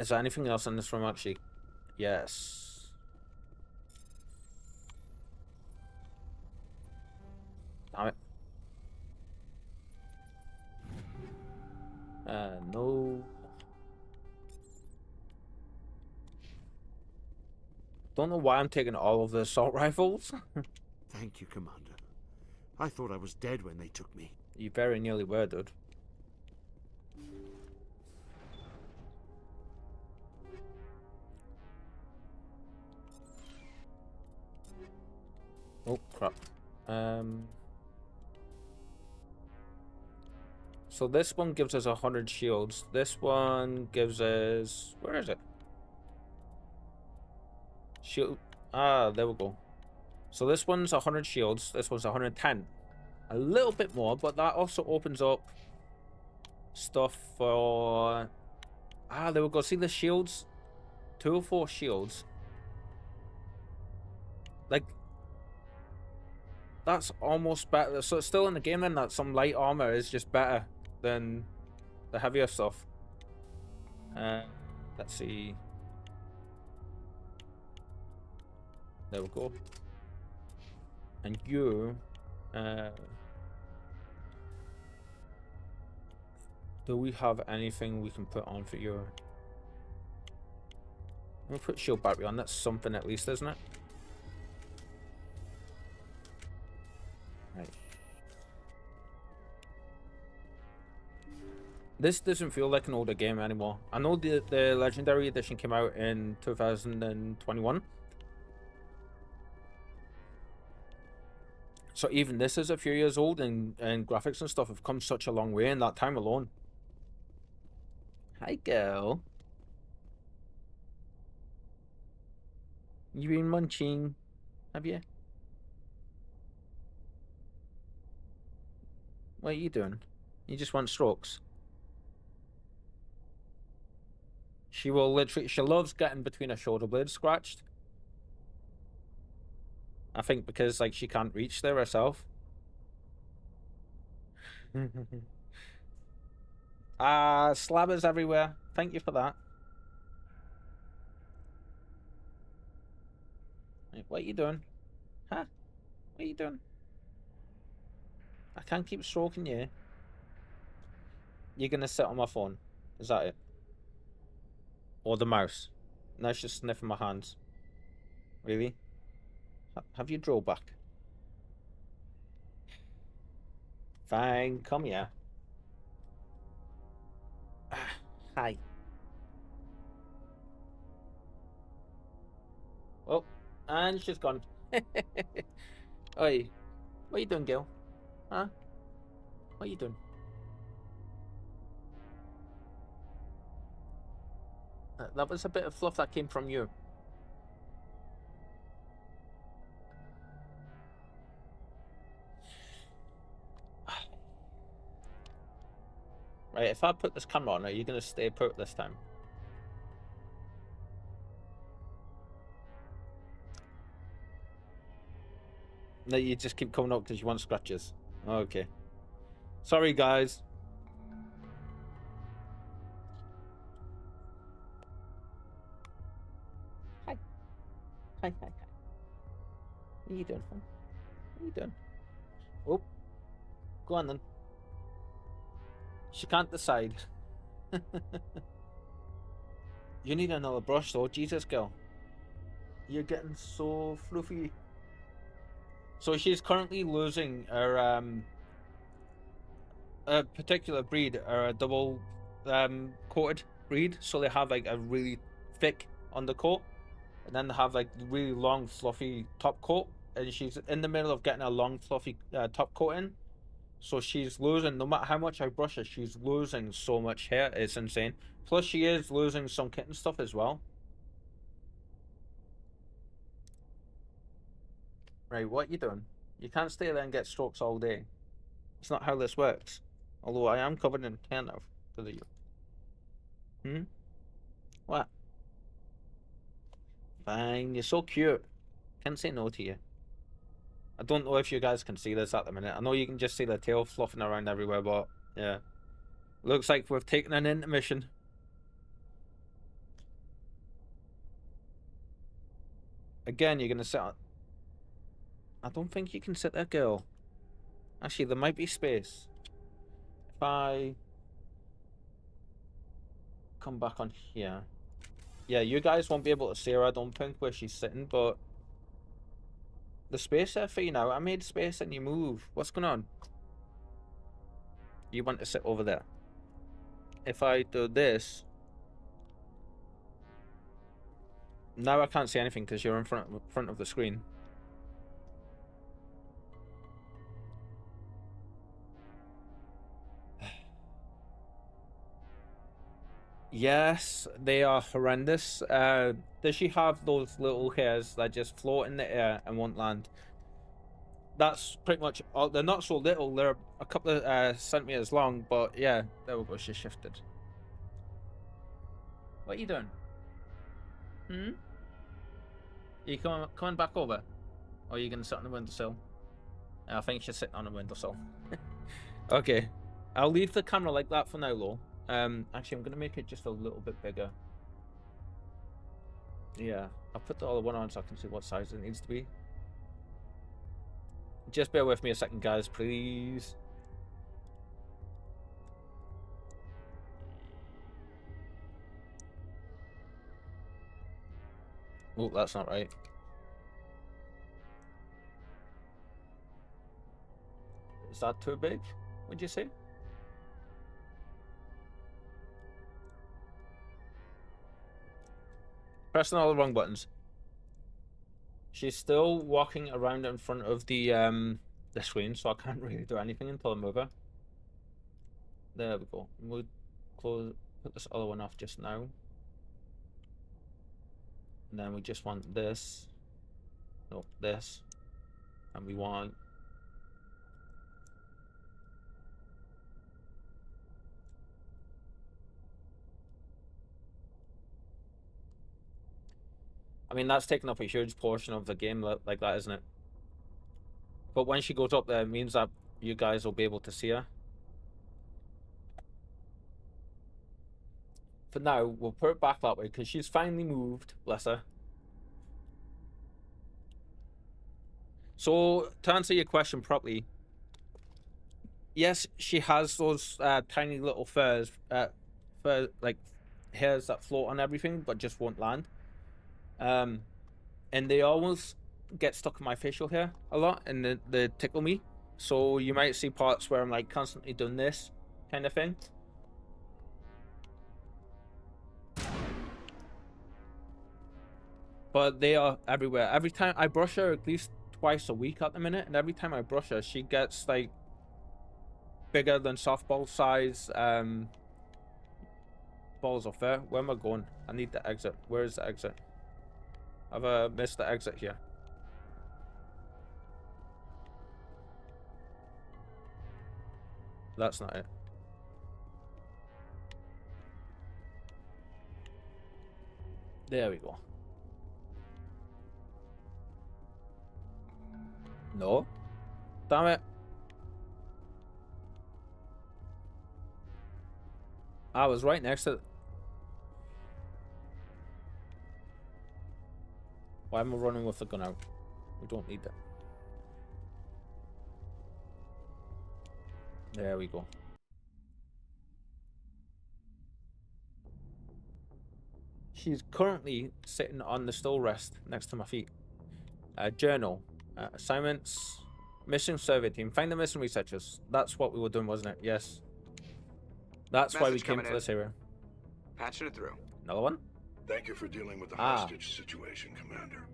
Is there anything else in this room, actually? Yes. Damn it. No. Don't know why I'm taking all of the assault rifles. Thank you, Commander. I thought I was dead when they took me. You very nearly were, dude. Oh, crap. So this one gives us 100 shields. This one gives us... Where is it? Shield... Ah, there we go. So this one's 100 shields. This one's 110. A little bit more, but that also opens up stuff for... Ah, there we go. See the shields? 204 shields. Like... That's almost better. So it's still in the game then that some light armor is just better than the heavier stuff. Let's see. There we go. And you, do we have anything we can put on for you? We'll put shield battery on. That's something at least, isn't it? Right. This doesn't feel like an older game anymore. I know the Legendary Edition came out in 2021. So even this is a few years old, and graphics and stuff have come such a long way in that time alone. Hi, girl. You been munching? Have you? What are you doing? You just want strokes? She will literally... She loves getting between her shoulder blades scratched. I think because, like, she can't reach there herself. Slabbers everywhere. Thank you for that. What are you doing? Huh? What are you doing? I can't keep stroking you. You're gonna sit on my phone. Is that it? Or the mouse? Now she's sniffing my hands. Really? Have you draw back? Fine, come here. Hi. Oh, and she's gone. Oi, what are you doing, girl? Huh? What are you doing? That was a bit of fluff that came from you. Right, if I put this camera on, are you going to stay put this time? No, you just keep coming up because you want scratches. Okay. Sorry, guys. Hi. Hi, hi, hi. What are you doing, huh? What are you doing? Oh. Go on, then. She can't decide. You need another brush, though. Jesus, girl. You're getting so fluffy. So she's currently losing her, a particular breed, or a double, coated breed. So they have, like, a really thick undercoat. And then they have, like, really long, fluffy top coat. And she's in the middle of getting a long, fluffy top coat in. So she's losing, no matter how much I brush her, she's losing so much hair. It's insane. Plus, she is losing some kitten stuff as well. Right, what you doing? You can't stay there and get strokes all day. It's not how this works. Although I am covered in hair now because of you. What? Fine, you're so cute. Can't say no to you. I don't know if you guys can see this at the minute. I know you can just see the tail fluffing around everywhere, but yeah. Looks like we've taken an intermission. Again, you're gonna sit on... I don't think you can sit there, girl. Actually, there might be space. If I come back on here. Yeah, you guys won't be able to see her, I don't think, where she's sitting, but the space there for you now. I made space and you move. What's going on? You want to sit over there. If I do this, now I can't see anything because you're in front of the screen. Yes, they are horrendous. Does she have those little hairs that just float in the air and won't land? That's pretty much all. They're not so little. They're a couple of centimeters long, but yeah, there we go. She shifted. What are you doing? Hmm? Are you coming back over? Or are you going to sit on the windowsill? I think she's sitting on the windowsill. Okay. I'll leave the camera like that for now, though. Actually, I'm going to make it just a little bit bigger. Yeah. I'll put the other one on so I can see what size it needs to be. Just bear with me a second, guys, please. Oh, that's not right. Is that too big, would you say? Pressing all the wrong buttons. She's still walking around in front of the screen, so I can't really do anything until I move her. There we go. We'll put this other one off just now. And then we just want this. No, this. And we want... I mean, that's taking up a huge portion of the game like that, isn't it? But when she goes up there, it means that you guys will be able to see her. For now, we'll put it back that way because she's finally moved. Bless her. So, to answer your question properly, yes, she has those tiny little fur, like hairs that float on everything, but just won't land. And they always get stuck in my facial hair a lot, and they tickle me. So you might see parts where I'm like constantly doing this kind of thing. But they are everywhere. Every time I brush her, at least twice a week at the minute, and every time I brush her, she gets like bigger than softball size balls of fur. Where am I going? I need the exit. Where is the exit? I've missed the exit here. That's not it. There we go. No. Damn it. I was right next to it. Why am I running with the gun out? We don't need that. There we go. She's currently sitting on the still rest next to my feet. Journal. Assignments. Mission survey team. Find the missing researchers. That's what we were doing, wasn't it? Yes. That's why we came to this area. Patching it through. Another one? Thank you for dealing with the hostage situation, Commander.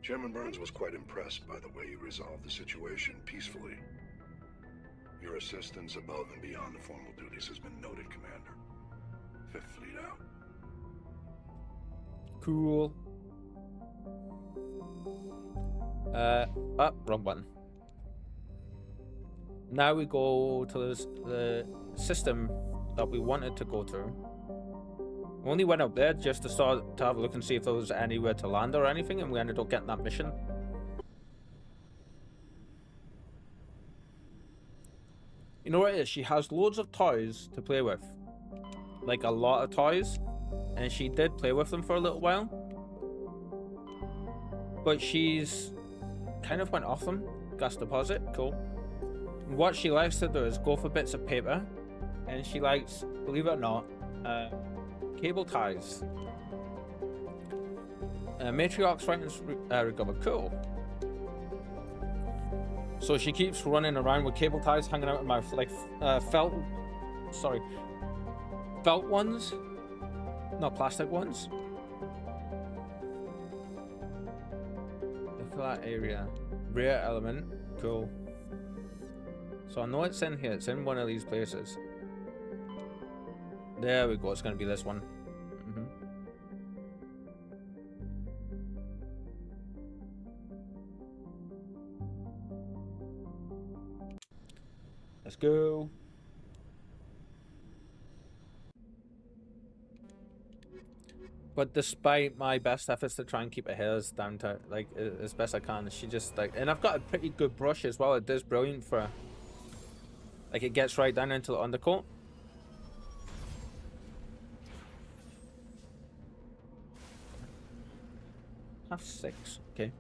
Chairman Burns was quite impressed by the way you resolved the situation peacefully. Your assistance above and beyond the formal duties has been noted, Commander. Fifth Fleet out. Cool. Wrong button. Now we go to the system that we wanted to go to. We only went up there just to have a look and see if there was anywhere to land or anything, and we ended up getting that mission. You know what it is? She has loads of toys to play with. Like a lot of toys. And she did play with them for a little while. but she's kind of went off them. Gas deposit, cool. What she likes to do is go for bits of paper, and she likes, believe it or not, cable ties. Matriarch's fragments recover, cool. So she keeps running around with cable ties hanging out of her mouth, like felt ones, not plastic ones. Look at that area. Rare element, cool. So I know it's in here, it's in one of these places. There we go, it's going to be this one. Let's go. But despite my best efforts to try and keep her hairs down to like as best I can, she just like, and I've got a pretty good brush as well. It does brilliant for her. Like it gets right down into the undercoat. Half 6, okay.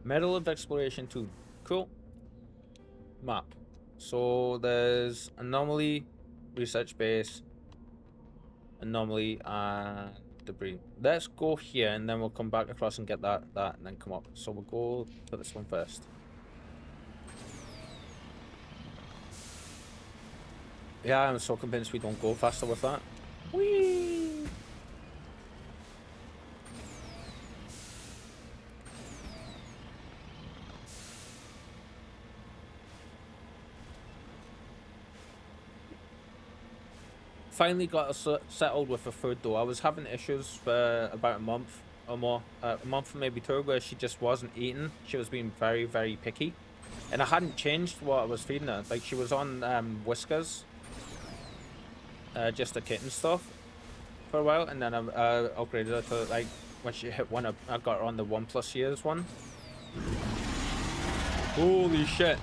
Medal of Exploration 2, cool. Map. So there's anomaly, research base, anomaly, and debris. Let's go here and then we'll come back across and get that and then come up. So we'll go for this one first. Yeah, I'm so convinced we don't go faster with that. Whee! Finally got us settled with the food though. I was having issues for about a month or more, a month or maybe 2, where she just wasn't eating. She was being very, very picky, and I hadn't changed what I was feeding her. Like she was on whiskers, just a kitten stuff for a while, and then I upgraded her to like when she hit 1, I got her on the 1+ years one. Holy shit!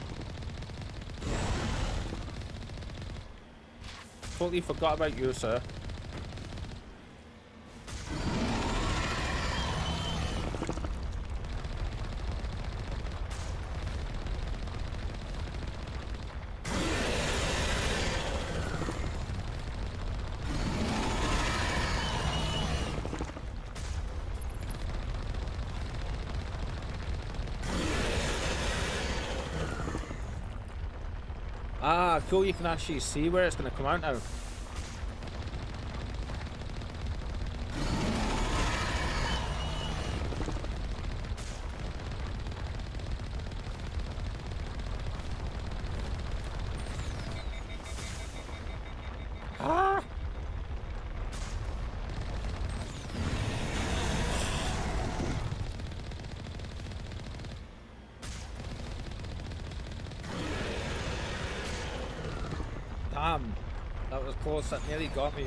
Totally forgot about you, sir. Ah, cool, you can actually see where it's going to come out now. Ah! Damn, that was close, that nearly got me.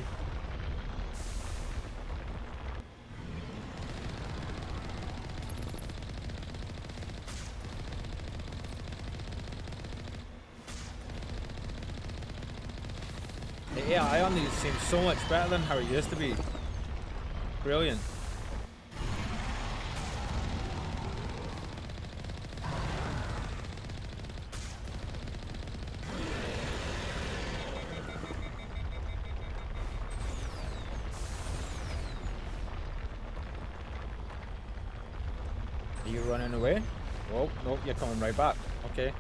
The AI on these seems so much better than how it used to be. Brilliant. Are you running away? Oh, nope, you're coming right back. Okay.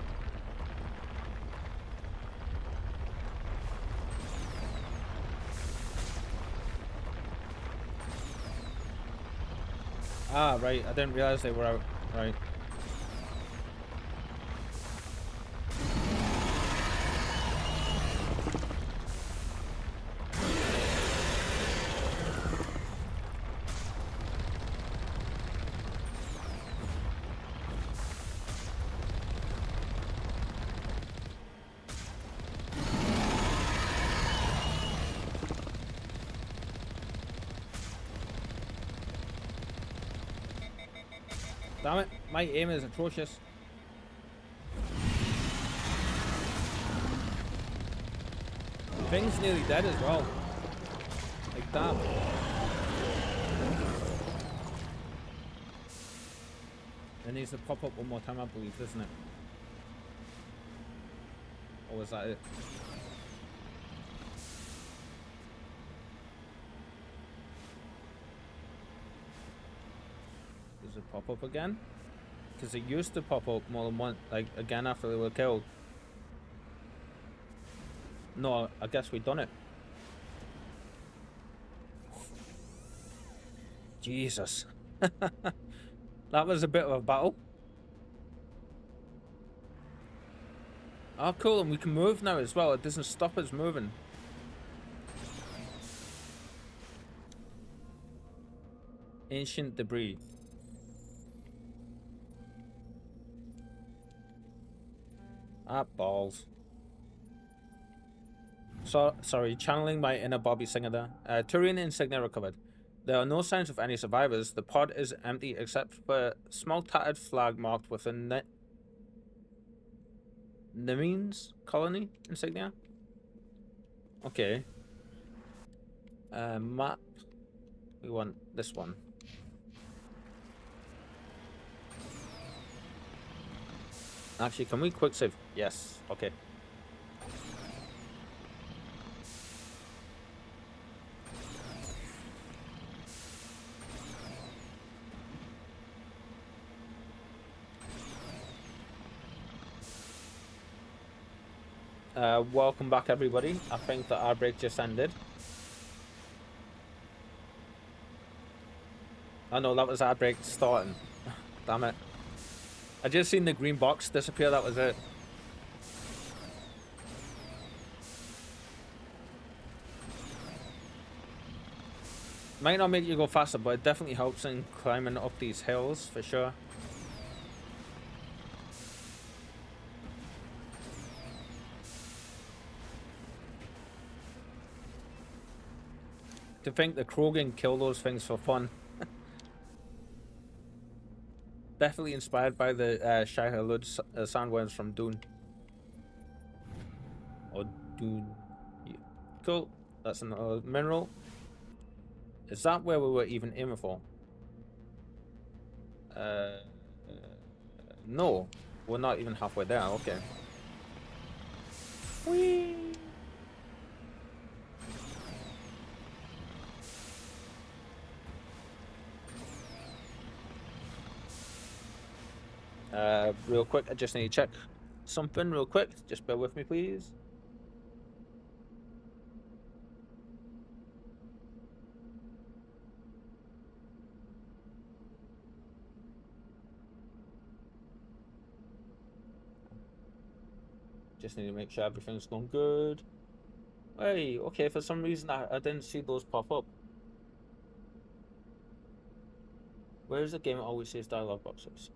Ah, right. I didn't realize they were out. Right. Damn it, my aim is atrocious. Thing's nearly dead as well. Like damn. It needs to pop up one more time, I believe, doesn't it? Or was that it? Does it pop up again? Because it used to pop up more than once, like again after they were killed. No, I guess we done it. Jesus. That was a bit of a battle. Oh, cool, and we can move now as well. It doesn't stop us moving. Ancient debris. Ah, balls. So, sorry, channeling my inner Bobby Singer there. Turian insignia recovered. There are no signs of any survivors. The pod is empty except for a small tattered flag marked with a Nemeans colony insignia. Okay. Map. We want this one. Actually, can we quick save? Yes. Okay. Welcome back, everybody. I think that our break just ended. Oh no, that was our break starting. Damn it. I just seen the green box disappear, that was it. Might not make you go faster, but it definitely helps in climbing up these hills, for sure. To think the Krogan kill those things for fun. Definitely inspired by the Shia Lud sandworms from Dune. Or Dune. Yeah. Cool. That's another mineral. Is that where we were even aiming for? No. We're not even halfway there. Okay. Whee! Real quick, I just need to check something real quick. Just bear with me, please. Just need to make sure everything's going good. Hey, okay, for some reason I didn't see those pop up. Where's the game? It always says dialogue boxes.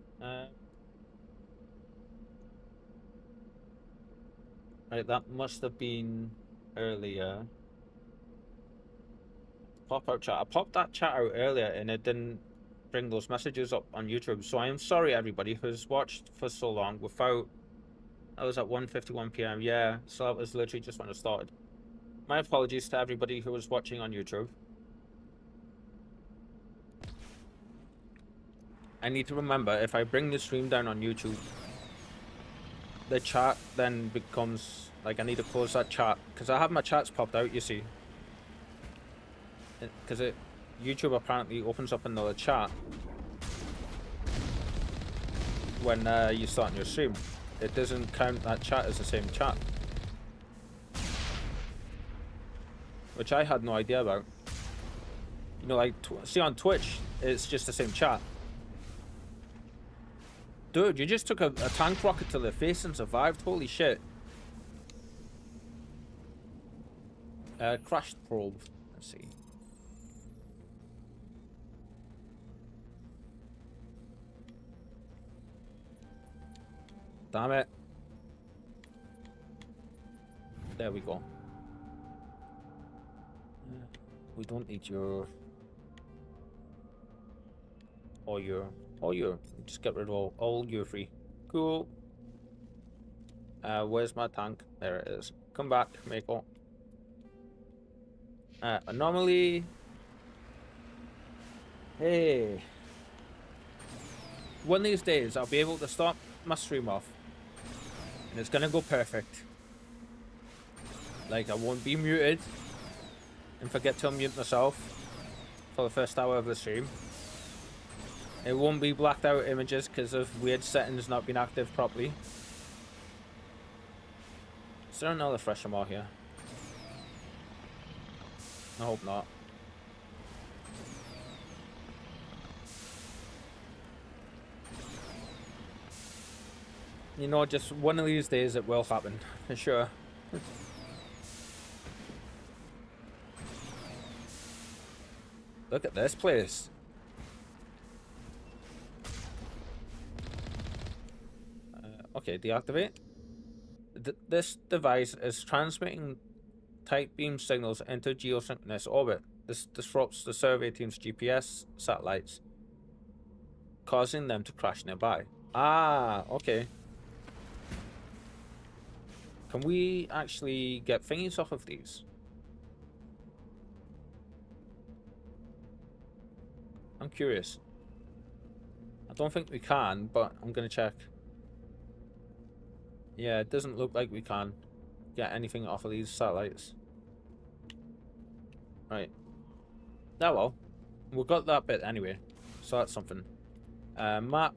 Right, that must have been earlier. Pop out chat. I popped that chat out earlier and it didn't bring those messages up on YouTube. So I am sorry, everybody who's watched for so long without... That was at 1:51 p.m. Yeah, so that was literally just when it started. My apologies to everybody who was watching on YouTube. I need to remember, if I bring the stream down on YouTube, the chat then becomes... Like, I need to close that chat. Because I have my chats popped out, you see. Because YouTube apparently opens up another chat when you start your stream. It doesn't count that chat as the same chat, which I had no idea about. You know, like, see on Twitch, it's just the same chat. Dude, you just took a tank rocket to the face and survived. Holy shit. Crashed probe. Let's see. Damn it. There we go. We don't need your... Or your... Just get rid of all your free. Cool. Where's my tank? There it is. Come back, Mako. Anomaly. Hey. one of these days I'll be able to start my stream off, and it's gonna go perfect. Like, I won't be muted and forget to unmute myself for the first hour of the stream. It won't be blacked out images because of weird settings not being active properly. Is there another fresher more here? I hope not. You know, just one of these days it will happen, for sure. Look at this place. Okay, deactivate. This device is transmitting tight beam signals into geosynchronous orbit. This disrupts the survey team's GPS satellites, causing them to crash nearby. Ah, okay. Can we actually get thingies off of these? I'm curious. I don't think we can, but I'm gonna check. Yeah, it doesn't look like we can get anything off of these satellites. Right. Oh well. We've got that bit anyway, so that's something. Map.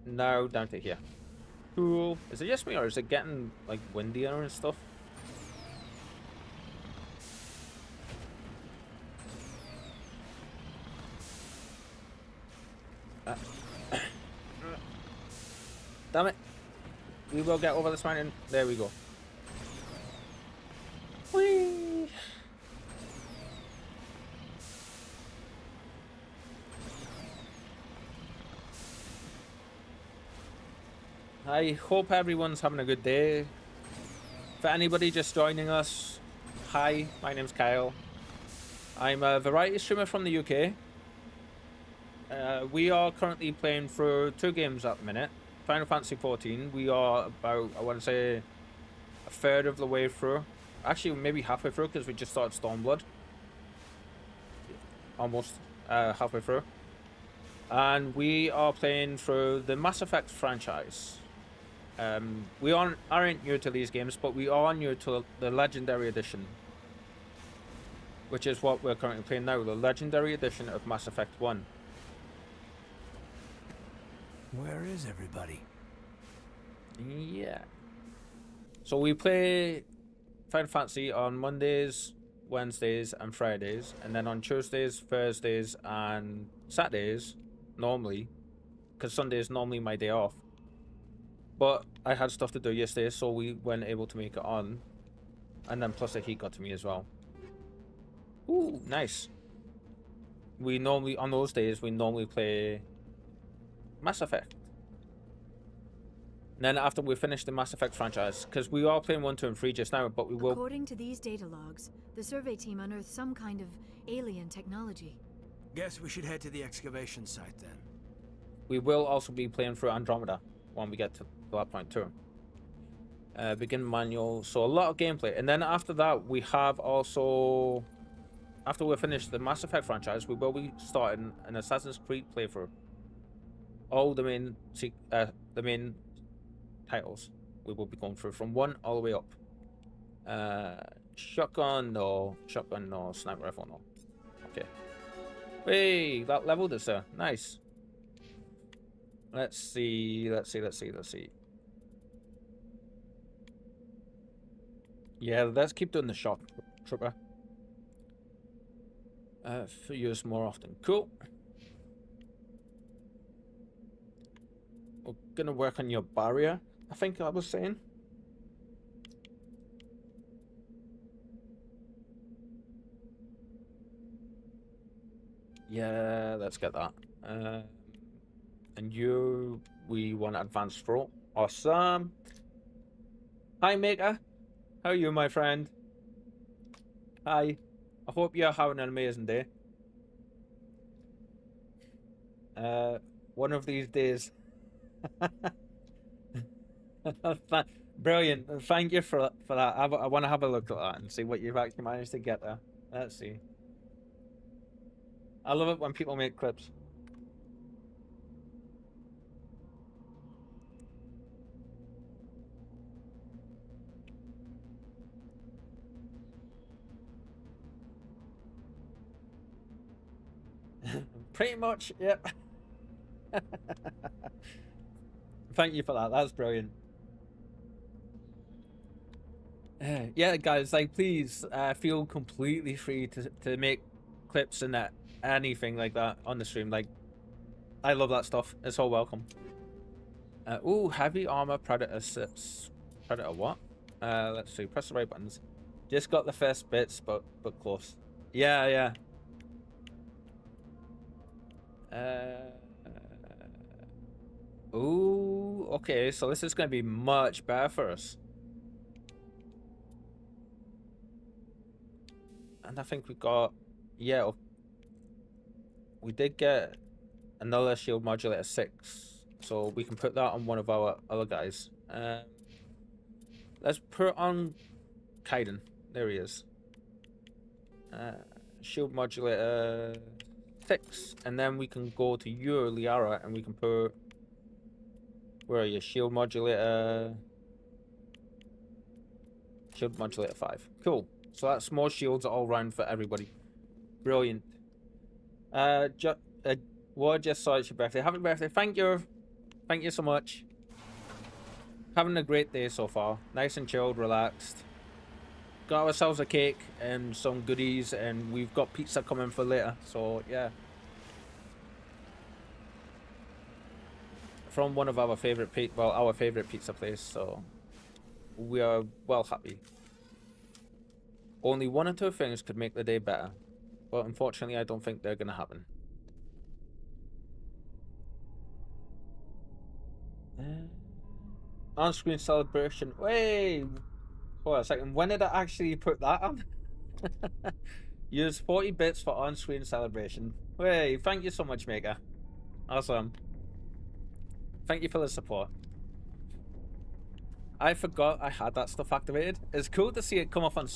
Now down to here. Cool. Is it just me, or is it getting like windier and stuff? Damn it. We will get over this mountain. There we go. Whee! I hope everyone's having a good day. For anybody just joining us, hi, my name's Kyle. I'm a variety streamer from the UK. We are currently playing through 2 games at the minute. Final Fantasy 14. We are about, I want to say, a third of the way through. Actually, maybe halfway through because we just started Stormblood. Almost halfway through. And we are playing through the Mass Effect franchise. We aren't new to these games, but we are new to the Legendary Edition. Which is what we're currently playing now, the Legendary Edition of Mass Effect 1. Where is everybody? Yeah. So we play Final Fantasy on Mondays, Wednesdays, and Fridays, and then on Tuesdays, Thursdays, and Saturdays, normally, because Sunday is normally my day off. But I had stuff to do yesterday, so we weren't able to make it on. And then plus the heat got to me as well. Ooh, nice. We normally, on those days, we normally play Mass Effect. And then after we finish the Mass Effect franchise, because we are playing 1, 2, and 3 just now, but we will... According to these data logs, the survey team unearthed some kind of alien technology. Guess we should head to the excavation site then. We will also be playing through Andromeda when we get to that point too. Begin manual, so a lot of gameplay. And then after that, we have also... After we finish the Mass Effect franchise, we will be starting an Assassin's Creed playthrough. All the main titles we will be going through from 1 all the way up. Shotgun no, sniper rifle no. Okay. Hey, that leveled us there. Nice. Let's see. Yeah, let's keep doing the shot trooper. For use more often. Cool. We're gonna work on your barrier, I think I was saying. Yeah, let's get that. And you, we want advanced throw. Awesome. Hi, Maker. How are you, my friend? Hi. I hope you're having an amazing day. One of these days. Brilliant. Thank you for that. I want to have a look at that and see what you've actually managed to get there. Let's see. I love it when people make clips. Pretty much, yep. Thank you for that. That's brilliant. Yeah, guys, like, please feel completely free to make clips and that anything like that on the stream. Like, I love that stuff. It's all welcome. Ooh, heavy armor predator sips. Predator what? Let's see. Press the right buttons. Just got the first bits, but close. Yeah, yeah. Ooh, okay. So this is going to be much better for us. And I think we got, yeah, we did get another shield modulator 6, so we can put that on one of our other guys. Let's put on Kaiden. There he is. Shield modulator 6, and then we can go to you, Liara, and we can put, where are you? Shield modulator 5. Cool. So that's more shields all round for everybody. Brilliant. What, just saw it's your birthday. Happy birthday. Thank you so much. Having a great day so far. Nice and chilled, relaxed. Got ourselves a cake and some goodies, and we've got pizza coming for later. So yeah, from one of our favorite pizza place. So we are well happy. Only one or two things could make the day better, but unfortunately I don't think they're gonna happen. On-screen celebration. Wait, hold on a second. When did I actually put that on? Use 40 bits for on-screen celebration. Wait, thank you so much, Maker. Awesome. Thank you for the support. I forgot I had that stuff activated. It's cool to see it come up on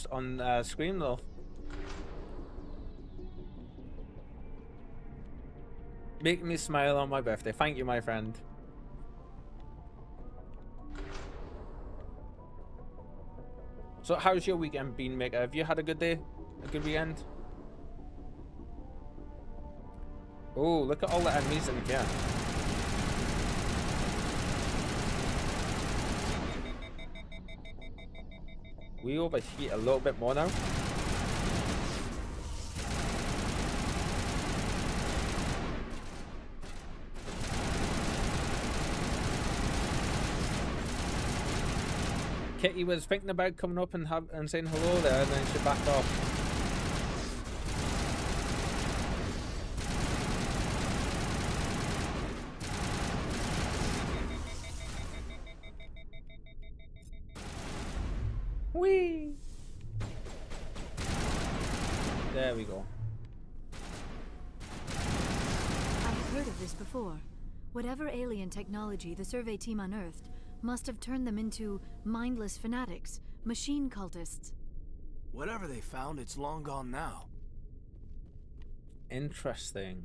screen though. Making me smile on my birthday. Thank you, my friend. So how's your weekend been, Maker? Have you had a good day? A good weekend? Oh, look at all the enemies in here. We overheat a little bit more now. Kitty was thinking about coming up and saying hello there, and then she backed off. Whee! There we go. I've heard of this before. Whatever alien technology the survey team unearthed must have turned them into mindless fanatics, machine cultists. Whatever they found, it's long gone now. Interesting.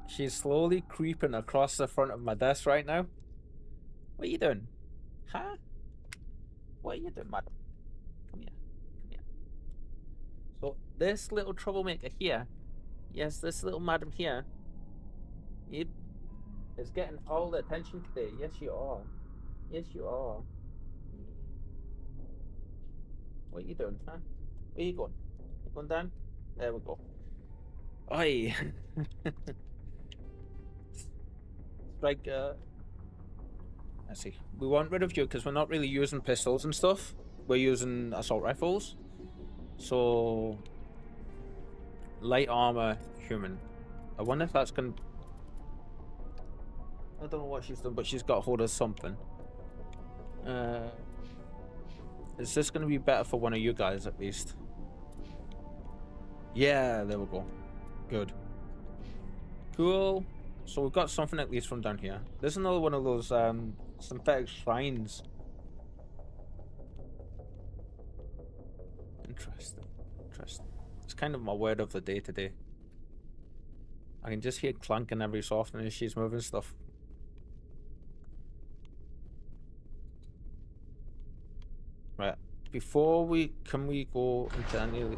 She's slowly creeping across the front of my desk right now. What are you doing? Huh? What are you doing, madam? Come here. Come here. So, this little troublemaker here, yes, this little madam here, you is getting all the attention today. Yes, you are. Yes, you are. What are you doing, huh? Where are you going? You going down? There we go. Oi! Like, let's see. We want rid of you because we're not really using pistols and stuff. We're using assault rifles. So, light armor, human. I wonder if that's gonna... I don't know what she's done, but she's got hold of something. Is this gonna be better for one of you guys at least? Yeah, there we go. Good. Cool. So we've got something at least from down here. There's another one of those synthetic shrines. Interesting. Interesting. It's kind of my word of the day today. I can just hear clanking every so often as she's moving stuff. before we can we go into any of the...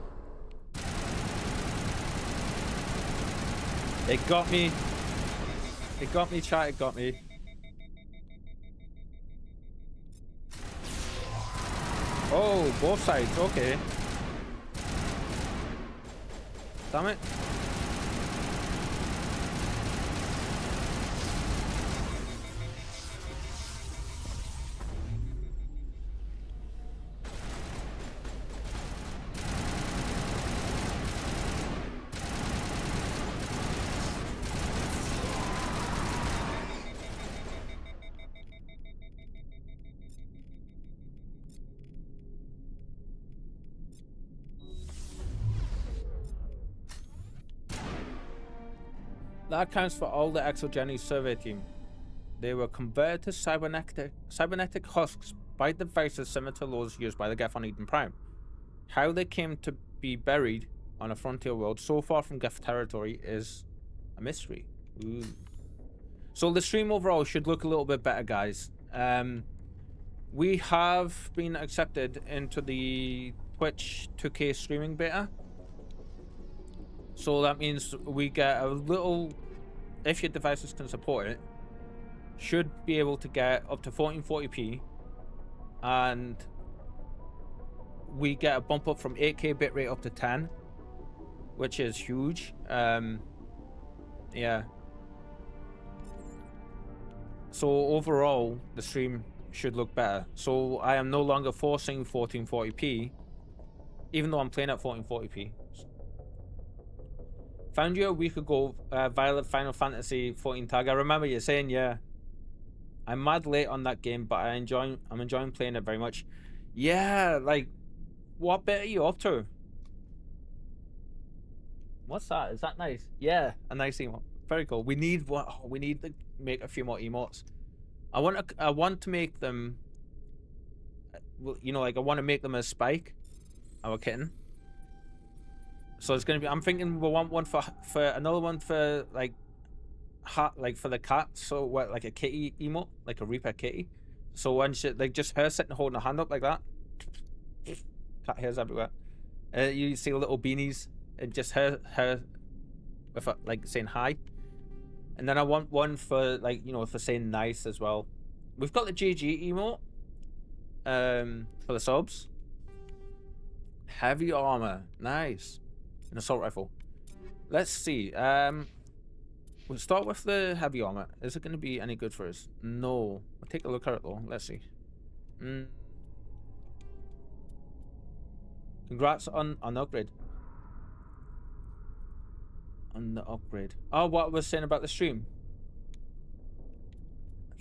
It got me. It got me, chat. It got me. Oh, both sides. Okay. Damn it. That accounts for all the ExoGeni survey team. They were converted to cybernetic husks by devices similar to those used by the Geth on Eden Prime. How they came to be buried on a frontier world so far from Geth territory is a mystery. Ooh. So the stream overall should look a little bit better, guys. We have been accepted into the Twitch 2K streaming beta. So that means we get a little, if your devices can support it, should be able to get up to 1440p, and we get a bump up from 8K bitrate up to 10, which is huge. Yeah. So overall, the stream should look better. So I am no longer forcing 1440p, even though I'm playing at 1440p. Found you a week ago via the Final Fantasy 14 tag. I remember you saying, yeah. I'm mad late on that game, but I'm enjoying playing it very much. Yeah, like, what bit are you up to? What's that? Is that nice? Yeah, a nice emote. Very cool. We need to make a few more emotes. I want to make them, well, you know, like I want to make them as Spike, our kitten. So it's gonna be. I'm thinking we want one for another one for like for the cat. So what, like a kitty emote, like a Reaper kitty. So when she, like, just her sitting holding her hand up like that. Cat hairs everywhere. You see little beanies and just her with like saying hi. And then I want one for, like, you know, for saying nice as well. We've got the GG emote for the subs. Heavy armor, nice. An assault rifle. Let's see. We'll start with the heavy armor. Is it going to be any good for us? No. We'll take a look at it though. Let's see. Congrats on the upgrade. On the upgrade. Oh, what I was saying about the stream.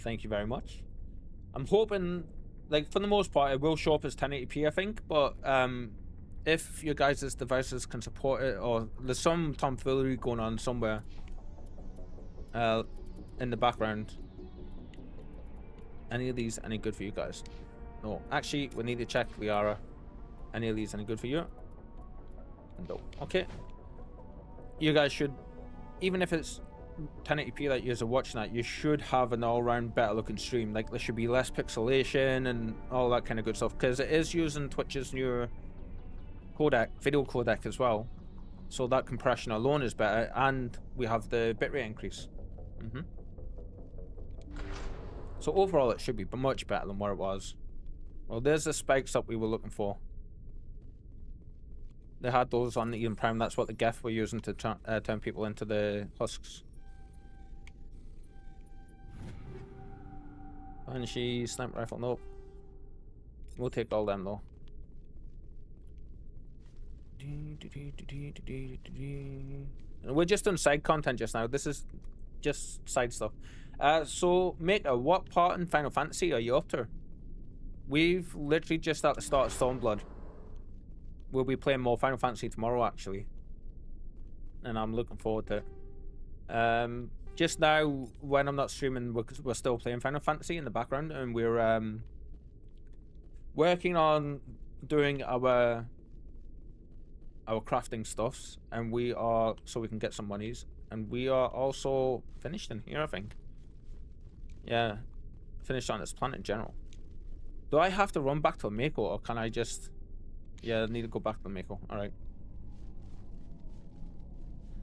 Thank you very much. I'm hoping, like, for the most part, it will show up as 1080p, I think. But if your guys' devices can support it, or there's some tomfoolery going on somewhere in the background. Any of these any good for you guys? No. Actually, we need to check, Liara. Any of these any good for you? No. Okay. You guys should, even if it's 1080p that you're watching that, you should have an all-round better looking stream. Like, there should be less pixelation and all that kind of good stuff, because it is using Twitch's newer codec, video codec as well. So that compression alone is better, and we have the bitrate increase. So overall, it should be much better than what it was. Well, there's the spikes that we were looking for. They had those on Eden Prime. That's what the Geth were using to turn people into the husks. Banshee, sniper rifle, nope. We'll take all them though. We're just doing side content just now. This is just side stuff. So, Maker, what part in Final Fantasy are you up to? We've literally just at the start of Stormblood. We'll be playing more Final Fantasy tomorrow, actually. And I'm looking forward to it. Just now, when I'm not streaming, we're still playing Final Fantasy in the background. And we're working on doing our crafting stuffs. And we are, so we can get some monies. And we are also finished in here, I think. Yeah, finished on this planet in general. Do I have to run back to Mako, or can I just... Yeah, I need to go back to Mako. Alright.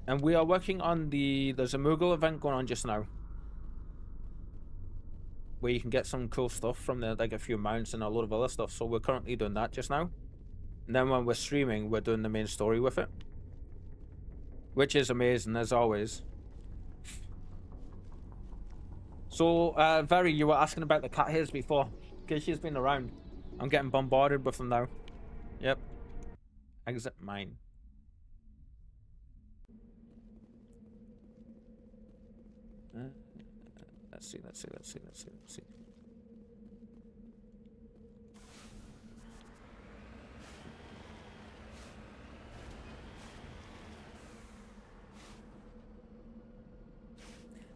And we are working on the... There's a Moogle event going on just now, where you can get some cool stuff from there, like a few mounts and a lot of other stuff. So we're currently doing that just now. And then when we're streaming, we're doing the main story with it, which is amazing, as always. So, Very, you were asking about the cat hairs before, because she's been around. I'm getting bombarded with them now. Yep. Exit mine. Let's see.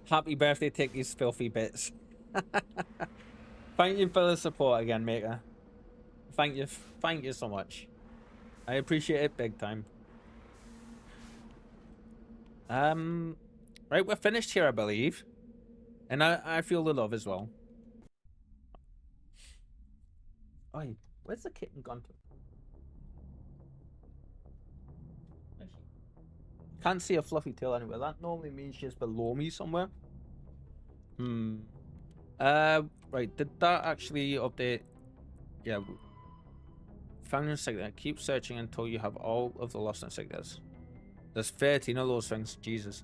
Happy birthday, take these filthy bits. Thank you for the support again, Maker. Thank you so much. I appreciate it big time. Right, we're finished here, I believe. And I feel the love as well. Oi, where's the kitten gone to? Can't see a fluffy tail anywhere. That normally means she's below me somewhere. Right, did that actually update? Yeah. Found insignia. Keep searching until you have all of the lost insignias. There's 13 of those things. Jesus.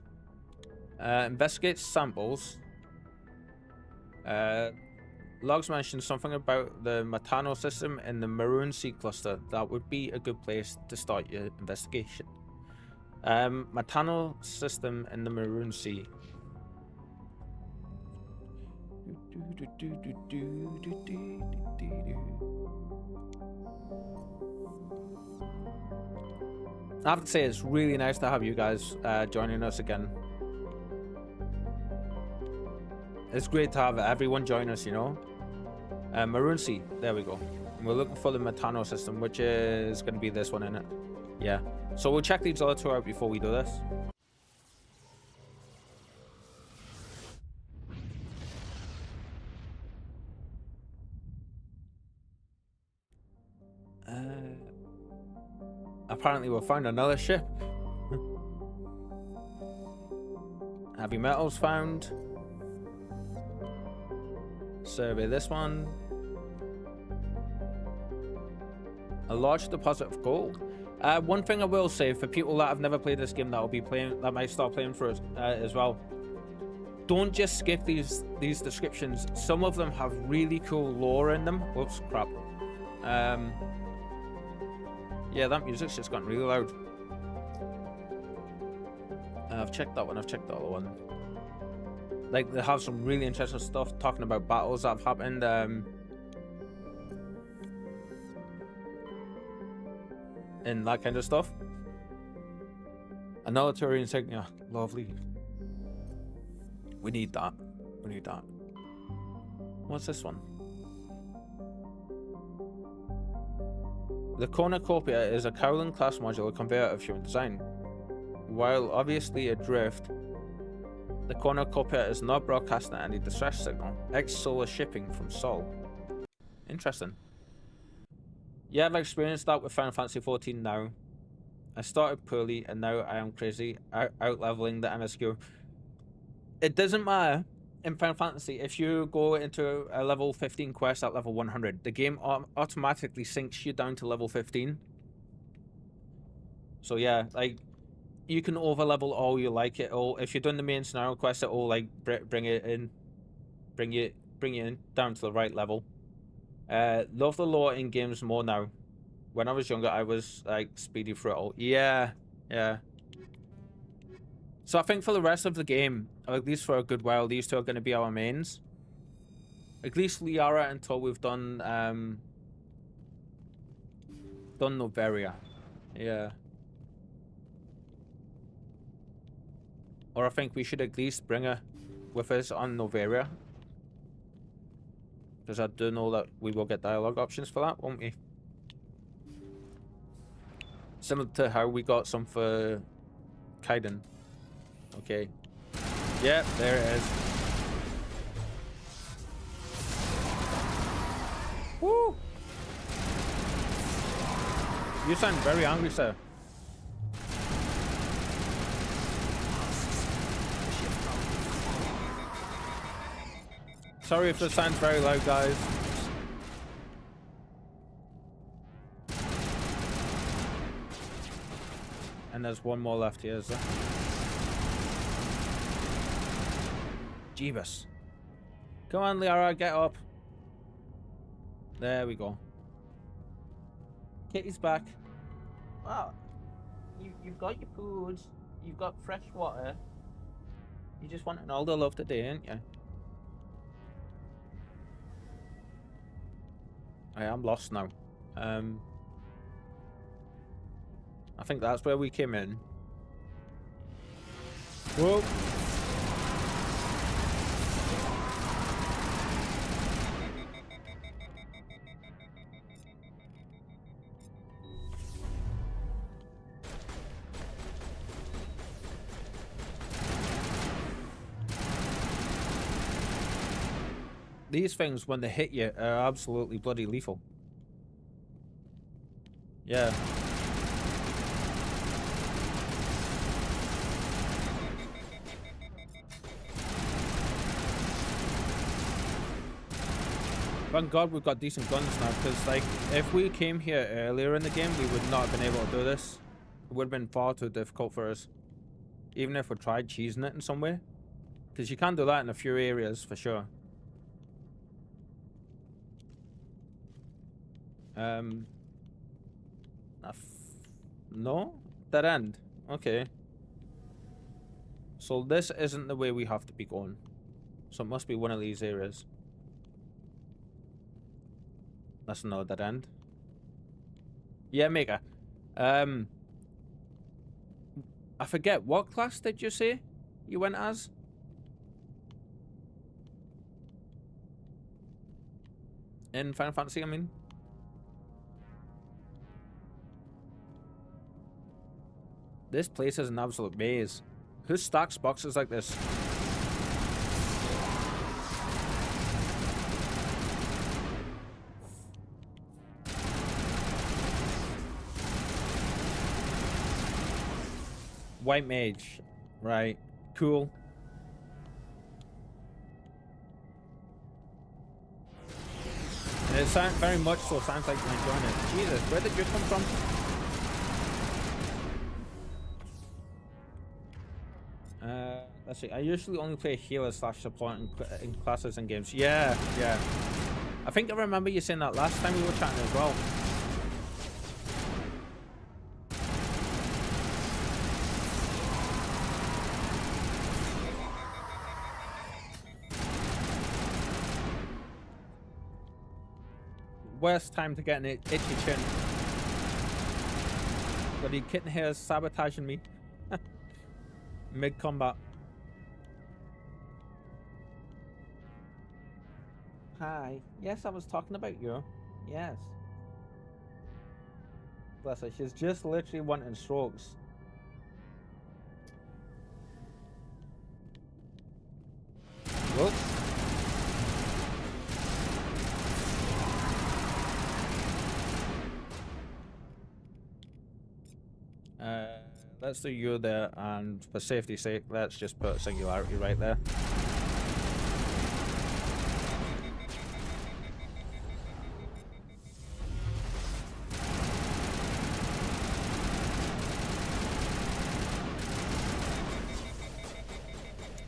Investigate samples. Logs mentioned something about the Matano system in the Maroon Sea cluster. That would be a good place to start your investigation. Matano system in the Maroon Sea. I have to say, it's really nice to have you guys joining us again. It's great to have everyone join us, you know. Maroon Sea, there we go. And we're looking for the Matano system, which is going to be this one, innit? Yeah. So we'll check these other two out before we do this. Apparently we'll find another ship. Heavy metals found. Survey this one. A large deposit of gold. One thing I will say for people that have never played this game that might start playing for us as well. Don't just skip these descriptions. Some of them have really cool lore in them. Whoops, crap. Yeah, that music's just gotten really loud. I've checked that one. I've checked the other one. Like, they have some really interesting stuff talking about battles that have happened. And that kind of stuff. Another Turian insignia. Lovely. We need that. We need that. What's this one? The cornucopia is a Cowling-class modular conveyor of human design. While obviously adrift, the cornucopia is not broadcasting any distress signal. Ex-solar shipping from Sol. Interesting. Yeah, I've experienced that with Final Fantasy XIV now. I started poorly and now I am crazy out-leveling the MSQ. It doesn't matter in Final Fantasy if you go into a level 15 quest at level 100. The game automatically sinks you down to level 15. So yeah, like, you can over-level all you like. If you're doing the main scenario quest, it'll like bring you in down to the right level. Love the lore in games more now. When I was younger, I was like speedy through it all. Yeah. So I think for the rest of the game, or at least for a good while, these two are going to be our mains. At least Liara until we've done Noveria. Yeah. Or I think we should at least bring her with us on Noveria. Because I do know that we will get dialogue options for that, won't we? Similar to how we got some for Kaiden. Okay. Yep, there it is. Woo! You sound very angry, sir. Sorry if the sound's very loud, guys. And there's one more left here, is there? Jeebus. Come on, Liara, get up. There we go. Kitty's back. Wow. You've got your food. You've got fresh water. You just wanted all the love today, ain't you? I am lost now. I think that's where we came in. Whoa. These things, when they hit you, are absolutely bloody lethal. Yeah. Thank God we've got decent guns now, because like if we came here earlier in the game, we would not have been able to do this. It would have been far too difficult for us, even if we tried cheesing it in some way, because you can do that in a few areas for sure. No? Dead end. Okay. So this isn't the way we have to be going. So it must be one of these areas. That's another dead end. Yeah, Mega. I forget, what class did you say you went as? In Final Fantasy, I mean? This place is an absolute maze. Who stacks boxes like this? White mage. Right. Cool. And it sounds very much so sounds like you're enjoying it. Jesus, where did you come from? Let's see. I usually only play healer / support in classes and games. Yeah, yeah. I think I remember you saying that last time we were chatting as well. Worst time to get an itchy chin. Bloody kitten here is sabotaging me. Mid-combat. Hi. Yes, I was talking about you. Yes. Bless her. She's just literally wanting strokes. Whoops. Let's do you there, and for safety's sake, let's just put singularity right there.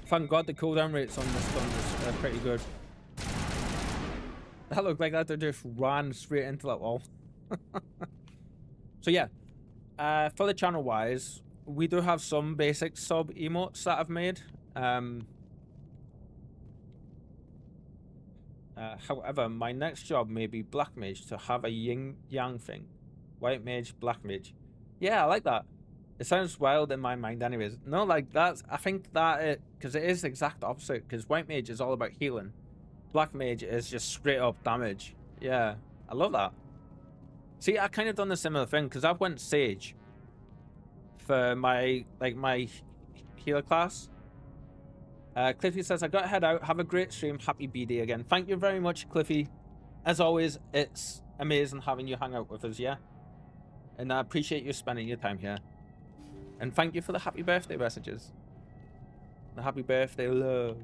Thank God the cooldown rates on this gun is pretty good. That looked like that just ran straight into that wall. So yeah, for the channel wise, we do have some basic sub emotes that I've made. However, my next job may be black mage, to have a yin yang thing. White mage, black mage. Yeah, I like that. It sounds wild in my mind anyways. No, like that's, I think that because it is the exact opposite, because white mage is all about healing. Black mage is just straight up damage. Yeah, I love that. See, I kind of done a similar thing, because I've went sage for my healer class. Cliffy says, I gotta head out. Have a great stream. Happy BD again. Thank you very much, Cliffy. As always, it's amazing having you hang out with us, yeah? And I appreciate you spending your time here. And thank you for the happy birthday messages. The happy birthday love.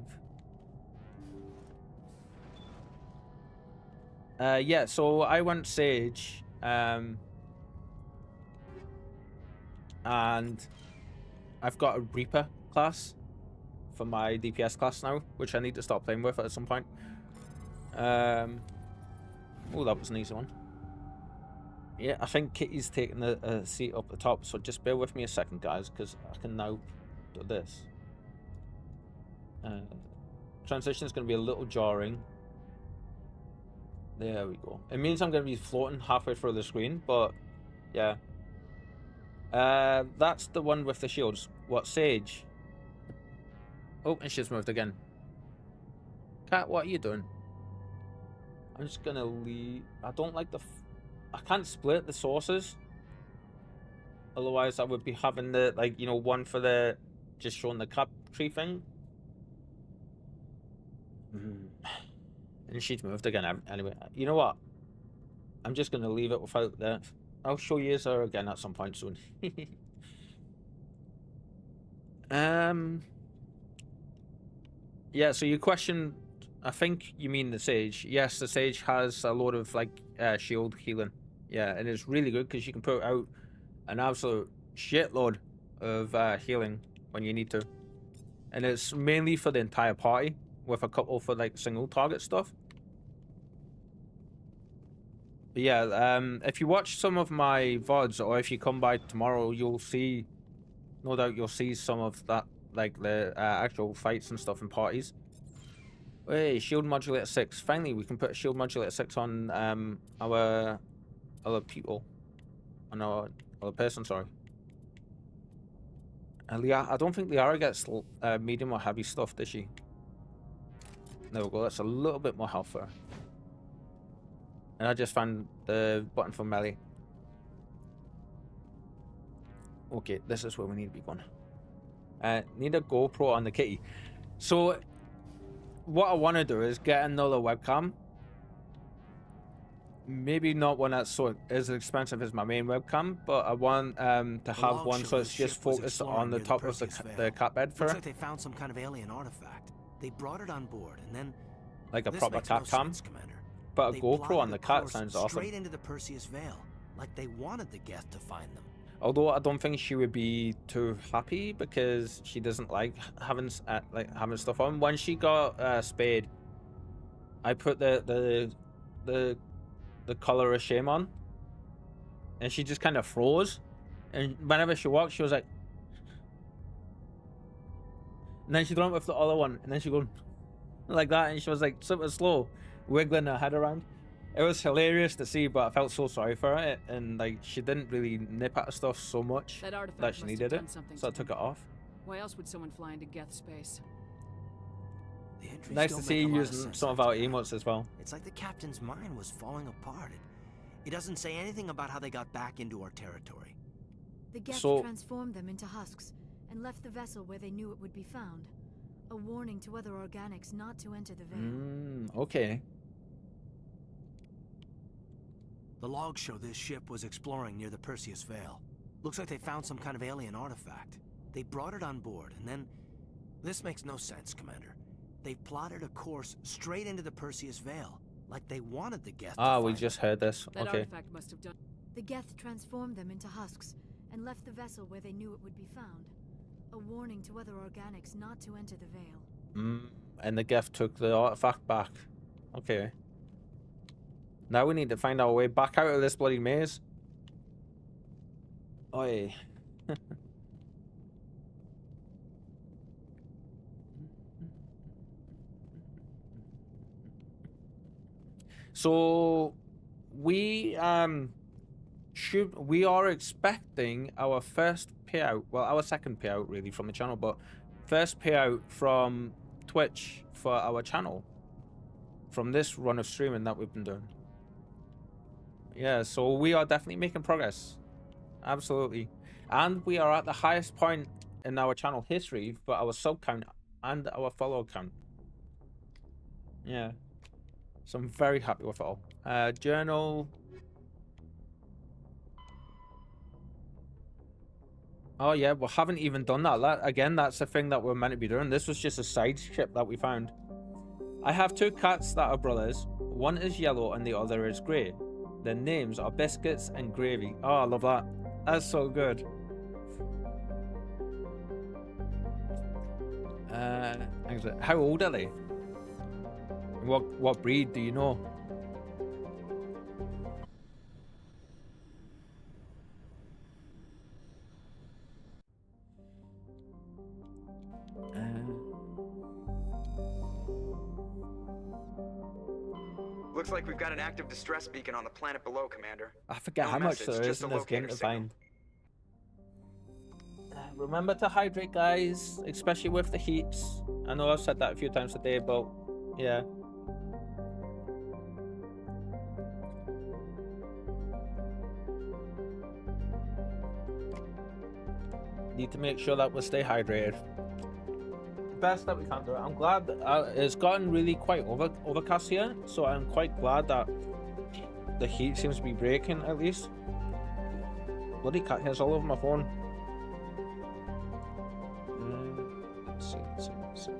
Yeah, so I went Sage, and I've got a Reaper class for my DPS class now, which I need to start playing with at some point. Oh, that was an easy one. Yeah, I think Kitty's taking a seat up the top, so just bear with me a second, guys, because I can now do this. Transition is going to be a little jarring. There we go. It means I'm going to be floating halfway through the screen, but yeah. That's the one with the shields. What, Sage? Oh, and she's moved again. Cat, what are you doing? I'm just going to leave. I don't like the... I can't split the sources. Otherwise, I would be having the, like, you know, one for the... just showing the cap tree thing. And she's moved again. Anyway, you know what? I'm just going to leave it without the... I'll show you her again at some point soon. Yeah, so your question, I think you mean the Sage. Yes, the Sage has a load of, like, shield healing. Yeah, and it's really good because you can put out an absolute shitload of healing when you need to. And it's mainly for the entire party, with a couple for, like, single target stuff. But yeah, if you watch some of my VODs, or if you come by tomorrow, you'll see, no doubt you'll see some of that, like the actual fights and stuff in parties. Hey, shield modulator 6. Finally, we can put a shield modulator 6 on our other people. On our other person, sorry. And I don't think Liara gets medium or heavy stuff, does she? There we go, that's a little bit more health for her. And I just found the button for melee. Okay, this is where we need to be going. Need a GoPro on the kitty. So, what I want to do is get another webcam. Maybe not one that's so as expensive as my main webcam, but I want to have one so it's just focused on the top of the cat bed for Looks her. like they found some kind of alien artifact. They brought it on board, and then Like a this proper makes cat no cam. sense, Commander. But a They GoPro plotted on the a cat course sounds awesome. straight into the Perseus Veil, like they wanted the Geth to find them. Although I don't think she would be too happy because she doesn't like having stuff on. When she got Spade, I put the color of shame on, and she just kind of froze. And whenever she walked, she was like, and then she went with the other one, and then she go like that, and she was like super slow, wiggling her head around. It was hilarious to see, but I felt so sorry for her, and like she didn't really nip at stuff so much That artifact that she must have needed it, done something so I to took them. it off. Why else would someone fly into Geth space? The entries Nice don't to see make a you lot of using sense some of after our that. emotes as well. It's like the captain's mind was falling apart. It doesn't say anything about how they got back into our territory. The Geth So- transformed them into husks and left the vessel where they knew it would be found. A warning to other organics not to enter the veil. Okay. The logs show this ship was exploring near the Perseus Veil. Looks like they found some kind of alien artifact. They brought it on board, and then... This makes no sense, Commander. They plotted a course straight into the Perseus Veil, like they wanted the Geth to We find just heard this. That Okay. artifact must have done. The Geth transformed them into husks and left the vessel where they knew it would be found. A warning to other organics not to enter the veil. And the Geth took the artifact back. Okay. Now we need to find our way back out of this bloody maze. Oi. So we are expecting our first payout, well, our second payout really from the channel, but first payout from Twitch for our channel from this run of streaming that we've been doing. Yeah, so we are definitely making progress. Absolutely. And we are at the highest point in our channel history for our sub count and our follower count. Yeah. So I'm very happy with it all. Journal. Oh yeah, we haven't even done that. Again, that's the thing that we're meant to be doing. This was just a side ship that we found. I have 2 cats that are brothers. One is yellow and the other is grey. Their names are Biscuits and Gravy. Oh, I love that. That's so good. How old are they? What breed do you know? Looks like we've got an active distress beacon on the planet below, Commander. I forget No how much message, there is just in a this game locator to signal. find. Remember to hydrate, guys, especially with the heats. I know I've said that a few times today, but yeah. Need to make sure that we stay hydrated. Best that we can do. I'm glad that, it's gotten really quite overcast here, so I'm quite glad that the heat seems to be breaking at least. Bloody cat hairs all over my phone. Let's see.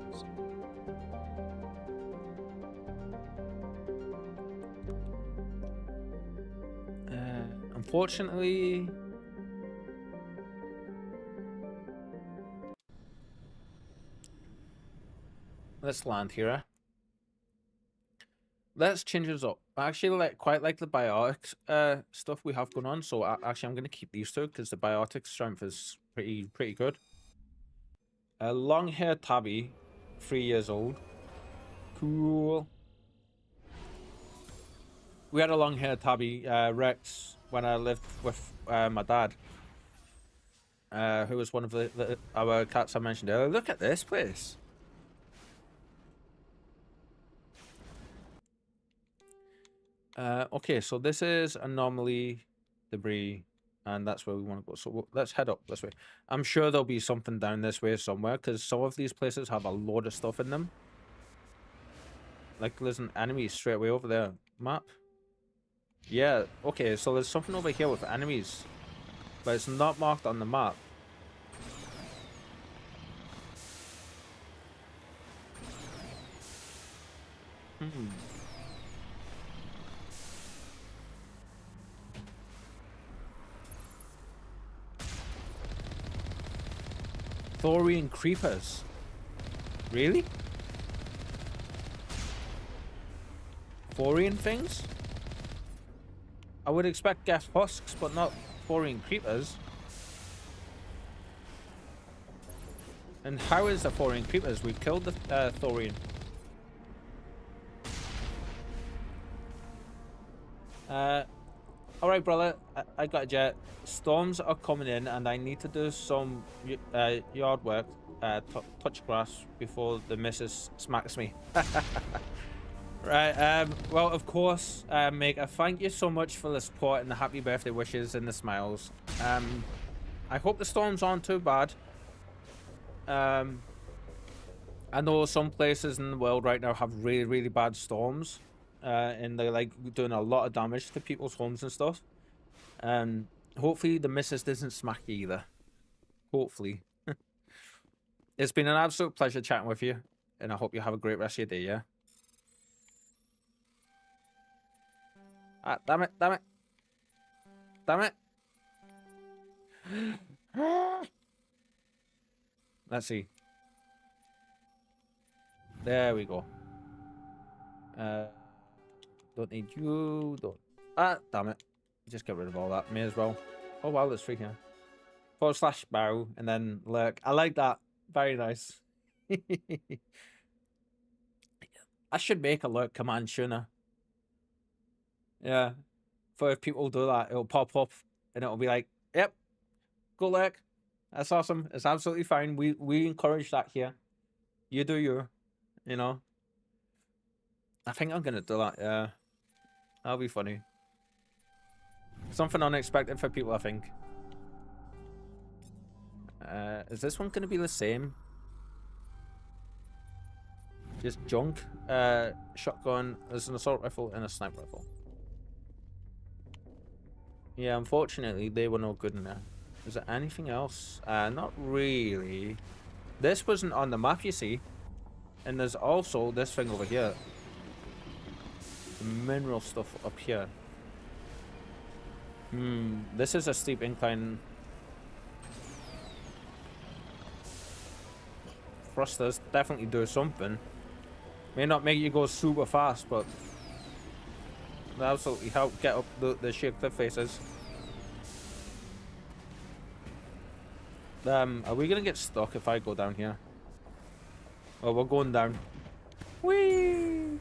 Unfortunately, let's land here. Let's change this up. I actually quite like the biotics stuff we have going on, so actually I'm going to keep these 2 because the biotic strength is pretty good. A long-haired tabby, 3 years old. Cool. We had a long-haired tabby, Rex, when I lived with my dad, who was one of our cats I mentioned earlier. Look at this place. Okay, so this is anomaly debris, and that's where we want to go. So let's head up this way. I'm sure there'll be something down this way somewhere, because some of these places have a load of stuff in them. Like there's an enemy straight away over there. Map. Yeah, okay, so there's something over here with enemies, but it's not marked on the map. Thorian creepers. Really? Thorian things? I would expect gas husks, but not Thorian creepers. And how is the Thorian creepers? We've killed the Thorian. Alright, brother. I got a jet. Storms are coming in, and I need to do some yard work. Touch grass before the missus smacks me. Right, well, of course, Maker, thank you so much for the support and the happy birthday wishes and the smiles. I hope the storms aren't too bad. I know some places in the world right now have really, really bad storms. And they're like doing a lot of damage to people's homes and stuff. Hopefully the missus doesn't smack you either. Hopefully. It's been an absolute pleasure chatting with you, and I hope you have a great rest of your day, yeah? Ah, damn it, damn it. Damn it. Let's see. There we go. Don't need you. Don't. Ah, damn it. Just get rid of all that. May as well. Oh, wow, that's freaking / bow and then lurk. I like that. Very nice. I should make a lurk command, shouldn't I? Yeah. For if people do that, it'll pop up and it'll be like, yep, go lurk. That's awesome. It's absolutely fine. We encourage that here. You do you. You know. I think I'm gonna do that, yeah. That'll be funny. Something unexpected for people, I think. Is this one gonna be the same? Just junk. Shotgun. There's an assault rifle and a sniper rifle. Yeah, unfortunately, they were no good in there. Is there anything else? Not really. This wasn't on the map, you see. And there's also this thing over here. The mineral stuff up here. This is a steep incline. Thrusters definitely do something. May not make you go super fast, but they absolutely help get up the sheer cliff faces. Are we gonna get stuck if I go down here? Oh, we're going down. Whee!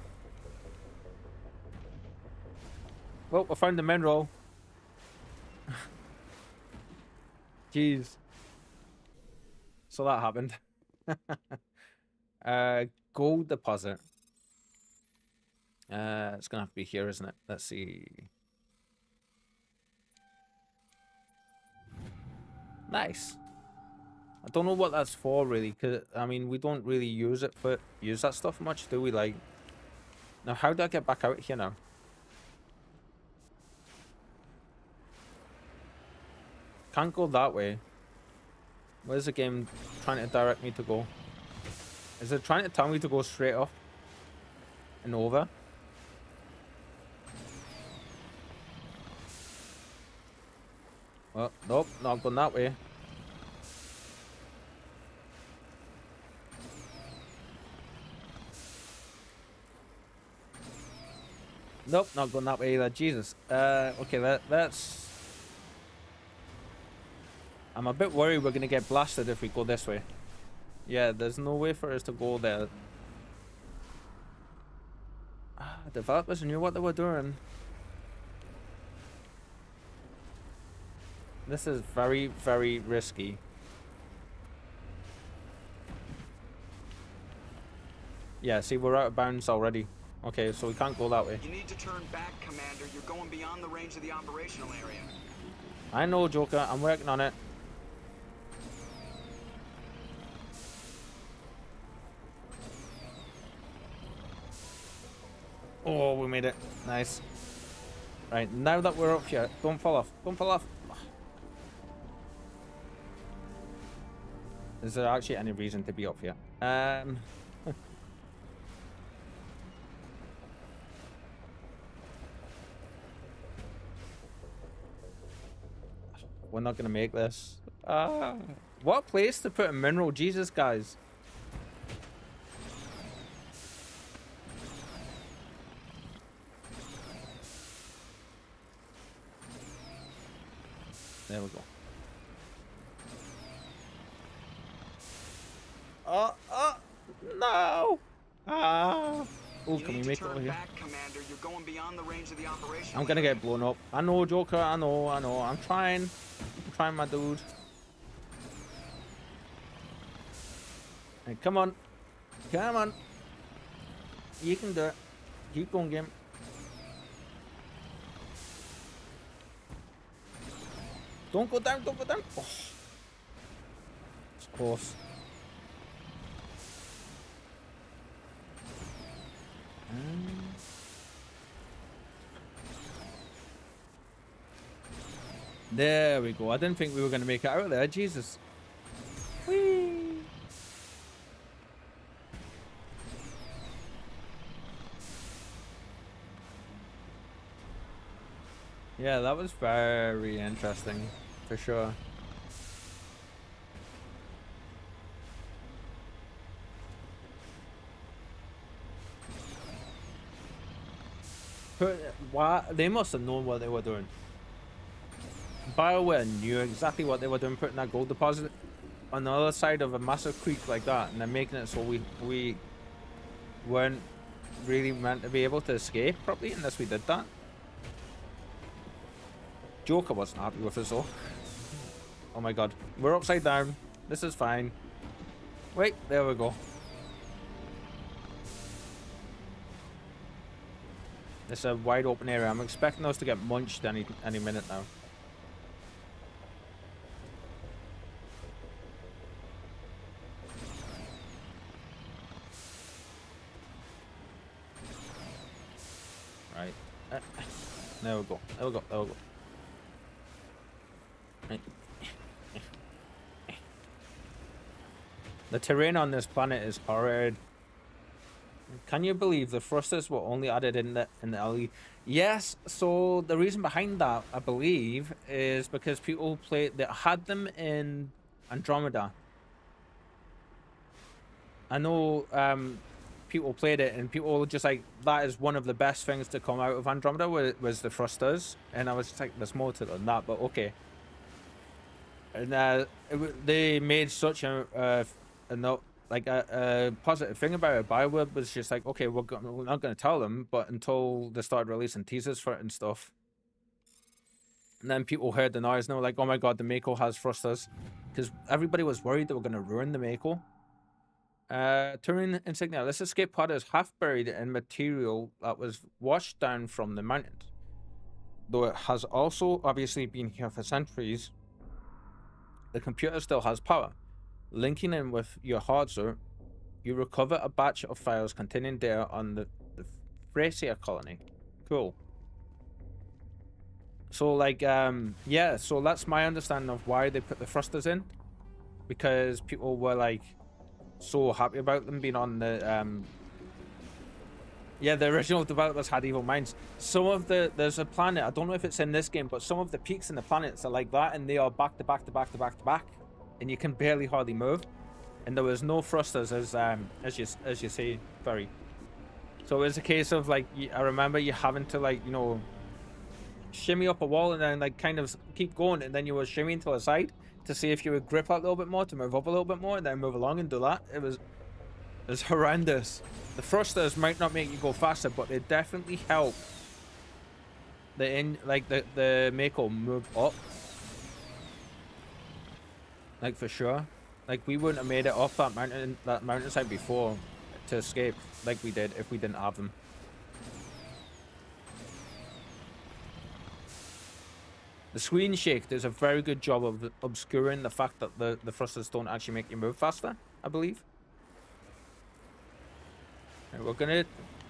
Well, I found the mineral. Jeez. So that happened. Gold deposit. It's gonna have to be here, isn't it? Let's see. Nice. I don't know what that's for really, because I mean we don't really use that stuff much, do we? Like, now how do I get back out here now? Can't go that way. Where's the game trying to direct me to go? Is it trying to tell me to go straight up and over? Well, nope, not going that way. Nope, not going that way either. Jesus. Okay, that's... I'm a bit worried we're going to get blasted if we go this way. Yeah, there's no way for us to go there. Developers knew what they were doing. This is very, very risky. Yeah, see, we're out of bounds already. Okay, so we can't go that way. You need to turn back, Commander. You're going beyond the range of the operational area. I know, Joker. I'm working on it. Oh, we made it. Nice. Right, now that we're up here, don't fall off. Don't fall off. Is there actually any reason to be up here? We're not gonna make this. What place to put a mineral? Jesus, guys. There we go. No! Oh, can we make it over here? Commander. You're going beyond the range of the operation. I'm gonna get blown up. I know, Joker. I know. I'm trying. I'm trying, my dude. Hey, come on. Come on. You can do it. Keep going, game. Don't go down. Don't go down. Oh. It's close. There we go. I didn't think we were going to make it out there. Jesus. Whee! Yeah, that was very interesting, for sure. Why? They must have known what they were doing. BioWare knew exactly what they were doing, putting that gold deposit on the other side of a massive creek like that, and then making it so we weren't really meant to be able to escape properly unless we did that. Joker wasn't happy with us though. Oh my god, we're upside down. This is fine. Wait, there we go. It's a wide open area. I'm expecting us to get munched any minute now. Right. There we go. There we go. There we go. Right. The terrain on this planet is horrid. Can you believe the thrusters were only added in the LE? Yes, so the reason behind that, I believe, is because people that had them in Andromeda. I know people played it and people were just like, that is one of the best things to come out of Andromeda was the thrusters, and I was just like, there's more to it than that, but okay. And they made such a positive thing about it. BioWare was just like, okay, we're not going to tell them, but until they started releasing teasers for it and stuff. And then people heard the noise and they were like, oh my god, the Mako has thrusters. Because everybody was worried they were going to ruin the Mako. Turing insignia. This escape pod is half buried in material that was washed down from the mountains. Though it has also obviously been here for centuries, the computer still has power. Linking in with your hardware, you recover a batch of files containing data on the Thracia colony. Cool. So like, yeah, so that's my understanding of why they put the thrusters in. Because people were like, so happy about them being on the, yeah, the original developers had evil minds. Some of there's a planet, I don't know if it's in this game, but some of the peaks in the planets are like that, and they are back to back to back to back to back. And you can barely hardly move, and there was no thrusters as you say, Ferry. So it was a case of like, I remember you having to like, you know, shimmy up a wall and then like kind of keep going, and then you were shimmying to the side to see if you would grip out a little bit more to move up a little bit more, and then move along and do that. It was horrendous. The thrusters might not make you go faster, but they definitely help the Mako move up. Like for sure. Like we wouldn't have made it off that mountainside before to escape like we did if we didn't have them. The screen shake does a very good job of obscuring the fact that the thrusters don't actually make you move faster, I believe. Right, we're gonna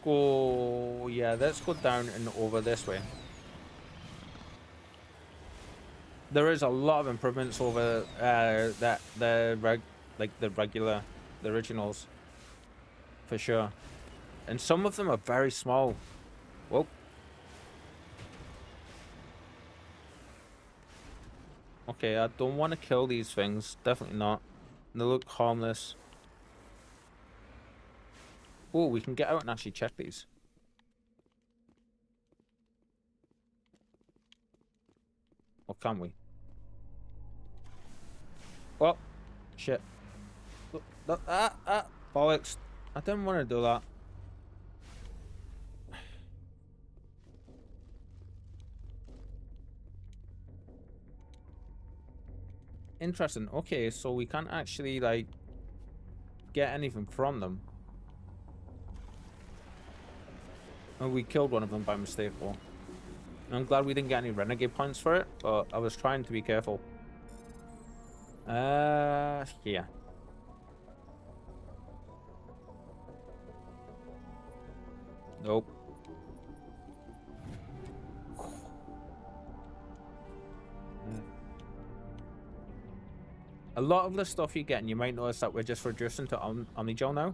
go, yeah, let's go down and over this way. There is a lot of improvements over the originals, for sure, and some of them are very small. Whoa. Okay, I don't want to kill these things. Definitely not. They look harmless. Oh, we can get out and actually check these. Or can we? Oh, shit. Bollocks. I didn't want to do that. Interesting. Okay, so we can't actually, like, get anything from them. Oh, we killed one of them by mistake, though. I'm glad we didn't get any renegade points for it, but I was trying to be careful. Yeah. Nope. A lot of the stuff you get, and you might notice that we're just reducing to Omnigel now.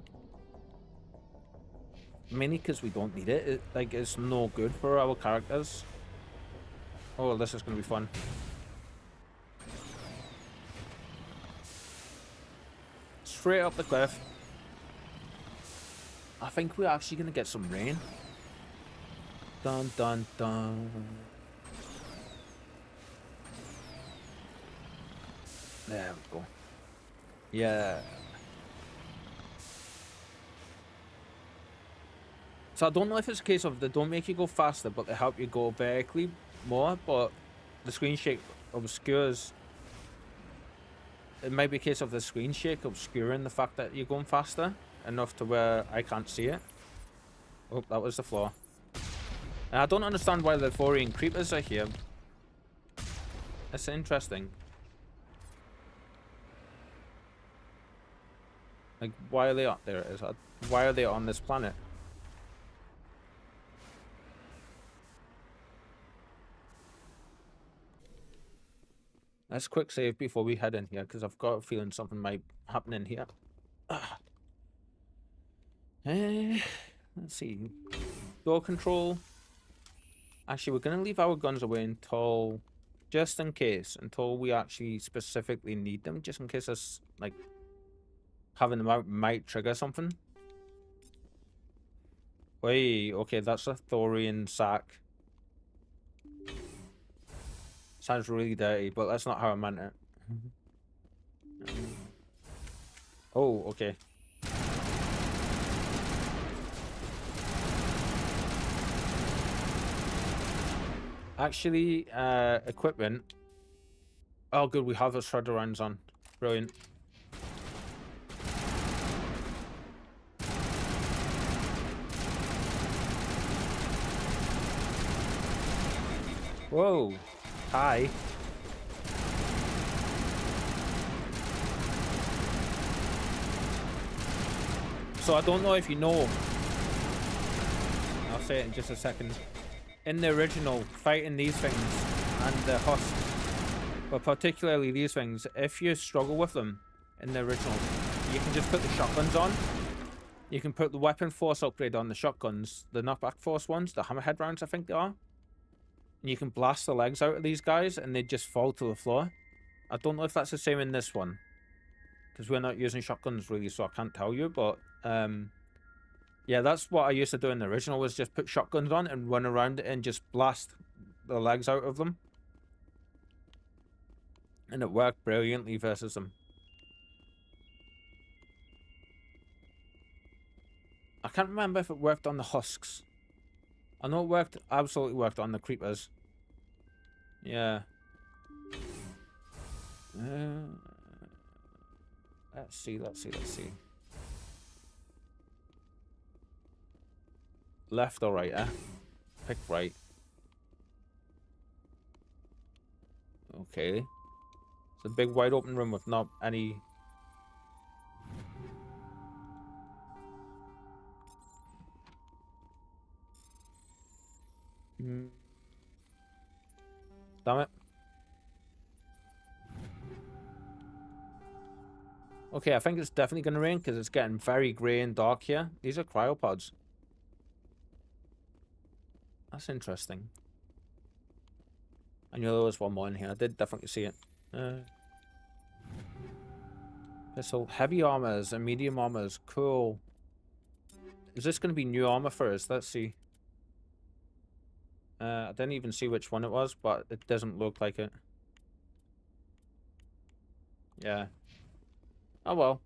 Mainly because we don't need it. Like, it's no good for our characters. Oh, this is going to be fun. Straight up the cliff. I think we're actually going to get some rain. Dun, dun, dun. There we go. Yeah. So I don't know if it's a case of they don't make you go faster, but they help you go vertically more, but the screen shake obscures. It might be a case of the screen shake obscuring the fact that you're going faster enough to where I can't see it. Oh, that was the flaw. And I don't understand why the Thorian creepers are here. That's interesting. Like, why are they up there? Why are they on this planet? Let's quick save before we head in here, because I've got a feeling something might happen in here. Let's see. Door control. Actually, we're gonna leave our guns away until, just in case, until we actually specifically need them, just in case us like having them out might trigger something. Wait, okay, that's a Thorian sack. Sounds really dirty, but that's not how I meant it. Oh, okay. Actually, equipment. Oh, good, we have the shredder rounds on. Brilliant. Whoa. Hi. So I don't know if you know. I'll say it in just a second. In the original, fighting these things and the husks, but particularly these things, if you struggle with them in the original, you can just put the shotguns on. You can put the weapon force upgrade on the shotguns, the knockback force ones, the hammerhead rounds, I think they are. And you can blast the legs out of these guys and they just fall to the floor. I don't know if that's the same in this one, because we're not using shotguns really, so I can't tell you, but yeah, that's what I used to do in the original, was just put shotguns on and run around and just blast the legs out of them. And it worked brilliantly versus them. I can't remember if it worked on the husks. I know it worked, absolutely worked on the creepers. Yeah. Let's see. Left or right, Pick right. Okay. It's a big wide open room with not any... Damn it. Okay, I think it's definitely going to rain because it's getting very grey and dark here. These are cryopods. That's interesting. I knew there was one more in here. I did definitely see it. Pistol. Heavy armors and medium armors. Cool. Is this going to be new armor first? Let's see. I didn't even see which one it was, but it doesn't look like it. Yeah. Oh well.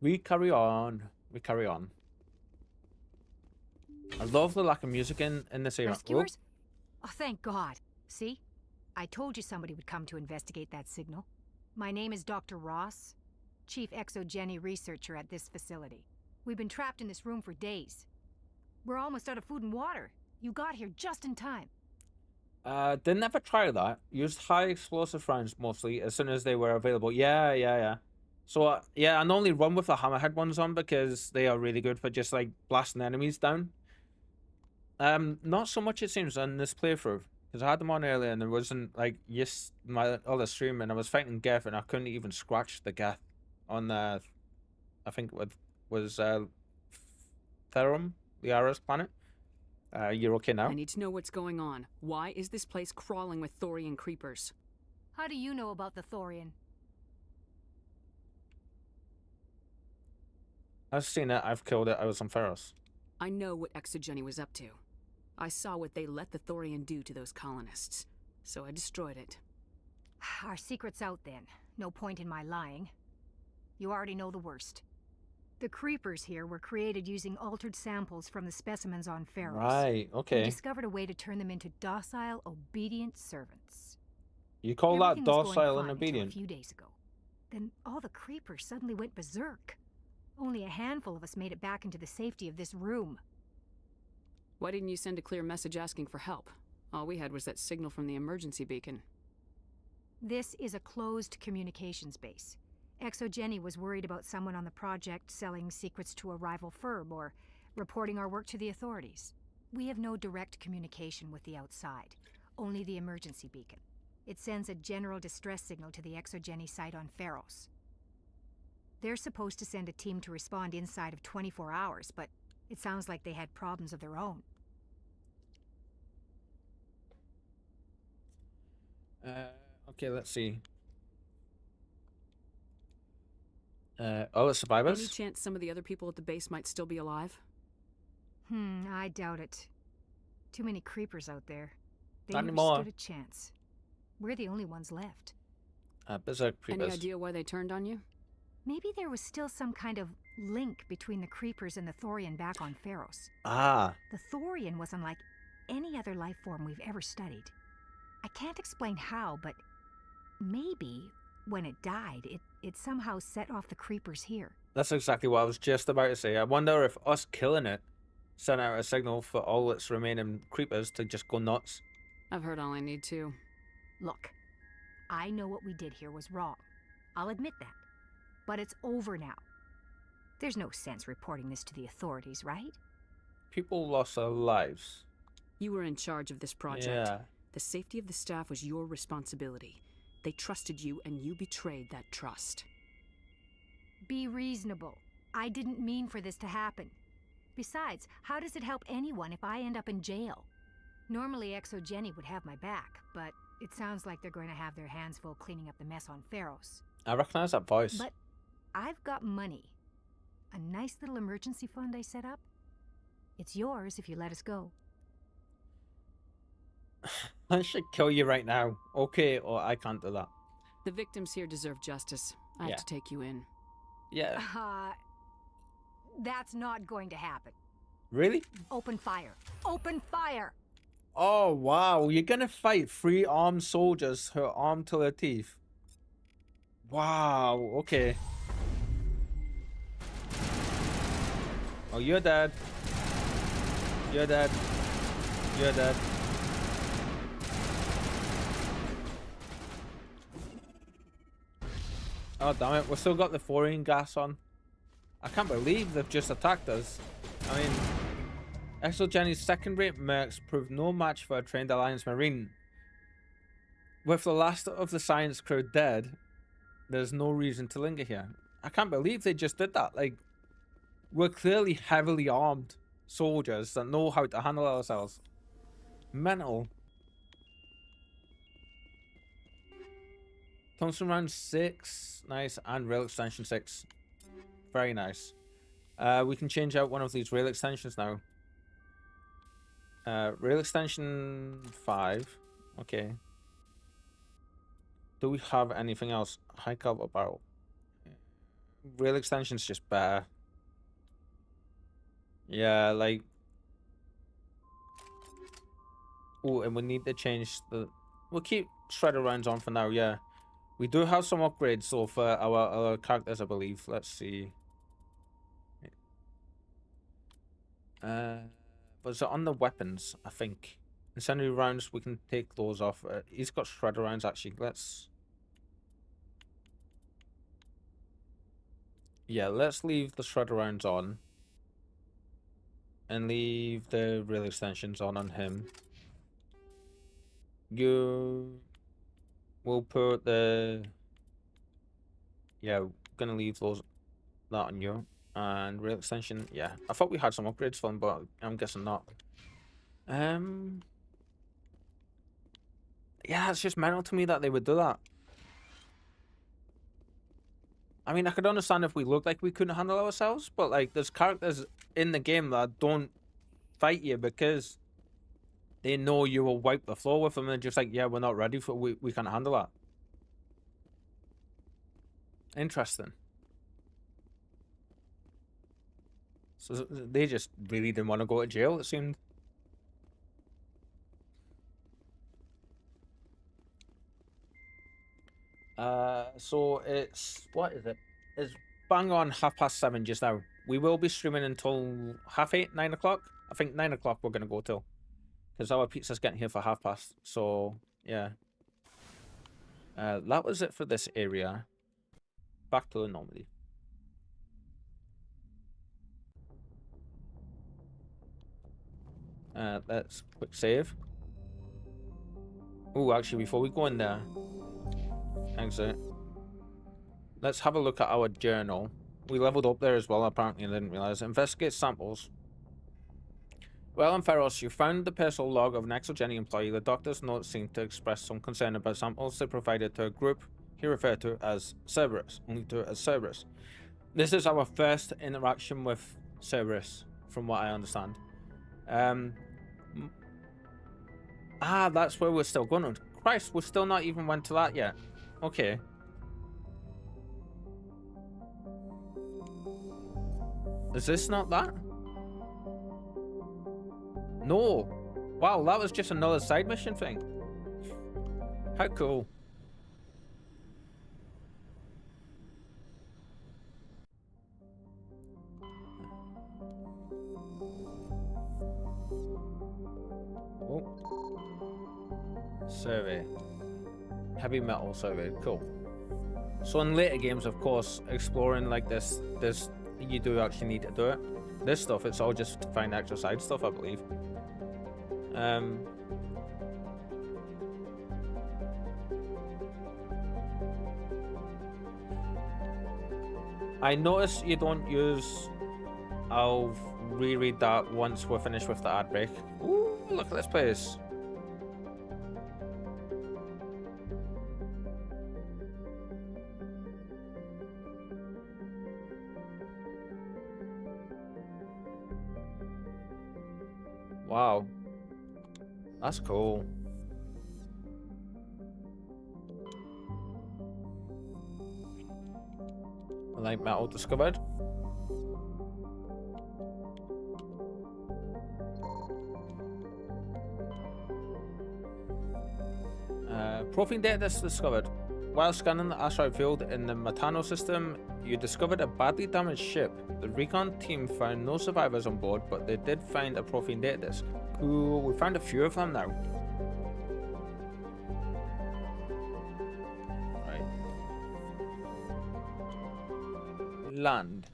We carry on. We carry on. I love the lack of music in this era. Rescuers? Oh, thank God. See? I told you somebody would come to investigate that signal. My name is Dr. Ross, Chief Exogeny Researcher at this facility. We've been trapped in this room for days. We're almost out of food and water. You got here just in time. Didn't ever try that. Used high explosive rounds mostly as soon as they were available. Yeah. So, yeah, I normally run with the hammerhead ones on because they are really good for just, like, blasting enemies down. Not so much, it seems, on this playthrough. Because I had them on earlier and there wasn't, like, yes, my other stream, and I was fighting Geth and I couldn't even scratch the Geth on, I think it was, Therum, the Ares planet. You're okay now? I need to know what's going on. Why is this place crawling with Thorian creepers? How do you know about the Thorian? I've seen it, I've killed it, I was on Ferros. I know what Exogeny was up to. I saw what they let the Thorian do to those colonists, so I destroyed it. Our secret's out then. No point in my lying. You already know the worst. The creepers here were created using altered samples from the specimens on Ferros. Right, okay. We discovered a way to turn them into docile, obedient servants. You call that Everything was going docile and fine obedient? until a few days ago. Then all the creepers suddenly went berserk. Only a handful of us made it back into the safety of this room. Why didn't you send a clear message asking for help? All we had was that signal from the emergency beacon. This is a closed communications base. Exogeny was worried about someone on the project selling secrets to a rival firm or reporting our work to the authorities. We have no direct communication with the outside, only the emergency beacon. It sends a general distress signal to the Exogeny site on Ferros. They're supposed to send a team to respond inside of 24 hours, but it sounds like they had problems of their own. Okay, let's see. All the survivors? Any chance some of the other people at the base might still be alive? I doubt it. Too many creepers out there. They Not never anymore. stood a chance. We're the only ones left. Berserk creepers. Any idea why they turned on you? Maybe there was still some kind of link between the creepers and the Thorian back on Pharos. Ah. The Thorian was unlike any other life form we've ever studied. I can't explain how, but maybe when it died, it somehow set off the creepers here. That's exactly what I was just about to say. I wonder if us killing it sent out a signal for all its remaining creepers to just go nuts. I've heard all I need to. Look, I know what we did here was wrong. I'll admit that. But it's over now. There's no sense reporting this to the authorities, right? People lost their lives. You were in charge of this project. Yeah. The safety of the staff was your responsibility. They trusted you, and you betrayed that trust. Be reasonable. I didn't mean for this to happen. Besides, how does it help anyone if I end up in jail? Normally, ExoGeni would have my back, but it sounds like they're going to have their hands full cleaning up the mess on Pharos. I recognize that voice. But I've got money. A nice little emergency fund I set up. It's yours if you let us go. I should kill you right now. Okay, or I can't do that. The victims here deserve justice. I have to take you in. Yeah. That's not going to happen. Really? Open fire. Open fire! Oh, wow. You're gonna fight 3 armed soldiers who are armed to their teeth. Wow, okay. Oh, you're dead. You're dead. You're dead. Oh, damn it. We've still got the Thorian gas on. I can't believe they've just attacked us. I mean, ExoGeni's second-rate mercs proved no match for a trained Alliance Marine. With the last of the science crew dead, there's no reason to linger here. I can't believe they just did that. Like, we're clearly heavily armed soldiers that know how to handle ourselves. Mental. Thompson round 6, nice, and rail extension 6, very nice. We can change out one of these rail extensions now. Rail extension 5, okay. Do we have anything else? High caliber barrel. Rail extension's just better. Yeah, like. Oh, and we need to change the. We'll keep shredder rounds on for now. Yeah. We do have some upgrades, so for our characters, I believe. Let's see. Was it on the weapons? I think incendiary rounds. We can take those off. He's got shredder rounds actually. Let's. Yeah, let's leave the shredder rounds on, and leave the rail extensions on him. We'll put the. Yeah, gonna leave that on you. And rail extension, yeah. I thought we had some upgrades for them, but I'm guessing not. Yeah, it's just mental to me that they would do that. I mean, I could understand if we looked like we couldn't handle ourselves, but like, there's characters in the game that don't fight you because they know you will wipe the floor with them, and just like, yeah, we're not ready for, we can't handle that. Interesting. So they just really didn't want to go to jail, it seemed. So it's, what is it? It's bang on 7:30 just now. We will be streaming until 8:30, 9 o'clock. I think 9 o'clock we're going to go till. Because our pizza's getting here for 8:30. So, yeah. That was it for this area. Back to the Normandy. Let's quick save. Oh, actually, before we go in there, exit. let's have a look at our journal. We leveled up there as well, apparently, I didn't realize. Investigate samples. Well, in Feros, you found the personal log of an ExoGeni employee. The doctor's notes seem to express some concern about samples they provided to a group he referred to as Cerberus, only to as Cerberus. This is our first interaction with Cerberus, from what I understand. That's where we're still going. Christ, we still not even went to that yet. Okay. Is this not that? No. Wow, that was just another side mission thing. How cool. Oh. Survey. Heavy metal survey. Cool. So in later games, of course, exploring like this, you do actually need to do it. This stuff, it's all just to find extra side stuff, I believe. I notice you don't use... I'll reread that once we're finished with the ad break. Ooh, look at this place. Wow. That's cool. Light metal discovered. Profane data discovered. While scanning the asteroid field in the Matano system, you discovered a badly damaged ship. The recon team found no survivors on board, but they did find a profane data disk. Cool, we found a few of them now. Right. Land.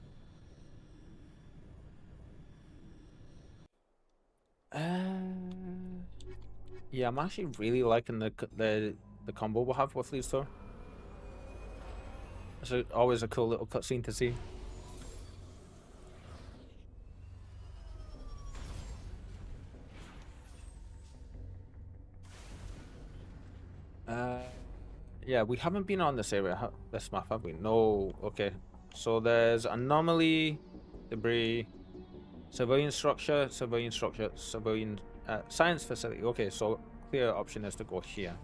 Yeah, I'm actually really liking the combo we'll have with these two. It's always a cool little cutscene to see. Yeah, we haven't been on this area, this map, have we? No. Okay. So there's anomaly, debris, civilian structure, civilian science facility. Okay, so clear option is to go here.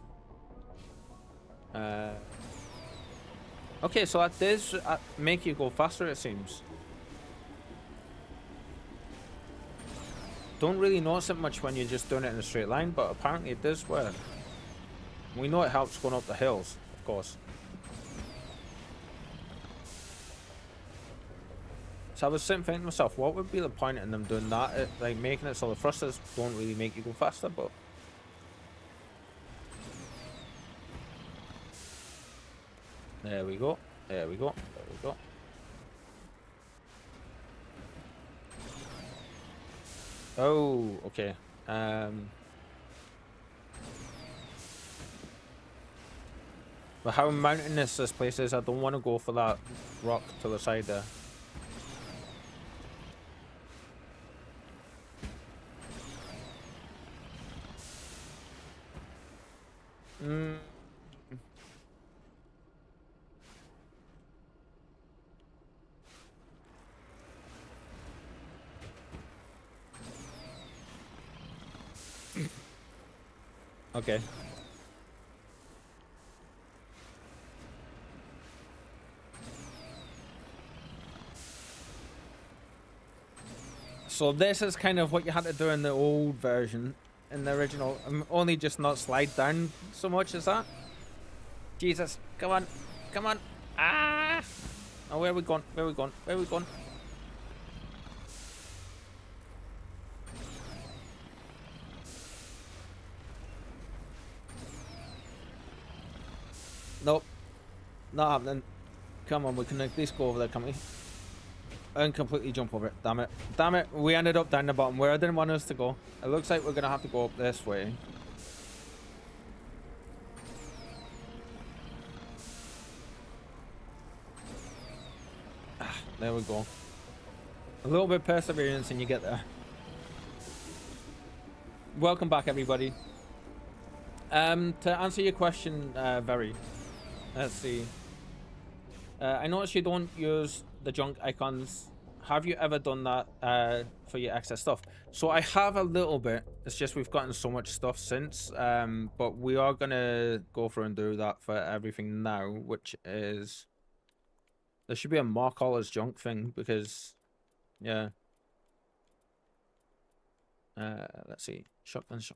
Okay, so that does make you go faster, it seems. Don't really notice it much when you're just doing it in a straight line, but apparently it does work. We know it helps going up the hills, of course. So I was sitting thinking to myself, what would be the point in them doing that? Like making it so the thrusters don't really make you go faster, but... There we go. There we go. There we go. Oh, okay. But how mountainous this place is, I don't want to go for that rock to the side there. Okay. So this is kind of what you had to do in the old version, in the original. Only just not slide down so much as that. Jesus, come on, come on. Ah! Oh, where are we going? Where are we going? Where are we going? Nope. Not happening. Come on, we can at least go over there, can't we? And completely jump over it. Damn it. Damn it. We ended up down the bottom where I didn't want us to go. It looks like we're going to have to go up this way. There we go. A little bit of perseverance and you get there. Welcome back, everybody. To answer your question, Very, let's see. I noticed you don't use the junk icons. Have you ever done that for your excess stuff? So I have a little bit. It's just we've gotten so much stuff since. But we are gonna go through and do that for everything now, which is there should be a mark all as junk thing because yeah. Let's see. Shotguns.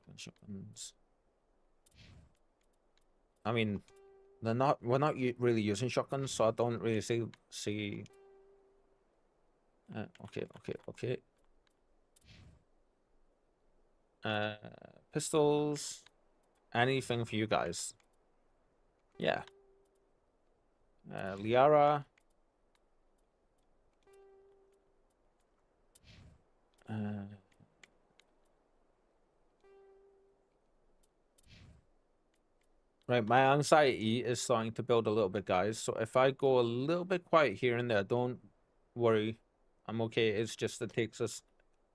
I mean, we're not really using shotguns, so I don't really see. Okay. Pistols. Anything for you guys. Yeah. Liara. Right, my anxiety is starting to build a little bit, guys. So if I go a little bit quiet here and there, don't worry. I'm okay. It's just it takes us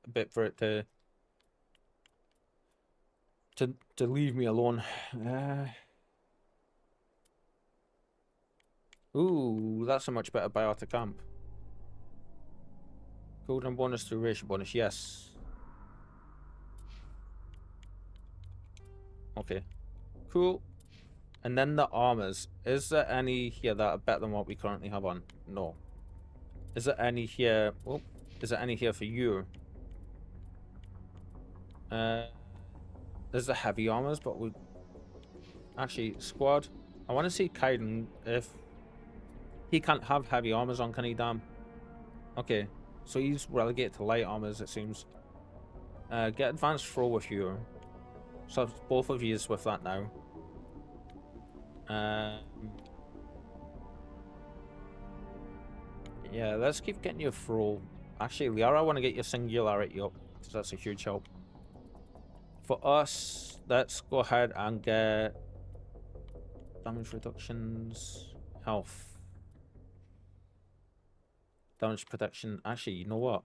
a bit for it to leave me alone. Ooh, that's a much better biotic amp. Cooldown bonus, duration bonus, yes. Okay, cool. And then the armors. Is there any here that are better than what we currently have on? No. Is there any here? Oh, is there any here for you? There's the heavy armors, but we actually squad. I want to see Kaiden if he can't have heavy armors on. Can he? Damn. Okay, so he's relegated to light armors. It seems. Get advanced throw with you. So both of you is with that now. Yeah, let's keep getting your throw. Actually, Liara, I want to get your singularity up because that's a huge help. For us, let's go ahead and get damage reductions, health, damage protection. Actually, you know what?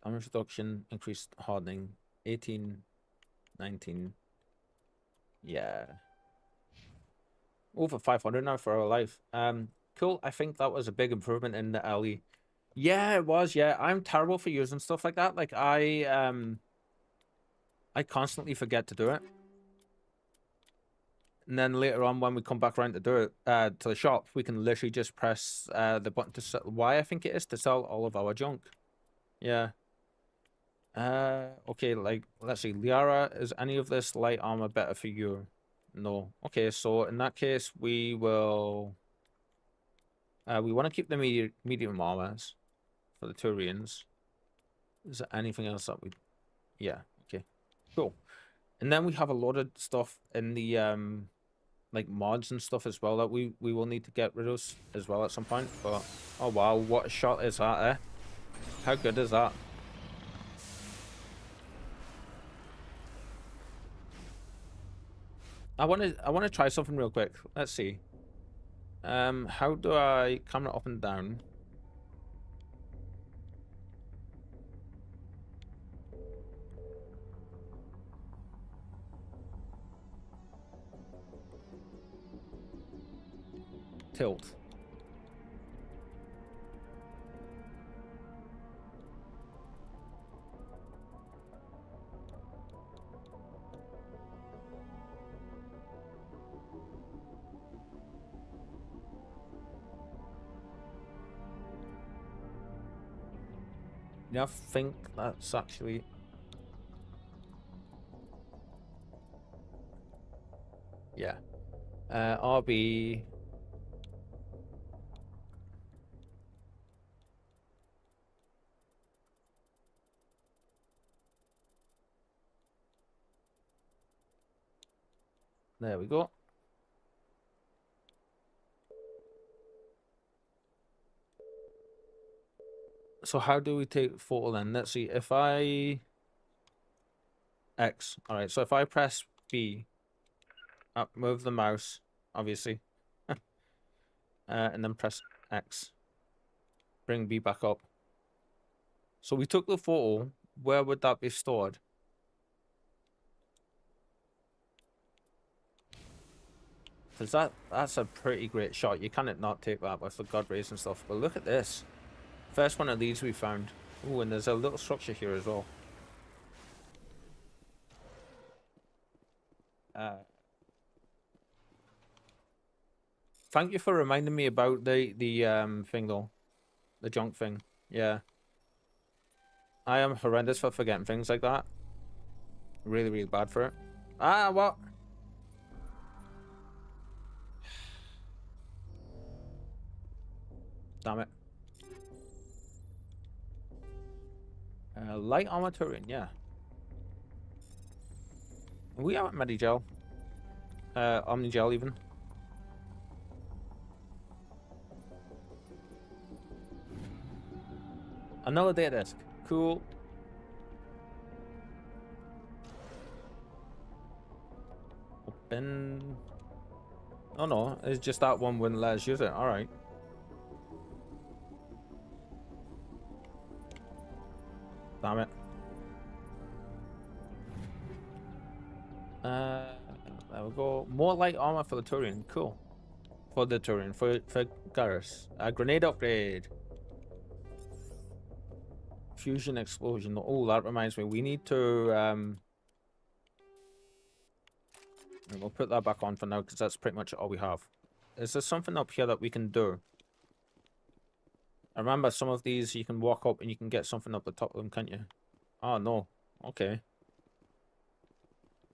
Damage reduction, increased hardening, 18, 19. Yeah. Over 500 now for our life. Cool. I think that was a big improvement in the alley. Yeah, it was. Yeah, I'm terrible for using stuff like that. Like I constantly forget to do it. And then later on when we come back around to do it to the shop, we can literally just press the button to sell Y, I think it is, to sell all of our junk. Yeah. Okay, like let's see, Liara, is any of this light armor better for you? No. Okay, so in that case we will we want to keep the medium armors for the Turians. Is there anything else that we... Yeah, okay. Cool. And then we have a lot of stuff in the like mods and stuff as well that we will need to get rid of as well at some point. But oh wow, what a shot is that, eh? How good is that? I wanna try something real quick. Let's see. How do I camera up and down? Tilt. Yeah, I think that's actually... Yeah. RB... There we go. So how do we take photo then? Let's see. If I... X. Alright, so if I press B, move the mouse, obviously. and then press X. Bring B back up. So we took the photo. Where would that be stored? Because that's a pretty great shot. You cannot not take that with the God rays and stuff. But look at this. First one of these we found. Oh, and there's a little structure here as well. Thank you for reminding me about the thing though. The junk thing. Yeah. I am horrendous for forgetting things like that. Really, really bad for it. Ah, what? Damn it. Light armor turret, yeah. We haven't Medigel. Omnigel even. Another data disk. Cool. Open. Oh no, it's just that one wouldn't let us use it. Alright. Damn it. There we go. More light armor for the Turian. Cool. For the Turian. For Garrus. Grenade upgrade. Fusion explosion. Oh, that reminds me. We need to we'll put that back on for now because that's pretty much all we have. Is there something up here that we can do? I remember some of these you can walk up and you can get something up the top of them, can't you? Oh no. Okay.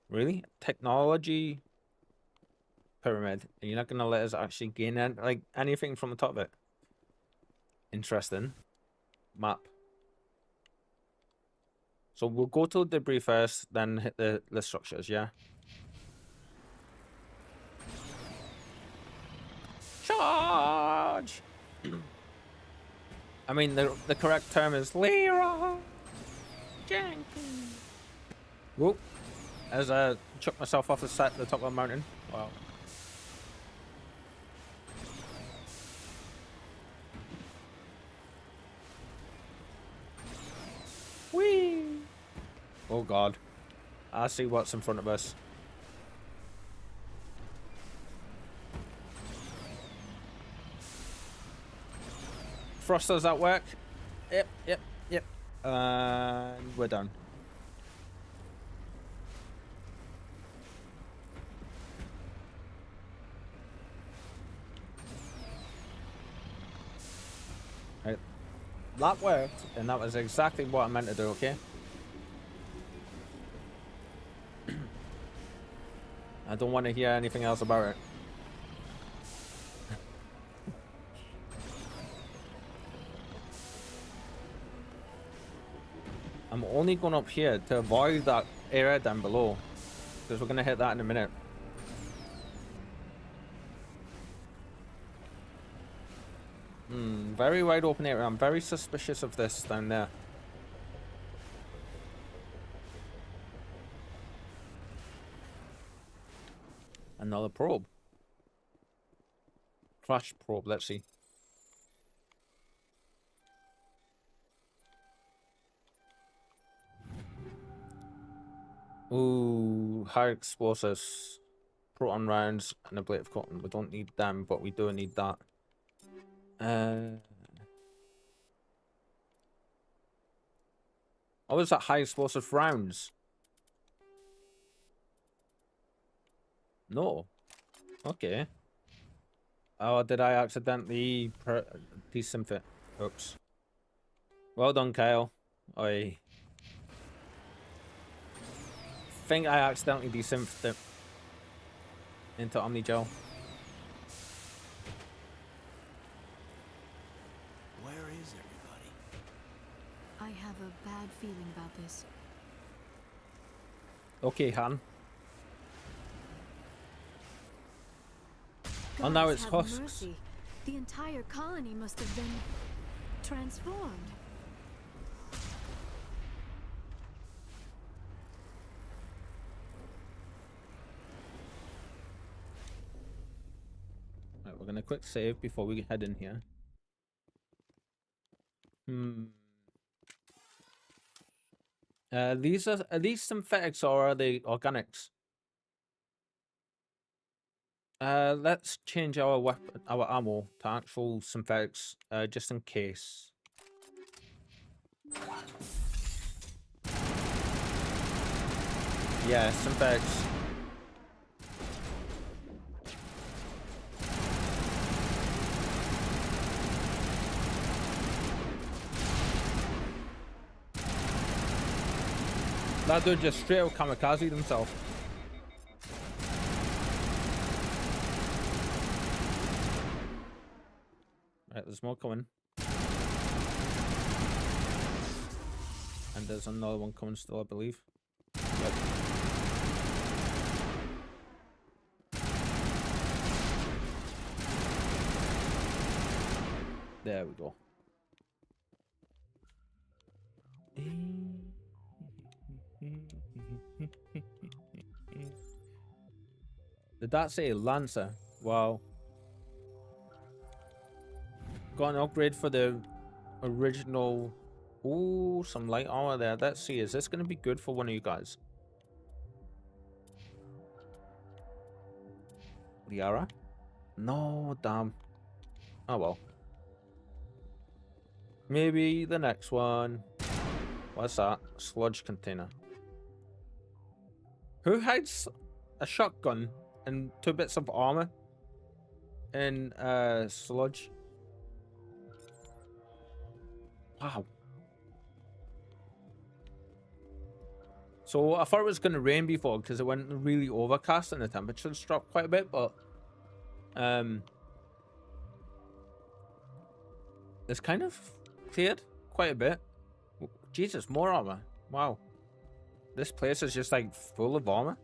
Really? Technology pyramid. And you're not gonna let us actually gain like anything from the top of it? Interesting. Map. So we'll go to the debris first, then hit the structures, yeah? Charge! I mean, the correct term is Leroy Jenkins. Whoop. As I chucked myself off the top of the mountain. Wow. Whee! Oh god. I see what's in front of us. Thrusters at work. Yep. And we're done. Right. That worked, and that was exactly what I meant to do, okay? I don't want to hear anything else about it. I'm only going up here to avoid that area down below, because we're going to hit that in a minute. Very wide open area. I'm very suspicious of this down there. Another probe. Crash probe, let's see. Ooh, high explosives, proton rounds, and a blade of cotton. We don't need them, but we do need that. Oh, is that high explosive rounds? No. Okay. Oh, did I accidentally desynth it? Oops. Well done, Kyle. I think I accidentally desynthed it into Omnigel. Where is everybody? I have a bad feeling about this. Okay, Han. Oh, Gods now it's have husks. mercy. The entire colony must have been transformed. Right, We're gonna quick save before we head in here. Are these synthetics or are they organics? Let's change our weapon, our ammo to actual synthetics, just in case. Yeah, synthetics. That dude just straight up kamikaze himself. Right, there's more coming. And there's another one coming still, I believe. Yep. There we go. Did that say Lancer? Wow. Got an upgrade for the original. Ooh, some light armor there. Let's see. Is this going to be good for one of you guys? Liara? No, damn. Oh well. Maybe the next one. What's that? Sludge container. Who hides a shotgun and 2 bits of armor in sludge? Wow. So I thought it was going to rain before because it went really overcast and the temperatures dropped quite a bit, but it's kind of cleared quite a bit. Jesus, more armor. Wow. This place is just like full of armor.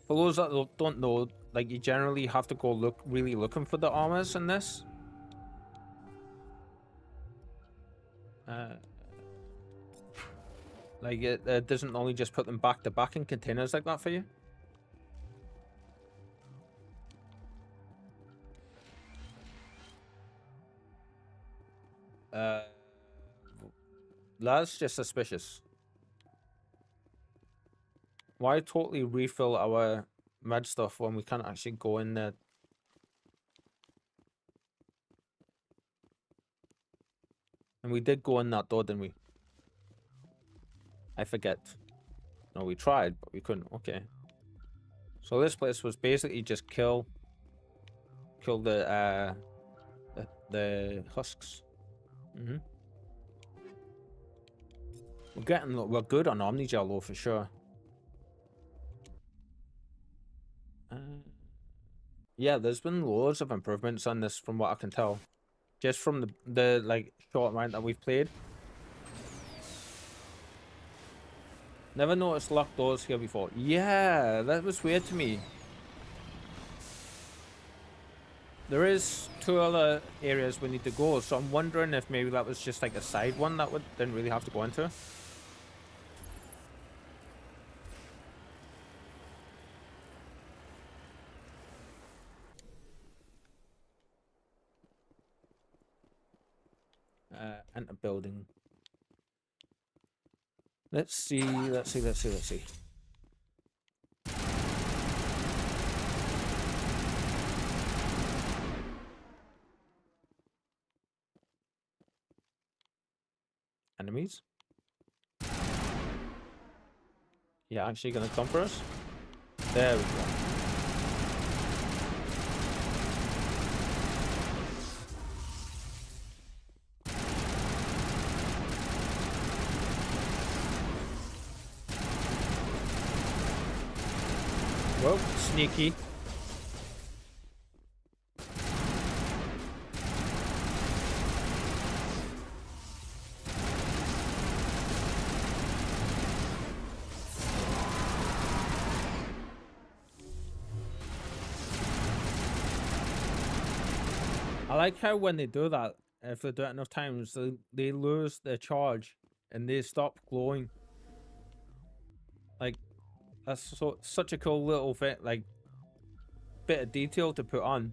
For those that don't know, like you generally have to go really looking for the armors in this. Like it doesn't only just put them back to back in containers like that for you. That's just suspicious. Why totally refill our med stuff when we can't actually go in there? And we did go in that door, didn't we? I forget. No, we tried, but we couldn't. Okay. So this place was basically just kill the husks. We're good on Omnigel though, for sure. Yeah, there's been loads of improvements on this from what I can tell. Just from the like short amount that we've played. Never noticed locked doors here before. Yeah, that was weird to me. There is 2 other areas we need to go, so I'm wondering if maybe that was just like a side one that we didn't really have to go into. Enter building. Let's see. Enemies? Yeah, actually gonna come for us? There we go. Well, sneaky. I like how when they do that, if they do it enough times, they lose their charge and they stop glowing. Like, that's such a cool little bit, like, bit of detail to put on.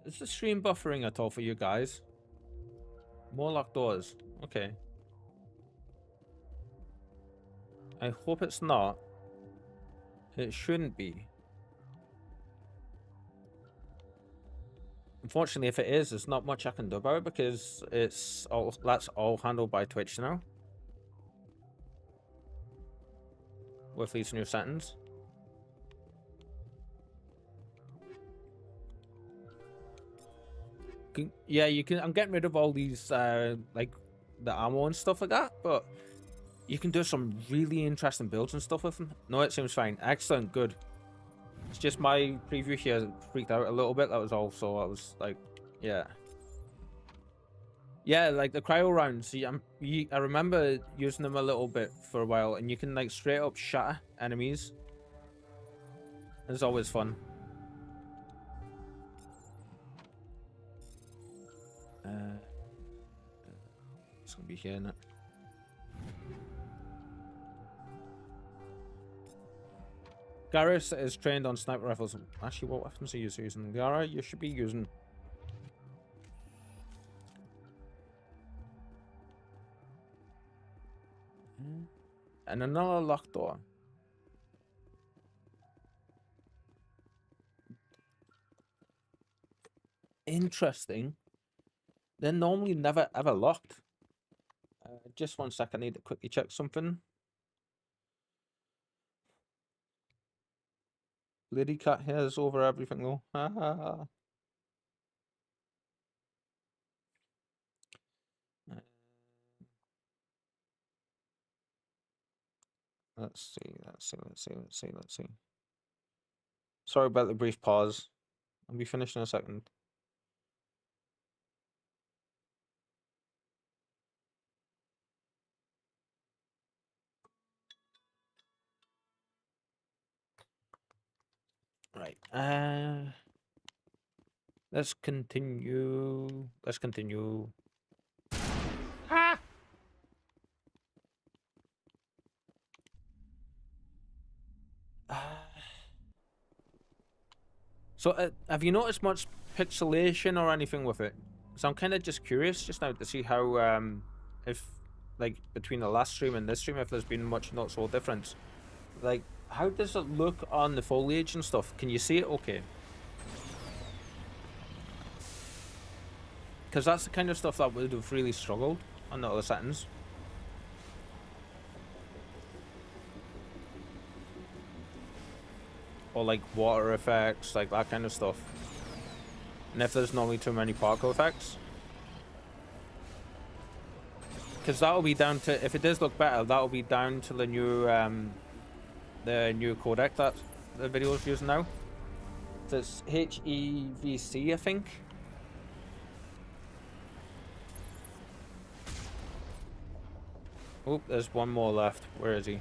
Is the stream buffering at all for you guys? More locked doors. Okay. I hope it's not. It shouldn't be. Unfortunately, if it is, there's not much I can do about it because that's all handled by Twitch now. With these new settings. Yeah, you can. I'm getting rid of all these like the ammo and stuff like that, but you can do some really interesting builds and stuff with them. No, it seems fine. Excellent, good. It's just my preview here freaked out a little bit. That was all. So I was like, yeah. Yeah, like the cryo rounds. I remember using them a little bit for a while, and you can like straight up shatter enemies. It's always fun. It's gonna be here, isn't it? Garrus is trained on sniper rifles. Actually, what weapons are you using? Gara, you should be using. And another locked door. Interesting. They're normally never ever locked. Just 1 sec, I need to quickly check something. Lady Cat hairs over everything though. Let's see. Sorry about the brief pause. I'll be finished in a second. Right. Let's continue. Ah! So, have you noticed much pixelation or anything with it? So I'm kind of just curious just now to see how, if, like, between the last stream and this stream, if there's been much noticeable difference. Like, how does it look on the foliage and stuff? Can you see it okay? Because that's the kind of stuff that would have really struggled on the other settings. Or like water effects, like that kind of stuff. And if there's normally too many particle effects. Because that'll be down to, if it does look better, that'll be down to the new codec that the video is using now. So it's HEVC, I think. Oh, there's one more left. Where is he?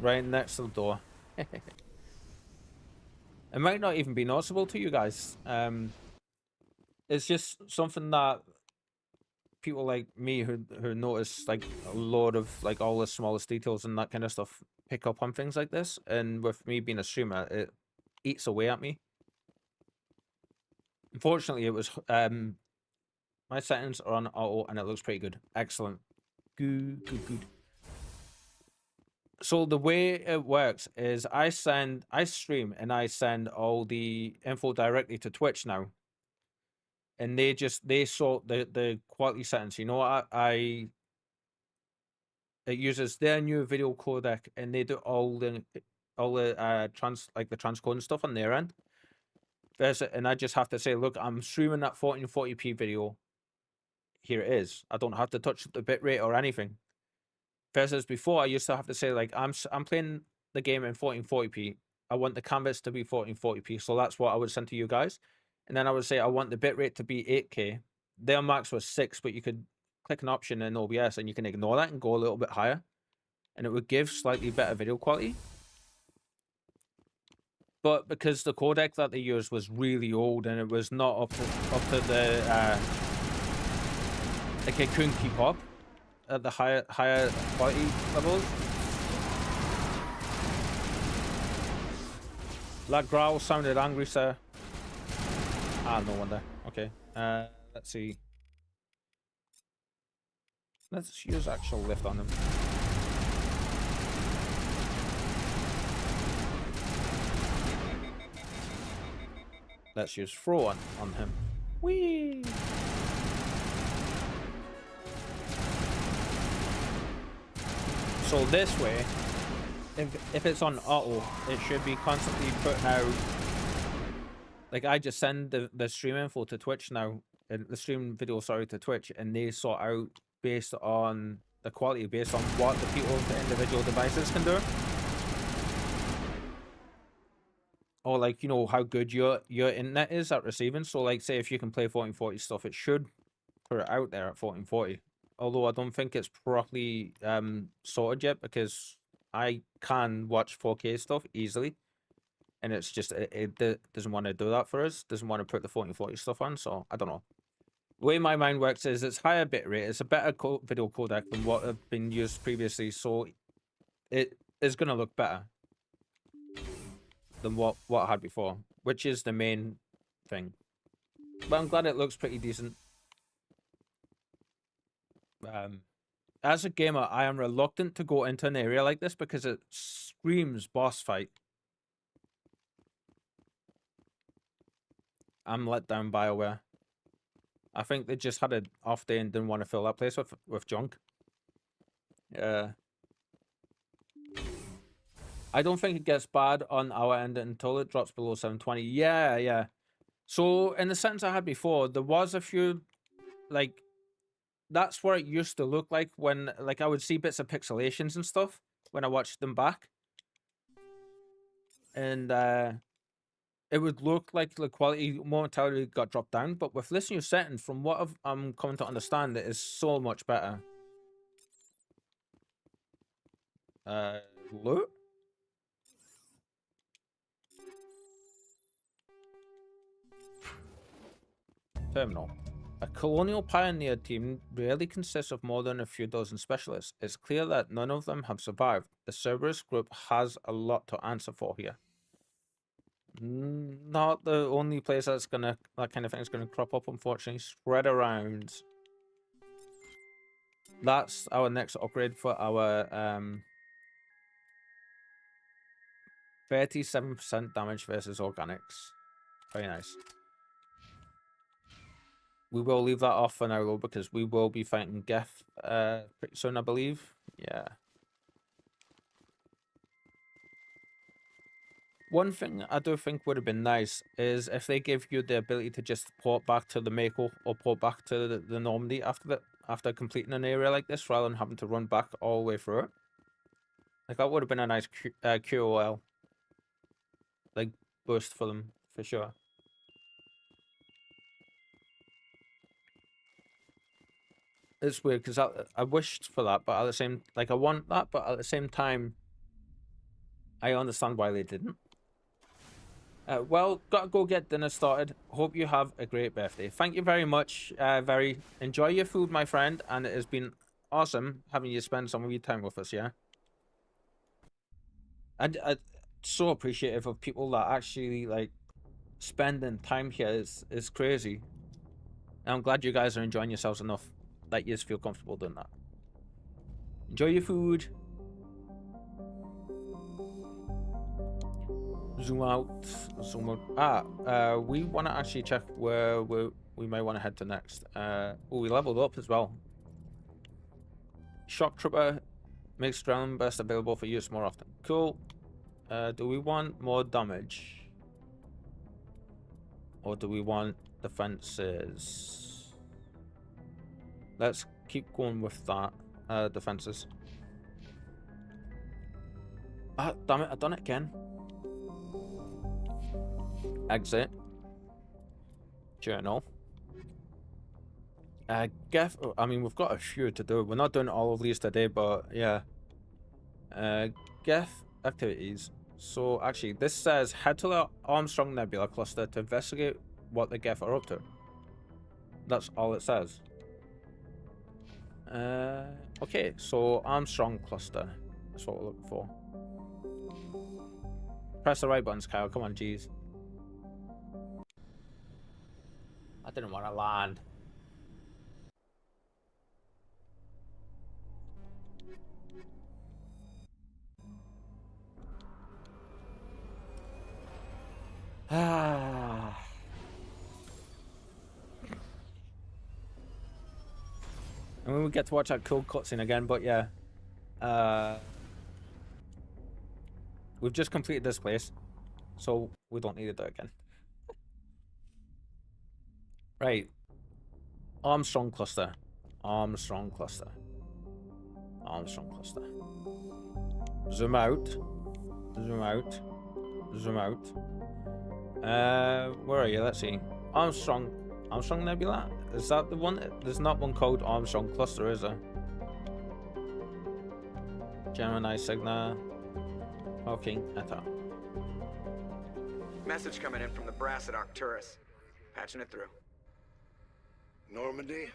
Right next to the door. It might not even be noticeable to you guys. It's just something that people like me who notice like a lot of like all the smallest details and that kind of stuff pick up on things like this. And with me being a streamer, it eats away at me. Unfortunately, it was my settings are on auto and it looks pretty good. Excellent. Good. So the way it works is I stream and I send all the info directly to Twitch now. And they sort the quality settings. You know what? It uses their new video codec and they do all the transcoding stuff on their end. And I just have to say, look, I'm streaming that 1440p video. Here it is. I don't have to touch the bitrate or anything. Versus before, I used to have to say, like, I'm playing the game in 1440p. I want the canvas to be 1440p, so that's what I would send to you guys. And then I would say I want the bitrate to be 8K. Their max was 6, but you could click an option in OBS and you can ignore that and go a little bit higher. And it would give slightly better video quality. but because the codec that they used was really old and it was not up to the like it couldn't keep up at the higher quality levels. That growl sounded angry, sir. Ah, no wonder. Okay. Let's see. Let's use actual lift on him. Let's use throw on him. Whee! So this way, if it's on auto, it should be constantly putting out. Like I just send the stream info to Twitch now, the stream video, sorry, to Twitch, and they sort out based on the quality, based on what the individual devices can do. Or like, you know, how good your internet is at receiving. So like, say if you can play 1440 stuff, it should put it out there at 1440. Although I don't think it's properly sorted yet, because I can watch 4K stuff easily, and it's just it doesn't want to do that for us. Doesn't want to put the 1440 stuff on. So I don't know. The way my mind works is it's higher bitrate. It's a better video codec than what have been used previously, so it is going to look better than what I had before, which is the main thing. But I'm glad it looks pretty decent. As a gamer, I am reluctant to go into an area like this because it screams boss fight. I'm let down by BioWare. I think they just had an off day and didn't want to fill that place with junk. I don't think it gets bad on our end until it drops below 720. Yeah. So in the settings I had before, there was a few, like, that's where it used to look like when, like, I would see bits of pixelations and stuff when I watched them back. And it would look like the quality momentarily got dropped down. But with this new setting, from what I'm coming to understand, it is so much better. Look. Terminal. A colonial pioneer team rarely consists of more than a few dozen specialists. It's clear that none of them have survived. The Cerberus group has a lot to answer for here. Not the only place that kind of thing is gonna crop up, unfortunately. Spread around. That's our next upgrade for our 37% damage versus organics. Very nice. We will leave that off for now, though, because we will be fighting Geth pretty soon, I believe. Yeah. One thing I do think would have been nice is if they give you the ability to just port back to the Mako or port back to the Normandy after completing an area like this, rather than having to run back all the way through it. Like, that would have been a nice QOL, like, boost for them, for sure. It's weird because I wished for that, but at the same, like, I want that, but at the same time, I understand why they didn't. Well, gotta go get dinner started. Hope you have a great birthday. Thank you very much. Enjoy your food, my friend, and it has been awesome having you spend some of your time with us. Yeah, and I'm so appreciative of people that actually like spending time here. Is crazy. And I'm glad you guys are enjoying yourselves enough that you just feel comfortable doing that. Enjoy your food. Zoom out. We want to actually check where we might want to head to next. Oh, we leveled up as well. Shock Trooper makes ground burst available for use more often. Cool. Do we want more damage? Or do we want defenses? Let's keep going with that. Defenses. Ah, damn it, I've done it again. Exit. Journal. Geth, I mean, we've got a few to do. We're not doing all of these today, but yeah. Geth activities. So actually, this says head to the Armstrong Nebula cluster to investigate what the Geth are up to. That's all it says. Okay, so Armstrong cluster. That's what we're looking for. Press the right buttons, Kyle. Come on, jeez. I didn't want to land. Ah. And when we get to watch that cool cutscene again, but yeah. We've just completed this place, so we don't need to do it again. Right. Armstrong cluster. Armstrong cluster. Armstrong cluster. Zoom out. Zoom out. Zoom out. Where are you? Let's see. Armstrong Nebula? Is that the one? There's not one called Armstrong cluster, is there? Gemini Cygna. Hawking Eta. Message coming in from the brass at Arcturus. Patching it through. Normandy?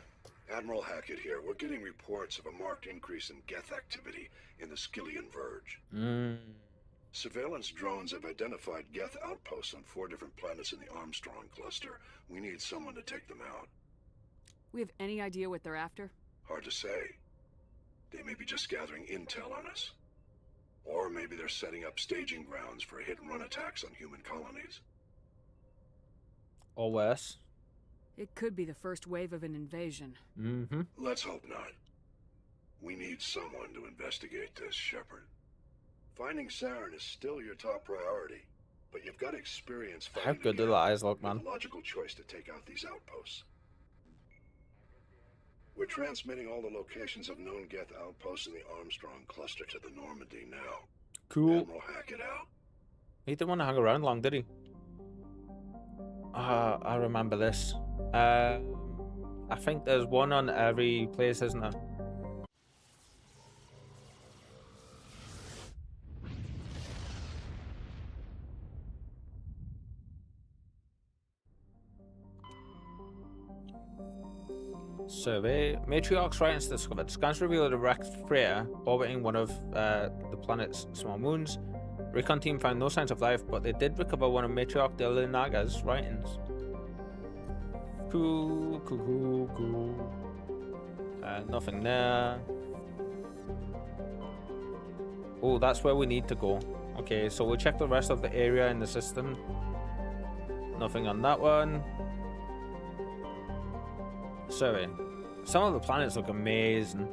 Admiral Hackett here. We're getting reports of a marked increase in Geth activity in the Skyllian Verge. Surveillance drones have identified Geth outposts on 4 different planets in the Armstrong cluster. We need someone to take them out. We have any idea what they're after? Hard to say. They may be just gathering intel on us. Or maybe they're setting up staging grounds for hit-and-run attacks on human colonies. Or worse. It could be the first wave of an invasion. Let's hope not. We need someone to investigate this, Shepard. Finding Saren is still your top priority, but you've got experience fighting. How good do the eyes look, man? A logical choice to take out these outposts. We're transmitting all the locations of known Geth outposts in the Armstrong cluster to the Normandy now. Cool. Admiral Hackett out. He didn't want to hang around long, did he? I remember this. I think there's one on every place, isn't there? Survey. Matriarch's writings discovered. Scans revealed a wrecked freighter orbiting one of the planet's small moons. Recon team found no signs of life, but they did recover one of Matriarch de Linaga's writings. Cool. Nothing there. Oh, that's where we need to go. Okay, so we'll check the rest of the area in the system. Nothing on that one. Survey. Some of the planets look amazing.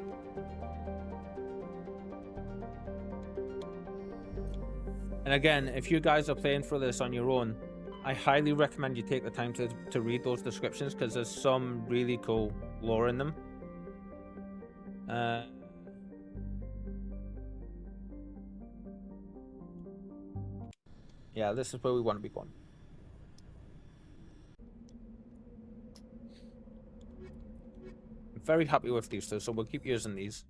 And again, if you guys are playing for this on your own, I highly recommend you take the time to read those descriptions, because there's some really cool lore in them. Yeah, this is where we want to be going. I'm very happy with these two, so we'll keep using these.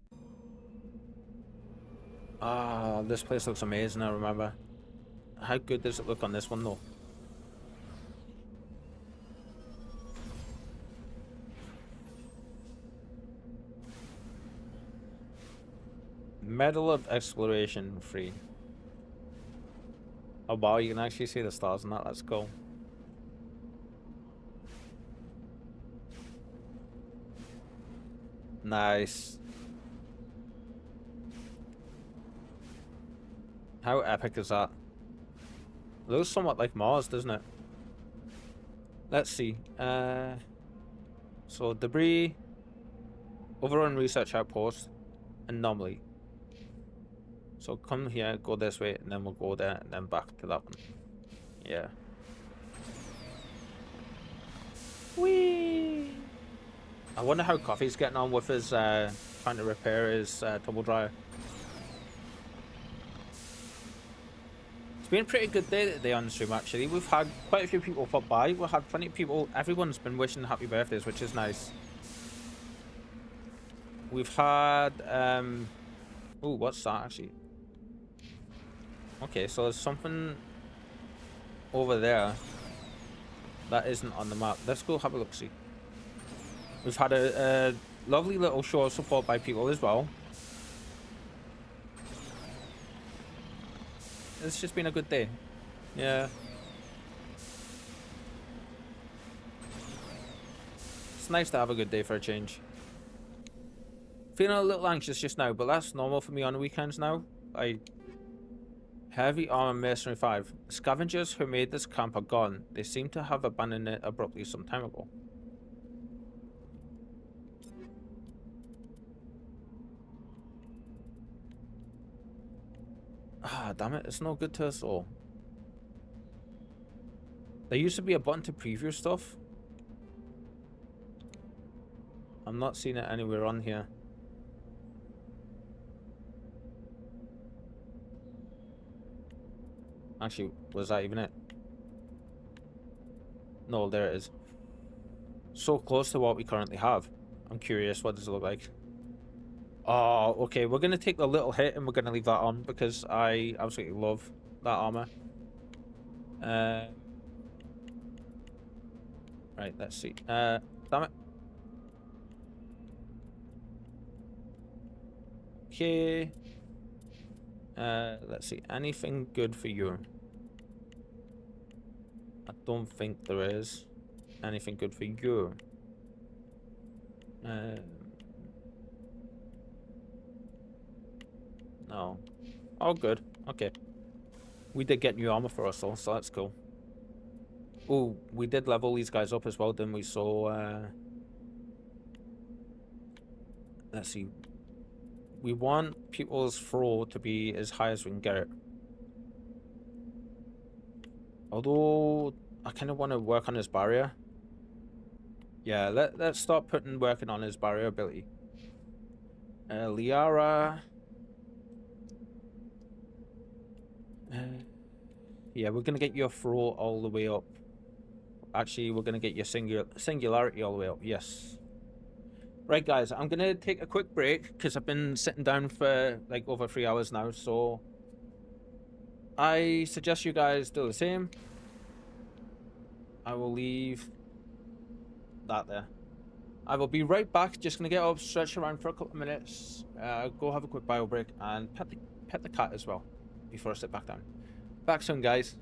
Ah, this place looks amazing, I remember. How good does it look on this one, though? Medal of Exploration free. Oh wow, you can actually see the stars in that. That's cool. Nice. How epic is that? It looks somewhat like Mars, doesn't it? Let's see. So debris, overrun research outpost, anomaly. So come here, go this way, and then we'll go there, and then back to that one. Yeah. Whee! I wonder how Coffee's getting on with his trying to repair his tumble dryer. It's been a pretty good day today on the stream, actually. We've had quite a few people pop by. We've had plenty of people. Everyone's been wishing happy birthdays, which is nice. We've had oh, what's that actually? Okay, so there's something over there that isn't on the map. Let's go have a look, see. We've had a lovely little show of support by people as well. It's just been a good day. Yeah. It's nice to have a good day for a change. Feeling a little anxious just now, but that's normal for me on the weekends now. Heavy Armor Mercenary 5. The scavengers who made this camp are gone. They seem to have abandoned it abruptly some time ago. Ah, damn it. It's no good to us all. There used to be a button to preview stuff. I'm not seeing it anywhere on here. Actually, was that even it? No, there it is. So close to what we currently have. I'm curious, what does it look like? Oh, okay, we're going to take the little hit and we're going to leave that on because I absolutely love that armor. Right, let's see. Damn it. Okay. Let's see. Anything good for you? I don't think there is anything good for you. No. Oh, good. Okay. We did get new armor for us, though, so that's cool. Oh, we did level these guys up as well, didn't we? So, let's see. We want people's throw to be as high as we can get it. Although, I kind of want to work on his barrier. Yeah, let's start working on his barrier ability. Liara. Yeah, we're going to get your throw all the way up. Actually, we're going to get your singularity all the way up. Yes. Right, guys, I'm going to take a quick break because I've been sitting down for like over 3 hours now. So I suggest you guys do the same. I will leave that there. I will be right back. Just going to get up, stretch around for a couple of minutes, go have a quick bio break, and pet the cat as well before I sit back down. Back soon, guys.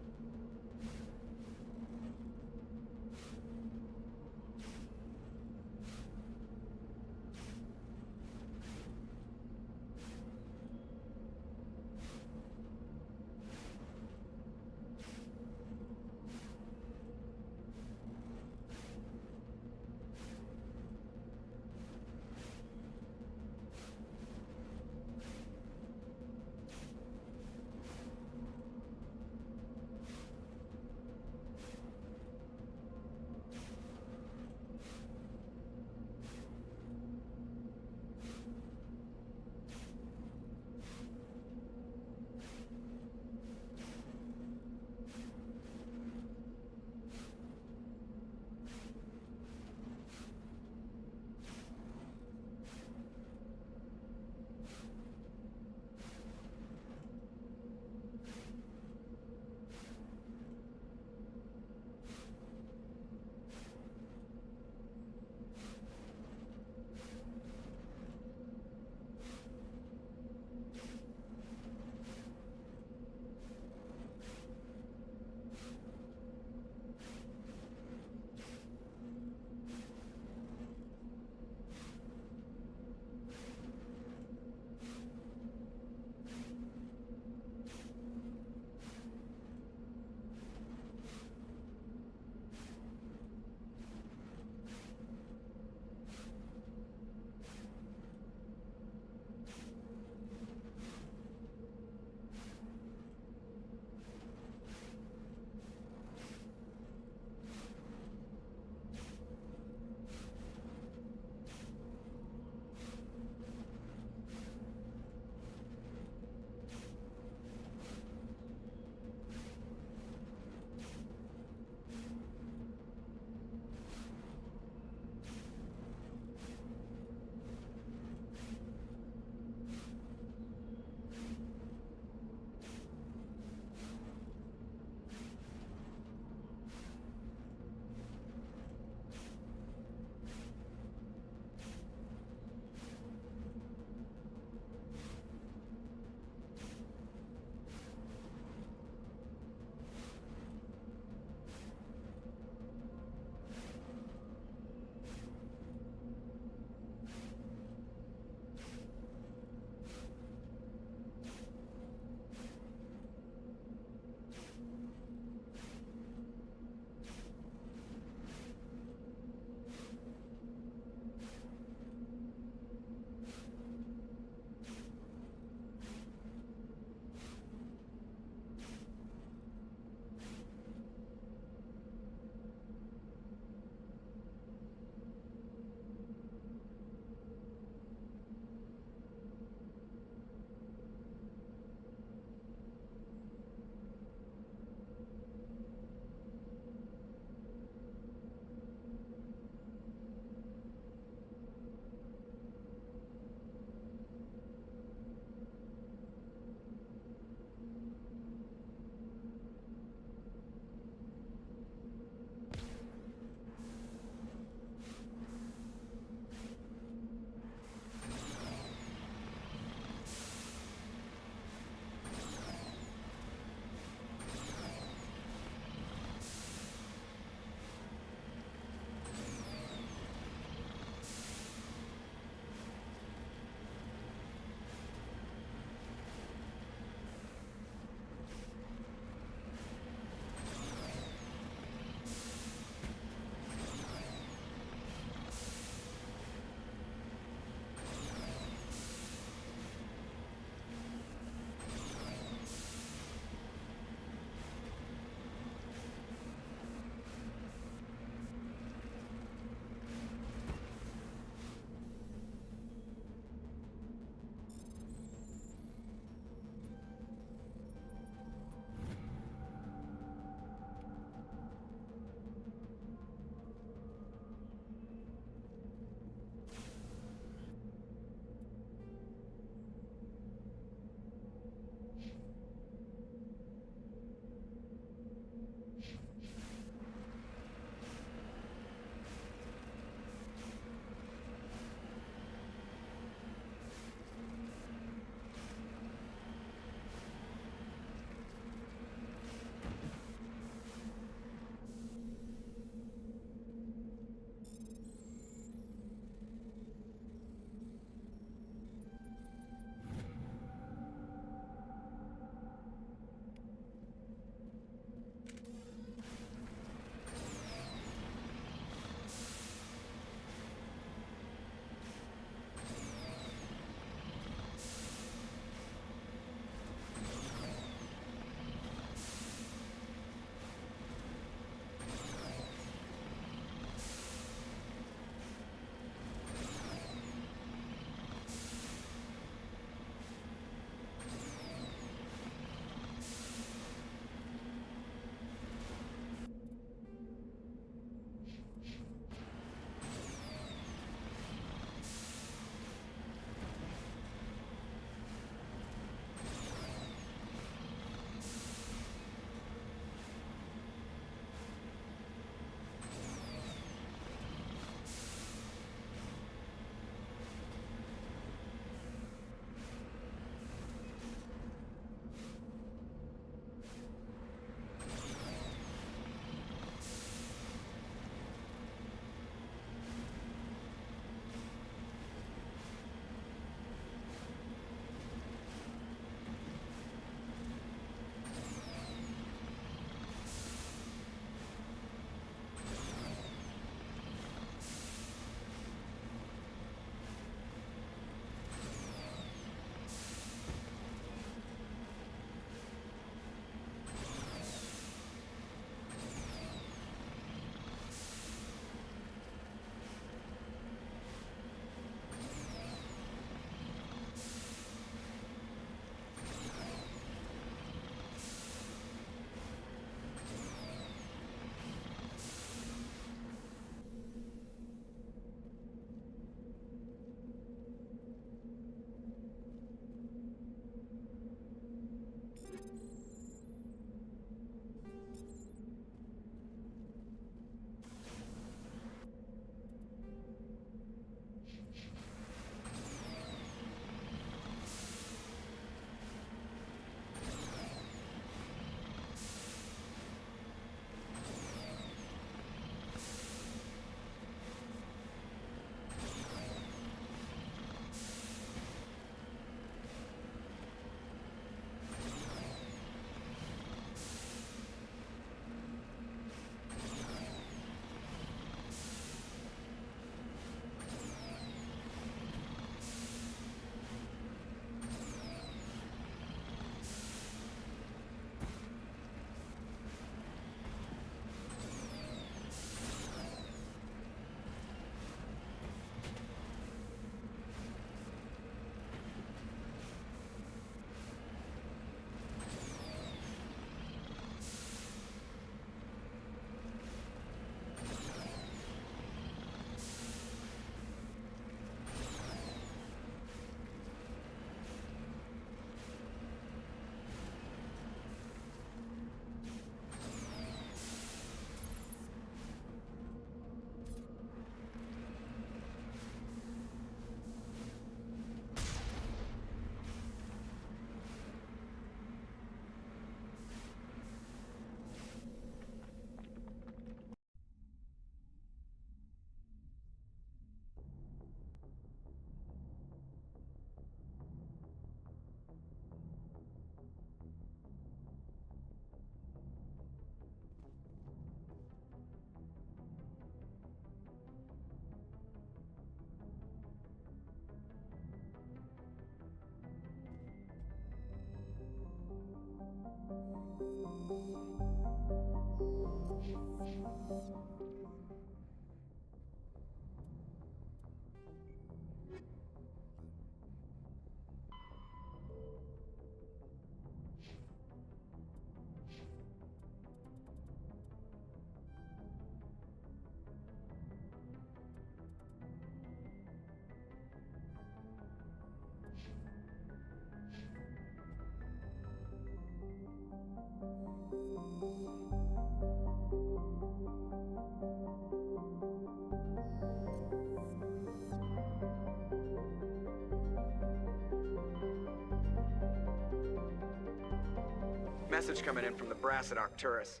Message coming in from the brass at Arcturus.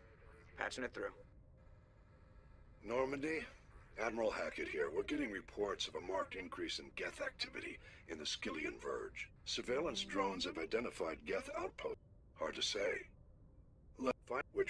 Patching it through. Normandy? Admiral Hackett here. We're getting reports of a marked increase in Geth activity in the Skillian Verge. Surveillance drones have identified Geth outposts. Hard to say. Let's find which...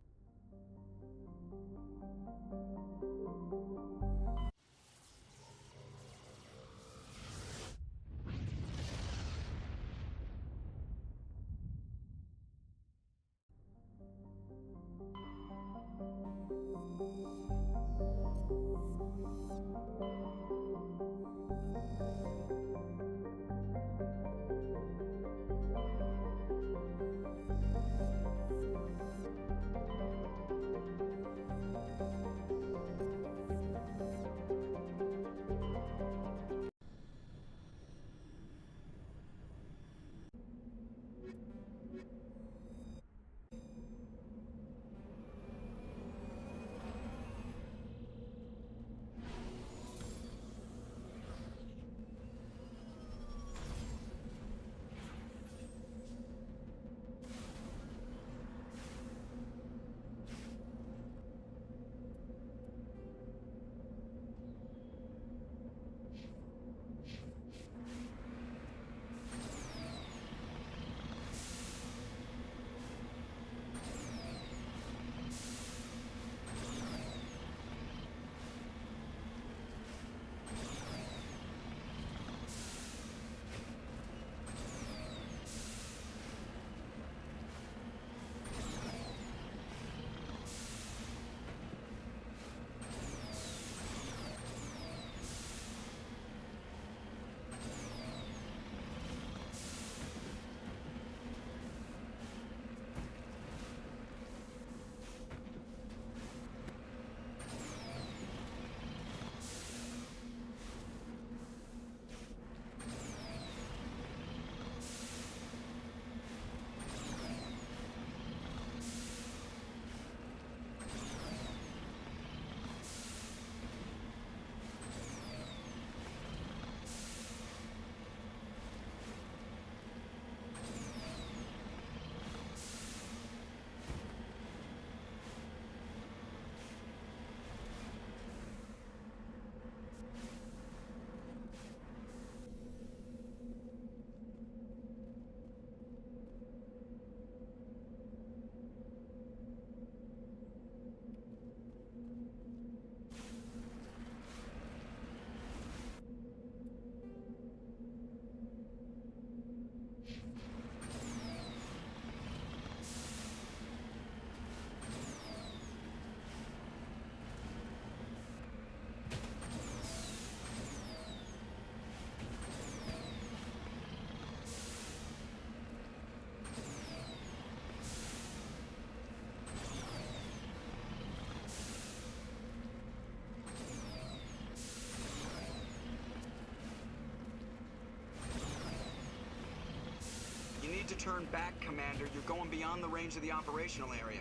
Need to turn back, Commander. You're going beyond the range of the operational area.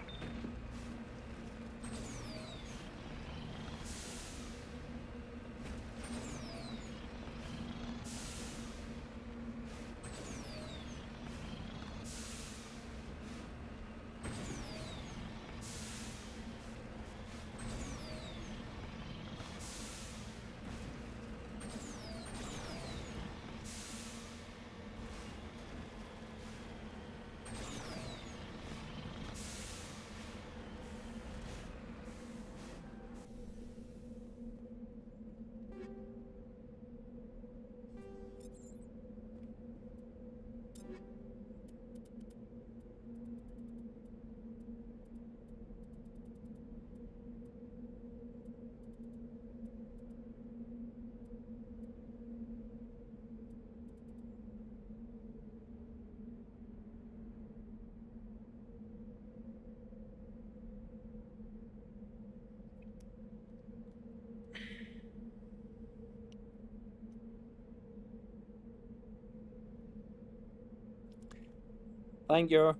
Thank you.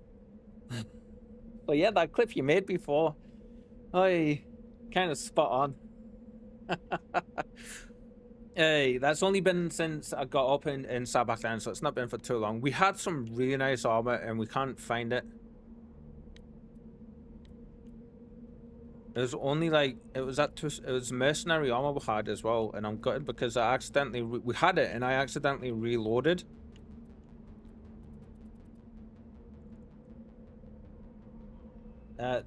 But yeah, that clip you made before, I kind of spot on. Hey, that's only been since I got up in Sabakland, so it's not been for too long. We had some really nice armor, and we can't find it. It was only like it was mercenary armor we had as well, and I'm gutted because I accidentally we had it, and I accidentally reloaded.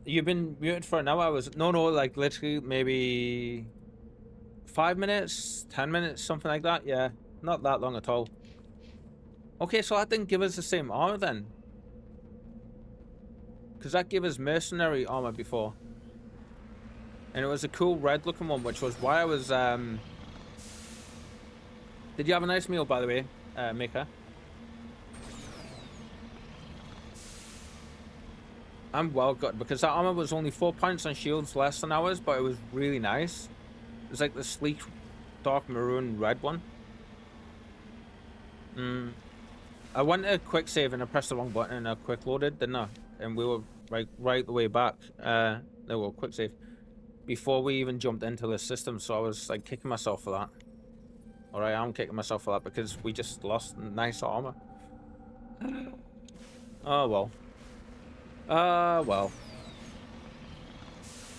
You've been muted for an hour. No, like literally maybe 5 minutes, 10 minutes, something like that. Yeah, not that long at all. Okay, so that didn't give us the same armor then, because that gave us mercenary armor before, and it was a cool red looking one, which was why I was Did you have a nice meal, by the way, Mika? I'm well good, because that armor was only 4 points on shields less than ours, but it was really nice. It was like the sleek dark maroon red one. I went to quick save and I pressed the wrong button and I quick loaded, didn't I? And we were right the way back. No, well, quick save before we even jumped into the system, so I was like kicking myself for that. Or I am kicking myself for that because we just lost nice armor. Oh well. Well.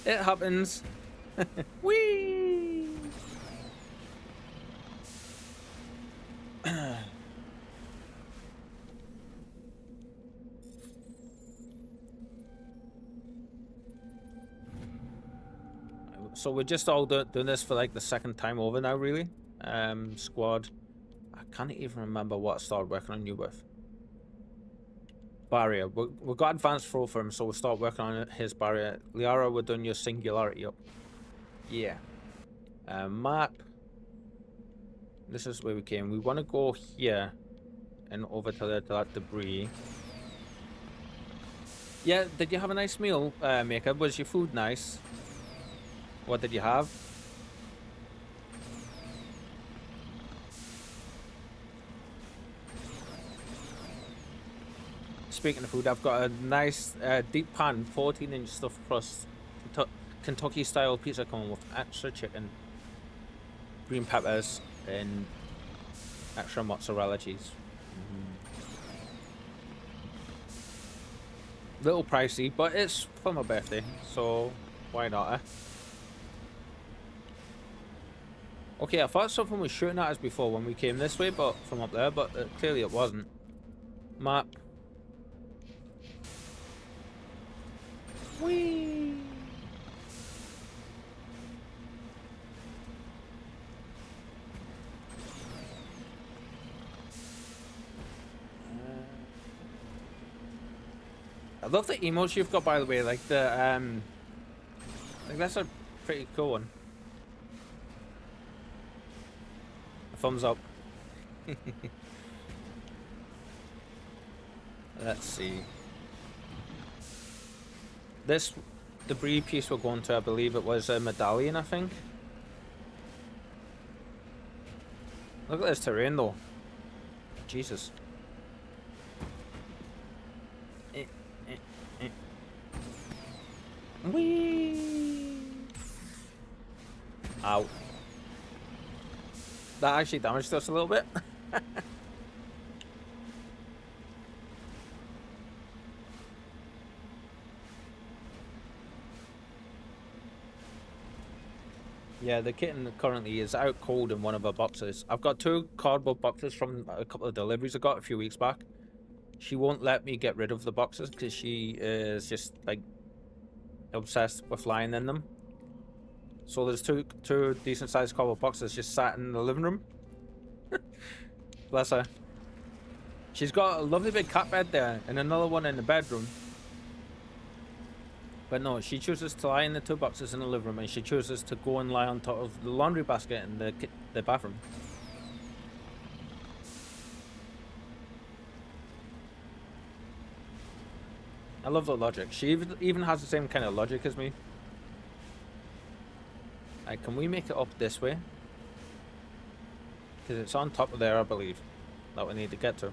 It happens. Whee! So we're just all doing this for like the second time over now, really. Squad. I can't even remember what I started working on you with. Barrier. We've got advanced throw for him, so we'll start working on his barrier. Liara, we're doing your singularity up. Yeah. Map. This is where we came. We want to go here and over to that debris. Yeah, did you have a nice meal, Maker? Was your food nice? What did you have? Speaking of food, I've got a nice deep pan, 14-inch stuffed crust, Kentucky-style pizza coming with extra chicken, green peppers, and extra mozzarella cheese. Little pricey, but it's for my birthday, so why not, eh? Okay, I thought something was shooting at us before when we came this way, but from up there, but clearly it wasn't. Map. Whee! I love the emotes you've got, by the way. Like the like that's a pretty cool one. A thumbs up. Let's see. This debris piece we're going to, I believe it was a medallion, I think. Look at this terrain though. Jesus. Whee! Ow. That actually damaged us a little bit. Yeah, the kitten currently is out cold in one of her boxes. I've got 2 cardboard boxes from a couple of deliveries I got a few weeks back. She won't let me get rid of the boxes because she is just like obsessed with lying in them. So there's two decent sized cardboard boxes just sat in the living room. Bless her. She's got a lovely big cat bed there and another one in the bedroom. But no, she chooses to lie in the 2 boxes in the living room, and she chooses to go and lie on top of the laundry basket in the bathroom. I love the logic. She even has the same kind of logic as me. Right, can we make it up this way? Because it's on top of there, I believe, that we need to get to.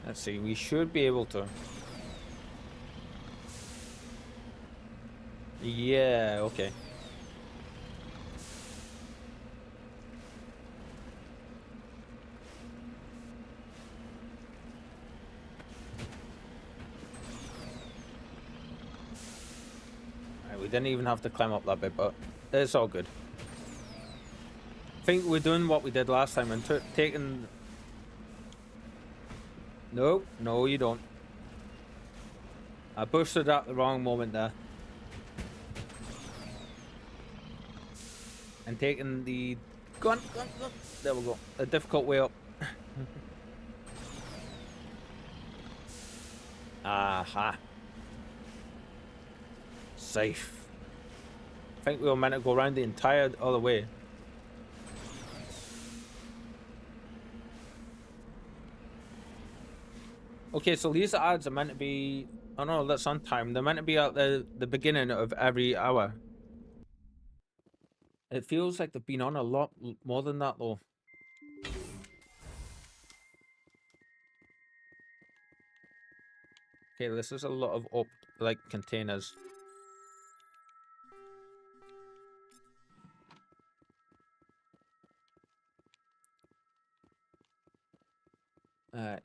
Let's see, we should be able to. Yeah, okay. Right, we didn't even have to climb up that bit, but it's all good. I think we're doing what we did last time and taking... Nope, no you don't. I busted at the wrong moment there. And taking the... Go on. There we go. A difficult way up. Aha. Safe. I think we were meant to go around the entire other way. Okay, so these ads are meant to be... Oh no, that's on time. They're meant to be at the beginning of every hour. It feels like they've been on a lot more than that though. Okay, this is a lot of like containers.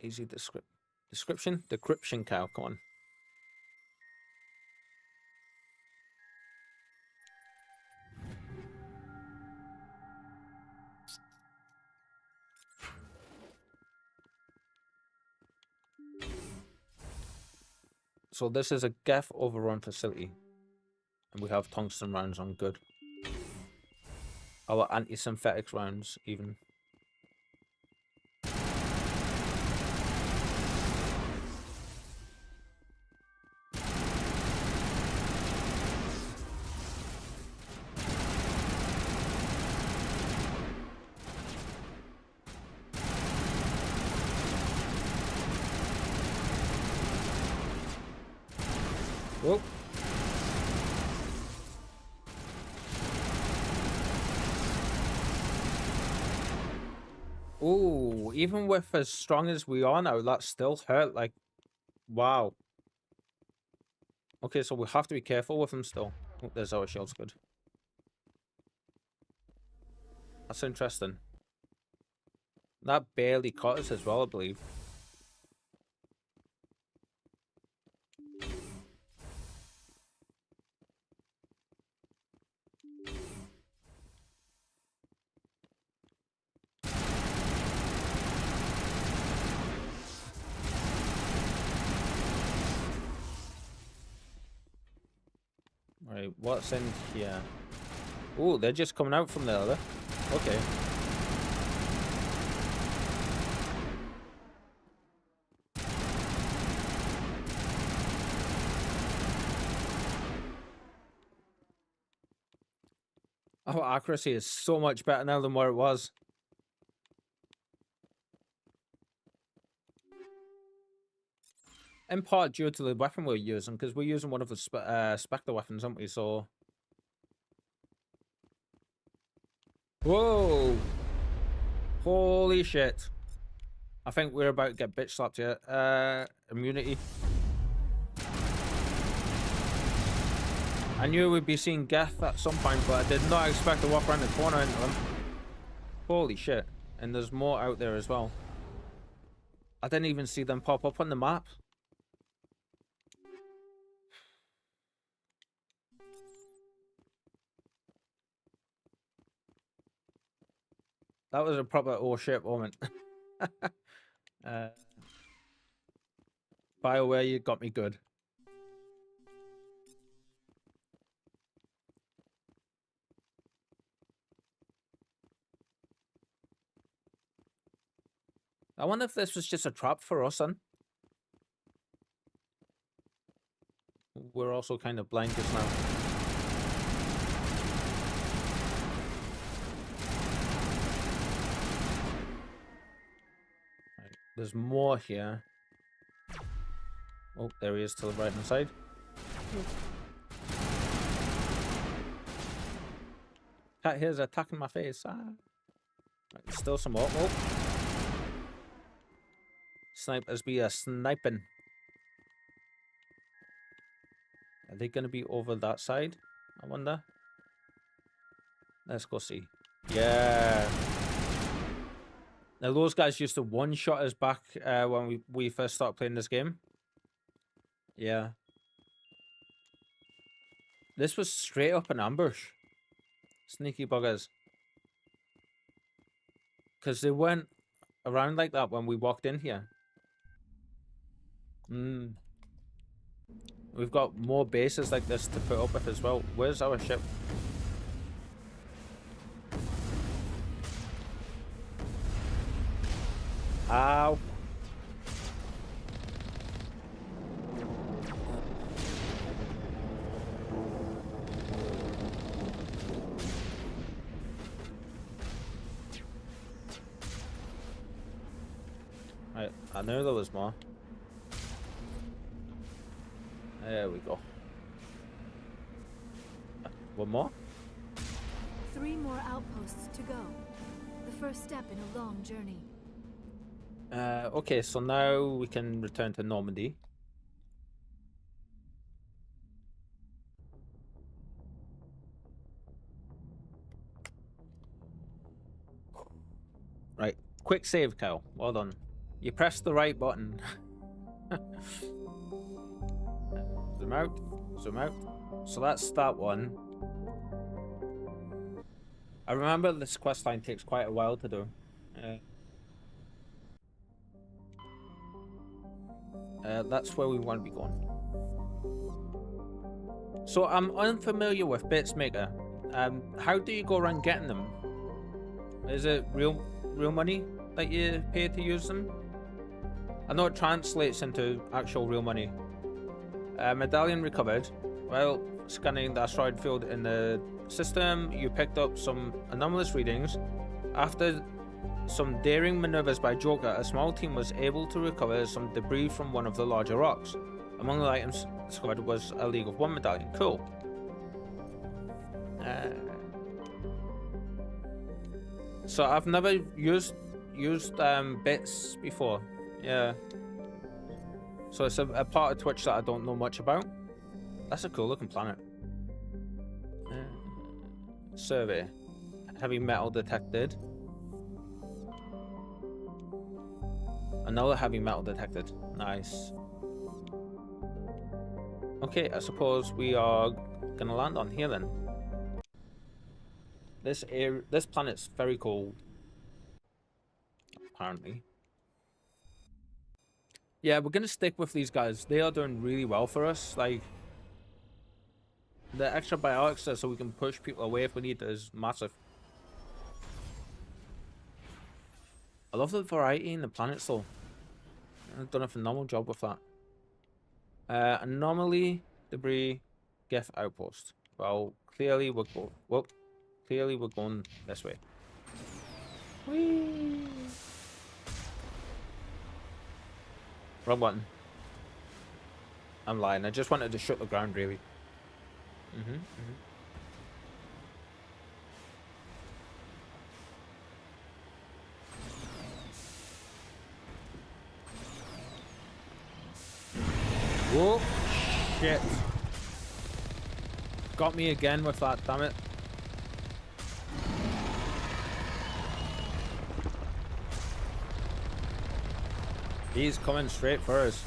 Easy description? Decryption cow, come on. So this is a Geth overrun facility. And we have tungsten rounds on, good. Our anti-synthetics rounds, even. Whoa. Oh, even with as strong as we are now, that still hurt. Like, wow. Okay, so we have to be careful with them still. Oh, there's our shields, good. That's interesting. That barely caught us as well, I believe. Right, what's in here? Oh, they're just coming out from the other. Okay. Our accuracy is so much better now than where it was. In part due to the weapon we're using, because we're using one of the Spectre weapons, aren't we? So... Whoa! Holy shit. I think we're about to get bitch slapped here. Immunity. I knew we'd be seeing Geth at some point, but I did not expect to walk around the corner into them. Holy shit. And there's more out there as well. I didn't even see them pop up on the map. That was a proper oh shit moment. BioWare, you got me good. I wonder if this was just a trap for us, son. We're also kind of blind just now. Right, there's more here. Oh, there he is to the right hand side. Cat here's attacking my face. Ah. Right, there's still some more. Oh. Snipers be a sniping. Are they going to be over that side? I wonder. Let's go see. Yeah. Now, those guys used to one-shot us back when we first started playing this game. Yeah. This was straight up an ambush. Sneaky buggers. Because they weren't around like that when we walked in here. We've got more bases like this to put up with as well. Where's our ship? Ow. Right, I knew there was more. There we go. One more? 3 more outposts to go. The first step in a long journey. Okay, so now we can return to Normandy. Right, quick save, Kyle. Well done. You pressed the right button. Zoom out, zoom out. So that's that one. I remember this questline takes quite a while to do. That's where we want to be going. So I'm unfamiliar with bits, maker. How do you go around getting them? Is it real money that you pay to use them? I know it translates into actual real money. Medallion recovered. Well, scanning the asteroid field in the system, you picked up some anomalous readings. After some daring maneuvers by Joker, a small team was able to recover some debris from one of the larger rocks. Among the items discovered was a League of One medallion. Cool. So I've never used bits before. Yeah. So it's a part of Twitch that I don't know much about. That's a cool looking planet. Survey. Heavy metal detected. Another heavy metal detected. Nice. Okay, I suppose we are gonna land on here then. This planet's very cold. Apparently. Yeah, we're gonna stick with these guys. They are doing really well for us. Like, the extra biotics there so we can push people away if we need to is massive. I love the variety in the planets though. I've done a phenomenal job with that. Anomaly, debris, Geth outpost. Well, clearly we're going this way. Whee! Wrong button. I'm lying. I just wanted to shoot the ground, really. Whoa! Shit! Got me again with that, damn it. He's coming straight for us.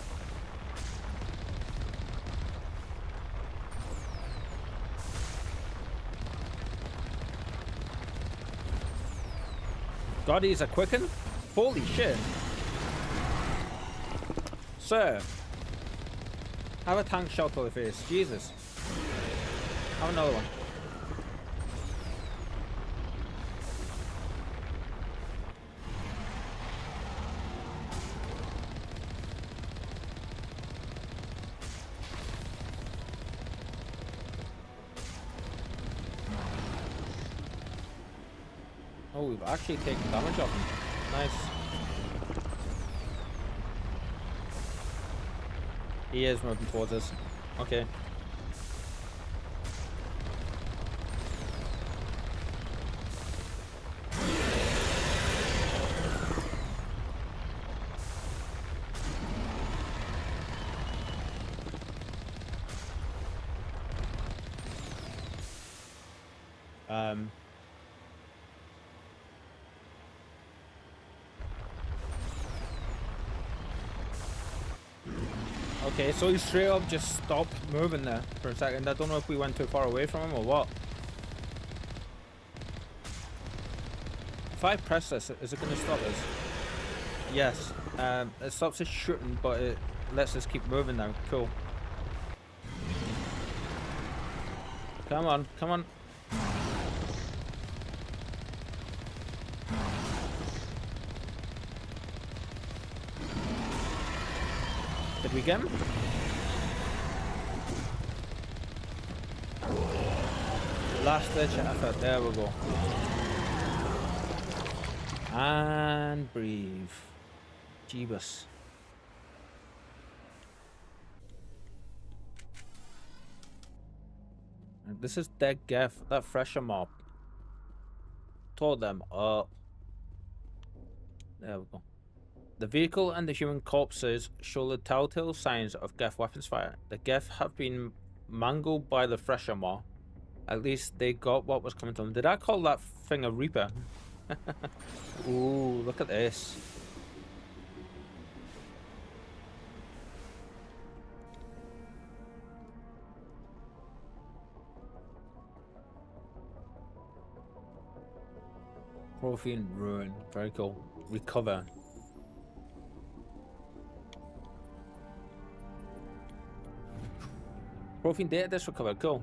God, he's a quicken? Holy shit. Sir. Have a tank shot to the face. Jesus. Have another one. Oh, we've actually taken damage off him. Nice. He is moving towards us. Okay. Okay, so he straight up just stopped moving there for a second. I don't know if we went too far away from him or what. If I press this, is it going to stop us? Yes. It stops us shooting, but it lets us keep moving now. Cool. Come on, come on. Did we get him? Last ditch effort. There we go. And breathe. Jeebus. And this is dead Geff, that fresher mob. Tore them up. There we go. The vehicle and the human corpses show the telltale signs of Geff weapons fire. The Geff have been mangled by the fresher mob. At least they got what was coming to them. Did I call that thing a Reaper? Ooh, look at this. Protein ruin. Very cool. Recover. Protein data disk recovered. Cool.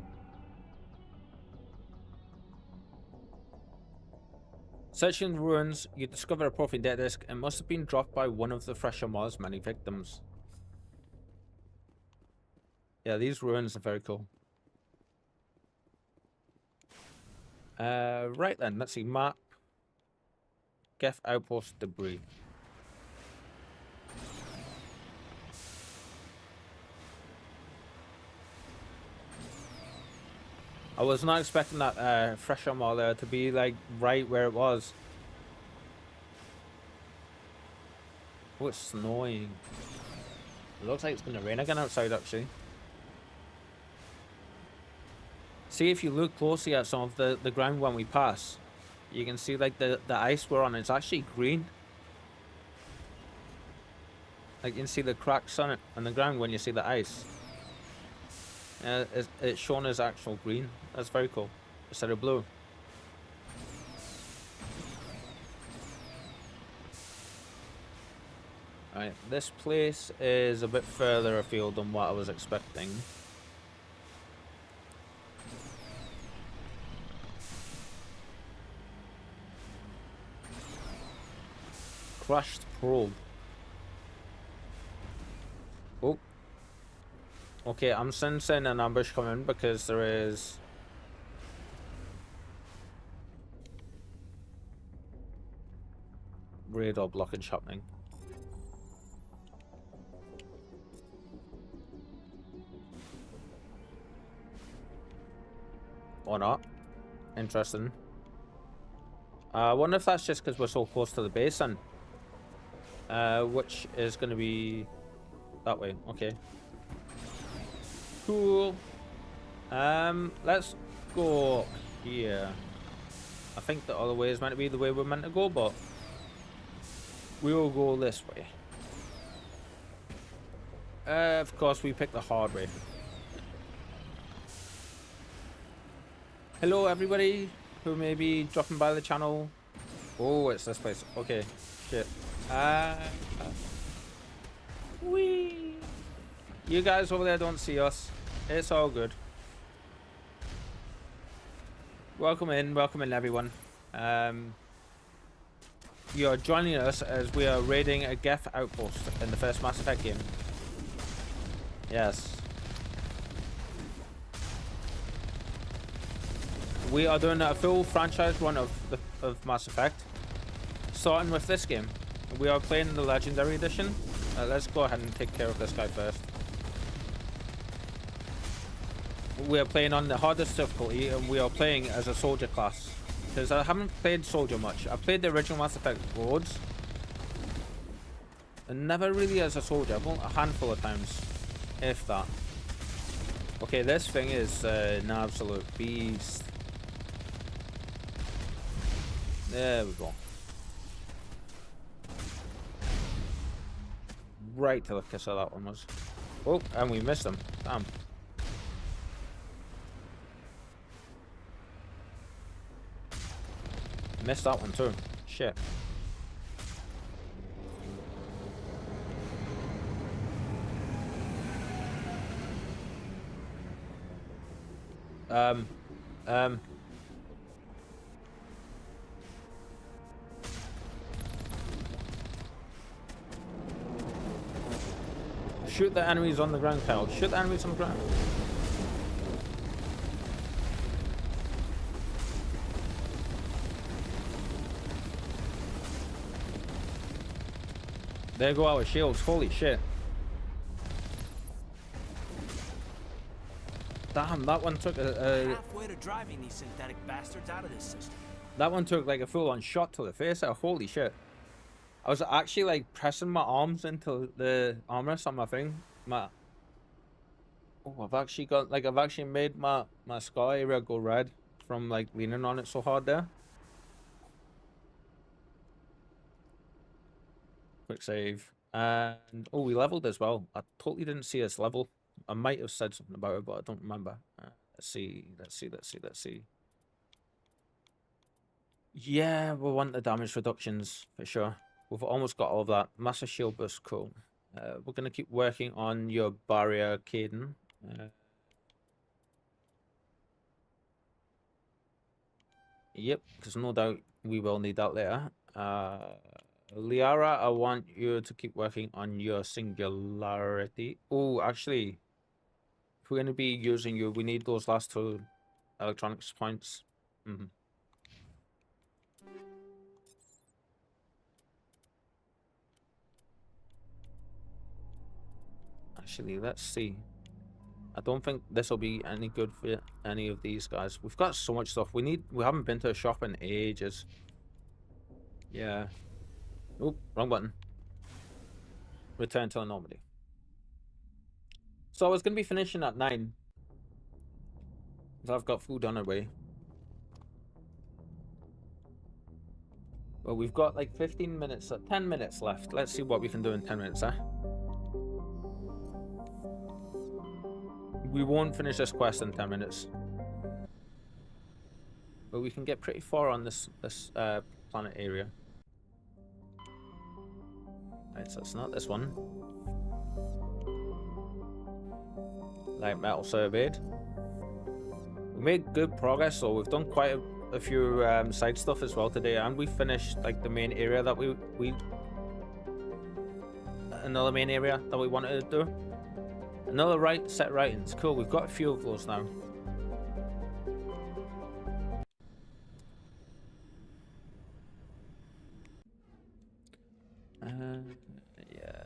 Searching the ruins, you discover a Protein data disk. It must have been dropped by one of the fresher mob's many victims. Yeah, these ruins are very cool. Right then, let's see. Map. Geff outpost debris. I was not expecting that fresher mob there to be like right where it was. Oh, it's snowing. It looks like it's gonna rain again outside actually. See, if you look closely at some of the ground when we pass, you can see like the ice we're on, it's actually green. Like you can see the cracks on it on the ground when you see the ice. It's shown as actual green. That's very cool. Instead of blue. Alright, this place is a bit further afield than what I was expecting. Crushed probe. Oh. Okay, I'm sensing an ambush coming because there is... radar blockage happening. Or not. Interesting. I wonder if that's just because we're so close to the basin. Which is going to be that way. Okay. Cool. Let's go here. I think the other way is meant to be the way we're meant to go, but we will go this way. Of course, we picked the hard way. Hello, everybody who may be dropping by the channel. Oh, it's this place. Okay. Shit. Whee! You guys over there don't see us. It's all good. Welcome in everyone. You are joining us as we are raiding a Geff outpost in the first Mass Effect game. Yes. We are doing a full franchise run of Mass Effect, starting with this game. We are playing the Legendary Edition. Let's go ahead and take care of this guy first. We are playing on the hardest difficulty, and we are playing as a soldier class. Because I haven't played soldier much. I played the original Mass Effect Roads, and never really as a soldier. Well, a handful of times, if that. Okay, this thing is an absolute beast. There we go. Right to the kiss of that one was. Oh, and we missed him. Damn. Missed that one too. Shit. Shoot the enemies on the ground, Kyle. Shoot the enemies on the ground. There go our shields. Holy shit. Damn, that one took halfway to driving these synthetic bastards out of this system. That one took like a full-on shot to the face there. Holy shit. I was actually like pressing my arms into the armrest on my thing. Oh, I've actually made my scar area go red from like leaning on it so hard there. Quick save. And oh, we leveled as well. I totally didn't see us level. I might have said something about it, but I don't remember. Let's see. Yeah, we want the damage reductions for sure. We've almost got all of that. Massive shield burst, cool. We're going to keep working on your barrier, Caden. Yep, because no doubt we will need that later. Liara, I want you to keep working on your singularity. Oh, actually, if we're going to be using you, we need those last 2 electronics points. Actually, let's see. I don't think this will be any good for any of these guys. We've got so much stuff. We haven't been to a shop in ages. Yeah. Oh, wrong button. Return to Normandy. So I was going to be finishing at 9. So I've got food on the way. Well, we've got like 15 minutes, 10 minutes left. Let's see what we can do in 10 minutes, huh? We won't finish this quest in 10 minutes. But we can get pretty far on this planet area. Right, so it's not this one. Light metal surveyed. We made good progress, so we've done quite a few side stuff as well today, and we finished like the main area that another main area that we wanted to do. Another set of writings. Cool, we've got a few of those now. Yeah.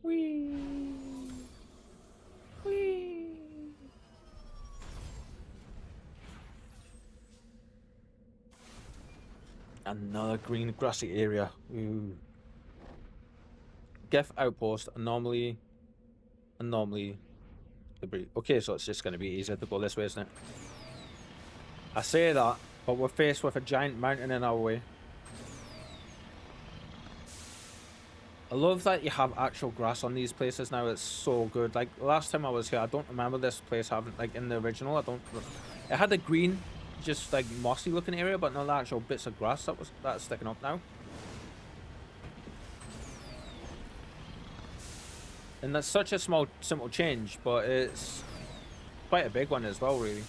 Whee! Whee! Another green grassy area. Ooh. Geth outpost, anomaly debris. Okay, so it's just going to be easier to go this way, isn't it? I say that, but we're faced with a giant mountain in our way. I love that you have actual grass on these places now. It's so good. Like last time I was here, I don't remember this place having, like in the original, it had a green, just like mossy looking area, but not the actual bits of grass that's sticking up now. And that's such a simple change, but it's quite a big one as well, really.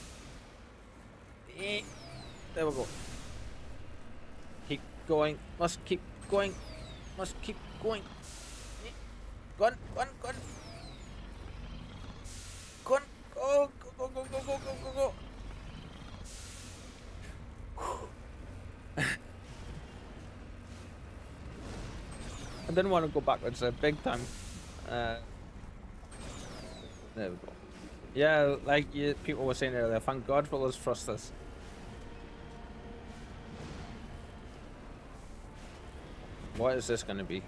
There we go. Keep going. Must keep going. Must keep going. Go on, go on, go on. Go on. Go, go, go, go, go, go, go, go. I didn't want to go backwards big time. There we go. Yeah, like people were saying earlier, thank God for those thrusters. What is this going to be?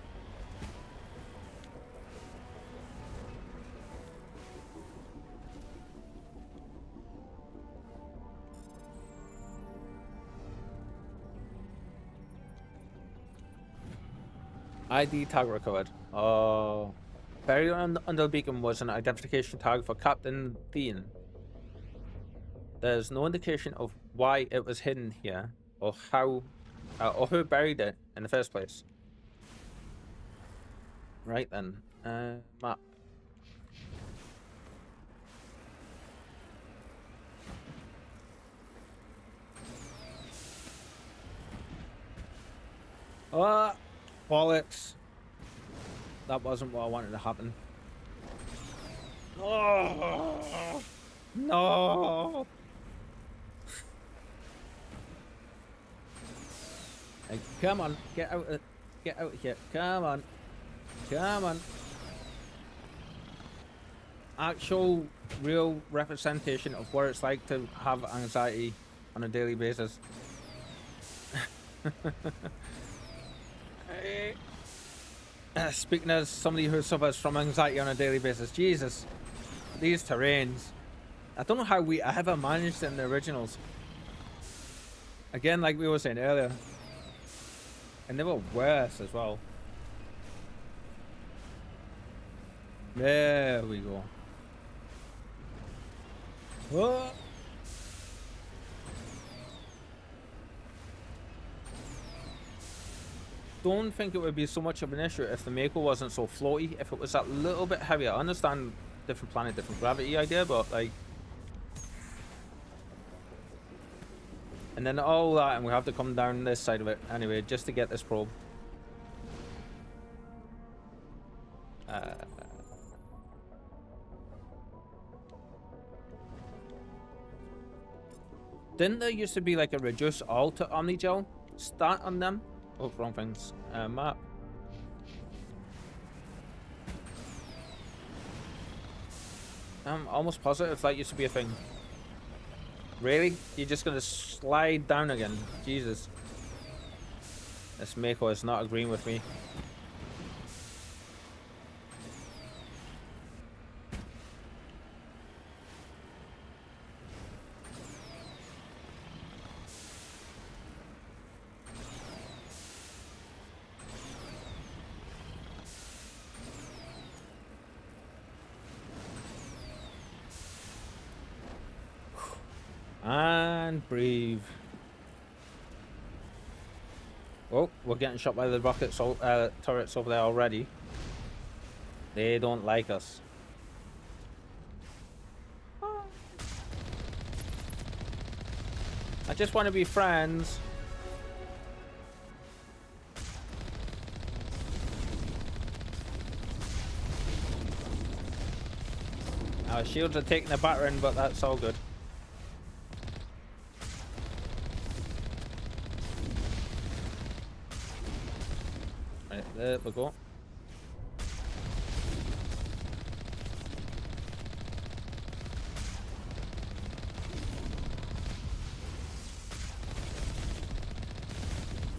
ID tag recovered. Buried under the beacon was an identification tag for Captain Thien. There's no indication of why it was hidden here, or how, or who buried it in the first place. Right then, map. Bollocks. That wasn't what I wanted to happen. Oh, no. Hey, come on, get out of here. Come on. Come on. Actual, real representation of what it's like to have anxiety on a daily basis. Speaking as somebody who suffers from anxiety on a daily basis, Jesus, these terrains. I don't know how we ever managed in the originals. Again, like we were saying earlier. And they were worse as well. There we go. Whoa. Don't think it would be so much of an issue if the Mako wasn't so floaty. If it was that little bit heavier. I understand different planet, different gravity idea, but like... And then all that, and we have to come down this side of it anyway, just to get this probe. Didn't there used to be like a reduce all to Omnigel stat on them? Oh, wrong things. Map. I'm almost positive that used to be a thing. Really? You're just gonna slide down again? Jesus. This Mako is not agreeing with me. And breathe. Oh, we're getting shot by the rocket turrets over there already. They don't like us. I just want to be friends. Our shields are taking a battering, but that's all good. Right, there we go.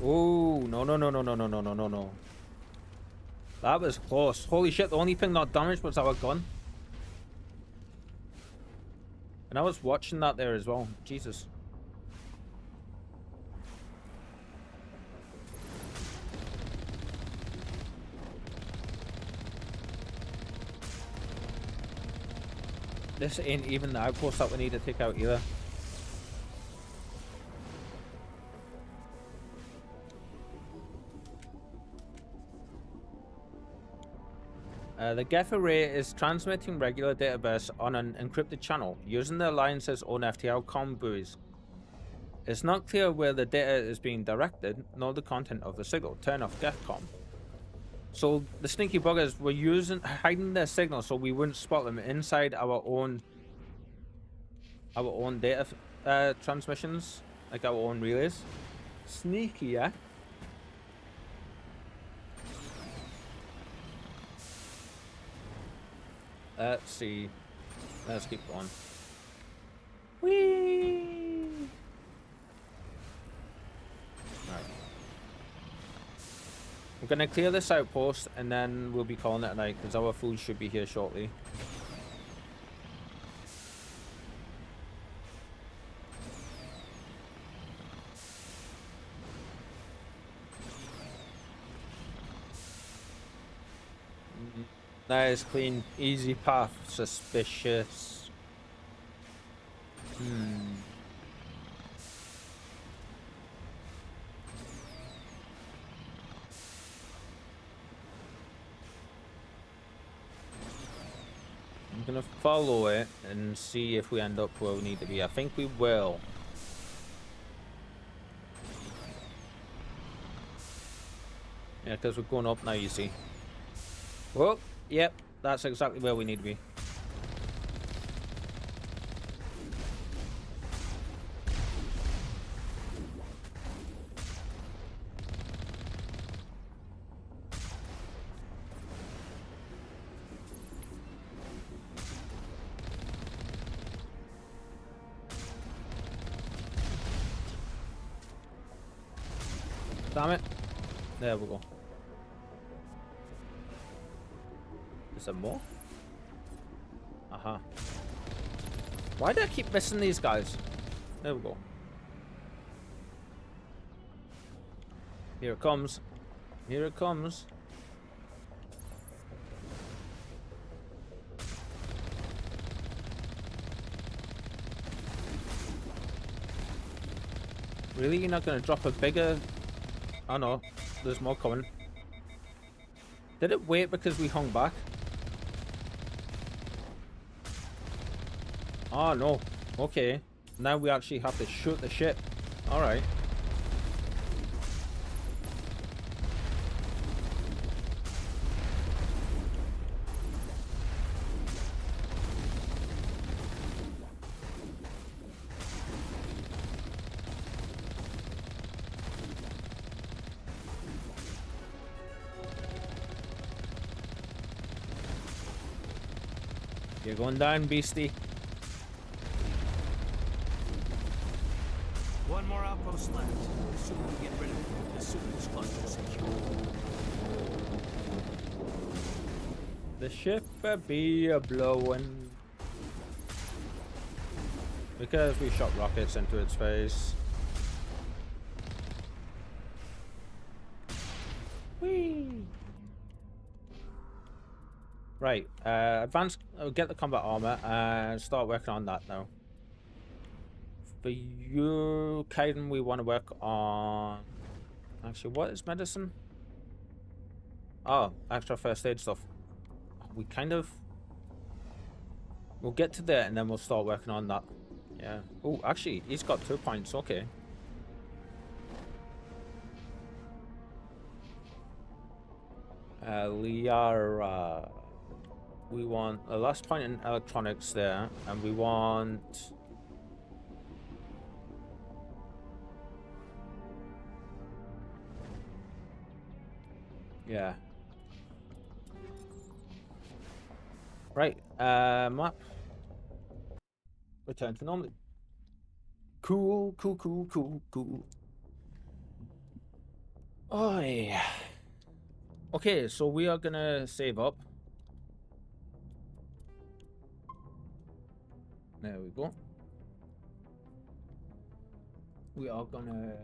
Oh, no, no, no, no, no, no, no, no, no, no. That was close. Holy shit, the only thing not damaged was our gun. And I was watching that there as well. Jesus. This ain't even the outpost that we need to take out either. The Geth array is transmitting regular data bursts on an encrypted channel using the Alliance's own FTL comm buoys. It's not clear where the data is being directed, nor the content of the signal. Turn off Geth comm. So the sneaky buggers were hiding their signal so we wouldn't spot them inside our own data transmissions, like our own relays. Sneaky, yeah. Let's see. Let's keep going. Whee! Right. I'm gonna clear this outpost and then we'll be calling it a night because our food should be here shortly. Nice, clean, easy path. Suspicious. I'm gonna follow it and see if we end up where we need to be. I think we will. Yeah, because we're going up now, you see. Oh, yep, that's exactly where we need to be. Damn it. There we go. Is there more? Why do I keep missing these guys? There we go. Here it comes. Here it comes. Really? You're not going to drop a bigger... Oh no, there's more coming. Did it wait because we hung back? Oh no. Okay. Now we actually have to shoot the ship. Alright. You're going down, beastie. One more outpost left. The sooner we get rid of it, the sooner this cluster's secure. The ship be a blowing. Because we shot rockets into its face. Whee! Right, advance, get the combat armor and start working on that now. For you, Kaiden, we want to work on... Actually, what is medicine? Oh, extra first aid stuff. We kind of... We'll get to there and then we'll start working on that. Yeah. Oh, actually, he's got 2 points. Okay. Liara. We want a last point in electronics there, and we want... Yeah. Right, map. Return to normal. Cool, cool, cool, cool, cool. Oh, yeah. Okay, so we are gonna save up. There we go. We are gonna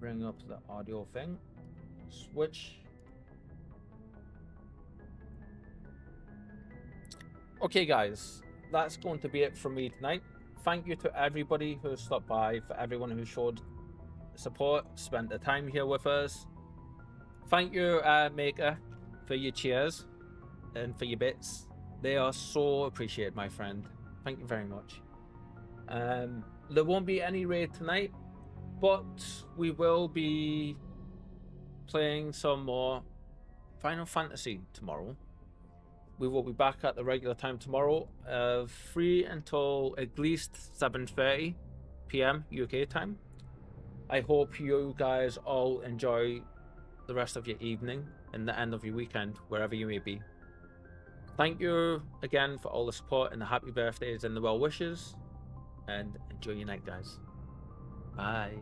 bring up the audio thing. Switch. Okay, guys, that's going to be it from me tonight. Thank you to everybody who stopped by, for everyone who showed support, spent the time here with us. Thank you, Maker, for your cheers and for your bits. They are so appreciated, my friend. Thank you very much. There won't be any raid tonight, but we will be playing some more Final Fantasy tomorrow. We will be back at the regular time tomorrow, free until at least 7:30 PM UK time. I hope you guys all enjoy the rest of your evening and the end of your weekend, wherever you may be. Thank you again for all the support and the happy birthdays and the well wishes, and enjoy your night, guys. Bye.